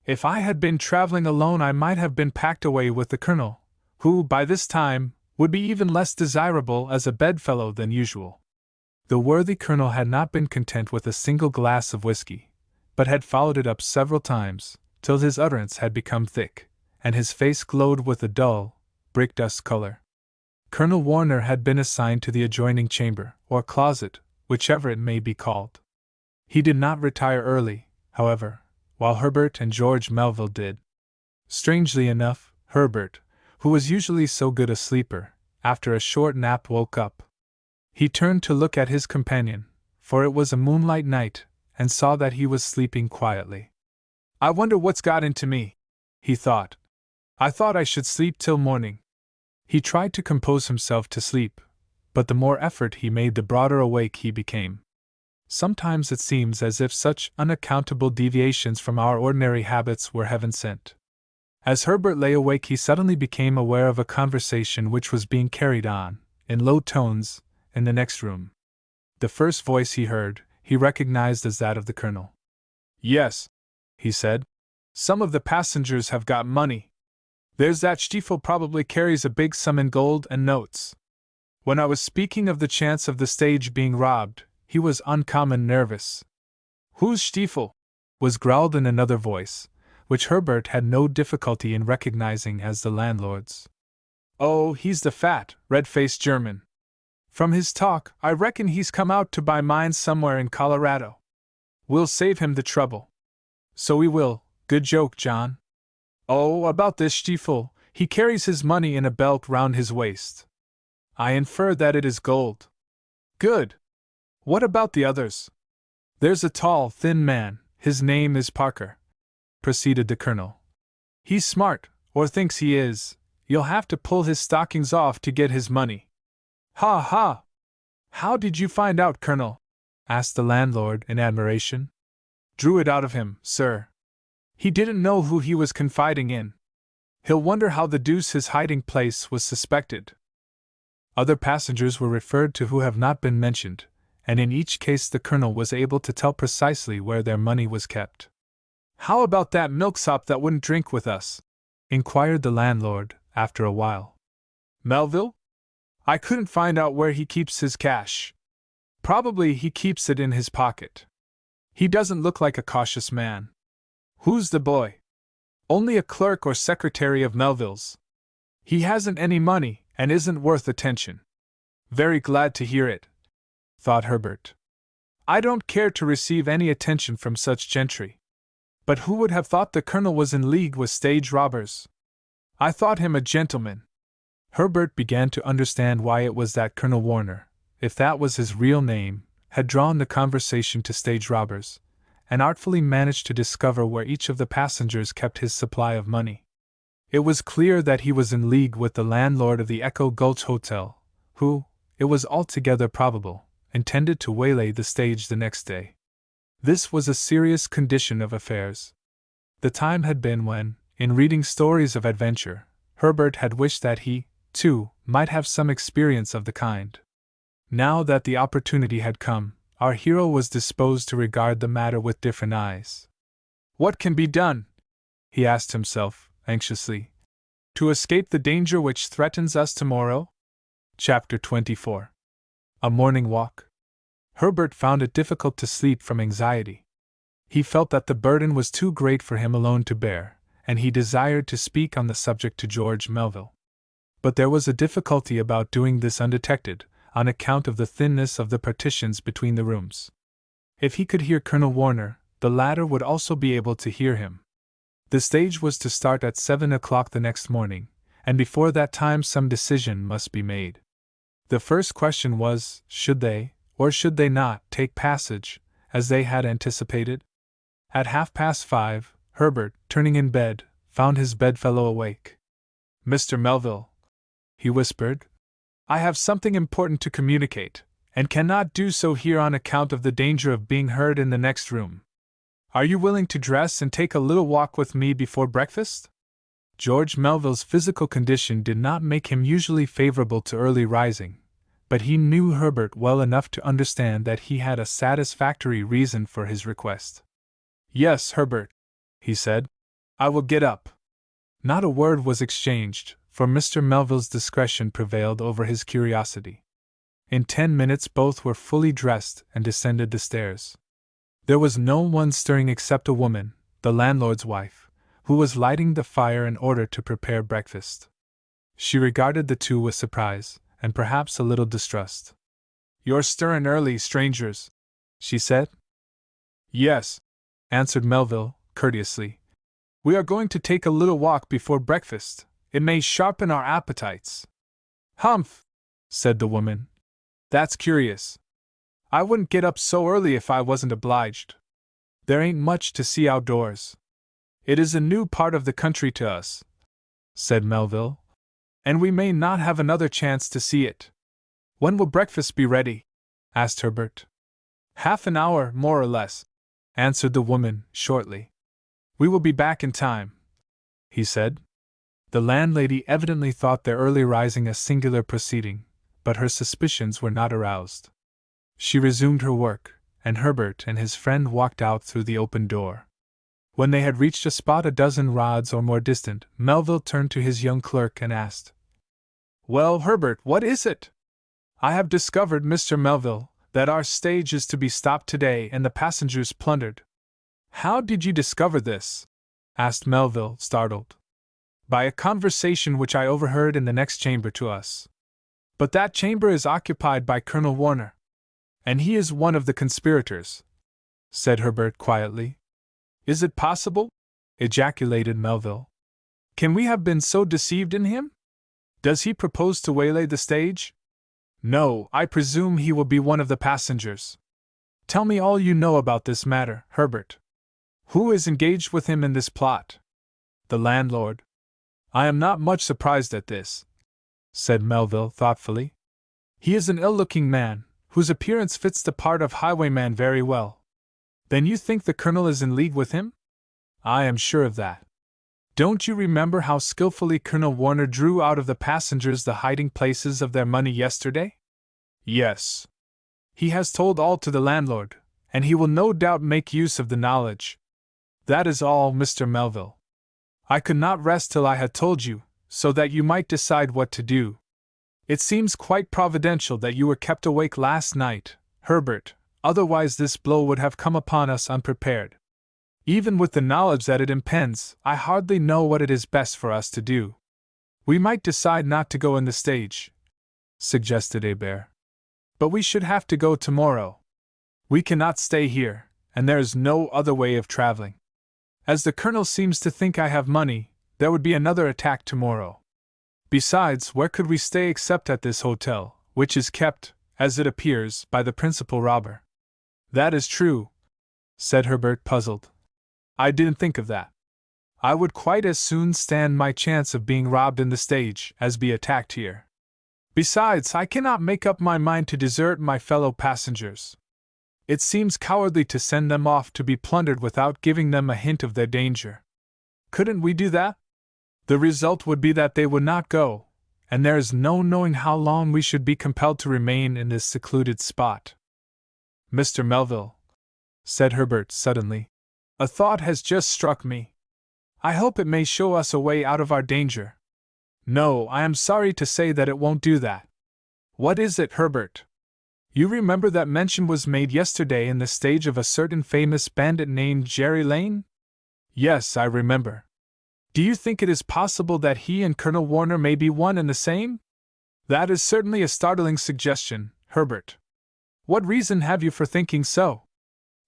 If I had been traveling alone, I might have been packed away with the Colonel, who, by this time, would be even less desirable as a bedfellow than usual." The worthy Colonel had not been content with a single glass of whiskey, but had followed it up several times, till his utterance had become thick, and his face glowed with a dull, brick-dust color. Colonel Warner had been assigned to the adjoining chamber, or closet, whichever it may be called. He did not retire early, however, while Herbert and George Melville did. Strangely enough, Herbert, who was usually so good a sleeper, after a short nap woke up. He turned to look at his companion, for it was a moonlight night, and saw that he was sleeping quietly. "I wonder what's got into me," he thought. "I thought I should sleep till morning." He tried to compose himself to sleep, but the more effort he made the broader awake he became. Sometimes it seems as if such unaccountable deviations from our ordinary habits were heaven sent. As Herbert lay awake, he suddenly became aware of a conversation which was being carried on, in low tones, in the next room. The first voice he heard, he recognized as that of the Colonel. "Yes," he said, "some of the passengers have got money. There's that Stiefel probably carries a big sum in gold and notes. When I was speaking of the chance of the stage being robbed, he was uncommon nervous." "Who's Stiefel?" was growled in another voice, which Herbert had no difficulty in recognizing as the landlord's. "Oh, he's the fat, red-faced German. From his talk, I reckon he's come out to buy mines somewhere in Colorado. We'll save him the trouble." "So we will, good joke, John." "Oh, about this Stiefel, he carries his money in a belt round his waist. I infer that it is gold." "Good. What about the others?" "There's a tall, thin man, his name is Parker," proceeded the Colonel. "He's smart, or thinks he is. You'll have to pull his stockings off to get his money." "Ha ha! How did you find out, Colonel?" asked the landlord in admiration. "Drew it out of him, sir. He didn't know who he was confiding in. He'll wonder how the deuce his hiding place was suspected." Other passengers were referred to who have not been mentioned, and in each case the Colonel was able to tell precisely where their money was kept. How about that milksop that wouldn't drink with us? Inquired the landlord, after a while. Melville? I couldn't find out where he keeps his cash. Probably he keeps it in his pocket. He doesn't look like a cautious man. Who's the boy? Only a clerk or secretary of Melville's. He hasn't any money and isn't worth attention. Very glad to hear it, thought Herbert. I don't care to receive any attention from such gentry. But who would have thought the colonel was in league with stage robbers? I thought him a gentleman. Herbert began to understand why it was that Colonel Warner, if that was his real name, had drawn the conversation to stage robbers, and artfully managed to discover where each of the passengers kept his supply of money. It was clear that he was in league with the landlord of the Echo Gulch Hotel, who, it was altogether probable, intended to waylay the stage the next day. This was a serious condition of affairs. The time had been when, in reading stories of adventure, Herbert had wished that he, too, might have some experience of the kind. Now that the opportunity had come, our hero was disposed to regard the matter with different eyes. What can be done? He asked himself, anxiously. To escape the danger which threatens us tomorrow? Chapter 24. A morning walk. Herbert found it difficult to sleep from anxiety. He felt that the burden was too great for him alone to bear, and he desired to speak on the subject to George Melville. But there was a difficulty about doing this undetected, on account of the thinness of the partitions between the rooms. If he could hear Colonel Warner, the latter would also be able to hear him. The stage was to start at 7 o'clock the next morning, and before that time some decision must be made. The first question was, should they, or should they not, take passage, as they had anticipated? At 5:30, Herbert, turning in bed, found his bedfellow awake. Mr. Melville, he whispered, I have something important to communicate, and cannot do so here on account of the danger of being heard in the next room. Are you willing to dress and take a little walk with me before breakfast? George Melville's physical condition did not make him usually favorable to early rising, but he knew Herbert well enough to understand that he had a satisfactory reason for his request. Yes, Herbert, he said. I will get up. Not a word was exchanged, for Mr. Melville's discretion prevailed over his curiosity. In 10 minutes both were fully dressed and descended the stairs. There was no one stirring except a woman, the landlord's wife, who was lighting the fire in order to prepare breakfast. She regarded the two with surprise, and perhaps a little distrust. You're stirring early, strangers, she said. Yes, answered Melville, courteously. We are going to take a little walk before breakfast. It may sharpen our appetites. Humph, said the woman. That's curious. I wouldn't get up so early if I wasn't obliged. There ain't much to see outdoors. It is a new part of the country to us, said Melville, and we may not have another chance to see it. When will breakfast be ready? Asked Herbert. Half an hour, more or less, answered the woman, shortly. We will be back in time, he said. The landlady evidently thought their early rising a singular proceeding, but her suspicions were not aroused. She resumed her work, and Herbert and his friend walked out through the open door. When they had reached a spot a dozen rods or more distant, Melville turned to his young clerk and asked, Well, Herbert, what is it? I have discovered, Mr. Melville, that our stage is to be stopped today and the passengers plundered. How did you discover this? Asked Melville, startled. By a conversation which I overheard in the next chamber to us. But that chamber is occupied by Colonel Warner. And he is one of the conspirators, said Herbert quietly. Is it possible? Ejaculated Melville. Can we have been so deceived in him? Does he propose to waylay the stage? No, I presume he will be one of the passengers. Tell me all you know about this matter, Herbert. Who is engaged with him in this plot? The landlord. I am not much surprised at this, said Melville thoughtfully. He is an ill-looking man, whose appearance fits the part of highwayman very well. Then you think the colonel is in league with him? I am sure of that. Don't you remember how skillfully Colonel Warner drew out of the passengers the hiding places of their money yesterday? Yes. He has told all to the landlord, and he will no doubt make use of the knowledge. That is all, Mr. Melville. I could not rest till I had told you, so that you might decide what to do. It seems quite providential that you were kept awake last night, Herbert, otherwise this blow would have come upon us unprepared. Even with the knowledge that it impends, I hardly know what it is best for us to do. We might decide not to go in the stage, suggested Hebert. But we should have to go tomorrow. We cannot stay here, and there is no other way of traveling. As the Colonel seems to think I have money, there would be another attack tomorrow. Besides, where could we stay except at this hotel, which is kept, as it appears, by the principal robber? That is true, said Herbert, puzzled. I didn't think of that. I would quite as soon stand my chance of being robbed in the stage as be attacked here. Besides, I cannot make up my mind to desert my fellow passengers. It seems cowardly to send them off to be plundered without giving them a hint of their danger. Couldn't we do that? The result would be that they would not go, and there is no knowing how long we should be compelled to remain in this secluded spot. Mr. Melville, said Herbert suddenly, a thought has just struck me. I hope it may show us a way out of our danger. No, I am sorry to say that it won't do that. What is it, Herbert? You remember that mention was made yesterday in the stage of a certain famous bandit named Jerry Lane? Yes, I remember. Do you think it is possible that he and Colonel Warner may be one and the same? That is certainly a startling suggestion, Herbert. What reason have you for thinking so?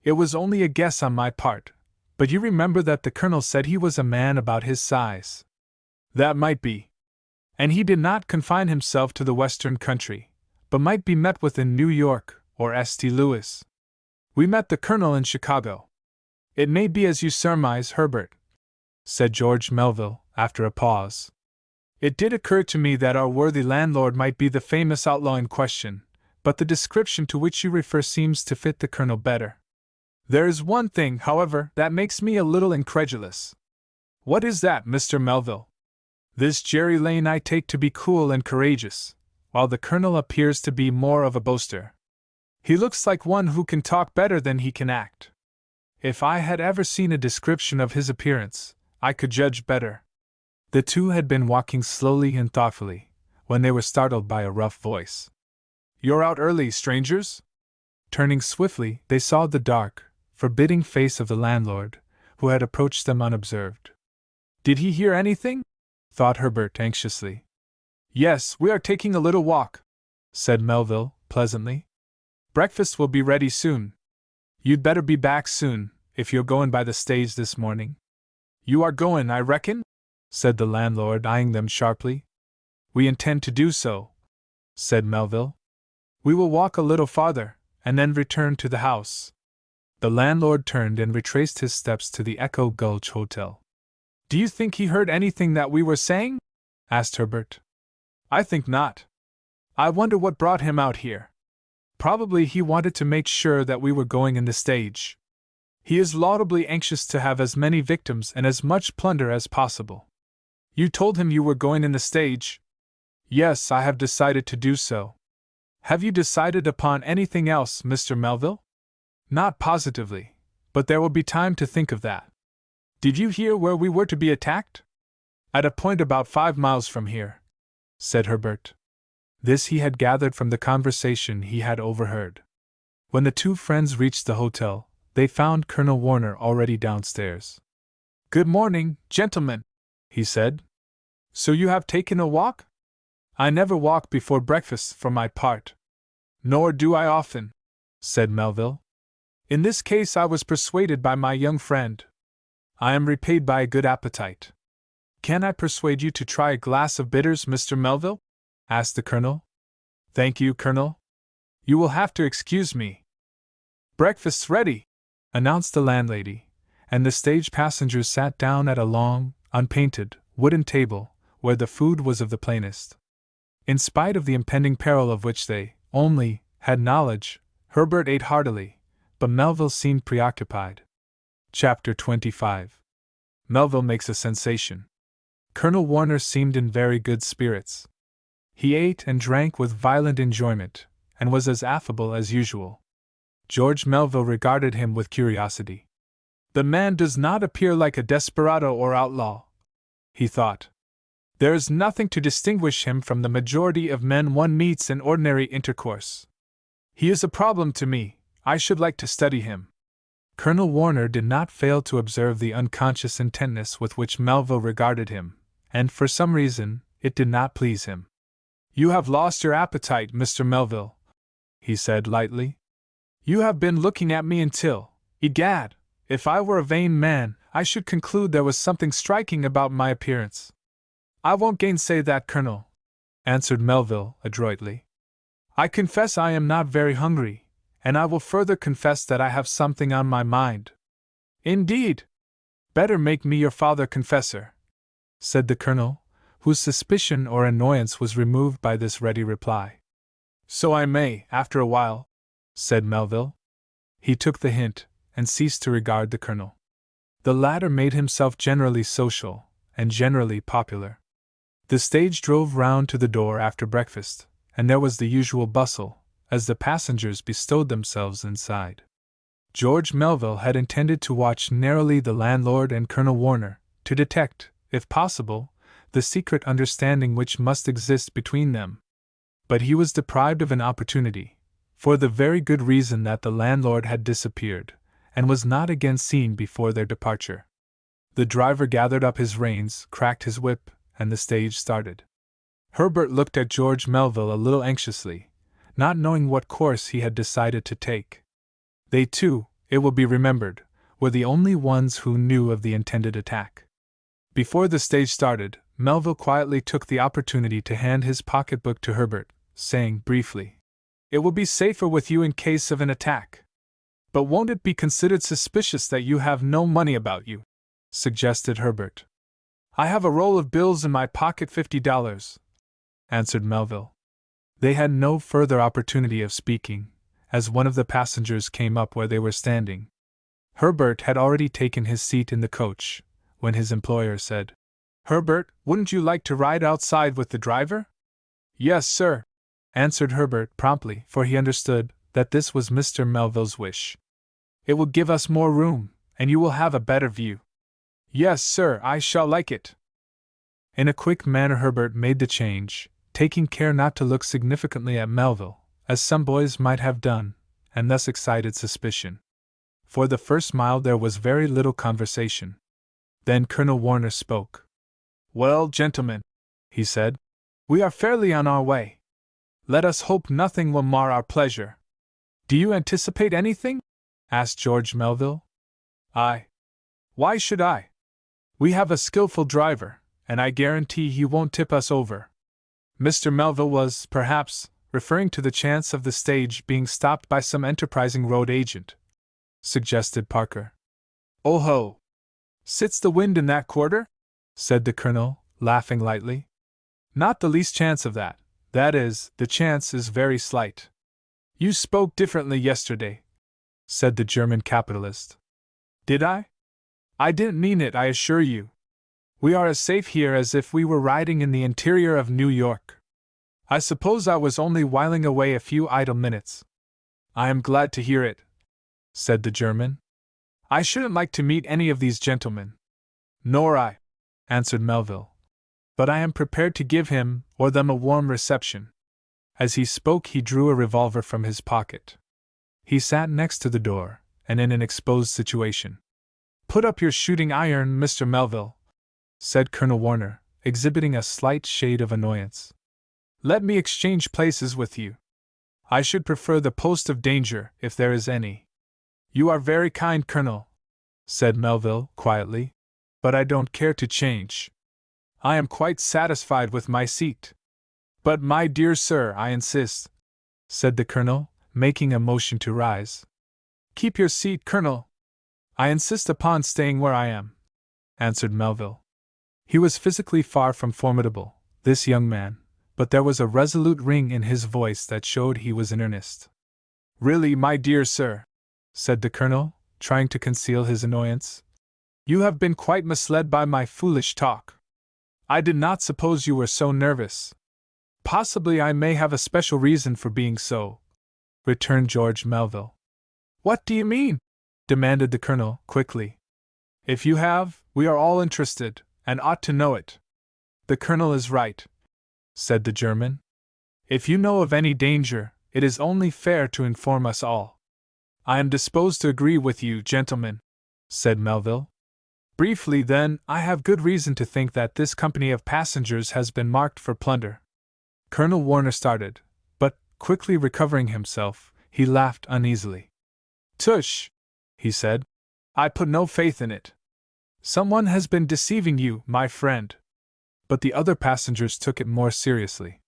It was only a guess on my part, but you remember that the Colonel said he was a man about his size. That might be. And he did not confine himself to the western country, but might be met with in New York or St. Louis. We met the Colonel in Chicago. It may be as you surmise, Herbert, said George Melville, after a pause. It did occur to me that our worthy landlord might be the famous outlaw in question, but the description to which you refer seems to fit the Colonel better. There is one thing, however, that makes me a little incredulous. What is that, Mr. Melville? This Jerry Lane I take to be cool and courageous, while the Colonel appears to be more of a boaster. He looks like one who can talk better than he can act. If I had ever seen a description of his appearance, I could judge better. The two had been walking slowly and thoughtfully, when they were startled by a rough voice. You're out early, strangers? Turning swiftly, they saw the dark, forbidding face of the landlord, who had approached them unobserved. Did he hear anything? Thought Herbert anxiously. Yes, we are taking a little walk, said Melville, pleasantly. Breakfast will be ready soon. You'd better be back soon, if you're going by the stage this morning. You are going, I reckon? Said the landlord, eyeing them sharply. We intend to do so, said Melville. We will walk a little farther, and then return to the house. The landlord turned and retraced his steps to the Echo Gulch Hotel. Do you think he heard anything that we were saying? Asked Herbert. I think not. I wonder what brought him out here. Probably he wanted to make sure that we were going in the stage. He is laudably anxious to have as many victims and as much plunder as possible. You told him you were going in the stage? Yes, I have decided to do so. Have you decided upon anything else, Mr. Melville? Not positively, but there will be time to think of that. Did you hear where we were to be attacked? At a point about 5 miles from here, said Herbert. This he had gathered from the conversation he had overheard. When the two friends reached the hotel, they found Colonel Warner already downstairs. Good morning, gentlemen, he said. So you have taken a walk? I never walk before breakfast for my part. Nor do I often, said Melville. In this case I was persuaded by my young friend. I am repaid by a good appetite. Can I persuade you to try a glass of bitters, Mr. Melville? Asked the Colonel. Thank you, Colonel. You will have to excuse me. Breakfast's ready, announced the landlady, and the stage passengers sat down at a long, unpainted, wooden table, where the food was of the plainest. In spite of the impending peril of which they, only, had knowledge, Herbert ate heartily, but Melville seemed preoccupied. Chapter 25. Melville makes a sensation. Colonel Warner seemed in very good spirits. He ate and drank with violent enjoyment, and was as affable as usual. George Melville regarded him with curiosity. The man does not appear like a desperado or outlaw, he thought. There is nothing to distinguish him from the majority of men one meets in ordinary intercourse. He is a problem to me. I should like to study him. Colonel Warner did not fail to observe the unconscious intentness with which Melville regarded him, and for some reason, it did not please him. You have lost your appetite, Mr. Melville, he said lightly. You have been looking at me until, egad, if I were a vain man, I should conclude there was something striking about my appearance. I won't gainsay that, Colonel, answered Melville adroitly. I confess I am not very hungry, and I will further confess that I have something on my mind. Indeed? Better make me your father confessor, said the Colonel, whose suspicion or annoyance was removed by this ready reply. So I may, after a while, said Melville. He took the hint, and ceased to regard the Colonel. The latter made himself generally social, and generally popular. The stage drove round to the door after breakfast, and there was the usual bustle, as the passengers bestowed themselves inside. George Melville had intended to watch narrowly the landlord and Colonel Warner, to detect, if possible, the secret understanding which must exist between them. But he was deprived of an opportunity, for the very good reason that the landlord had disappeared, and was not again seen before their departure. The driver gathered up his reins, cracked his whip, and the stage started. Herbert looked at George Melville a little anxiously, not knowing what course he had decided to take. They two, it will be remembered, were the only ones who knew of the intended attack. Before the stage started, Melville quietly took the opportunity to hand his pocketbook to Herbert, saying briefly, "It will be safer with you in case of an attack." "But won't it be considered suspicious that you have no money about you?" suggested Herbert. "I have a roll of bills in my pocket, $50, answered Melville. They had no further opportunity of speaking, as one of the passengers came up where they were standing. Herbert had already taken his seat in the coach, when his employer said, "Herbert, wouldn't you like to ride outside with the driver?" "Yes, sir," answered Herbert promptly, for he understood that this was Mr. Melville's wish. "It will give us more room, and you will have a better view." "Yes, sir, I shall like it." In a quick manner Herbert made the change, taking care not to look significantly at Melville, as some boys might have done, and thus excited suspicion. For the first mile there was very little conversation. Then Colonel Warner spoke. "Well, gentlemen," he said, "we are fairly on our way. Let us hope nothing will mar our pleasure." "Do you anticipate anything?" asked George Melville. "Why should I? We have a skillful driver, and I guarantee he won't tip us over." Mr. Melville was, perhaps, referring to the chance of the stage being stopped by some enterprising road agent, suggested Parker. "Oh ho! Sits the wind in that quarter?" said the Colonel, laughing lightly. "Not the least chance of that. That is, the chance is very slight." "You spoke differently yesterday," said the German capitalist. "Did I? I didn't mean it, I assure you. We are as safe here as if we were riding in the interior of New York. I suppose I was only whiling away a few idle minutes." "I am glad to hear it," said the German. "I shouldn't like to meet any of these gentlemen." "Nor I," answered Melville. "But I am prepared to give him or them a warm reception." As he spoke he drew a revolver from his pocket. He sat next to the door, and in an exposed situation. "Put up your shooting iron, Mr. Melville," said Colonel Warner, exhibiting a slight shade of annoyance. "Let me exchange places with you. I should prefer the post of danger, if there is any." "You are very kind, Colonel," said Melville, quietly, "but I don't care to change. I am quite satisfied with my seat." "But, my dear sir, I insist," said the Colonel, making a motion to rise. "Keep your seat, Colonel." "I insist upon staying where I am," answered Melville. He was physically far from formidable, this young man, but there was a resolute ring in his voice that showed he was in earnest. "Really, my dear sir," said the Colonel, trying to conceal his annoyance, "you have been quite misled by my foolish talk. I did not suppose you were so nervous." "Possibly I may have a special reason for being so," returned George Melville. "What do you mean?" demanded the Colonel, quickly. If you have, we are all interested, and ought to know it. The Colonel is right, said the German. If you know of any danger, it is only fair to inform us all. I am disposed to agree with you, gentlemen, said Melville. Briefly, then, I have good reason to think that this company of passengers has been marked for plunder. Colonel Warner started, but, quickly recovering himself, he laughed uneasily. Tush, he said. I put no faith in it. Someone has been deceiving you, my friend. But the other passengers took it more seriously.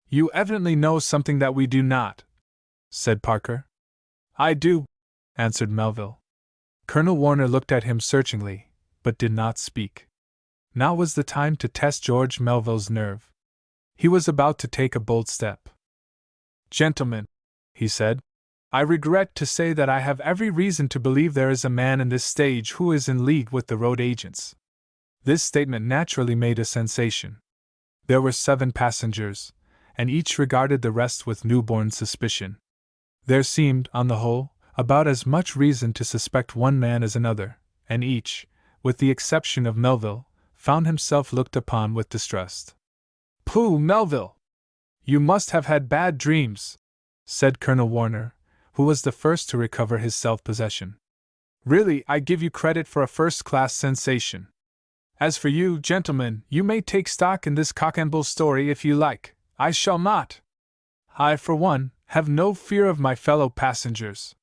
You evidently know something that we do not, said Parker. I do, answered Melville. Colonel Warner looked at him searchingly, but did not speak. Now was the time to test George Melville's nerve. He was about to take a bold step. Gentlemen, he said, I regret to say that I have every reason to believe there is a man in this stage who is in league with the road agents. This statement naturally made a sensation. There were 7 passengers, and each regarded the rest with newborn suspicion. There seemed, on the whole, about as much reason to suspect one man as another, and each, with the exception of Melville, found himself looked upon with distrust. Pooh, Melville! You must have had bad dreams, said Colonel Warner, who was the first to recover his self-possession. Really, I give you credit for a first-class sensation. As for you, gentlemen, you may take stock in this cock-and-bull story if you like. I shall not. I, for one, have no fear of my fellow passengers.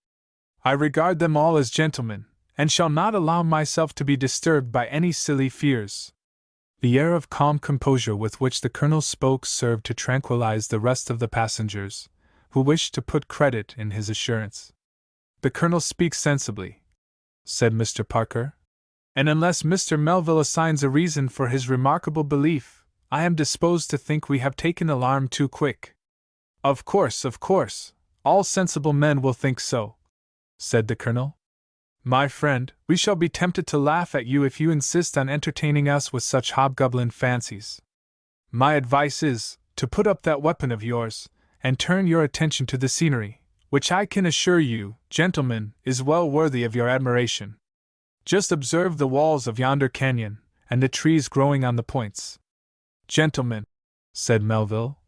I regard them all as gentlemen, and shall not allow myself to be disturbed by any silly fears. The air of calm composure with which the Colonel spoke served to tranquilize the rest of the passengers, who wished to put credit in his assurance. The Colonel speaks sensibly, said Mr. Parker, and unless Mr. Melville assigns a reason for his remarkable belief, I am disposed to think we have taken alarm too quick. Of course, all sensible men will think so, said the Colonel. My friend, we shall be tempted to laugh at you if you insist on entertaining us with such hobgoblin fancies. My advice is, to put up that weapon of yours, and turn your attention to the scenery, which I can assure you, gentlemen, is well worthy of your admiration. Just observe the walls of yonder canyon, and the trees growing on the points. Gentlemen, said Melville,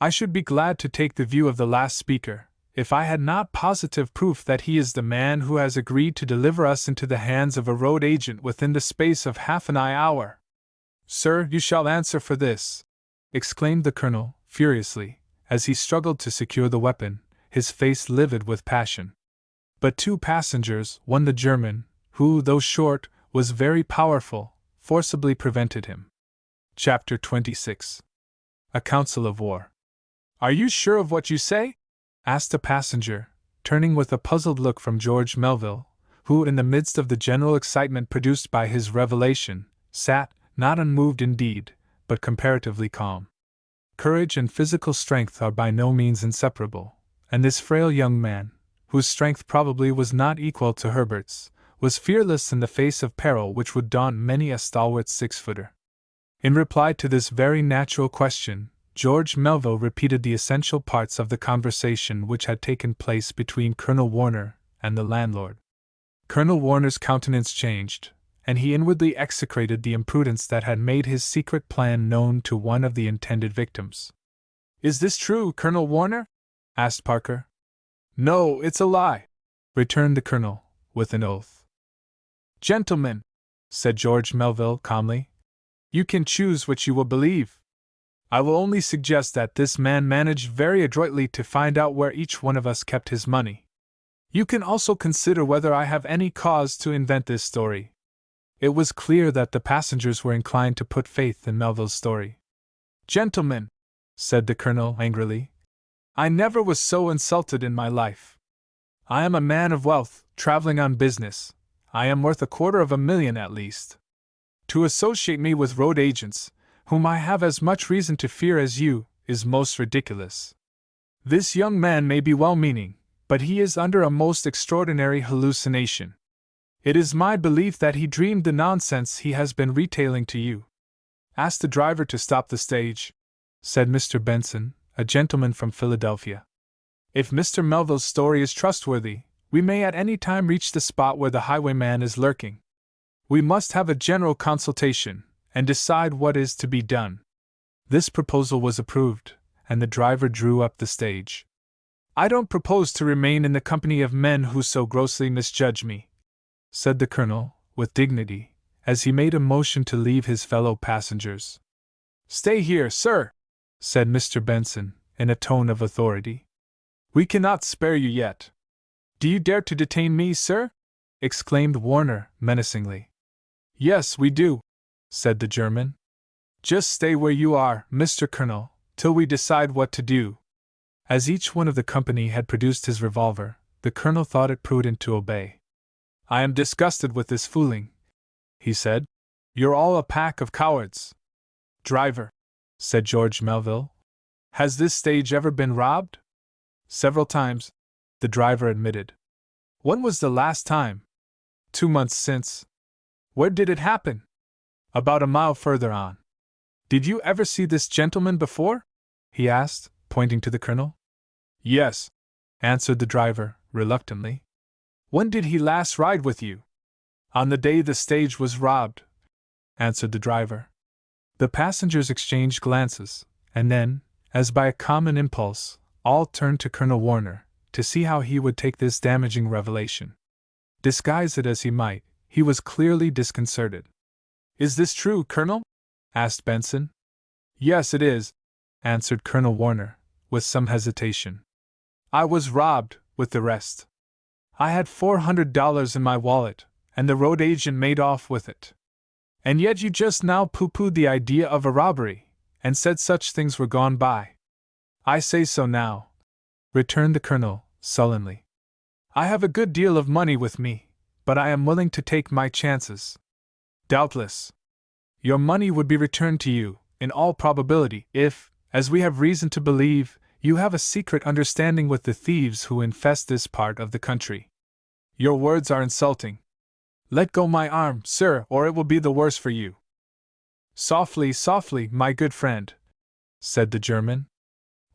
I should be glad to take the view of the last speaker, if I had not positive proof that he is the man who has agreed to deliver us into the hands of a road agent within the space of half an hour. Sir, you shall answer for this, exclaimed the Colonel, furiously, as he struggled to secure the weapon, his face livid with passion. But 2 passengers, one the German, who, though short, was very powerful, forcibly prevented him. Chapter 26. A Council of War. Are you sure of what you say? Asked a passenger, turning with a puzzled look from George Melville, who, in the midst of the general excitement produced by his revelation, sat, not unmoved indeed, but comparatively calm. Courage and physical strength are by no means inseparable, and this frail young man, whose strength probably was not equal to Herbert's, was fearless in the face of peril which would daunt many a stalwart 6-footer. In reply to this very natural question, George Melville repeated the essential parts of the conversation which had taken place between Colonel Warner and the landlord. Colonel Warner's countenance changed, and he inwardly execrated the imprudence that had made his secret plan known to one of the intended victims. Is this true, Colonel Warner? Asked Parker. No, it's a lie, returned the Colonel, with an oath. Gentlemen, said George Melville calmly, you can choose which you will believe. I will only suggest that this man managed very adroitly to find out where each one of us kept his money. You can also consider whether I have any cause to invent this story. It was clear that the passengers were inclined to put faith in Melville's story. Gentlemen, said the Colonel angrily, I never was so insulted in my life. I am a man of wealth, traveling on business. I am worth $250,000 at least. To associate me with road agents, whom I have as much reason to fear as you, is most ridiculous. This young man may be well-meaning, but he is under a most extraordinary hallucination. It is my belief that he dreamed the nonsense he has been retailing to you. Ask the driver to stop the stage, said Mr. Benson, a gentleman from Philadelphia. If Mr. Melville's story is trustworthy, we may at any time reach the spot where the highwayman is lurking. We must have a general consultation, and decide what is to be done. This proposal was approved, and the driver drew up the stage. I don't propose to remain in the company of men who so grossly misjudge me, said the colonel, with dignity, as he made a motion to leave his fellow passengers. Stay here, sir, said Mr. Benson, in a tone of authority. We cannot spare you yet. Do you dare to detain me, sir? Exclaimed Warner, menacingly. Yes, we do, said the German. Just stay where you are, Mr. Colonel, till we decide what to do. As each one of the company had produced his revolver, the colonel thought it prudent to obey. I am disgusted with this fooling, he said. You're all a pack of cowards. Driver, said George Melville, has this stage ever been robbed? Several times, the driver admitted. When was the last time? 2 months since. Where did it happen? About a mile further on. Did you ever see this gentleman before? He asked, pointing to the colonel. Yes, answered the driver, reluctantly. When did he last ride with you? On the day the stage was robbed, answered the driver. The passengers exchanged glances, and then, as by a common impulse, all turned to Colonel Warner, to see how he would take this damaging revelation. Disguise it as he might, he was clearly disconcerted. Is this true, Colonel? Asked Benson. Yes, it is, answered Colonel Warner, with some hesitation. I was robbed, with the rest. I had $400 in my wallet, and the road agent made off with it. And yet you just now pooh-poohed the idea of a robbery, and said such things were gone by. I say so now, returned the colonel, sullenly. I have a good deal of money with me, but I am willing to take my chances. Doubtless, your money would be returned to you, in all probability, if, as we have reason to believe, you have a secret understanding with the thieves who infest this part of the country. Your words are insulting. Let go my arm, sir, or it will be the worse for you. Softly, softly, my good friend, said the German.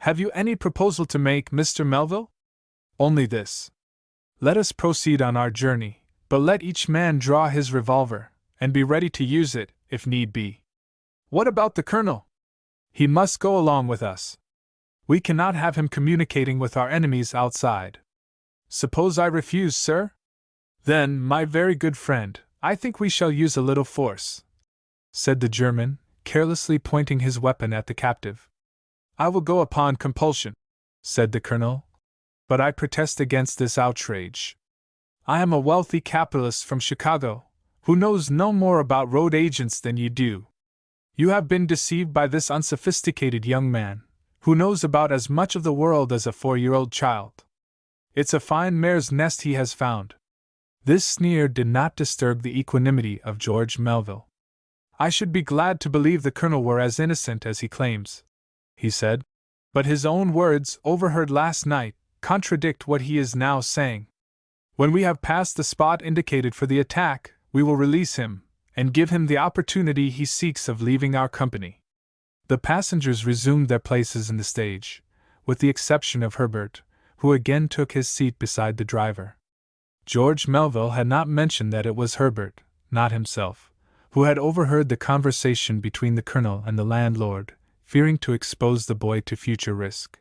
Have you any proposal to make, Mr. Melville? Only this. Let us proceed on our journey, but let each man draw his revolver, and be ready to use it, if need be. What about the colonel? He must go along with us. We cannot have him communicating with our enemies outside. Suppose I refuse, sir? Then, my very good friend, I think we shall use a little force, said the German, carelessly pointing his weapon at the captive. I will go upon compulsion, said the colonel, but I protest against this outrage. I am a wealthy capitalist from Chicago, who knows no more about road agents than you do. You have been deceived by this unsophisticated young man, who knows about as much of the world as a 4-year-old child. It's a fine mare's nest he has found. This sneer did not disturb the equanimity of George Melville. I should be glad to believe the colonel were as innocent as he claims, he said, but his own words, overheard last night, contradict what he is now saying. When we have passed the spot indicated for the attack, we will release him, and give him the opportunity he seeks of leaving our company. The passengers resumed their places in the stage, with the exception of Herbert, who again took his seat beside the driver. George Melville had not mentioned that it was Herbert, not himself, who had overheard the conversation between the colonel and the landlord, fearing to expose the boy to future risk.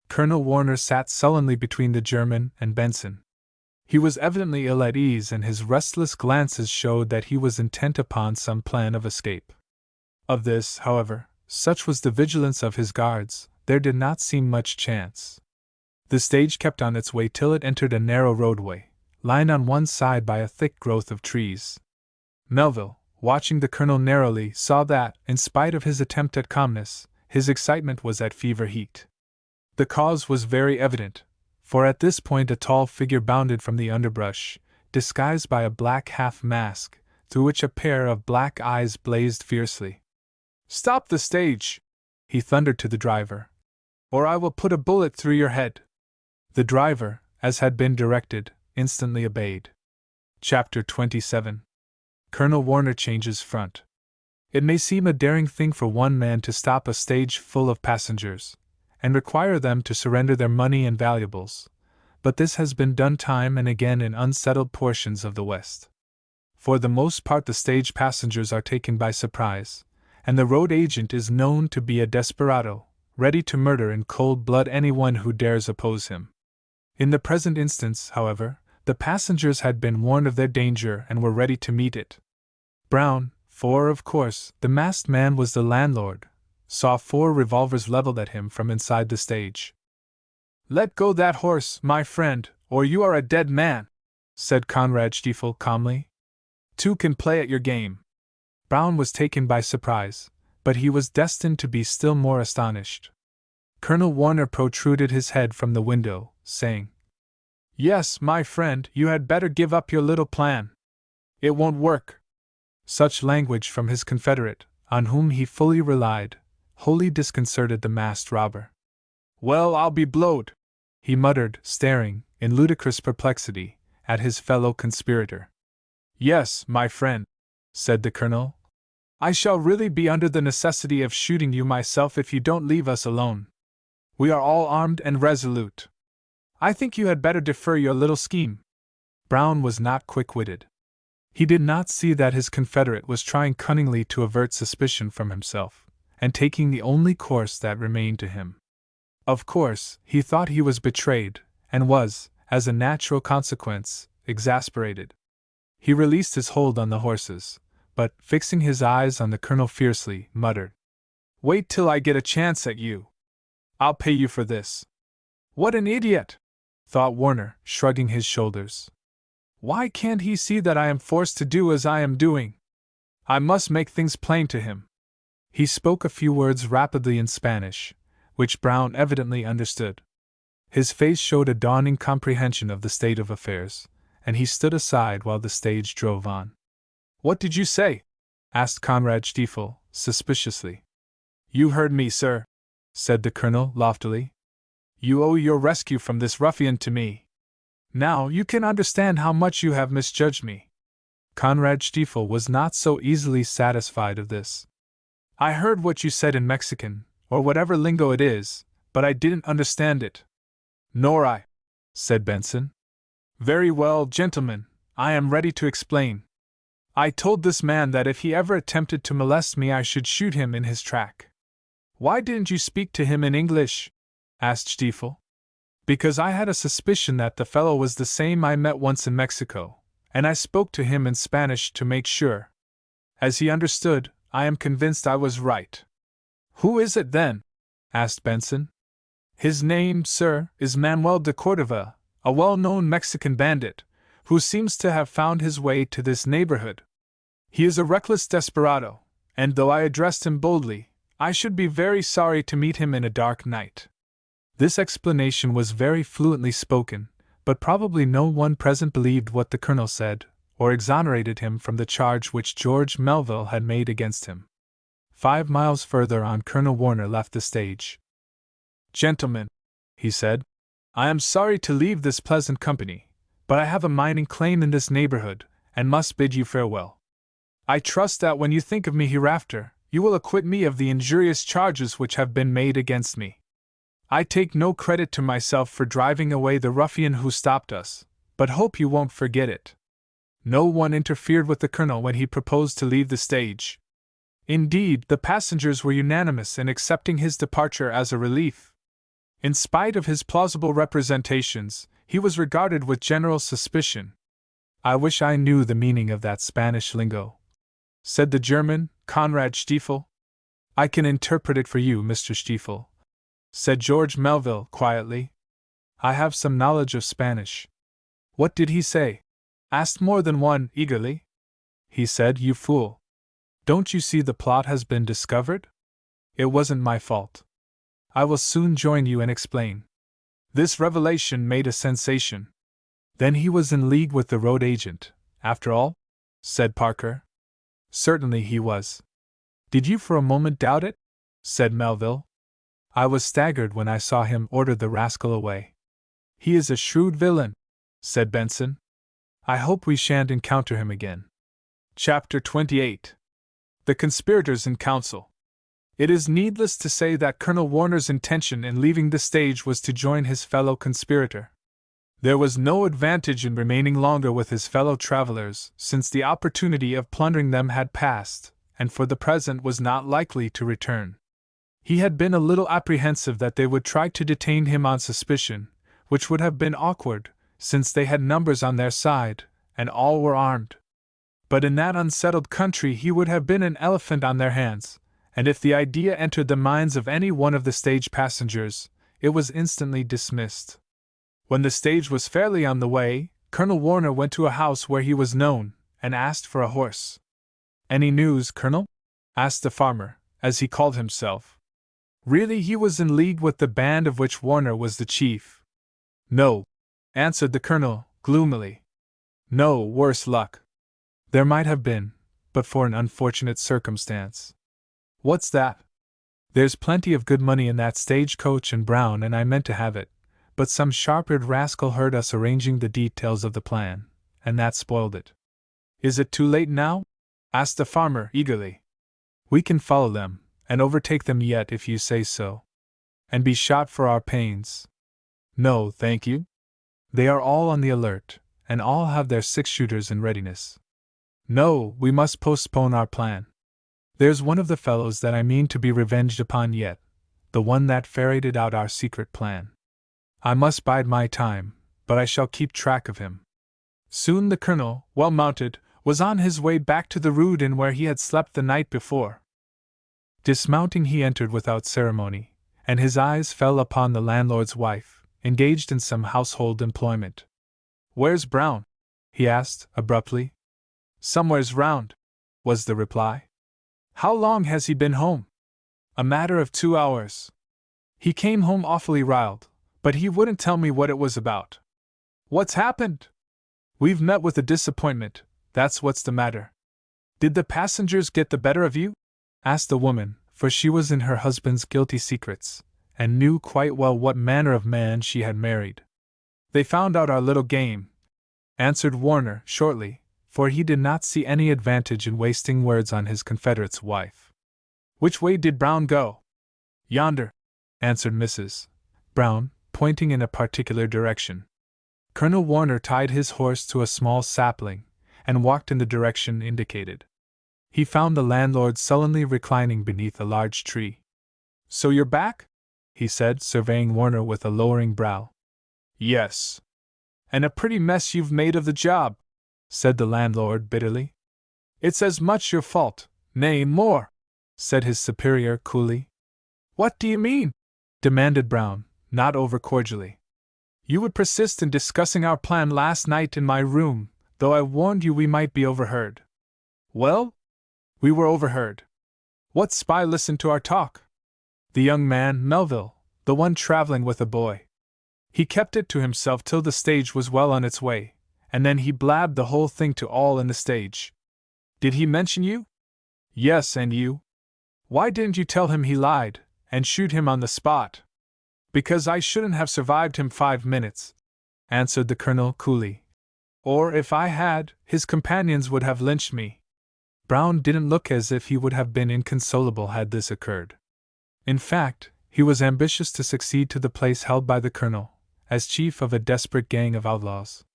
Colonel Warner sat sullenly between the German and Benson. He was evidently ill at ease, and his restless glances showed that he was intent upon some plan of escape. Of this, however, such was the vigilance of his guards, there did not seem much chance. The stage kept on its way till it entered a narrow roadway, lined on one side by a thick growth of trees. Melville, watching the colonel narrowly, saw that, in spite of his attempt at calmness, his excitement was at fever heat. The cause was very evident, for at this point a tall figure bounded from the underbrush, disguised by a black half-mask, through which a pair of black eyes blazed fiercely. "Stop the stage!" he thundered to the driver, "or I will put a bullet through your head." The driver, as had been directed, instantly obeyed. Chapter 27. Colonel Warner changes front. It may seem a daring thing for one man to stop a stage full of passengers, and require them to surrender their money and valuables, but this has been done time and again in unsettled portions of the West. For the most part, the stage passengers are taken by surprise, and the road agent is known to be a desperado, ready to murder in cold blood anyone who dares oppose him. In the present instance, however, the passengers had been warned of their danger and were ready to meet it. Brown, for of course the masked man was the landlord, saw 4 revolvers leveled at him from inside the stage. "Let go that horse, my friend, or you are a dead man," said Conrad Stiefel calmly. "Two can play at your game." Brown was taken by surprise, but he was destined to be still more astonished. Colonel Warner protruded his head from the window, saying, "Yes, my friend, you had better give up your little plan. It won't work." Such language from his confederate, on whom he fully relied, wholly disconcerted the masked robber. "Well, I'll be blowed," he muttered, staring, in ludicrous perplexity, at his fellow conspirator. "Yes, my friend," said the colonel, "I shall really be under the necessity of shooting you myself if you don't leave us alone. We are all armed and resolute. I think you had better defer your little scheme." Brown was not quick-witted. He did not see that his confederate was trying cunningly to avert suspicion from himself, and taking the only course that remained to him. Of course, he thought he was betrayed, and was, as a natural consequence, exasperated. He released his hold on the horses, but, fixing his eyes on the colonel fiercely, muttered, "Wait till I get a chance at you. I'll pay you for this." "What an idiot!" thought Warner, shrugging his shoulders. "Why can't he see that I am forced to do as I am doing? I must make things plain to him." He spoke a few words rapidly in Spanish, which Brown evidently understood. His face showed a dawning comprehension of the state of affairs, and he stood aside while the stage drove on. "What did you say?" asked Conrad Stiefel, suspiciously. "You heard me, sir," said the colonel loftily. "You owe your rescue from this ruffian to me. Now you can understand how much you have misjudged me." Conrad Stiefel was not so easily satisfied of this. "I heard what you said in Mexican, or whatever lingo it is, but I didn't understand it." "Nor I," said Benson. "Very well, gentlemen, I am ready to explain. I told this man that if he ever attempted to molest me I should shoot him in his track." "Why didn't you speak to him in English?" asked Stiefel. "Because I had a suspicion that the fellow was the same I met once in Mexico, and I spoke to him in Spanish to make sure. As he understood, I am convinced I was right." "Who is it, then?" asked Benson. "His name, sir, is Manuel de Cordova, a well-known Mexican bandit, who seems to have found his way to this neighborhood. He is a reckless desperado, and though I addressed him boldly, I should be very sorry to meet him in a dark night." This explanation was very fluently spoken, but probably no one present believed what the colonel said, or exonerated him from the charge which George Melville had made against him. 5 miles further on, Colonel Warner left the stage. "Gentlemen," he said, "I am sorry to leave this pleasant company, but I have a mining claim in this neighborhood, and must bid you farewell. I trust that when you think of me hereafter, you will acquit me of the injurious charges which have been made against me. I take no credit to myself for driving away the ruffian who stopped us, but hope you won't forget it." No one interfered with the colonel when he proposed to leave the stage. Indeed, the passengers were unanimous in accepting his departure as a relief. In spite of his plausible representations, he was regarded with general suspicion. "I wish I knew the meaning of that Spanish lingo," said the German, Conrad Stiefel. "I can interpret it for you, Mr. Stiefel," said George Melville quietly. "I have some knowledge of Spanish." "What did he say?" asked more than one eagerly. "He said, 'You fool. Don't you see the plot has been discovered? It wasn't my fault. I will soon join you and explain.'" This revelation made a sensation. "Then he was in league with the road agent, after all?" said Parker. "Certainly he was." "Did you for a moment doubt it?" said Melville. "I was staggered when I saw him order the rascal away." "He is a shrewd villain," said Benson. "I hope we shan't encounter him again." Chapter 28. The Conspirators in Council. It is needless to say that Colonel Warner's intention in leaving the stage was to join his fellow conspirator. There was no advantage in remaining longer with his fellow travelers, since the opportunity of plundering them had passed, and for the present was not likely to return. He had been a little apprehensive that they would try to detain him on suspicion, which would have been awkward, since they had numbers on their side, and all were armed. But in that unsettled country he would have been an elephant on their hands, and if the idea entered the minds of any one of the stage passengers, it was instantly dismissed. When the stage was fairly on the way, Colonel Warner went to a house where he was known, and asked for a horse. "Any news, Colonel?" asked the farmer, as he called himself. Really, he was in league with the band of which Warner was the chief. "No," answered the colonel, gloomily. "No, worse luck. There might have been, but for an unfortunate circumstance." "What's that?" "There's plenty of good money in that stagecoach and Brown and I meant to have it, but some sharp-eared rascal heard us arranging the details of the plan, and that spoiled it." "Is it too late now?" asked the farmer eagerly. "We can follow them, and overtake them yet if you say so." "And be shot for our pains." "No, thank you. They are all on the alert, and all have their six-shooters in readiness." "No, we must postpone our plan. There's one of the fellows that I mean to be revenged upon yet, the one that ferreted out our secret plan. I must bide my time, but I shall keep track of him." Soon the colonel, well mounted, was on his way back to the rude inn where he had slept the night before. Dismounting, he entered without ceremony, and his eyes fell upon the landlord's wife, engaged in some household employment. "Where's Brown?" he asked, abruptly. "Somewheres round," was the reply. "How long has he been home?" "A matter of 2 hours. He came home awfully riled, but he wouldn't tell me what it was about." "What's happened?" "We've met with a disappointment, that's what's the matter." "Did the passengers get the better of you?" asked the woman, for she was in her husband's guilty secrets, and knew quite well what manner of man she had married. "They found out our little game," answered Warner shortly, for he did not see any advantage in wasting words on his confederate's wife. "Which way did Brown go?" "Yonder," answered Mrs. Brown, pointing in a particular direction. Colonel Warner tied his horse to a small sapling, and walked in the direction indicated. He found the landlord sullenly reclining beneath a large tree. "So you're back?" he said, surveying Warner with a lowering brow. "Yes." "And a pretty mess you've made of the job," said the landlord bitterly. "It's as much your fault, nay, more," said his superior coolly. "What do you mean?" demanded Brown, not over cordially. "You would persist in discussing our plan last night in my room, though I warned you we might be overheard." "Well? We were overheard. What spy listened to our talk?" "The young man, Melville, the one traveling with a boy. He kept it to himself till the stage was well on its way, and then he blabbed the whole thing to all in the stage." "Did he mention you?" "Yes, and you." "Why didn't you tell him he lied, and shoot him on the spot?" "Because I shouldn't have survived him 5 minutes," answered the colonel coolly. "Or if I had, his companions would have lynched me." Brown didn't look as if he would have been inconsolable had this occurred. In fact, he was ambitious to succeed to the place held by the colonel, as chief of a desperate gang of outlaws.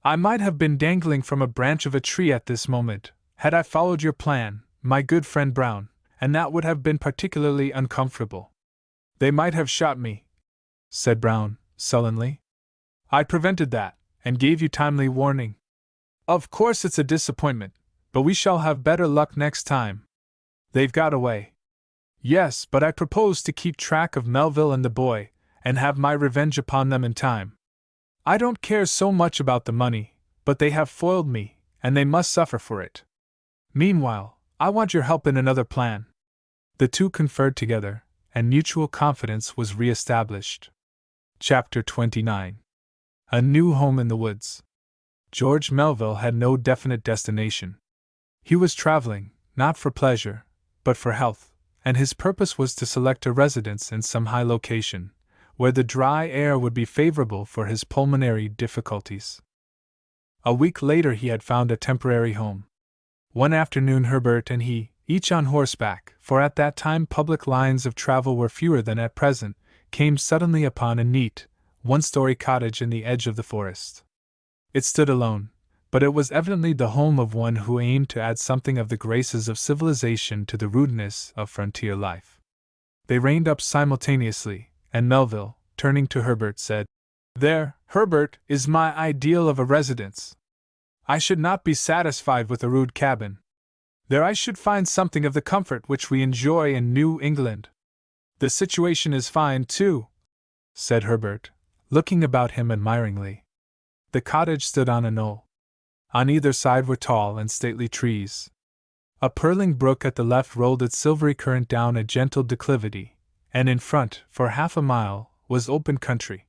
"I might have been dangling from a branch of a tree at this moment, had I followed your plan, my good friend Brown, and that would have been particularly uncomfortable." "They might have shot me," said Brown, sullenly. "I prevented that, and gave you timely warning. Of course it's a disappointment, but we shall have better luck next time. They've got away." "Yes, but I propose to keep track of Melville and the boy, and have my revenge upon them in time. I don't care so much about the money, but they have foiled me, and they must suffer for it. Meanwhile, I want your help in another plan." The two conferred together, and mutual confidence was re-established. Chapter 29. A New Home in the Woods. George Melville had no definite destination. He was traveling, not for pleasure, but for health, and his purpose was to select a residence in some high location, where the dry air would be favorable for his pulmonary difficulties. A week later he had found a temporary home. One afternoon Herbert and he, each on horseback, for at that time public lines of travel were fewer than at present, came suddenly upon a neat, one-story cottage in the edge of the forest. It stood alone, but it was evidently the home of one who aimed to add something of the graces of civilization to the rudeness of frontier life. They reined up simultaneously, and Melville, turning to Herbert, said, "There, Herbert, is my ideal of a residence. I should not be satisfied with a rude cabin. There I should find something of the comfort which we enjoy in New England. The situation is fine, too," said Herbert, looking about him admiringly. The cottage stood on a knoll. On either side were tall and stately trees. A purling brook at the left rolled its silvery current down a gentle declivity, and in front, for half a mile, was open country.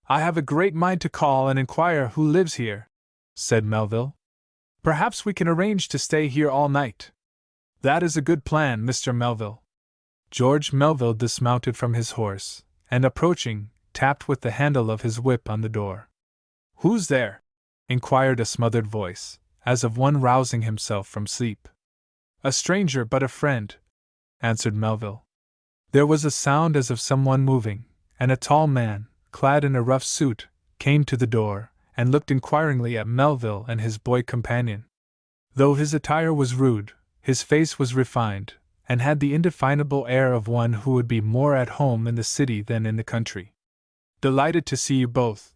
"I have a great mind to call and inquire who lives here," said Melville. "Perhaps we can arrange to stay here all night." "That is a good plan, Mr. Melville." George Melville dismounted from his horse, and approaching, tapped with the handle of his whip on the door. "Who's there?" inquired a smothered voice, as of one rousing himself from sleep. "A stranger, but a friend," answered Melville. There was a sound as of someone moving, and a tall man, clad in a rough suit, came to the door, and looked inquiringly at Melville and his boy companion. Though his attire was rude, his face was refined, and had the indefinable air of one who would be more at home in the city than in the country. "Delighted to see you both,"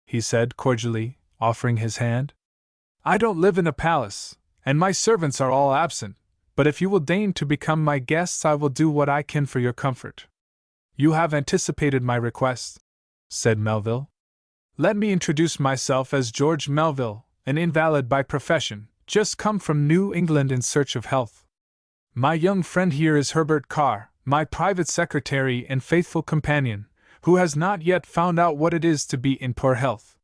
he said cordially, offering his hand. "I don't live in a palace, and my servants are all absent, but if you will deign to become my guests I will do what I can for your comfort." "You have anticipated my request," said Melville. "Let me introduce myself as George Melville, an invalid by profession, just come from New England in search of health. My young friend here is Herbert Carr, my private secretary and faithful companion, who has not yet found out what it is to be in poor health.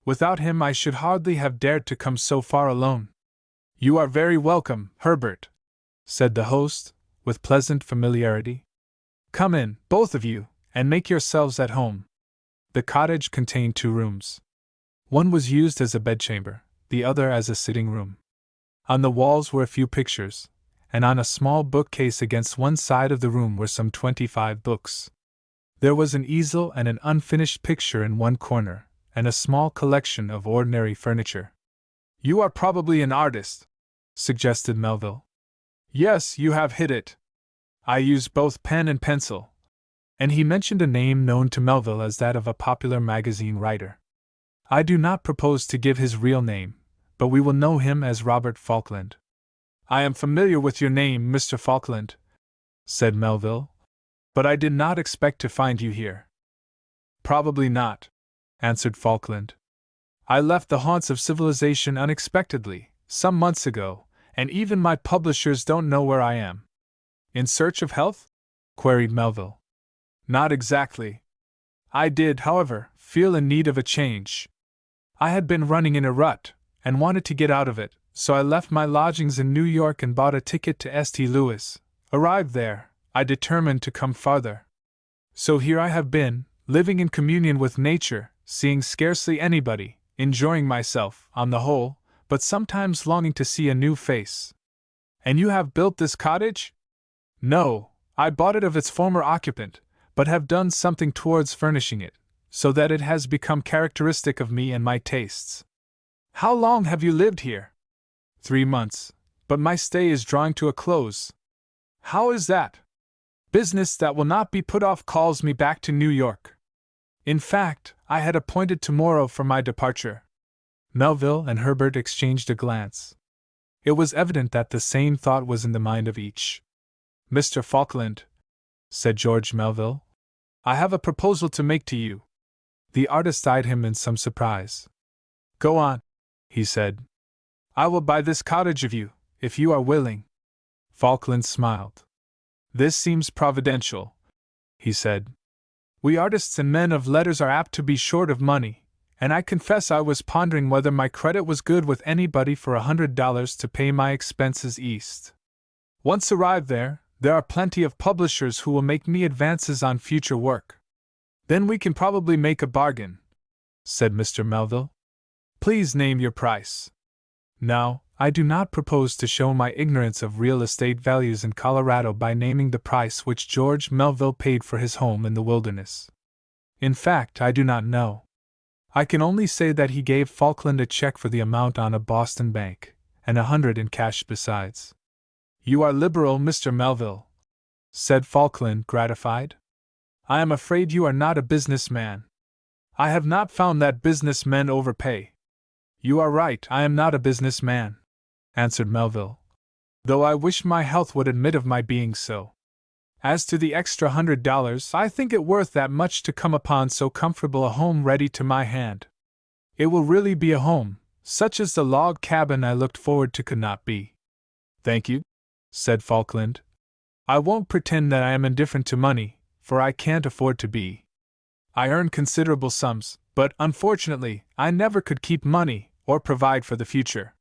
Without him I should hardly have dared to come so far alone." "You are very welcome, Herbert," said the host, with pleasant familiarity. "Come in, both of you, and make yourselves at home." The cottage contained 2 rooms. One was used as a bedchamber, the other as a sitting room. On the walls were a few pictures, and on a small bookcase against one side of the room were some 25 books. There was an easel and an unfinished picture in one corner, and a small collection of ordinary furniture. "You are probably an artist," suggested Melville. "Yes, you have hit it. I use both pen and pencil." And he mentioned a name known to Melville as that of a popular magazine writer. "I do not propose to give his real name, but we will know him as Robert Falkland." "I am familiar with your name, Mr. Falkland," said Melville, "but I did not expect to find you here." "Probably not," answered Falkland. "I left the haunts of civilization unexpectedly, some months ago, and even my publishers don't know where I am." "In search of health?" queried Melville. "Not exactly. I did, however, feel in need of a change. I had been running in a rut, and wanted to get out of it, so I left my lodgings in New York and bought a ticket to St. Louis. Arrived there, I determined to come farther. So here I have been, living in communion with nature, seeing scarcely anybody, enjoying myself, on the whole, but sometimes longing to see a new face." "And you have built this cottage?" "No, I bought it of its former occupant, but have done something towards furnishing it, so that it has become characteristic of me and my tastes." "How long have you lived here?" 3 months, but my stay is drawing to a close." "How is that?" "Business that will not be put off calls me back to New York. In fact, I had appointed tomorrow for my departure." Melville and Herbert exchanged a glance. It was evident that the same thought was in the mind of each. "Mr. Falkland," said George Melville, "I have a proposal to make to you." The artist eyed him in some surprise. "Go on," he said. "I will buy this cottage of you, if you are willing." Falkland smiled. "This seems providential," he said. "We artists and men of letters are apt to be short of money, and I confess I was pondering whether my credit was good with anybody for $100 to pay my expenses East. Once arrived there are plenty of publishers who will make me advances on future work. Then we can probably make a bargain," said Mr. Melville. "Please name your price." Now, I do not propose to show my ignorance of real estate values in Colorado by naming the price which George Melville paid for his home in the wilderness. In fact, I do not know. I can only say that he gave Falkland a check for the amount on a Boston bank, and 100 in cash besides. You are liberal, Mr. Melville, said Falkland, gratified. I am afraid you are not a businessman. I have not found that businessmen overpay. You are right, I am not a businessman, answered Melville, though I wish my health would admit of my being so. As to the extra $100, I think it worth that much to come upon so comfortable a home ready to my hand. It will really be a home, such as the log cabin I looked forward to could not be. Thank you, said Falkland. I won't pretend that I am indifferent to money, for I can't afford to be. I earn considerable sums, but unfortunately, I never could keep money or provide for the future.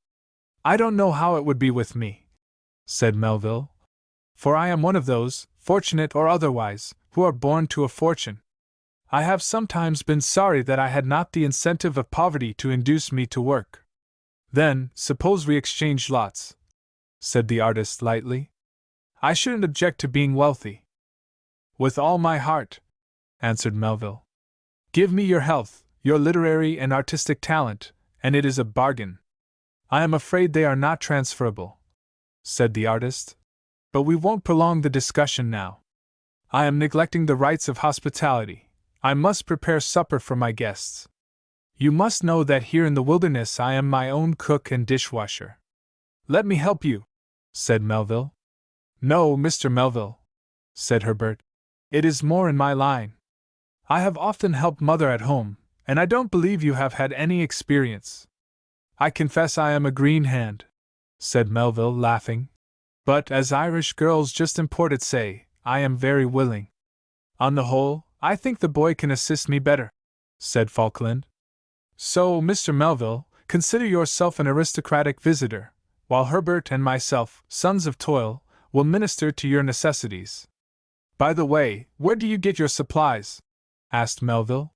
I don't know how it would be with me, said Melville, for I am one of those, fortunate or otherwise, who are born to a fortune. I have sometimes been sorry that I had not the incentive of poverty to induce me to work. Then, suppose we exchange lots, said the artist lightly. I shouldn't object to being wealthy. With all my heart, answered Melville. Give me your health, your literary and artistic talent, and it is a bargain. I am afraid they are not transferable, said the artist. But we won't prolong the discussion now. I am neglecting the rights of hospitality. I must prepare supper for my guests. You must know that here in the wilderness I am my own cook and dishwasher. Let me help you, said Melville. No, Mr. Melville, said Herbert. It is more in my line. I have often helped Mother at home, and I don't believe you have had any experience. I confess I am a green hand, said Melville, laughing. But, as Irish girls just imported say, I am very willing. On the whole, I think the boy can assist me better, said Falkland. So, Mr. Melville, consider yourself an aristocratic visitor, while Herbert and myself, sons of toil, will minister to your necessities. By the way, where do you get your supplies? Asked Melville.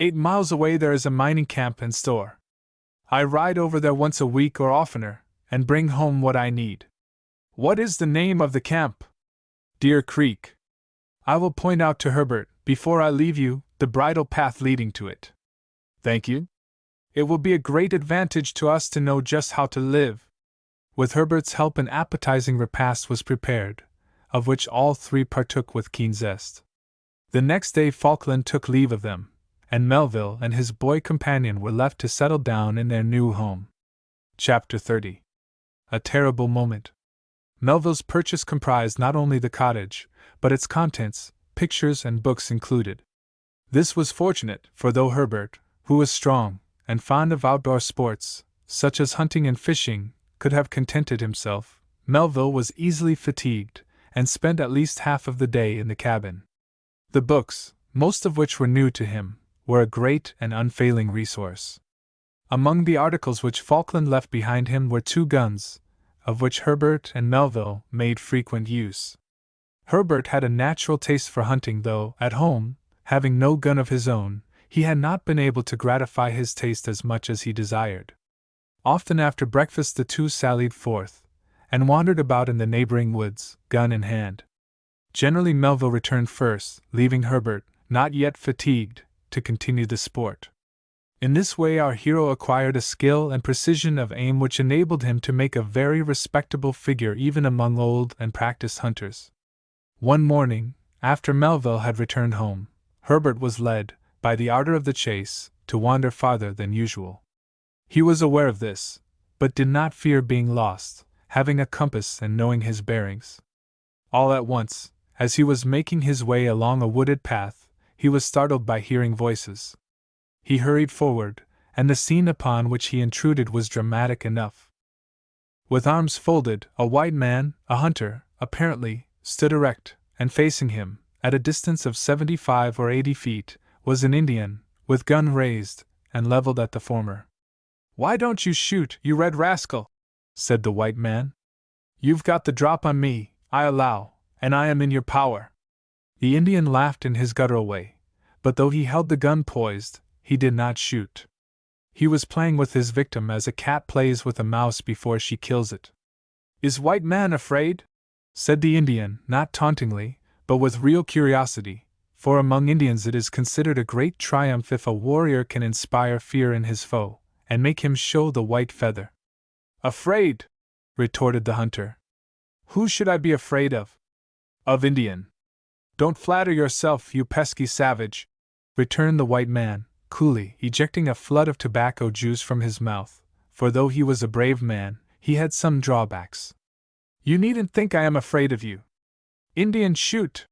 8 miles away there is a mining camp and store. I ride over there once a week or oftener, and bring home what I need. What is the name of the camp? Deer Creek. I will point out to Herbert, before I leave you, the bridle path leading to it. Thank you. It will be a great advantage to us to know just how to live. With Herbert's help an appetizing repast was prepared, of which all three partook with keen zest. The next day Falkland took leave of them, and Melville and his boy companion were left to settle down in their new home. Chapter 30. A terrible moment. Melville's purchase comprised not only the cottage, but its contents, pictures and books included. This was fortunate, for though Herbert, who was strong, and fond of outdoor sports, such as hunting and fishing, could have contented himself, Melville was easily fatigued, and spent at least half of the day in the cabin. The books, most of which were new to him, were a great and unfailing resource. Among the articles which Falkland left behind him were 2 guns, of which Herbert and Melville made frequent use. Herbert had a natural taste for hunting, though, at home, having no gun of his own, he had not been able to gratify his taste as much as he desired. Often after breakfast the two sallied forth, and wandered about in the neighboring woods, gun in hand. Generally Melville returned first, leaving Herbert, not yet fatigued, to continue the sport. In this way our hero acquired a skill and precision of aim which enabled him to make a very respectable figure even among old and practiced hunters. One morning, after Melville had returned home, Herbert was led, by the ardor of the chase, to wander farther than usual. He was aware of this, but did not fear being lost, having a compass and knowing his bearings. All at once, as he was making his way along a wooded path, he was startled by hearing voices. He hurried forward, and the scene upon which he intruded was dramatic enough. With arms folded, a white man, a hunter, apparently, stood erect, and facing him, at a distance of 75 or 80 feet, was an Indian, with gun raised, and leveled at the former. "Why don't you shoot, you red rascal?" said the white man. "You've got the drop on me, I allow, and I am in your power." The Indian laughed in his guttural way, but though he held the gun poised, he did not shoot. He was playing with his victim as a cat plays with a mouse before she kills it. "Is white man afraid?" said the Indian, not tauntingly, but with real curiosity, for among Indians it is considered a great triumph if a warrior can inspire fear in his foe, and make him show the white feather. Afraid? Retorted the hunter. Who should I be afraid of? Of Indian. Don't flatter yourself, you pesky savage, returned the white man, coolly, ejecting a flood of tobacco juice from his mouth, for though he was a brave man, he had some drawbacks. You needn't think I am afraid of you. Indian, shoot,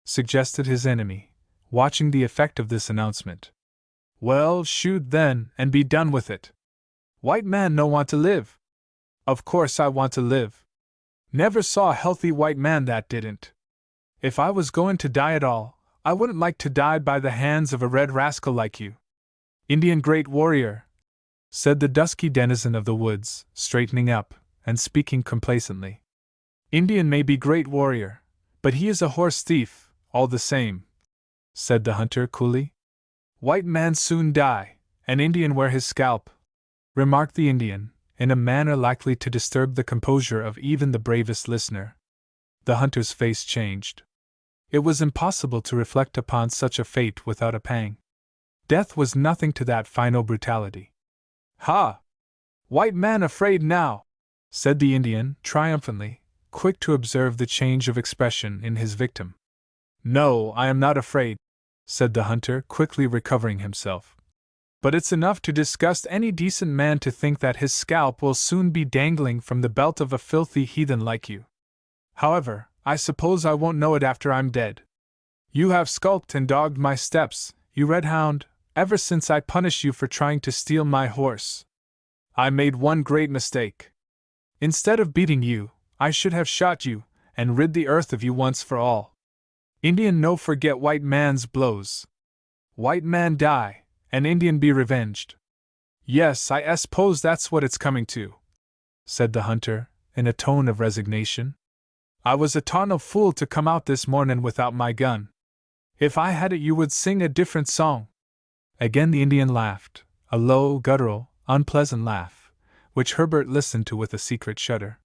suggested his enemy, watching the effect of this announcement. Well, shoot then, and be done with it. White man no want to live. Of course I want to live. Never saw a healthy white man that didn't. If I was going to die at all, I wouldn't like to die by the hands of a red rascal like you. Indian great warrior, said the dusky denizen of the woods, straightening up, and speaking complacently. Indian may be great warrior, but he is a horse thief, all the same, said the hunter coolly. White man soon die, and Indian wear his scalp, remarked the Indian, in a manner likely to disturb the composure of even the bravest listener. The hunter's face changed. It was impossible to reflect upon such a fate without a pang. Death was nothing to that final brutality. Ha! White man afraid now, said the Indian, triumphantly, quick to observe the change of expression in his victim. No, I am not afraid, said the hunter, quickly recovering himself. But it's enough to disgust any decent man to think that his scalp will soon be dangling from the belt of a filthy heathen like you. However, I suppose I won't know it after I'm dead. You have skulked and dogged my steps, you red hound, ever since I punished you for trying to steal my horse. I made one great mistake. Instead of beating you, I should have shot you, and rid the earth of you once for all. Indian no forget white man's blows. White man die, and Indian be revenged. Yes, I suppose that's what it's coming to, said the hunter, in a tone of resignation. I was a tarnal fool to come out this morning without my gun. If I had it you would sing a different song. Again the Indian laughed, a low, guttural, unpleasant laugh, which Herbert listened to with a secret shudder.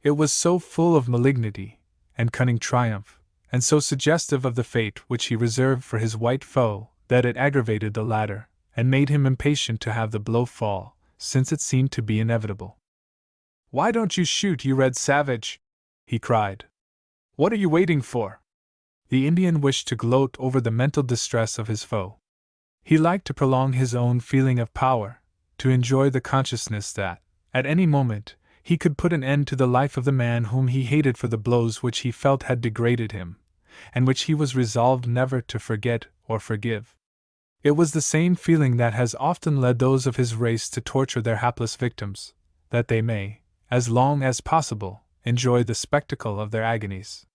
It was so full of malignity and cunning triumph, and so suggestive of the fate which he reserved for his white foe, that it aggravated the latter, and made him impatient to have the blow fall, since it seemed to be inevitable. Why don't you shoot, you red savage? He cried. What are you waiting for? The Indian wished to gloat over the mental distress of his foe. He liked to prolong his own feeling of power, to enjoy the consciousness that, at any moment, he could put an end to the life of the man whom he hated for the blows which he felt had degraded him, and which he was resolved never to forget or forgive. It was the same feeling that has often led those of his race to torture their hapless victims, that they may, as long as possible, enjoy the spectacle of their agonies.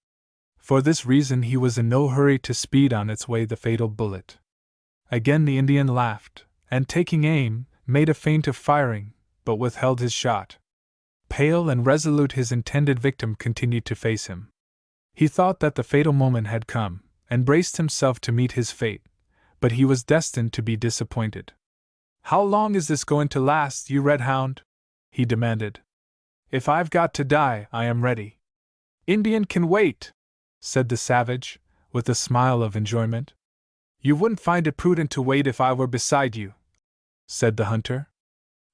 For this reason he was in no hurry to speed on its way the fatal bullet. Again the Indian laughed, and taking aim, made a feint of firing, but withheld his shot. Pale and resolute his intended victim continued to face him. He thought that the fatal moment had come, and braced himself to meet his fate, but he was destined to be disappointed. How long is this going to last, you red hound? He demanded. If I've got to die, I am ready. Indian can wait, said the savage, with a smile of enjoyment. You wouldn't find it prudent to wait if I were beside you, said the hunter.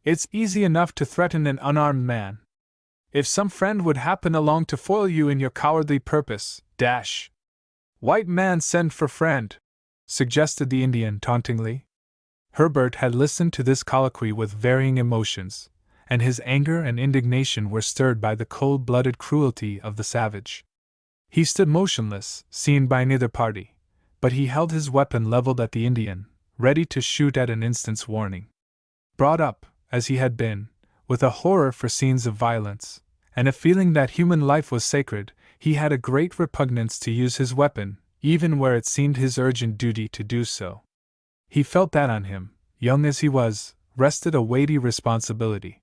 It's easy enough to threaten an unarmed man. If some friend would happen along to foil you in your cowardly purpose, dash. White man send for friend, suggested the Indian tauntingly. Herbert had listened to this colloquy with varying emotions, and his anger and indignation were stirred by the cold-blooded cruelty of the savage. He stood motionless, seen by neither party, but he held his weapon leveled at the Indian, ready to shoot at an instant's warning. Brought up, as he had been, with a horror for scenes of violence, and a feeling that human life was sacred, he had a great repugnance to use his weapon, even where it seemed his urgent duty to do so. He felt that on him, young as he was, rested a weighty responsibility.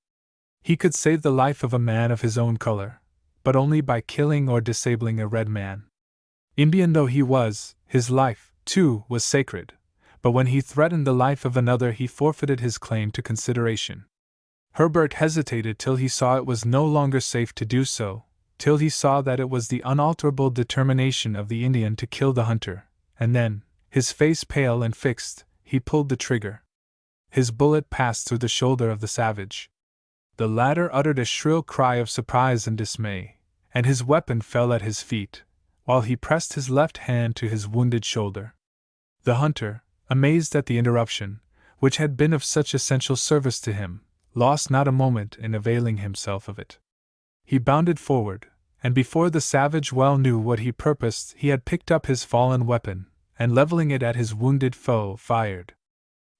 He could save the life of a man of his own color, but only by killing or disabling a red man. Indian though he was, his life, too, was sacred, but when he threatened the life of another he forfeited his claim to consideration. Herbert hesitated till he saw it was no longer safe to do so, till he saw that it was the unalterable determination of the Indian to kill the hunter, and then, his face pale and fixed, he pulled the trigger. His bullet passed through the shoulder of the savage. The latter uttered a shrill cry of surprise and dismay, and his weapon fell at his feet, while he pressed his left hand to his wounded shoulder. The hunter, amazed at the interruption, which had been of such essential service to him, lost not a moment in availing himself of it. He bounded forward, and before the savage well knew what he purposed, he had picked up his fallen weapon, and leveling it at his wounded foe, fired.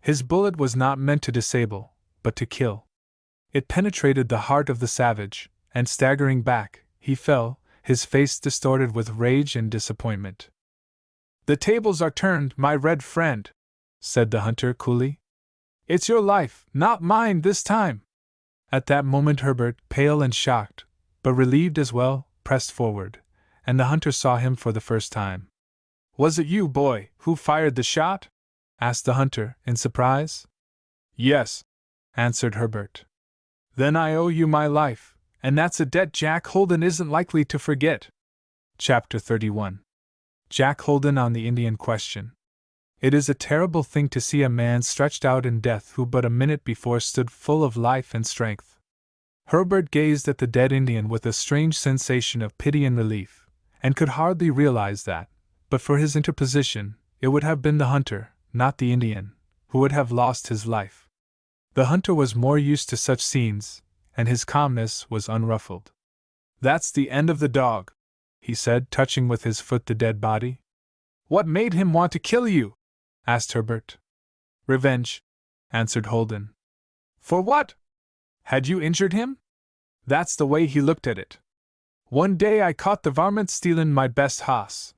His bullet was not meant to disable, but to kill. It penetrated the heart of the savage, and staggering back, he fell, his face distorted with rage and disappointment. "The tables are turned, my red friend," said the hunter coolly. "It's your life, not mine, this time." At that moment Herbert, pale and shocked, but relieved as well, pressed forward, and the hunter saw him for the first time. "Was it you, boy, who fired the shot?" asked the hunter, in surprise. "Yes," answered Herbert. "Then I owe you my life, and that's a debt Jack Holden isn't likely to forget." Chapter 31. Jack Holden on the Indian Question. It is a terrible thing to see a man stretched out in death who but a minute before stood full of life and strength. Herbert gazed at the dead Indian with a strange sensation of pity and relief, and could hardly realize that, but for his interposition, it would have been the hunter, not the Indian, who would have lost his life. The hunter was more used to such scenes, and his calmness was unruffled. "That's the end of the dog," he said, touching with his foot the dead body. "What made him want to kill you?" asked Herbert. "Revenge," answered Holden. "For what? Had you injured him?" "That's the way he looked at it. One day I caught the varmint stealin' my best hoss.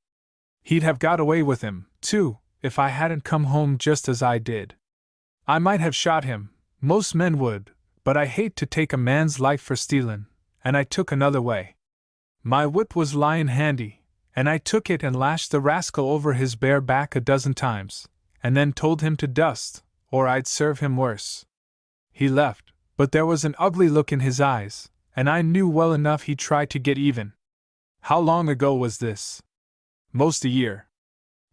He'd have got away with him, too, if I hadn't come home just as I did. I might have shot him, most men would, but I hate to take a man's life for stealin', and I took another way. My whip was lyin' handy, and I took it and lashed the rascal over his bare back a dozen times, and then told him to dust, or I'd serve him worse. He left, but there was an ugly look in his eyes, and I knew well enough he'd try to get even." "How long ago was this?" "Most a year.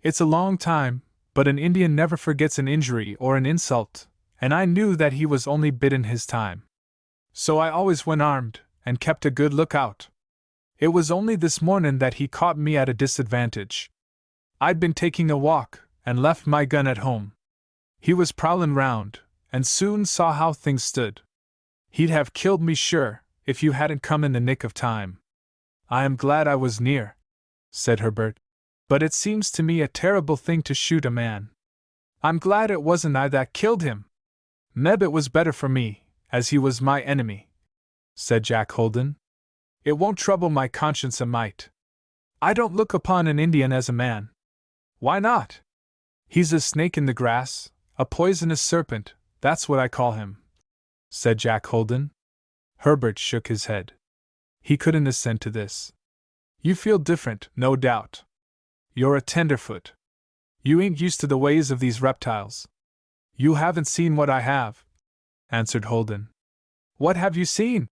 It's a long time, but an Indian never forgets an injury or an insult, and I knew that he was only bidin' his time. So I always went armed, and kept a good lookout. It was only this mornin' that he caught me at a disadvantage. I'd been taking a walk, and left my gun at home. He was prowlin' round, and soon saw how things stood. He'd have killed me sure, if you hadn't come in the nick of time." "I am glad I was near," said Herbert, "but it seems to me a terrible thing to shoot a man." "I'm glad it wasn't I that killed him. Meb it was better for me, as he was my enemy," said Jack Holden. "It won't trouble my conscience a mite. I don't look upon an Indian as a man." "Why not?" "He's a snake in the grass, a poisonous serpent, that's what I call him," said Jack Holden. Herbert shook his head. He couldn't assent to this. "You feel different, no doubt. You're a tenderfoot. You ain't used to the ways of these reptiles." "You haven't seen what I have," answered Holden. "What have you seen?"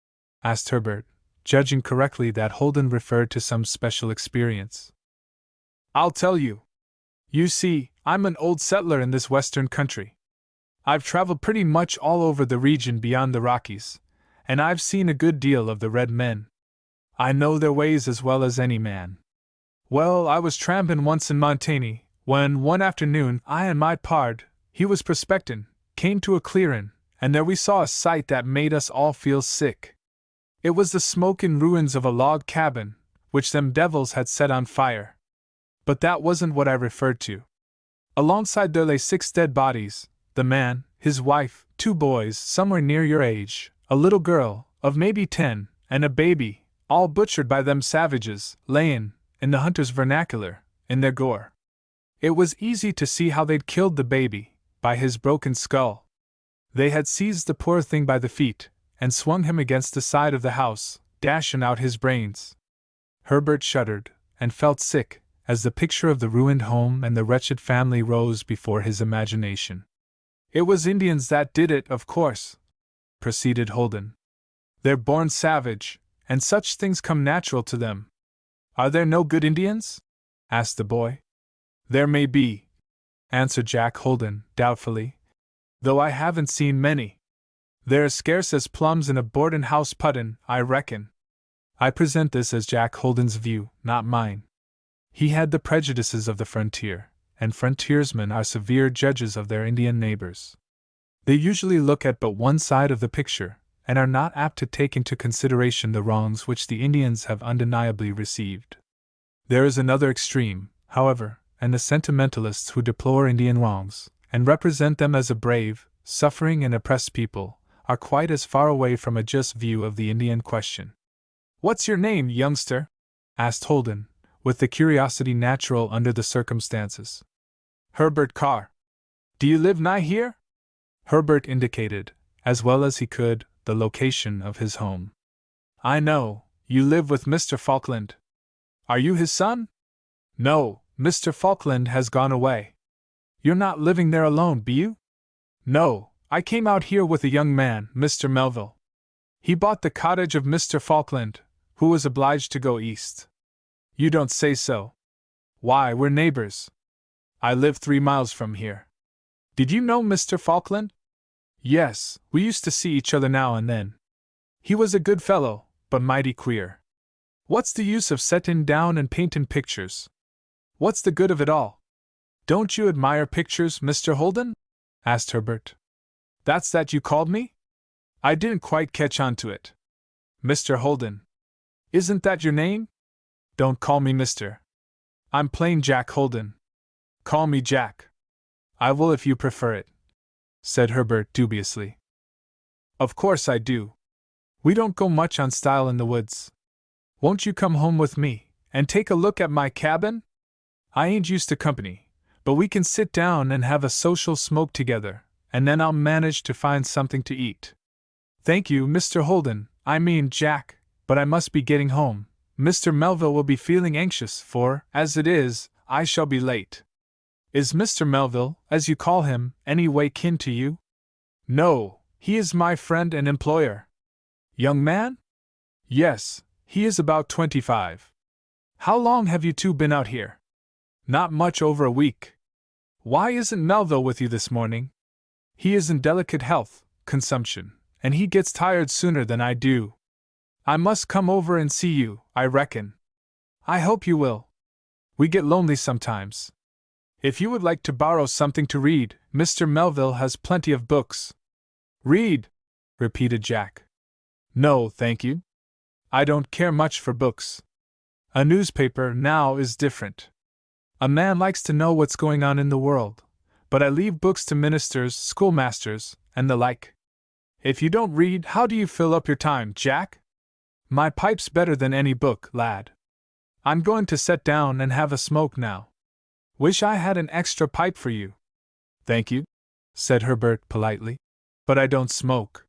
asked Herbert, judging correctly that Holden referred to some special experience. "I'll tell you. You see, I'm an old settler in this western country. I've traveled pretty much all over the region beyond the Rockies, and I've seen a good deal of the red men. I know their ways as well as any man. Well, I was trampin' once in Montana, when one afternoon I and my pard, he was prospectin', came to a clearin', and there we saw a sight that made us all feel sick. It was the smokin' ruins of a log cabin, which them devils had set on fire. But that wasn't what I referred to. Alongside there lay 6 dead bodies, the man, his wife, 2 boys somewhere near your age, a little girl, of maybe 10, and a baby, all butchered by them savages, layin', in the hunter's vernacular, in their gore. It was easy to see how they'd killed the baby, by his broken skull. They had seized the poor thing by the feet, and swung him against the side of the house, dashin' out his brains." Herbert shuddered, and felt sick, as the picture of the ruined home and the wretched family rose before his imagination. "It was Indians that did it, of course," proceeded Holden. "They're born savage, and such things come natural to them." "Are there no good Indians?" asked the boy. There may be, answered Jack Holden, doubtfully, though I haven't seen many. They're as scarce as plums in a boardin' house puddin', I reckon. I present this as Jack Holden's view, not mine. He had the prejudices of the frontier, and frontiersmen are severe judges of their Indian neighbors. They usually look at but one side of the picture, and are not apt to take into consideration the wrongs which the Indians have undeniably received. There is another extreme, however, and the sentimentalists who deplore Indian wrongs, and represent them as a brave, suffering, and oppressed people, are quite as far away from a just view of the Indian question. "What's your name, youngster?" asked Holden, with the curiosity natural under the circumstances. "Herbert Carr. Do you live nigh here?" Herbert indicated, as well as he could, the location of his home. "I know, you live with Mr. Falkland. Are you his son?" "No, Mr. Falkland has gone away." "You're not living there alone, be you?" "No, I came out here with a young man, Mr. Melville. He bought the cottage of Mr. Falkland, who was obliged to go east." "You don't say so." "Why, we're neighbors. I live 3 miles from here." "Did you know Mr. Falkland?" "Yes, we used to see each other now and then. He was a good fellow, but mighty queer. What's the use of settin' down and paintin' pictures? What's the good of it all?" "Don't you admire pictures, Mr. Holden?" asked Herbert. "That's that you called me? I didn't quite catch on to it. Mr. Holden. Isn't that your name?" "Don't call me Mr. I'm plain Jack Holden. Call me Jack." "I will if you prefer it," said Herbert dubiously. "Of course I do. We don't go much on style in the woods. Won't you come home with me, and take a look at my cabin? I ain't used to company, but we can sit down and have a social smoke together, and then I'll manage to find something to eat." "Thank you, Mr. Holden, I mean Jack, but I must be getting home. Mr. Melville will be feeling anxious, for, as it is, I shall be late." "Is Mr. Melville, as you call him, any way kin to you?" "No, he is my friend and employer." "Young man?" "Yes, he is about 25. How long have you two been out here?" "Not much over a week." "Why isn't Melville with you this morning?" "He is in delicate health, consumption, and he gets tired sooner than I do. I must come over and see you, I reckon." "I hope you will. We get lonely sometimes. If you would like to borrow something to read, Mr. Melville has plenty of books." "Read?" repeated Jack. "No, thank you. I don't care much for books. A newspaper now is different. A man likes to know what's going on in the world, but I leave books to ministers, schoolmasters, and the like. If you don't read, how do you fill up your time, Jack?" "My pipe's better than any book, lad. I'm going to set down and have a smoke now. Wish I had an extra pipe for you." "Thank you," said Herbert politely, "but I don't smoke."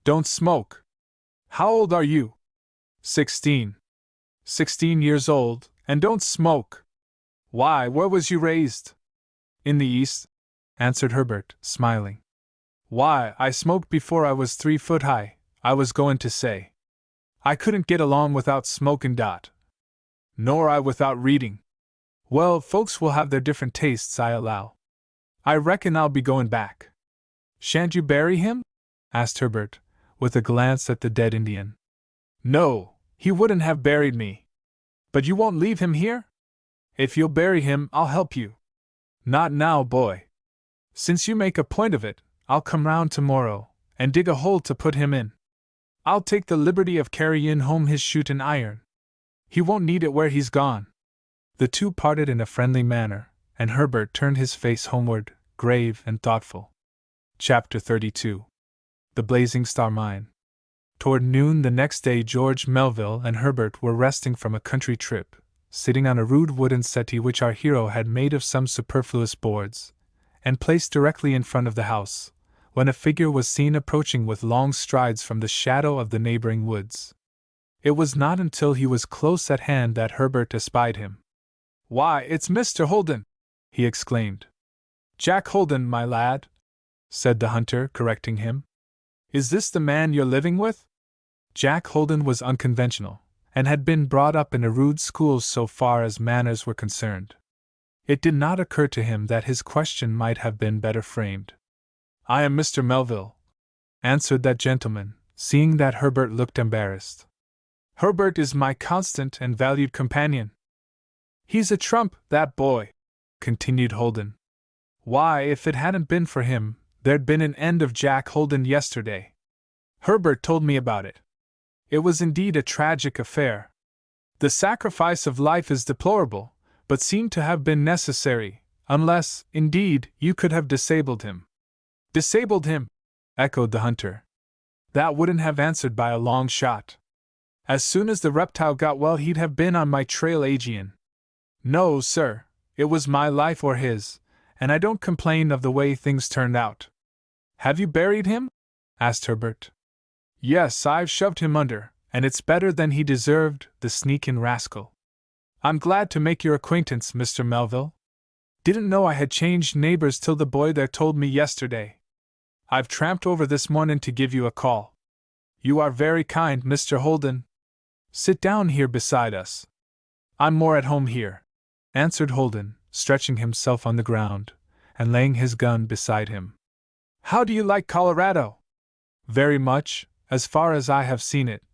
"Don't smoke? How old are you?" 16. 16 years old, and don't smoke? Why, where was you raised?" "In the East," answered Herbert, smiling. "Why, I smoked before I was 3 foot high, I was going to say. I couldn't get along without smoking. Nor I without reading. Well, folks will have their different tastes, I allow. I reckon I'll be going back." "Shan't you bury him?" asked Herbert, with a glance at the dead Indian. "No, he wouldn't have buried me." "But you won't leave him here?" "If you'll bury him, I'll help you." "Not now, boy. Since you make a point of it, I'll come round tomorrow, and dig a hole to put him in. I'll take the liberty of carrying home his shoot and iron. He won't need it where he's gone." The two parted in a friendly manner, and Herbert turned his face homeward, grave and thoughtful. Chapter 32. The Blazing Star Mine. Toward noon the next day George Melville and Herbert were resting from a country trip, sitting on a rude wooden settee which our hero had made of some superfluous boards, and placed directly in front of the house, when a figure was seen approaching with long strides from the shadow of the neighboring woods. It was not until he was close at hand that Herbert espied him. "Why, it's Mr. Holden!" he exclaimed. "Jack Holden, my lad," said the hunter, correcting him. "Is this the man you're living with?" Jack Holden was unconventional, and had been brought up in a rude school so far as manners were concerned. It did not occur to him that his question might have been better framed. "I am Mr. Melville," answered that gentleman, seeing that Herbert looked embarrassed. "Herbert is my constant and valued companion." "He's a trump, that boy," continued Holden. "Why, if it hadn't been for him, there'd been an end of Jack Holden yesterday. Herbert told me about it. It was indeed a tragic affair. The sacrifice of life is deplorable, but seemed to have been necessary, unless, indeed, you could have disabled him." "Disabled him?" echoed the hunter. "That wouldn't have answered by a long shot. As soon as the reptile got well, he'd have been on my trail agin. No, sir, it was my life or his, and I don't complain of the way things turned out." "Have you buried him?" asked Herbert. "Yes, I've shoved him under, and it's better than he deserved, the sneakin' rascal. I'm glad to make your acquaintance, Mr. Melville. Didn't know I had changed neighbors till the boy there told me yesterday. I've tramped over this morning to give you a call. You are very kind, Mr. Holden. Sit down here beside us." "I'm more at home here," answered Holden, stretching himself on the ground, and laying his gun beside him. "How do you like Colorado?" "Very much, as far as I have seen it,"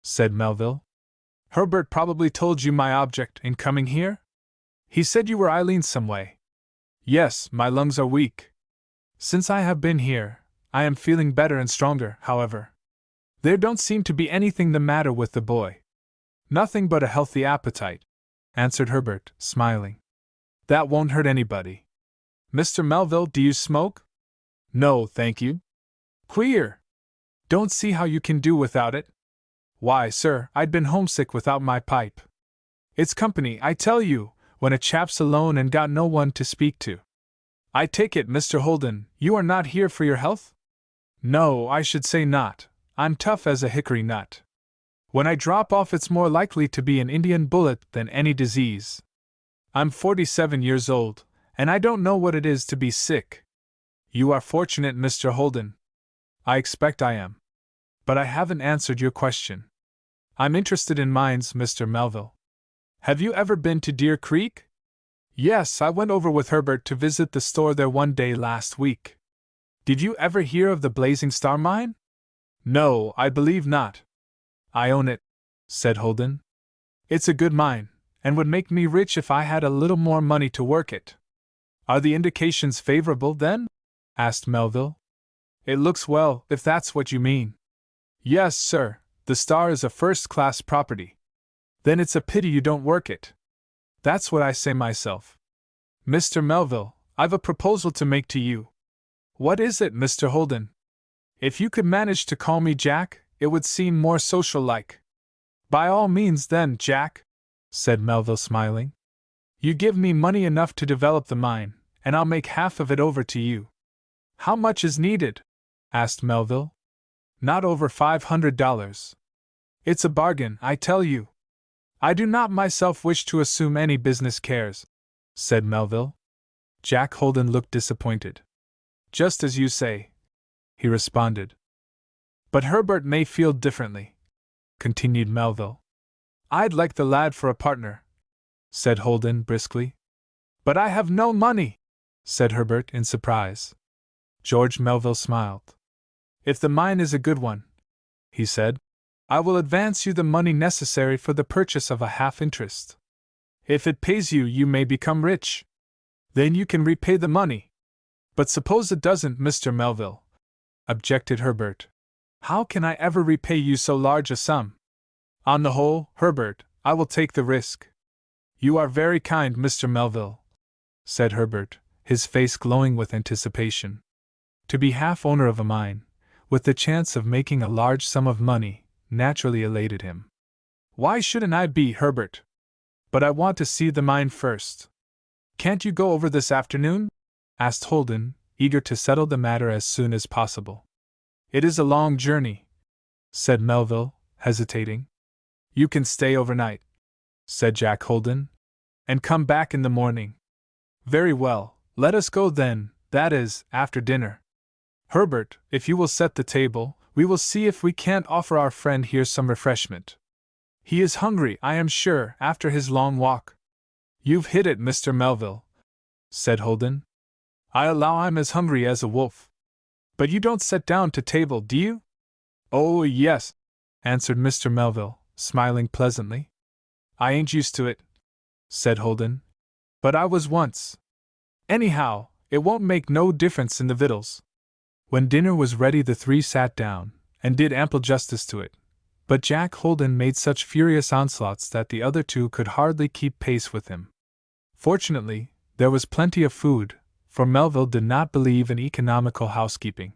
said Melville. "Herbert probably told you my object in coming here? He said you were ailing some way." "Yes, my lungs are weak. Since I have been here, I am feeling better and stronger, however. There don't seem to be anything the matter with the boy." "Nothing but a healthy appetite," answered Herbert, smiling. "That won't hurt anybody. Mr. Melville, do you smoke?" "No, thank you." "Queer. Don't see how you can do without it." "Why, sir, I'd been homesick without my pipe. It's company, I tell you, when a chap's alone and got no one to speak to. I take it, Mr. Holden, you are not here for your health?" "No, I should say not. I'm tough as a hickory nut. When I drop off, it's more likely to be an Indian bullet than any disease. I'm 47 years old, and I don't know what it is to be sick." "You are fortunate, Mr. Holden." "I expect I am. But I haven't answered your question. I'm interested in mines, Mr. Melville. Have you ever been to Deer Creek?" "Yes, I went over with Herbert to visit the store there one day last week." "Did you ever hear of the Blazing Star mine?" "No, I believe not." "I own it," said Holden. "It's a good mine, and would make me rich if I had a little more money to work it." "Are the indications favorable, then?" asked Melville. "It looks well, if that's what you mean." "Yes, sir, the Star is a first-class property." "Then it's a pity you don't work it." "That's what I say myself." "Mr. Melville, I've a proposal to make to you." "What is it, Mr. Holden?" "If you could manage to call me Jack, it would seem more social-like." "By all means, then, Jack," said Melville, smiling. "You give me money enough to develop the mine, and I'll make half of it over to you." "How much is needed?" asked Melville. "Not over $500. It's a bargain, I tell you." "I do not myself wish to assume any business cares," said Melville. Jack Holden looked disappointed. "Just as you say," he responded. "But Herbert may feel differently," continued Melville. "I'd like the lad for a partner," said Holden briskly. "But I have no money," said Herbert in surprise. George Melville smiled. "If the mine is a good one," he said, "I will advance you the money necessary for the purchase of a half-interest. If it pays you, you may become rich. Then you can repay the money." "But suppose it doesn't, Mr. Melville?" objected Herbert. "How can I ever repay you so large a sum?" "On the whole, Herbert, I will take the risk." "You are very kind, Mr. Melville," said Herbert, his face glowing with anticipation. To be half-owner of a mine, with the chance of making a large sum of money, naturally elated him. "Why shouldn't I be, Herbert? But I want to see the mine first." "Can't you go over this afternoon?" asked Holden, eager to settle the matter as soon as possible. "It is a long journey," said Melville, hesitating. "You can stay overnight," said Jack Holden, "and come back in the morning." "Very well, let us go then, that is, after dinner. Herbert, if you will set the table, we will see if we can't offer our friend here some refreshment. He is hungry, I am sure, after his long walk." "You've hit it, Mr. Melville, said Holden. I allow I'm as hungry as a wolf. But you don't sit down to table, do you? Oh, yes, answered Mr. Melville, smiling pleasantly. I ain't used to it, said Holden. But I was once. Anyhow, it won't make no difference in the victuals. When dinner was ready, the three sat down, and did ample justice to it. But Jack Holden made such furious onslaughts that the other two could hardly keep pace with him. Fortunately, there was plenty of food, for Melville did not believe in economical housekeeping.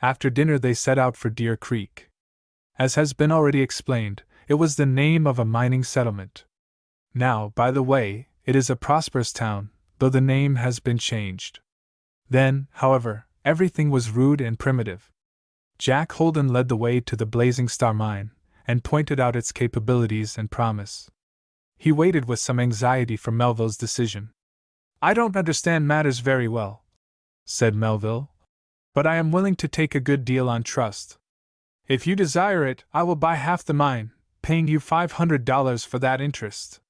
After dinner they set out for Deer Creek. As has been already explained, it was the name of a mining settlement. Now, by the way, it is a prosperous town, though the name has been changed. Then, however, everything was rude and primitive. Jack Holden led the way to the Blazing Star Mine, and pointed out its capabilities and promise. He waited with some anxiety for Melville's decision. I don't understand matters very well, said Melville, but I am willing to take a good deal on trust. If you desire it, I will buy half the mine, paying you $500 for that interest.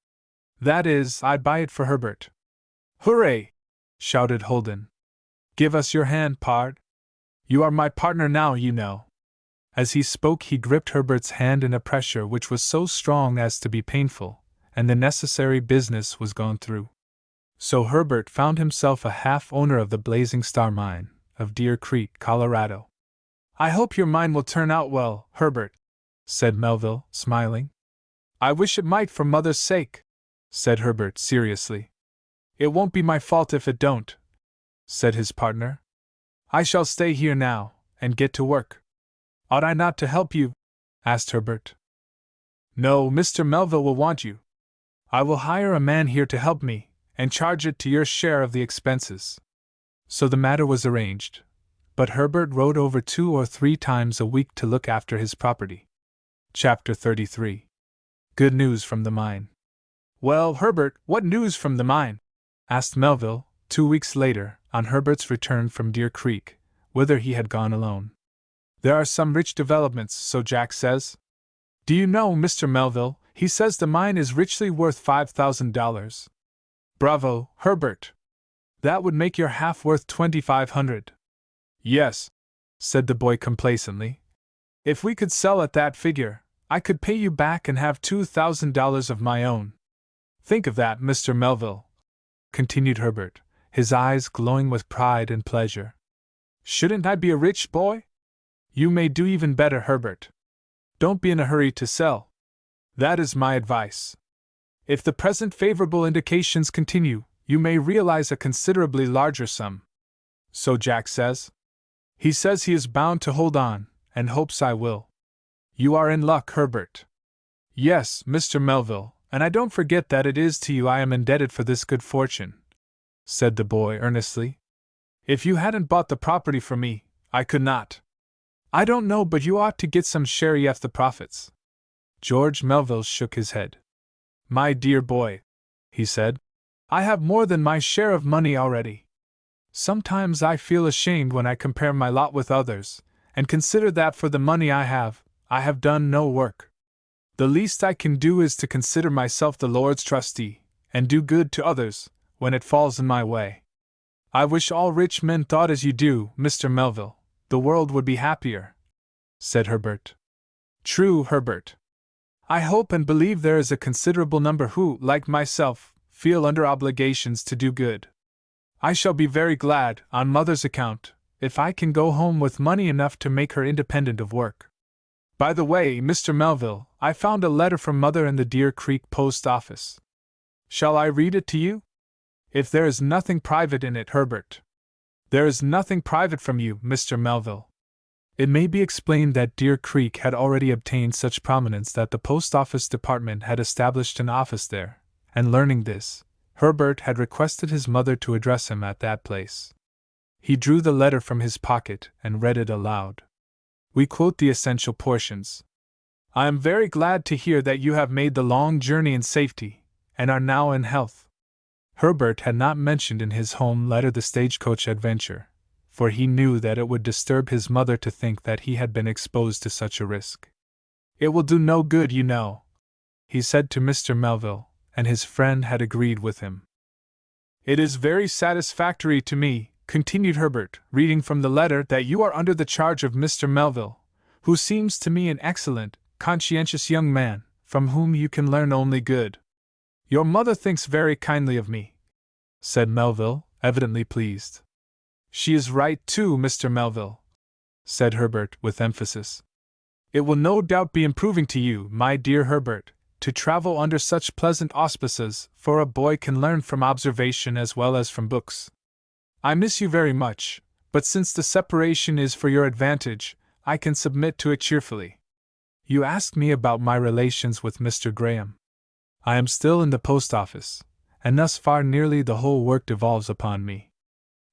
That is, I'd buy it for Herbert. Hooray! Shouted Holden. Give us your hand, pard. You are my partner now, you know. As he spoke, he gripped Herbert's hand in a pressure which was so strong as to be painful, and the necessary business was gone through. So Herbert found himself a half-owner of the Blazing Star Mine, of Deer Creek, Colorado. I hope your mine will turn out well, Herbert, said Melville, smiling. I wish it might for Mother's sake, said Herbert seriously. It won't be my fault if it don't, said his partner. I shall stay here now, and get to work. Ought I not to help you? Asked Herbert. No, Mr. Melville will want you. I will hire a man here to help me, and charge it to your share of the expenses. So the matter was arranged, but Herbert rode over 2 or 3 times a week to look after his property. Chapter 33. Good news from the mine. Well, Herbert, what news from the mine? Asked Melville, 2 weeks later, on Herbert's return from Deer Creek, whither he had gone alone. There are some rich developments, so Jack says. Do you know, Mr. Melville, he says the mine is richly worth $5,000. Bravo, Herbert! That would make your half worth $2,500. Yes, said the boy complacently. If we could sell at that figure, I could pay you back and have $2,000 of my own. Think of that, Mr. Melville, continued Herbert, his eyes glowing with pride and pleasure. Shouldn't I be a rich boy? You may do even better, Herbert. Don't be in a hurry to sell. That is my advice. If the present favorable indications continue, you may realize a considerably larger sum. So Jack says? He says he is bound to hold on, and hopes I will. You are in luck, Herbert. Yes, Mr. Melville, and I don't forget that it is to you I am indebted for this good fortune, said the boy earnestly. If you hadn't bought the property for me, I could not. I don't know, but you ought to get some share of the profits. George Melville shook his head. My dear boy, he said, I have more than my share of money already. Sometimes I feel ashamed when I compare my lot with others, and consider that for the money I have done no work. The least I can do is to consider myself the Lord's trustee, and do good to others, when it falls in my way. I wish all rich men thought as you do, Mr. Melville. The world would be happier, said Herbert. True, Herbert. I hope and believe there is a considerable number who, like myself, feel under obligations to do good. I shall be very glad, on Mother's account, if I can go home with money enough to make her independent of work. By the way, Mr. Melville, I found a letter from Mother in the Deer Creek post office. Shall I read it to you? If there is nothing private in it, Herbert. There is nothing private from you, Mr. Melville. It may be explained that Deer Creek had already obtained such prominence that the post office department had established an office there, and learning this, Herbert had requested his mother to address him at that place. He drew the letter from his pocket and read it aloud. We quote the essential portions. I am very glad to hear that you have made the long journey in safety, and are now in health. Herbert had not mentioned in his home letter the stagecoach adventure, for he knew that it would disturb his mother to think that he had been exposed to such a risk. It will do no good, you know, he said to Mr. Melville, and his friend had agreed with him. It is very satisfactory to me, continued Herbert, reading from the letter, that you are under the charge of Mr. Melville, who seems to me an excellent, conscientious young man, from whom you can learn only good. Your mother thinks very kindly of me, said Melville, evidently pleased. She is right too, Mr. Melville, said Herbert with emphasis. It will no doubt be improving to you, my dear Herbert, to travel under such pleasant auspices, for a boy can learn from observation as well as from books. I miss you very much, but since the separation is for your advantage, I can submit to it cheerfully. You asked me about my relations with Mr. Graham. I am still in the post office, and thus far nearly the whole work devolves upon me.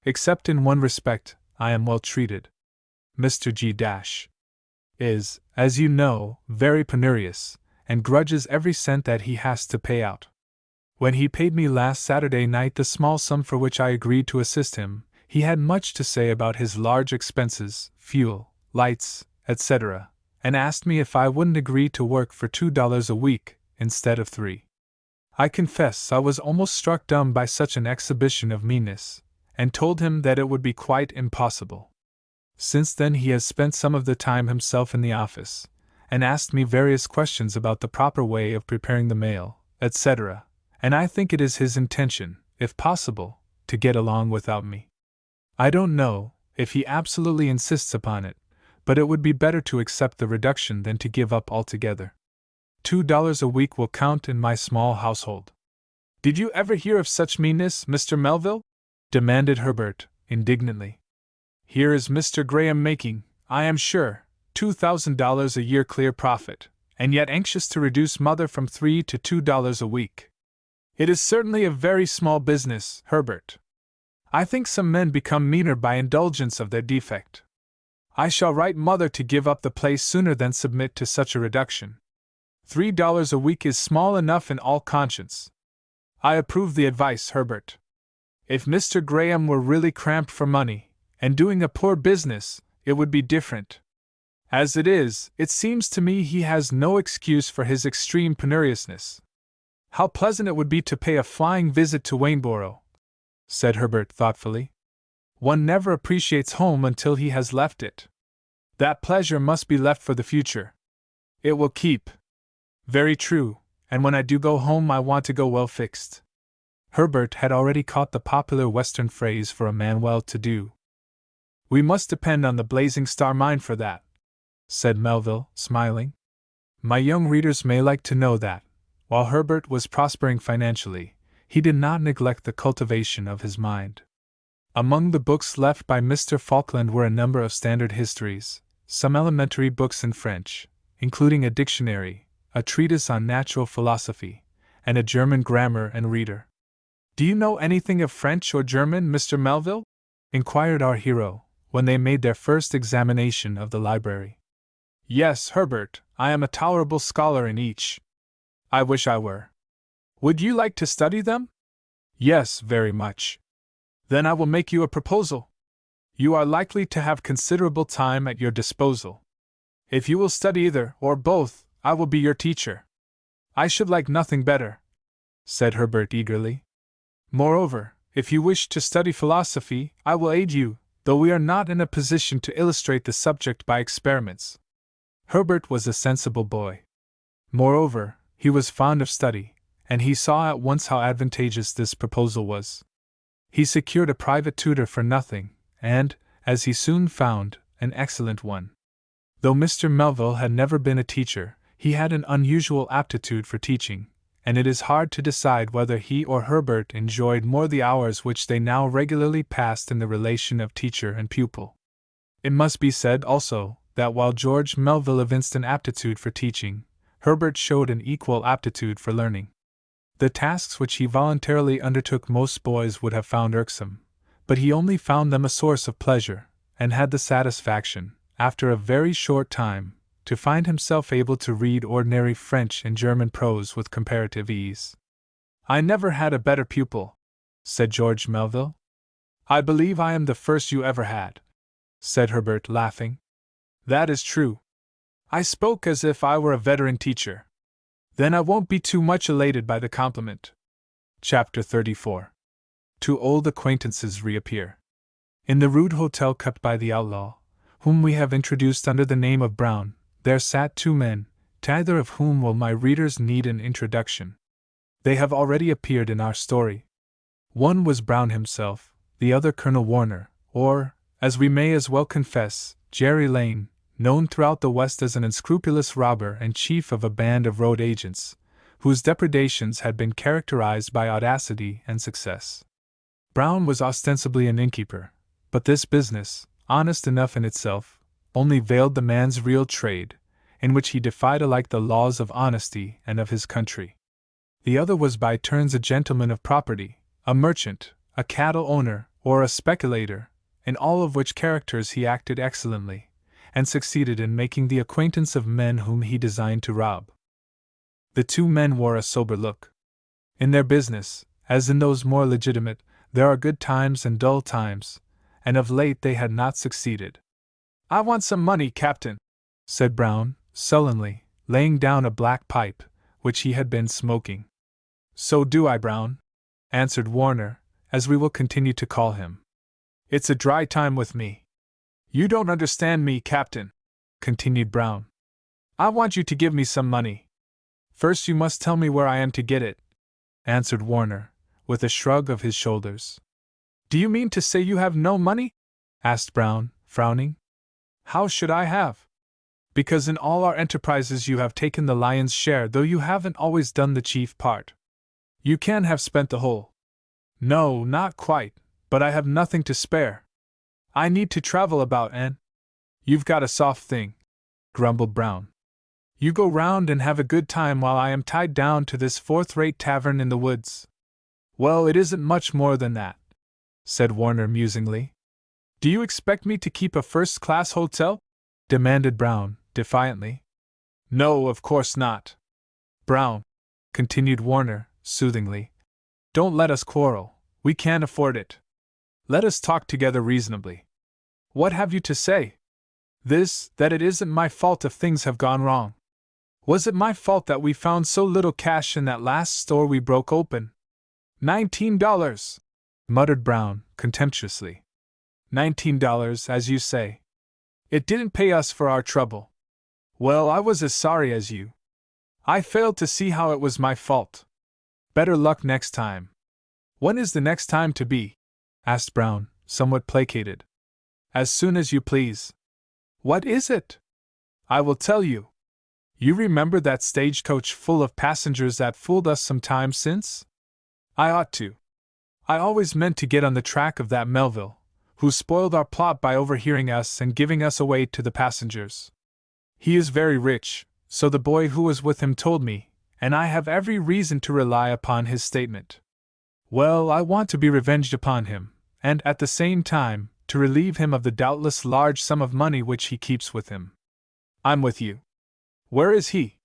Except in one respect, I am well treated. Mr. G is, as you know, very penurious, and grudges every cent that he has to pay out. When he paid me last Saturday night the small sum for which I agreed to assist him, he had much to say about his large expenses, fuel, lights, etc., and asked me if I wouldn't agree to work for $2 a week instead of $3. I confess I was almost struck dumb by such an exhibition of meanness, and told him that it would be quite impossible. Since then he has spent some of the time himself in the office, and asked me various questions about the proper way of preparing the mail, etc., and I think it is his intention, if possible, to get along without me. I don't know if he absolutely insists upon it, but it would be better to accept the reduction than to give up altogether. $2 a week will count in my small household. Did you ever hear of such meanness, Mr. Melville? Demanded Herbert, indignantly. Here is Mr. Graham making, I am sure, $2,000 a year clear profit, and yet anxious to reduce mother from $3 to $2 a week. It is certainly a very small business, Herbert. I think some men become meaner by indulgence of their defect. I shall write mother to give up the place sooner than submit to such a reduction. $3 a week is small enough in all conscience. I approve the advice, Herbert. If Mr. Graham were really cramped for money, and doing a poor business, it would be different. As it is, it seems to me he has no excuse for his extreme penuriousness. How pleasant it would be to pay a flying visit to Wayneborough, said Herbert thoughtfully. One never appreciates home until he has left it. That pleasure must be left for the future. It will keep. Very true, and when I do go home I want to go well fixed. Herbert had already caught the popular Western phrase for a man well-to-do. We must depend on the Blazing Star Mine for that, said Melville, smiling. My young readers may like to know that, while Herbert was prospering financially, he did not neglect the cultivation of his mind. Among the books left by Mr. Falkland were a number of standard histories, some elementary books in French, including a dictionary, a treatise on natural philosophy, and a German grammar and reader. Do you know anything of French or German, Mr. Melville? Inquired our hero, when they made their first examination of the library. Yes, Herbert, I am a tolerable scholar in each. I wish I were. Would you like to study them? Yes, very much. Then I will make you a proposal. You are likely to have considerable time at your disposal. If you will study either, or both, I will be your teacher. I should like nothing better, said Herbert eagerly. Moreover, if you wish to study philosophy, I will aid you, though we are not in a position to illustrate the subject by experiments. Herbert was a sensible boy. Moreover, he was fond of study, and he saw at once how advantageous this proposal was. He secured a private tutor for nothing, and, as he soon found, an excellent one. Though Mr. Melville had never been a teacher, he had an unusual aptitude for teaching, and it is hard to decide whether he or Herbert enjoyed more the hours which they now regularly passed in the relation of teacher and pupil. It must be said also that while George Melville evinced an aptitude for teaching, Herbert showed an equal aptitude for learning. The tasks which he voluntarily undertook most boys would have found irksome, but he only found them a source of pleasure, and had the satisfaction, after a very short time, to find himself able to read ordinary French and German prose with comparative ease. I never had a better pupil, said George Melville. I believe I am the first you ever had, said Herbert, laughing. That is true. I spoke as if I were a veteran teacher. Then I won't be too much elated by the compliment. Chapter 34. two old acquaintances reappear. In the rude hotel kept by the outlaw, whom we have introduced under the name of Brown, there sat two men, to either of whom will my readers need an introduction. They have already appeared in our story. One was Brown himself, the other Colonel Warner, or, as we may as well confess, Jerry Lane, known throughout the West as an unscrupulous robber and chief of a band of road agents, whose depredations had been characterized by audacity and success. Brown was ostensibly an innkeeper, but this business, honest enough in itself, only veiled the man's real trade, in which he defied alike the laws of honesty and of his country. The other was by turns a gentleman of property, a merchant, a cattle owner, or a speculator, in all of which characters he acted excellently, and succeeded in making the acquaintance of men whom he designed to rob. The two men wore a sober look. In their business, as in those more legitimate, there are good times and dull times, and of late they had not succeeded. "I want some money, Captain," said Brown, sullenly, laying down a black pipe, which he had been smoking. "So do I, Brown," answered Warner, as we will continue to call him. "It's a dry time with me." "You don't understand me, Captain," continued Brown. "I want you to give me some money." "First you must tell me where I am to get it," answered Warner, with a shrug of his shoulders. "Do you mean to say you have no money?" asked Brown, frowning. "How should I have? Because in all our enterprises you have taken the lion's share, though you haven't always done the chief part. You can have spent the whole." "No, not quite, but I have nothing to spare. I need to travel about and—" "You've got a soft thing," grumbled Brown. "You go round and have a good time while I am tied down to this fourth-rate tavern in the woods." "Well, it isn't much more than that," said Warner musingly. "Do you expect me to keep a first-class hotel?" demanded Brown, defiantly. "No, of course not. Brown," continued Warner, soothingly, "don't let us quarrel. We can't afford it. Let us talk together reasonably. What have you to say?" "This, that it isn't my fault if things have gone wrong. Was it my fault that we found so little cash in that last store we broke open?" $19, muttered Brown, contemptuously. $19, as you say. It didn't pay us for our trouble. Well, I was as sorry as you. I failed to see how it was my fault. Better luck next time." "When is the next time to be?" asked Brown, somewhat placated. "As soon as you please." "What is it?" "I will tell you. You remember that stagecoach full of passengers that fooled us some time since? I ought to. I always meant to get on the track of that Melville, who spoiled our plot by overhearing us and giving us away to the passengers. He is very rich, so the boy who was with him told me, and I have every reason to rely upon his statement. Well, I want to be revenged upon him, and, at the same time, to relieve him of the doubtless large sum of money which he keeps with him. I'm with you. Where is he?"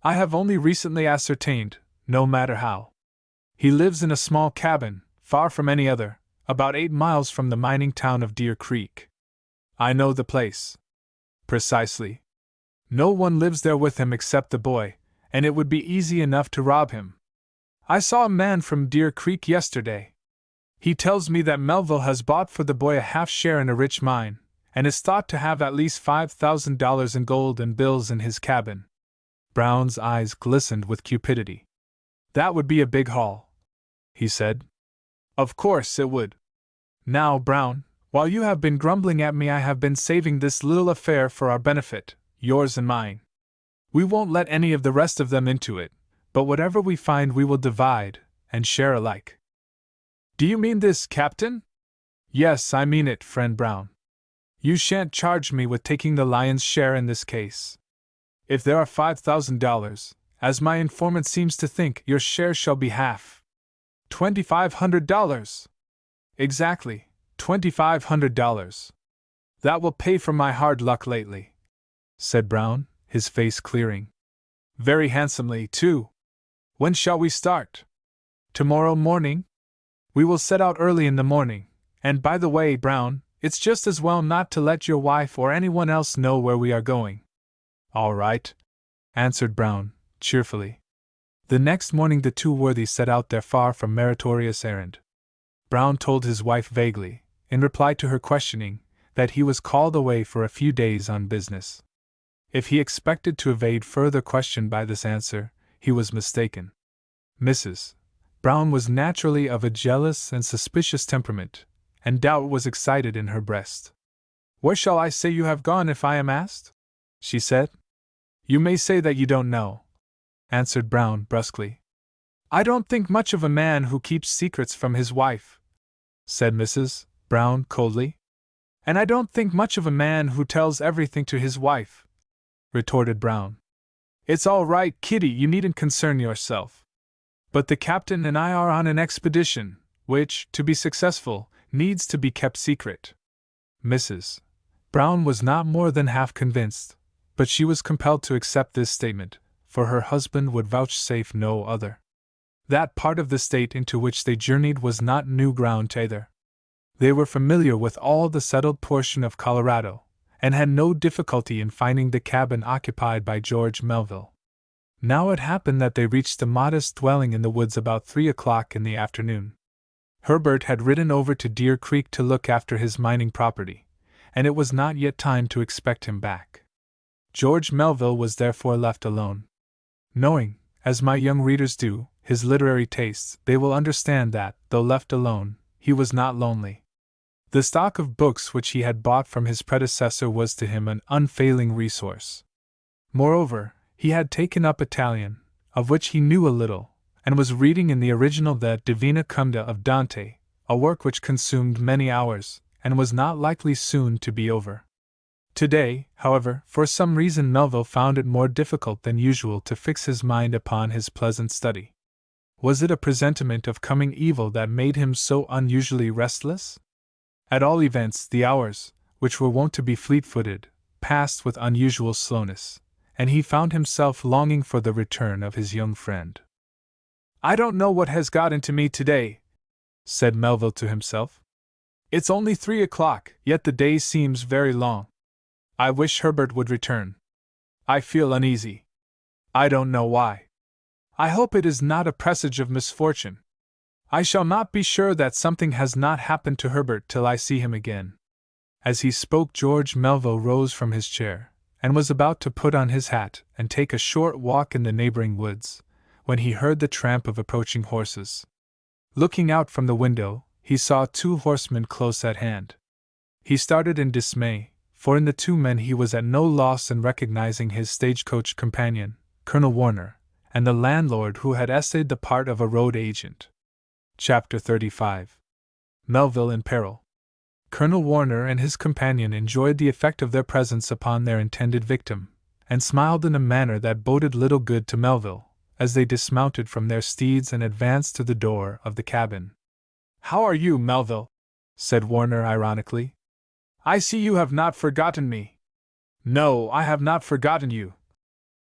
"I have only recently ascertained, no matter how. He lives in a small cabin, far from any other, about 8 miles from the mining town of Deer Creek." "I know the place." "Precisely. No one lives there with him except the boy, and it would be easy enough to rob him. I saw a man from Deer Creek yesterday. He tells me that Melville has bought for the boy a half share in a rich mine, and is thought to have at least $5,000 in gold and bills in his cabin." Brown's eyes glistened with cupidity. "That would be a big haul," he said. "Of course it would. Now, Brown, while you have been grumbling at me, I have been saving this little affair for our benefit, yours and mine. We won't let any of the rest of them into it, but whatever we find we will divide and share alike." "Do you mean this, Captain?" "Yes, I mean it, friend Brown. You shan't charge me with taking the lion's share in this case. If there are $5,000, as my informant seems to think, your share shall be half. $2,500. Exactly, $2,500. That will pay for my hard luck lately," said Brown, his face clearing. "Very handsomely, too. When shall we start?" "Tomorrow morning. We will set out early in the morning, and by the way, Brown, it's just as well not to let your wife or anyone else know where we are going." "All right," answered Brown, cheerfully. The next morning the two worthies set out their far from meritorious errand. Brown told his wife vaguely, in reply to her questioning, that he was called away for a few days on business. If he expected to evade further question by this answer, he was mistaken. Mrs. Brown was naturally of a jealous and suspicious temperament, and doubt was excited in her breast. "Where shall I say you have gone if I am asked?" she said. "You may say that you don't know," answered Brown brusquely. "I don't think much of a man who keeps secrets from his wife," said Mrs. Brown coldly. "And I don't think much of a man who tells everything to his wife," retorted Brown. "It's all right, Kitty, you needn't concern yourself. But the captain and I are on an expedition, which, to be successful, needs to be kept secret." Mrs. Brown was not more than half convinced, but she was compelled to accept this statement, for her husband would vouchsafe no other. That part of the state into which they journeyed was not new ground to either. They were familiar with all the settled portion of Colorado, and had no difficulty in finding the cabin occupied by George Melville. Now it happened that they reached a modest dwelling in the woods about 3 o'clock in the afternoon. Herbert had ridden over to Deer Creek to look after his mining property, and it was not yet time to expect him back. George Melville was therefore left alone. Knowing, as my young readers do, his literary tastes, they will understand that, though left alone, he was not lonely. The stock of books which he had bought from his predecessor was to him an unfailing resource. Moreover, he had taken up Italian, of which he knew a little, and was reading in the original the Divina Commedia of Dante, a work which consumed many hours, and was not likely soon to be over. Today, however, for some reason Melville found it more difficult than usual to fix his mind upon his pleasant study. Was it a presentiment of coming evil that made him so unusually restless? At all events, the hours, which were wont to be fleet-footed, passed with unusual slowness, and he found himself longing for the return of his young friend. "I don't know what has got into me today," said Melville to himself. "It's only 3 o'clock, yet the day seems very long. I wish Herbert would return. I feel uneasy. I don't know why. I hope it is not a presage of misfortune. I shall not be sure that something has not happened to Herbert till I see him again." As he spoke, George Melville rose from his chair, and was about to put on his hat and take a short walk in the neighboring woods, when he heard the tramp of approaching horses. Looking out from the window, he saw 2 horsemen close at hand. He started in dismay, for in the 2 men he was at no loss in recognizing his stagecoach companion, Colonel Warner, and the landlord who had essayed the part of a road agent. Chapter 35. Melville in Peril. Colonel Warner and his companion enjoyed the effect of their presence upon their intended victim, and smiled in a manner that boded little good to Melville, as they dismounted from their steeds and advanced to the door of the cabin. "How are you, Melville?" said Warner ironically. "I see you have not forgotten me." "No, I have not forgotten you,"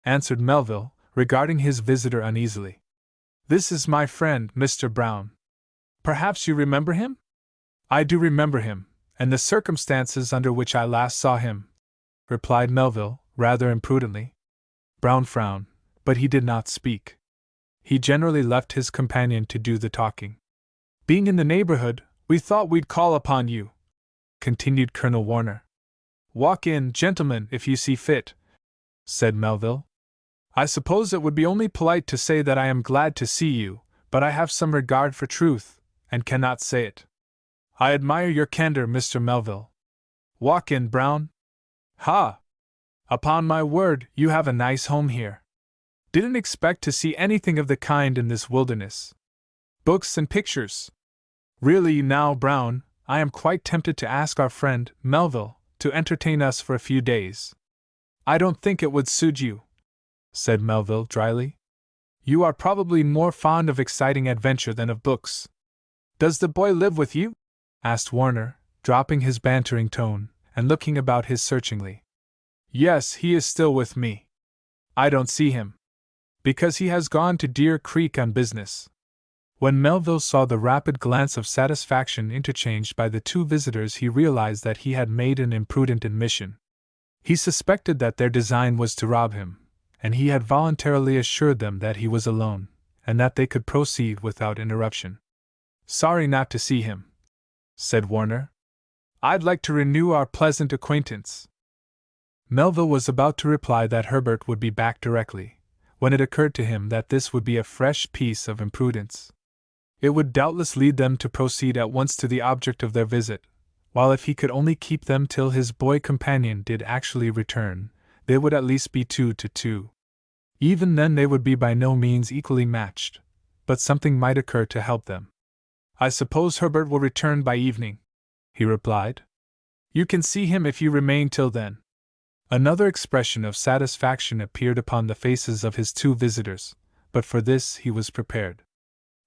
answered Melville, regarding his visitor uneasily. "This is my friend, Mr. Brown. Perhaps you remember him?" "I do remember him, and the circumstances under which I last saw him," replied Melville, rather imprudently. Brown frowned, but he did not speak. He generally left his companion to do the talking. "Being in the neighborhood, we thought we'd call upon you," continued Colonel Warner. "Walk in, gentlemen, if you see fit," said Melville. "I suppose it would be only polite to say that I am glad to see you, but I have some regard for truth, and cannot say it. I admire your candor, Mr. Melville. Walk in, Brown. Ha! Upon my word, you have a nice home here. Didn't expect to see anything of the kind in this wilderness. Books and pictures. Really now, Brown, I am quite tempted to ask our friend, Melville, to entertain us for a few days." "I don't think it would suit you," said Melville dryly. "You are probably more fond of exciting adventure than of books." "Does the boy live with you?" asked Warner, dropping his bantering tone, and looking about his searchingly. "Yes, he is still with me. I don't see him, because he has gone to Deer Creek on business." When Melville saw the rapid glance of satisfaction interchanged by the 2 visitors, he realized that he had made an imprudent admission. He suspected that their design was to rob him, and he had voluntarily assured them that he was alone, and that they could proceed without interruption. Sorry not to see him, said Warner. I'd like to renew our pleasant acquaintance. Melville was about to reply that Herbert would be back directly, when it occurred to him that this would be a fresh piece of imprudence. It would doubtless lead them to proceed at once to the object of their visit, while if he could only keep them till his boy companion did actually return, they would at least be 2 to 2. Even then they would be by no means equally matched, but something might occur to help them. I suppose Herbert will return by evening, he replied. You can see him if you remain till then. Another expression of satisfaction appeared upon the faces of his 2 visitors, but for this he was prepared.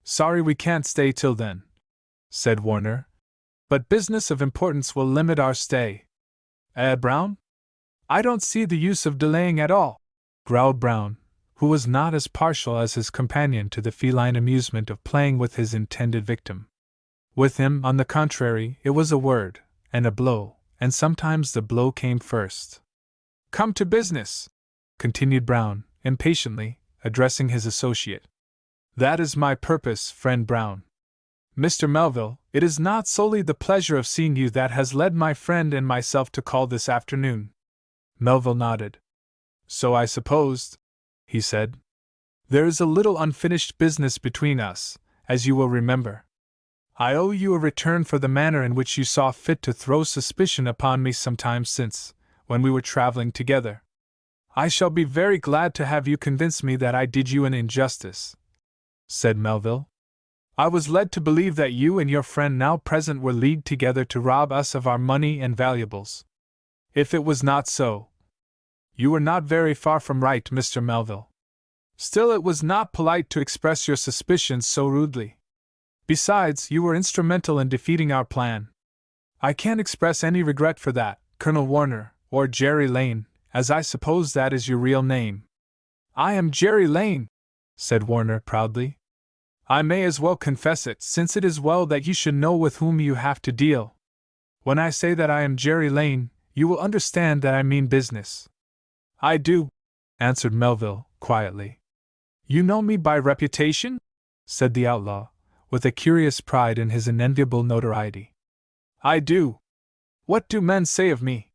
Sorry we can't stay till then, said Warner, but business of importance will limit our stay. Brown? I don't see the use of delaying at all, growled Brown, who was not as partial as his companion to the feline amusement of playing with his intended victim. With him, on the contrary, it was a word, and a blow, and sometimes the blow came first. Come to business, continued Brown, impatiently, addressing his associate. That is my purpose, friend Brown. Mr. Melville, it is not solely the pleasure of seeing you that has led my friend and myself to call this afternoon. Melville nodded. So I supposed, he said. There is a little unfinished business between us, as you will remember. I owe you a return for the manner in which you saw fit to throw suspicion upon me some time since, when we were traveling together. I shall be very glad to have you convince me that I did you an injustice, said Melville. I was led to believe that you and your friend now present were leagued together to rob us of our money and valuables. If it was not so, you were not very far from right, Mr. Melville. Still, it was not polite to express your suspicions so rudely. Besides, you were instrumental in defeating our plan. I can't express any regret for that, Colonel Warner, or Jerry Lane, as I suppose that is your real name. I am Jerry Lane, said Warner proudly. I may as well confess it, since it is well that you should know with whom you have to deal. When I say that I am Jerry Lane, you will understand that I mean business. I do, answered Melville, quietly. You know me by reputation? Said the outlaw, with a curious pride in his unenviable notoriety. I do. What do men say of me?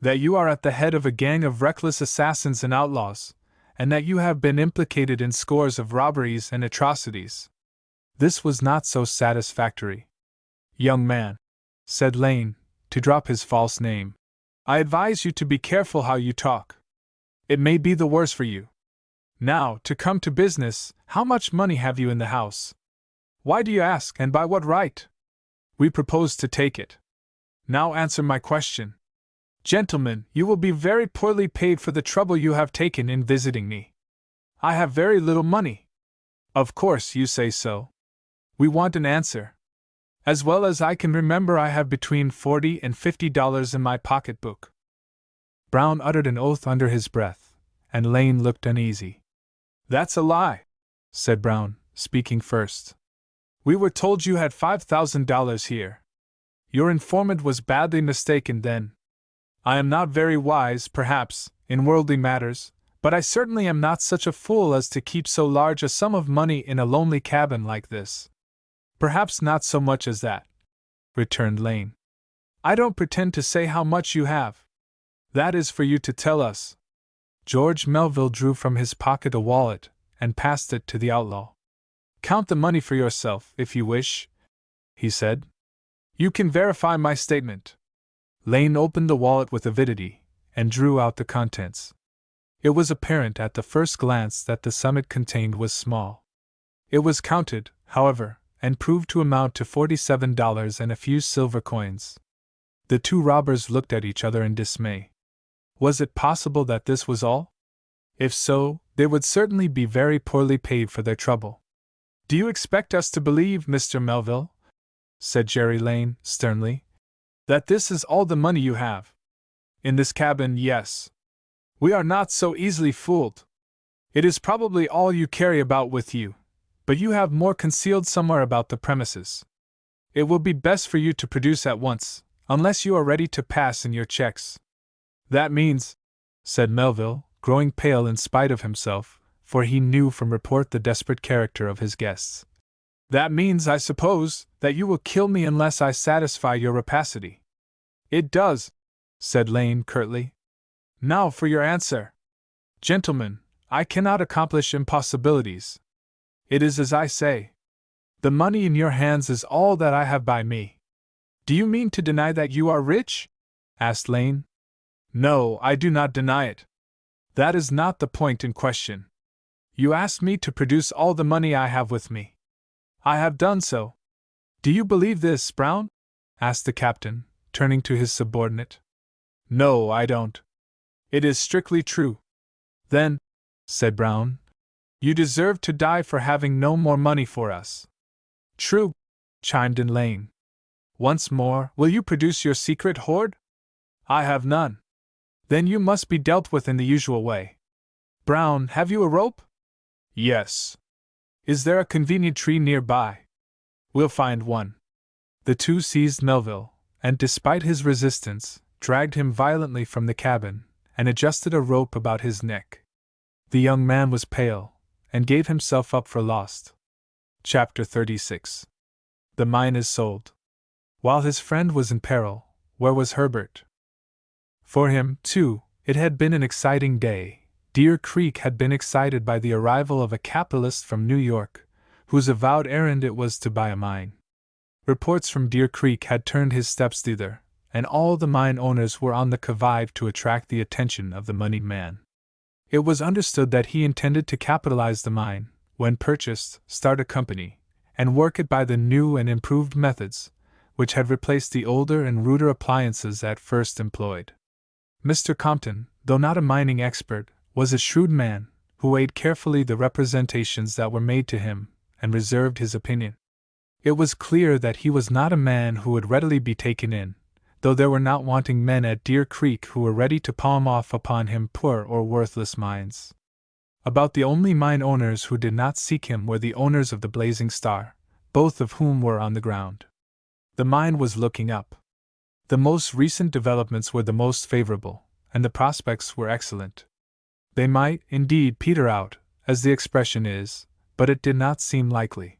That you are at the head of a gang of reckless assassins and outlaws, and that you have been implicated in scores of robberies and atrocities. This was not so satisfactory. Young man, said Lane, to drop his false name, I advise you to be careful how you talk. It may be the worse for you. Now, to come to business, how much money have you in the house? Why do you ask, and by what right? We propose to take it. Now answer my question. Gentlemen, you will be very poorly paid for the trouble you have taken in visiting me. I have very little money. Of course, you say so. We want an answer. As well as I can remember, I have between $40 and $50 in my pocketbook. Brown uttered an oath under his breath, and Lane looked uneasy. That's a lie, said Brown, speaking first. We were told you had $5,000 here. Your informant was badly mistaken then. I am not very wise, perhaps, in worldly matters, but I certainly am not such a fool as to keep so large a sum of money in a lonely cabin like this. Perhaps not so much as that, returned Lane. I don't pretend to say how much you have. That is for you to tell us. George Melville drew from his pocket a wallet and passed it to the outlaw. Count the money for yourself, if you wish, he said. You can verify my statement. Lane opened the wallet with avidity and drew out the contents. It was apparent at the first glance that the sum it contained was small. It was counted, however, and proved to amount to $47 and a few silver coins. The 2 robbers looked at each other in dismay. Was it possible that this was all? If so, they would certainly be very poorly paid for their trouble. Do you expect us to believe, Mr. Melville, said Jerry Lane, sternly, that this is all the money you have? In this cabin, yes. We are not so easily fooled. It is probably all you carry about with you, but you have more concealed somewhere about the premises. It will be best for you to produce at once, unless you are ready to pass in your checks. That means, said Melville, growing pale in spite of himself, for he knew from report the desperate character of his guests. That means, I suppose, that you will kill me unless I satisfy your rapacity. It does, said Lane curtly. Now for your answer. Gentlemen, I cannot accomplish impossibilities. It is as I say. The money in your hands is all that I have by me. Do you mean to deny that you are rich? Asked Lane. No, I do not deny it. That is not the point in question. You asked me to produce all the money I have with me. I have done so. Do you believe this, Brown? Asked the captain, turning to his subordinate. No, I don't. It is strictly true. Then, said Brown, you deserve to die for having no more money for us. True, chimed in Lane. Once more, will you produce your secret hoard? I have none. Then you must be dealt with in the usual way. Brown, have you a rope? Yes. Is there a convenient tree nearby? We'll find one. The two seized Melville, and despite his resistance, dragged him violently from the cabin, and adjusted a rope about his neck. The young man was pale, and gave himself up for lost. Chapter 36. The mine is sold. While his friend was in peril, where was Herbert? For him, too, it had been an exciting day. Deer Creek had been excited by the arrival of a capitalist from New York, whose avowed errand it was to buy a mine. Reports from Deer Creek had turned his steps thither, and all the mine owners were on the qui-vive to attract the attention of the moneyed man. It was understood that he intended to capitalize the mine, when purchased, start a company, and work it by the new and improved methods, which had replaced the older and ruder appliances at first employed. Mr. Compton, though not a mining expert, was a shrewd man, who weighed carefully the representations that were made to him, and reserved his opinion. It was clear that he was not a man who would readily be taken in, though there were not wanting men at Deer Creek who were ready to palm off upon him poor or worthless mines. About the only mine owners who did not seek him were the owners of the Blazing Star, both of whom were on the ground. The mine was looking up. The most recent developments were the most favorable, and the prospects were excellent. They might, indeed, peter out, as the expression is, but it did not seem likely.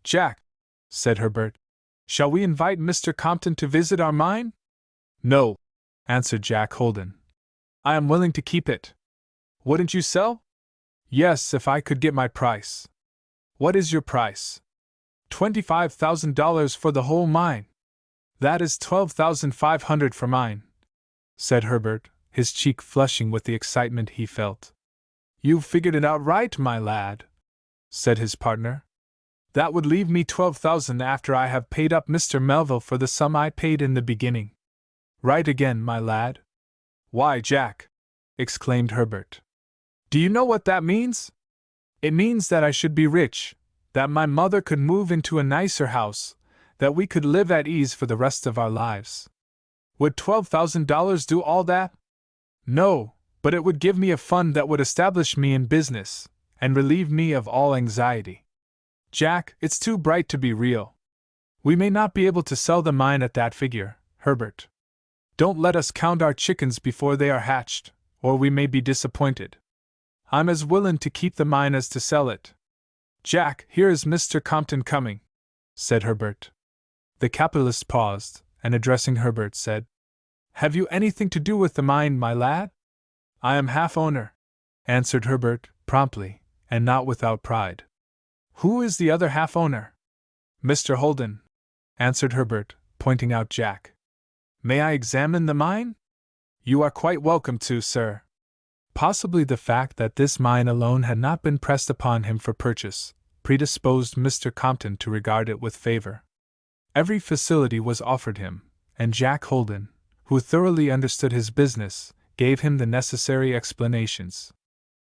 Jack, said Herbert, shall we invite Mr. Compton to visit our mine? No, answered Jack Holden. I am willing to keep it. Wouldn't you sell? Yes, if I could get my price. What is your price? $25,000 for the whole mine. That is $12,500 for mine, said Herbert, his cheek flushing with the excitement he felt. You've figured it out right, my lad, said his partner. That would leave me $12,000 after I have paid up Mr. Melville for the sum I paid in the beginning. Right again, my lad. Why, Jack, exclaimed Herbert. Do you know what that means? It means that I should be rich, that my mother could move into a nicer house, that we could live at ease for the rest of our lives. Would $12,000 do all that? No, but it would give me a fund that would establish me in business, and relieve me of all anxiety. Jack, it's too bright to be real. We may not be able to sell the mine at that figure, Herbert. Don't let us count our chickens before they are hatched, or we may be disappointed. I'm as willing to keep the mine as to sell it. Jack, here is Mr. Compton coming, said Herbert. The capitalist paused, and addressing Herbert said, Have you anything to do with the mine, my lad? I am half owner, answered Herbert, promptly, and not without pride. Who is the other half owner? Mr. Holden, answered Herbert, pointing out Jack. May I examine the mine? You are quite welcome to, sir. Possibly the fact that this mine alone had not been pressed upon him for purchase predisposed Mr. Compton to regard it with favor. Every facility was offered him, and Jack Holden, who thoroughly understood his business, gave him the necessary explanations.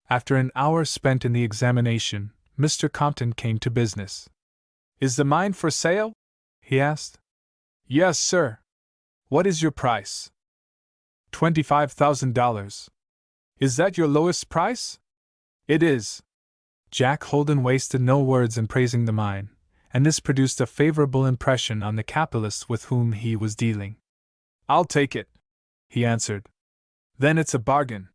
After an hour spent in the examination, Mr. Compton came to business. Is the mine for sale? He asked. Yes, sir. What is your price? $25,000. Is that your lowest price? It is. Jack Holden wasted no words in praising the mine, and this produced a favorable impression on the capitalists with whom he was dealing. I'll take it, he answered. Then it's a bargain.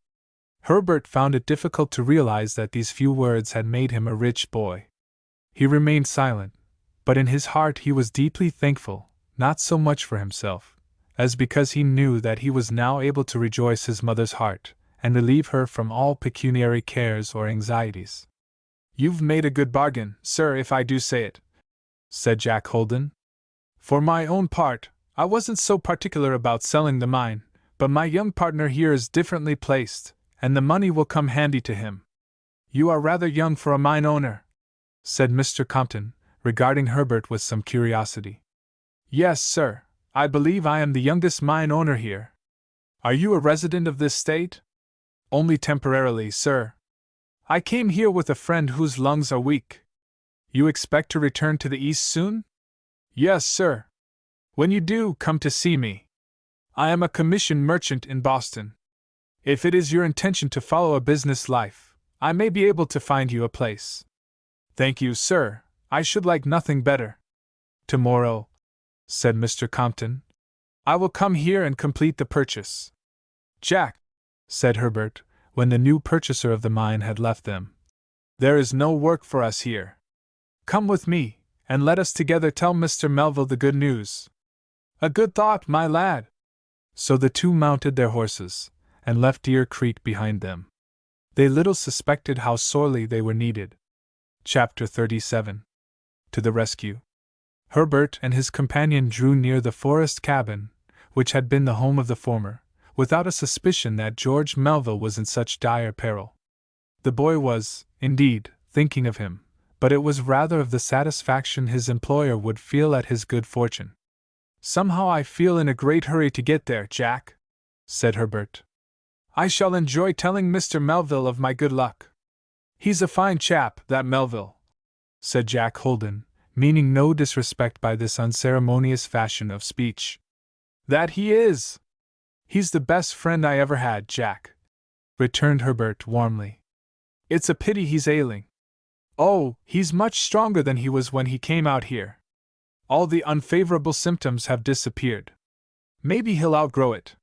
Herbert found it difficult to realize that these few words had made him a rich boy. He remained silent, but in his heart he was deeply thankful, not so much for himself, as because he knew that he was now able to rejoice his mother's heart, and relieve her from all pecuniary cares or anxieties. "You've made a good bargain, sir, if I do say it," said Jack Holden. "For my own part, I wasn't so particular about selling the mine, but my young partner here is differently placed, and the money will come handy to him." "You are rather young for a mine owner," said Mr. Compton, regarding Herbert with some curiosity. "Yes, sir, I believe I am the youngest mine owner here." "Are you a resident of this state?" "Only temporarily, sir. I came here with a friend whose lungs are weak." "You expect to return to the East soon?" "Yes, sir. When you do, come to see me. I am a commission merchant in Boston. If it is your intention to follow a business life, I may be able to find you a place." "Thank you, sir, I should like nothing better." "Tomorrow," said Mr. Compton, "I will come here and complete the purchase." "Jack," said Herbert, when the new purchaser of the mine had left them, "there is no work for us here. Come with me, and let us together tell Mr. Melville the good news." "A good thought, my lad." So the two mounted their horses, and left Deer Creek behind them. They little suspected how sorely they were needed. Chapter 37. To the Rescue. Herbert and his companion drew near the forest cabin, which had been the home of the former, without a suspicion that George Melville was in such dire peril. The boy was, indeed, thinking of him, but it was rather of the satisfaction his employer would feel at his good fortune. "Somehow I feel in a great hurry to get there, Jack," said Herbert. "I shall enjoy telling Mr. Melville of my good luck." "He's a fine chap, that Melville," said Jack Holden, meaning no disrespect by this unceremonious fashion of speech. "That he is! He's the best friend I ever had, Jack," returned Herbert warmly. "It's a pity he's ailing." "Oh, he's much stronger than he was when he came out here. All the unfavorable symptoms have disappeared. Maybe he'll outgrow it.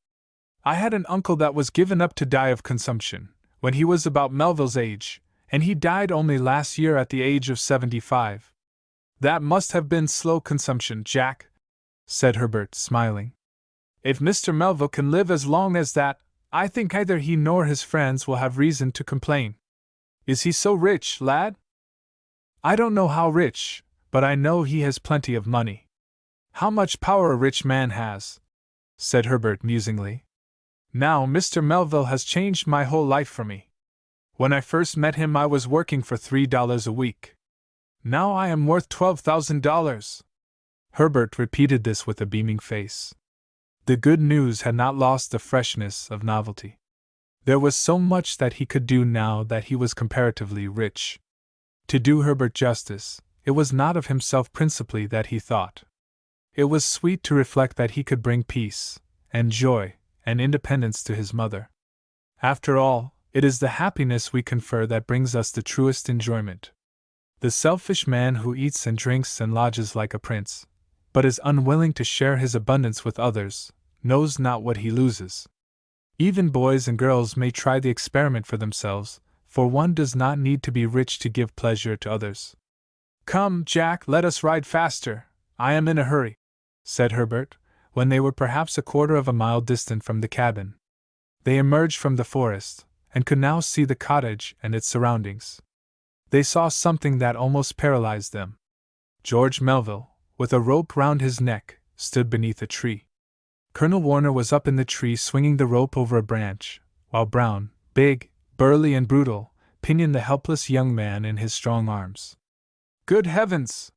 I had an uncle that was given up to die of consumption, when he was about Melville's age, and he died only last year at the age of 75. "That must have been slow consumption, Jack," said Herbert, smiling. "If Mr. Melville can live as long as that, I think either he nor his friends will have reason to complain. Is he so rich, lad?" "I don't know how rich, but I know he has plenty of money." "How much power a rich man has," said Herbert musingly. "Now, Mr. Melville has changed my whole life for me. When I first met him I was working for $3 a week. Now I am worth $12,000. Herbert repeated this with a beaming face. The good news had not lost the freshness of novelty. There was so much that he could do now that he was comparatively rich. To do Herbert justice, it was not of himself principally that he thought. It was sweet to reflect that he could bring peace, and joy, and independence to his mother. After all, it is the happiness we confer that brings us the truest enjoyment. The selfish man who eats and drinks and lodges like a prince, but is unwilling to share his abundance with others, knows not what he loses. Even boys and girls may try the experiment for themselves, for one does not need to be rich to give pleasure to others. "Come, Jack, let us ride faster, I am in a hurry," said Herbert, when they were perhaps a quarter of a mile distant from the cabin. They emerged from the forest, and could now see the cottage and its surroundings. They saw something that almost paralyzed them. George Melville, with a rope round his neck, stood beneath a tree. Colonel Warner was up in the tree swinging the rope over a branch, while Brown, big, burly and brutal, pinioned the helpless young man in his strong arms. "Good heavens!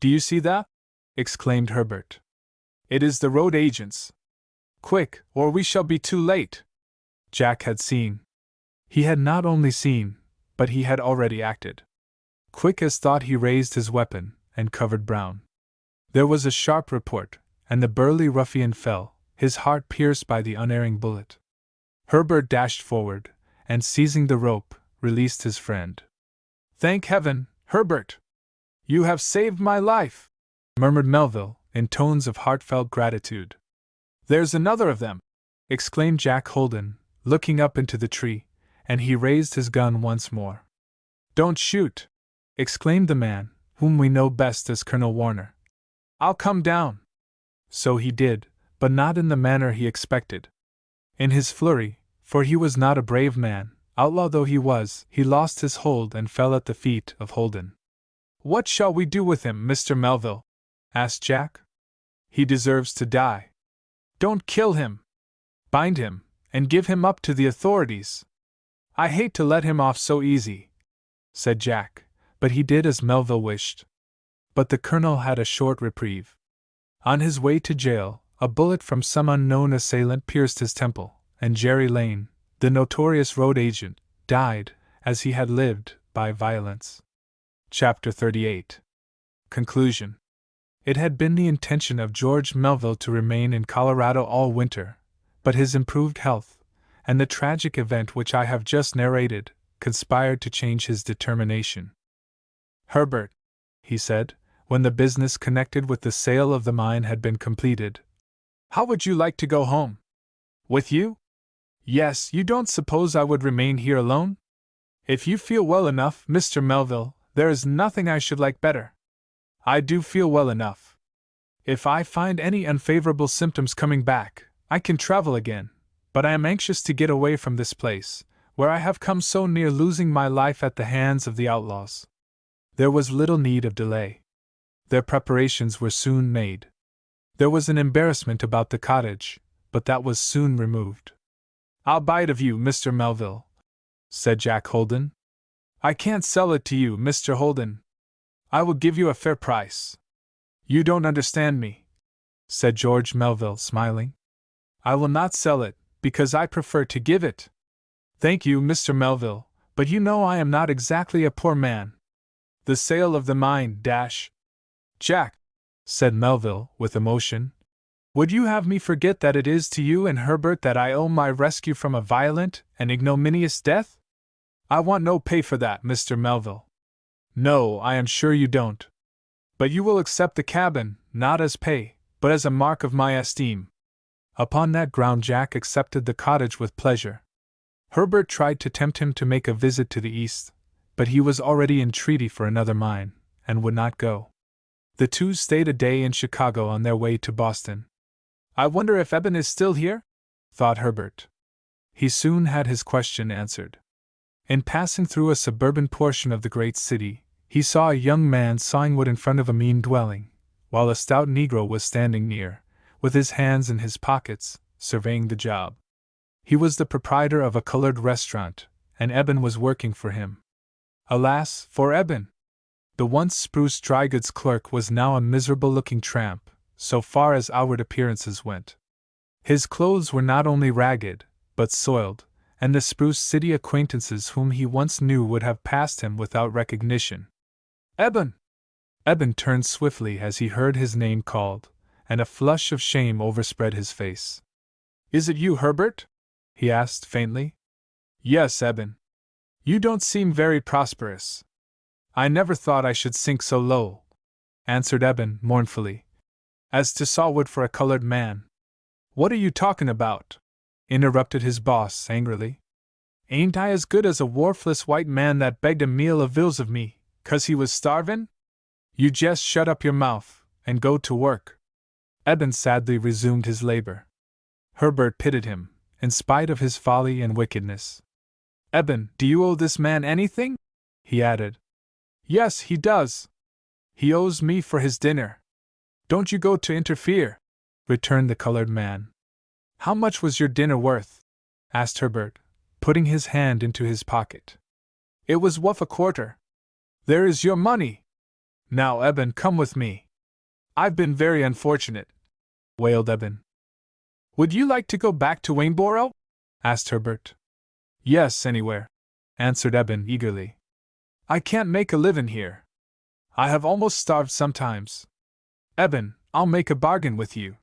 Do you see that?" exclaimed Herbert. "It is the road agents. Quick, or we shall be too late." Jack had seen. He had not only seen, but he had already acted. Quick as thought he raised his weapon, and covered Brown. There was a sharp report, and the burly ruffian fell, his heart pierced by the unerring bullet. Herbert dashed forward, and seizing the rope, released his friend. "Thank heaven, Herbert! You have saved my life," murmured Melville, in tones of heartfelt gratitude. "There's another of them!" exclaimed Jack Holden, looking up into the tree, and he raised his gun once more. "Don't shoot!" exclaimed the man, whom we know best as Colonel Warner. I'll come down. So he did, but not in the manner he expected. In his flurry, for he was not a brave man, outlaw though he was, he lost his hold and fell at the feet of Holden. "What shall we do with him, Mr. Melville?" asked Jack. "He deserves to die." "Don't kill him. Bind him, and give him up to the authorities." "I hate to let him off so easy," said Jack, but he did as Melville wished. But the colonel had a short reprieve. On his way to jail, a bullet from some unknown assailant pierced his temple, and Jerry Lane, the notorious road agent, died, as he had lived, by violence. Chapter 38. Conclusion. It had been the intention of George Melville to remain in Colorado all winter, but his improved health, and the tragic event which I have just narrated, conspired to change his determination. "Herbert," he said, when the business connected with the sale of the mine had been completed, "how would you like to go home?" "With you?" "Yes, you don't suppose I would remain here alone? If you feel well enough, Mr. Melville, there is nothing I should like better." "I do feel well enough. If I find any unfavorable symptoms coming back, I can travel again, but I am anxious to get away from this place, where I have come so near losing my life at the hands of the outlaws." There was little need of delay. Their preparations were soon made. There was an embarrassment about the cottage, but that was soon removed. "I'll buy it of you, Mr. Melville," said Jack Holden. "I can't sell it to you, Mr. Holden. I will give you a fair price." "You don't understand me," said George Melville, smiling. "I will not sell it, because I prefer to give it." "Thank you, Mr. Melville, but you know I am not exactly a poor man. The sale of the mine, Jack," said Melville, with emotion, "would you have me forget that it is to you and Herbert that I owe my rescue from a violent and ignominious death? I want no pay for that, Mr. Melville. No, I am sure you don't. But you will accept the cabin, not as pay, but as a mark of my esteem." Upon that ground Jack accepted the cottage with pleasure. Herbert tried to tempt him to make a visit to the east, but he was already in treaty for another mine, and would not go. The two stayed a day in Chicago on their way to Boston. "I wonder if Eben is still here?" thought Herbert. He soon had his question answered. In passing through a suburban portion of the great city, he saw a young man sawing wood in front of a mean dwelling, while a stout Negro was standing near, with his hands in his pockets, surveying the job. He was the proprietor of a colored restaurant, and Eben was working for him. Alas, for Eben! The once spruce dry goods clerk was now a miserable-looking tramp, so far as outward appearances went. His clothes were not only ragged, but soiled, and the spruce city acquaintances whom he once knew would have passed him without recognition. "Eben!" Eben turned swiftly as he heard his name called, and a flush of shame overspread his face. "Is it you, Herbert?" he asked faintly. "Yes, Eben. You don't seem very prosperous." "I never thought I should sink so low," answered Eben mournfully, "as to saw wood for a colored man." "What are you talking about?" interrupted his boss angrily. "Ain't I as good as a worthless white man that begged a meal of vills of me, 'cause he was starvin'? You jest shut up your mouth, and go to work." Eben sadly resumed his labor. Herbert pitied him, in spite of his folly and wickedness. "Eben, do you owe this man anything?" he added. "Yes, he does. He owes me for his dinner." "Don't you go to interfere," returned the colored man. "How much was your dinner worth?" asked Herbert, putting his hand into his pocket. "It was wuff a quarter." "There is your money. Now, Eben, come with me." "I've been very unfortunate," wailed Eben. "Would you like to go back to Waynesboro?" asked Herbert. "Yes, anywhere," answered Eben eagerly. "I can't make a living here. I have almost starved sometimes. Eben, I'll make a bargain with you.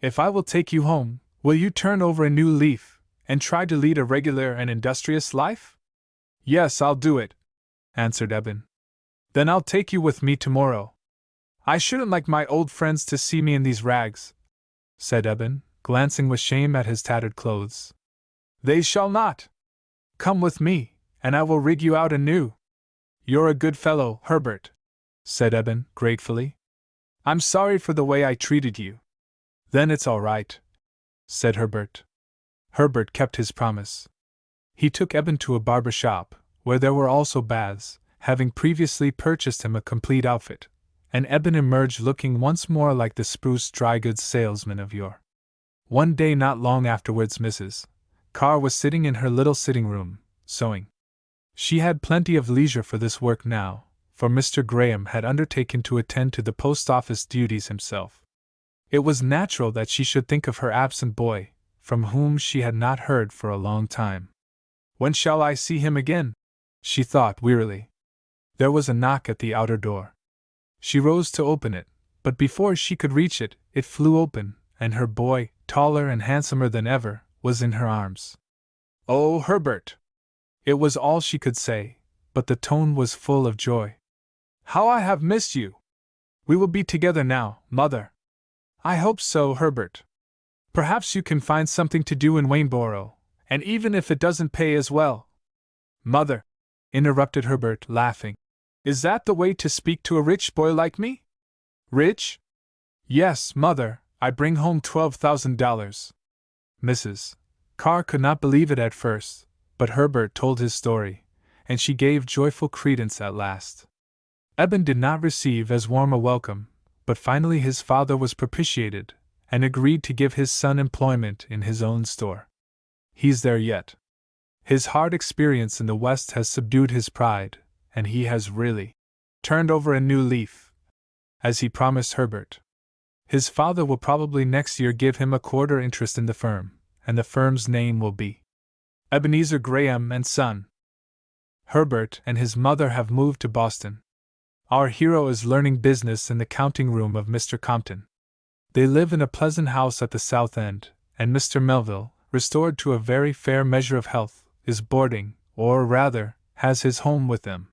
If I will take you home, will you turn over a new leaf, and try to lead a regular and industrious life?" "Yes, I'll do it," answered Eben. "Then I'll take you with me tomorrow." "I shouldn't like my old friends to see me in these rags," said Eben, glancing with shame at his tattered clothes. "They shall not. Come with me, and I will rig you out anew." "You're a good fellow, Herbert," said Eben, gratefully. I'm sorry for the way I treated you. Then it's all right, said Herbert. Herbert kept his promise. He took Eben to a barber shop, where there were also baths, having previously purchased him a complete outfit, and Eben emerged looking once more like the spruce dry goods salesman of yore. One day not long afterwards Mrs. Carr was sitting in her little sitting room, sewing. She had plenty of leisure for this work now, for Mr. Graham had undertaken to attend to the post office duties himself. It was natural that she should think of her absent boy, from whom she had not heard for a long time. When shall I see him again? She thought wearily. There was a knock at the outer door. She rose to open it, but before she could reach it, it flew open, and her boy, taller and handsomer than ever, was in her arms. "Oh, Herbert!" It was all she could say, but the tone was full of joy. "How I have missed you! We will be together now, Mother." "I hope so, Herbert. Perhaps you can find something to do in Waynesboro, and even if it doesn't pay as well." "Mother," interrupted Herbert, laughing, "is that the way to speak to a rich boy like me?" "Rich?" "Yes, Mother, I bring home $12,000. Mrs. Carr could not believe it at first, but Herbert told his story, and she gave joyful credence at last. Eben did not receive as warm a welcome, but finally his father was propitiated, and agreed to give his son employment in his own store. He's there yet. His hard experience in the West has subdued his pride, and he has really turned over a new leaf, as he promised Herbert. His father will probably next year give him a quarter interest in the firm, and the firm's name will be Ebenezer Graham and Son. Herbert and his mother have moved to Boston. Our hero is learning business in the counting room of Mr. Compton. They live in a pleasant house at the South End, and Mr. Melville, restored to a very fair measure of health, is boarding, or rather, has his home with them.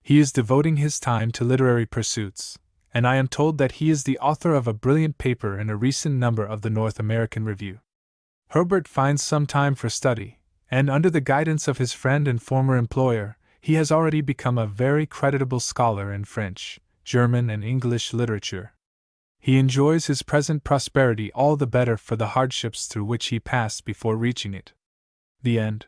He is devoting his time to literary pursuits, and I am told that he is the author of a brilliant paper in a recent number of the North American Review. Herbert finds some time for study, and under the guidance of his friend and former employer, he has already become a very creditable scholar in French, German, and English literature. He enjoys his present prosperity all the better for the hardships through which he passed before reaching it. The end.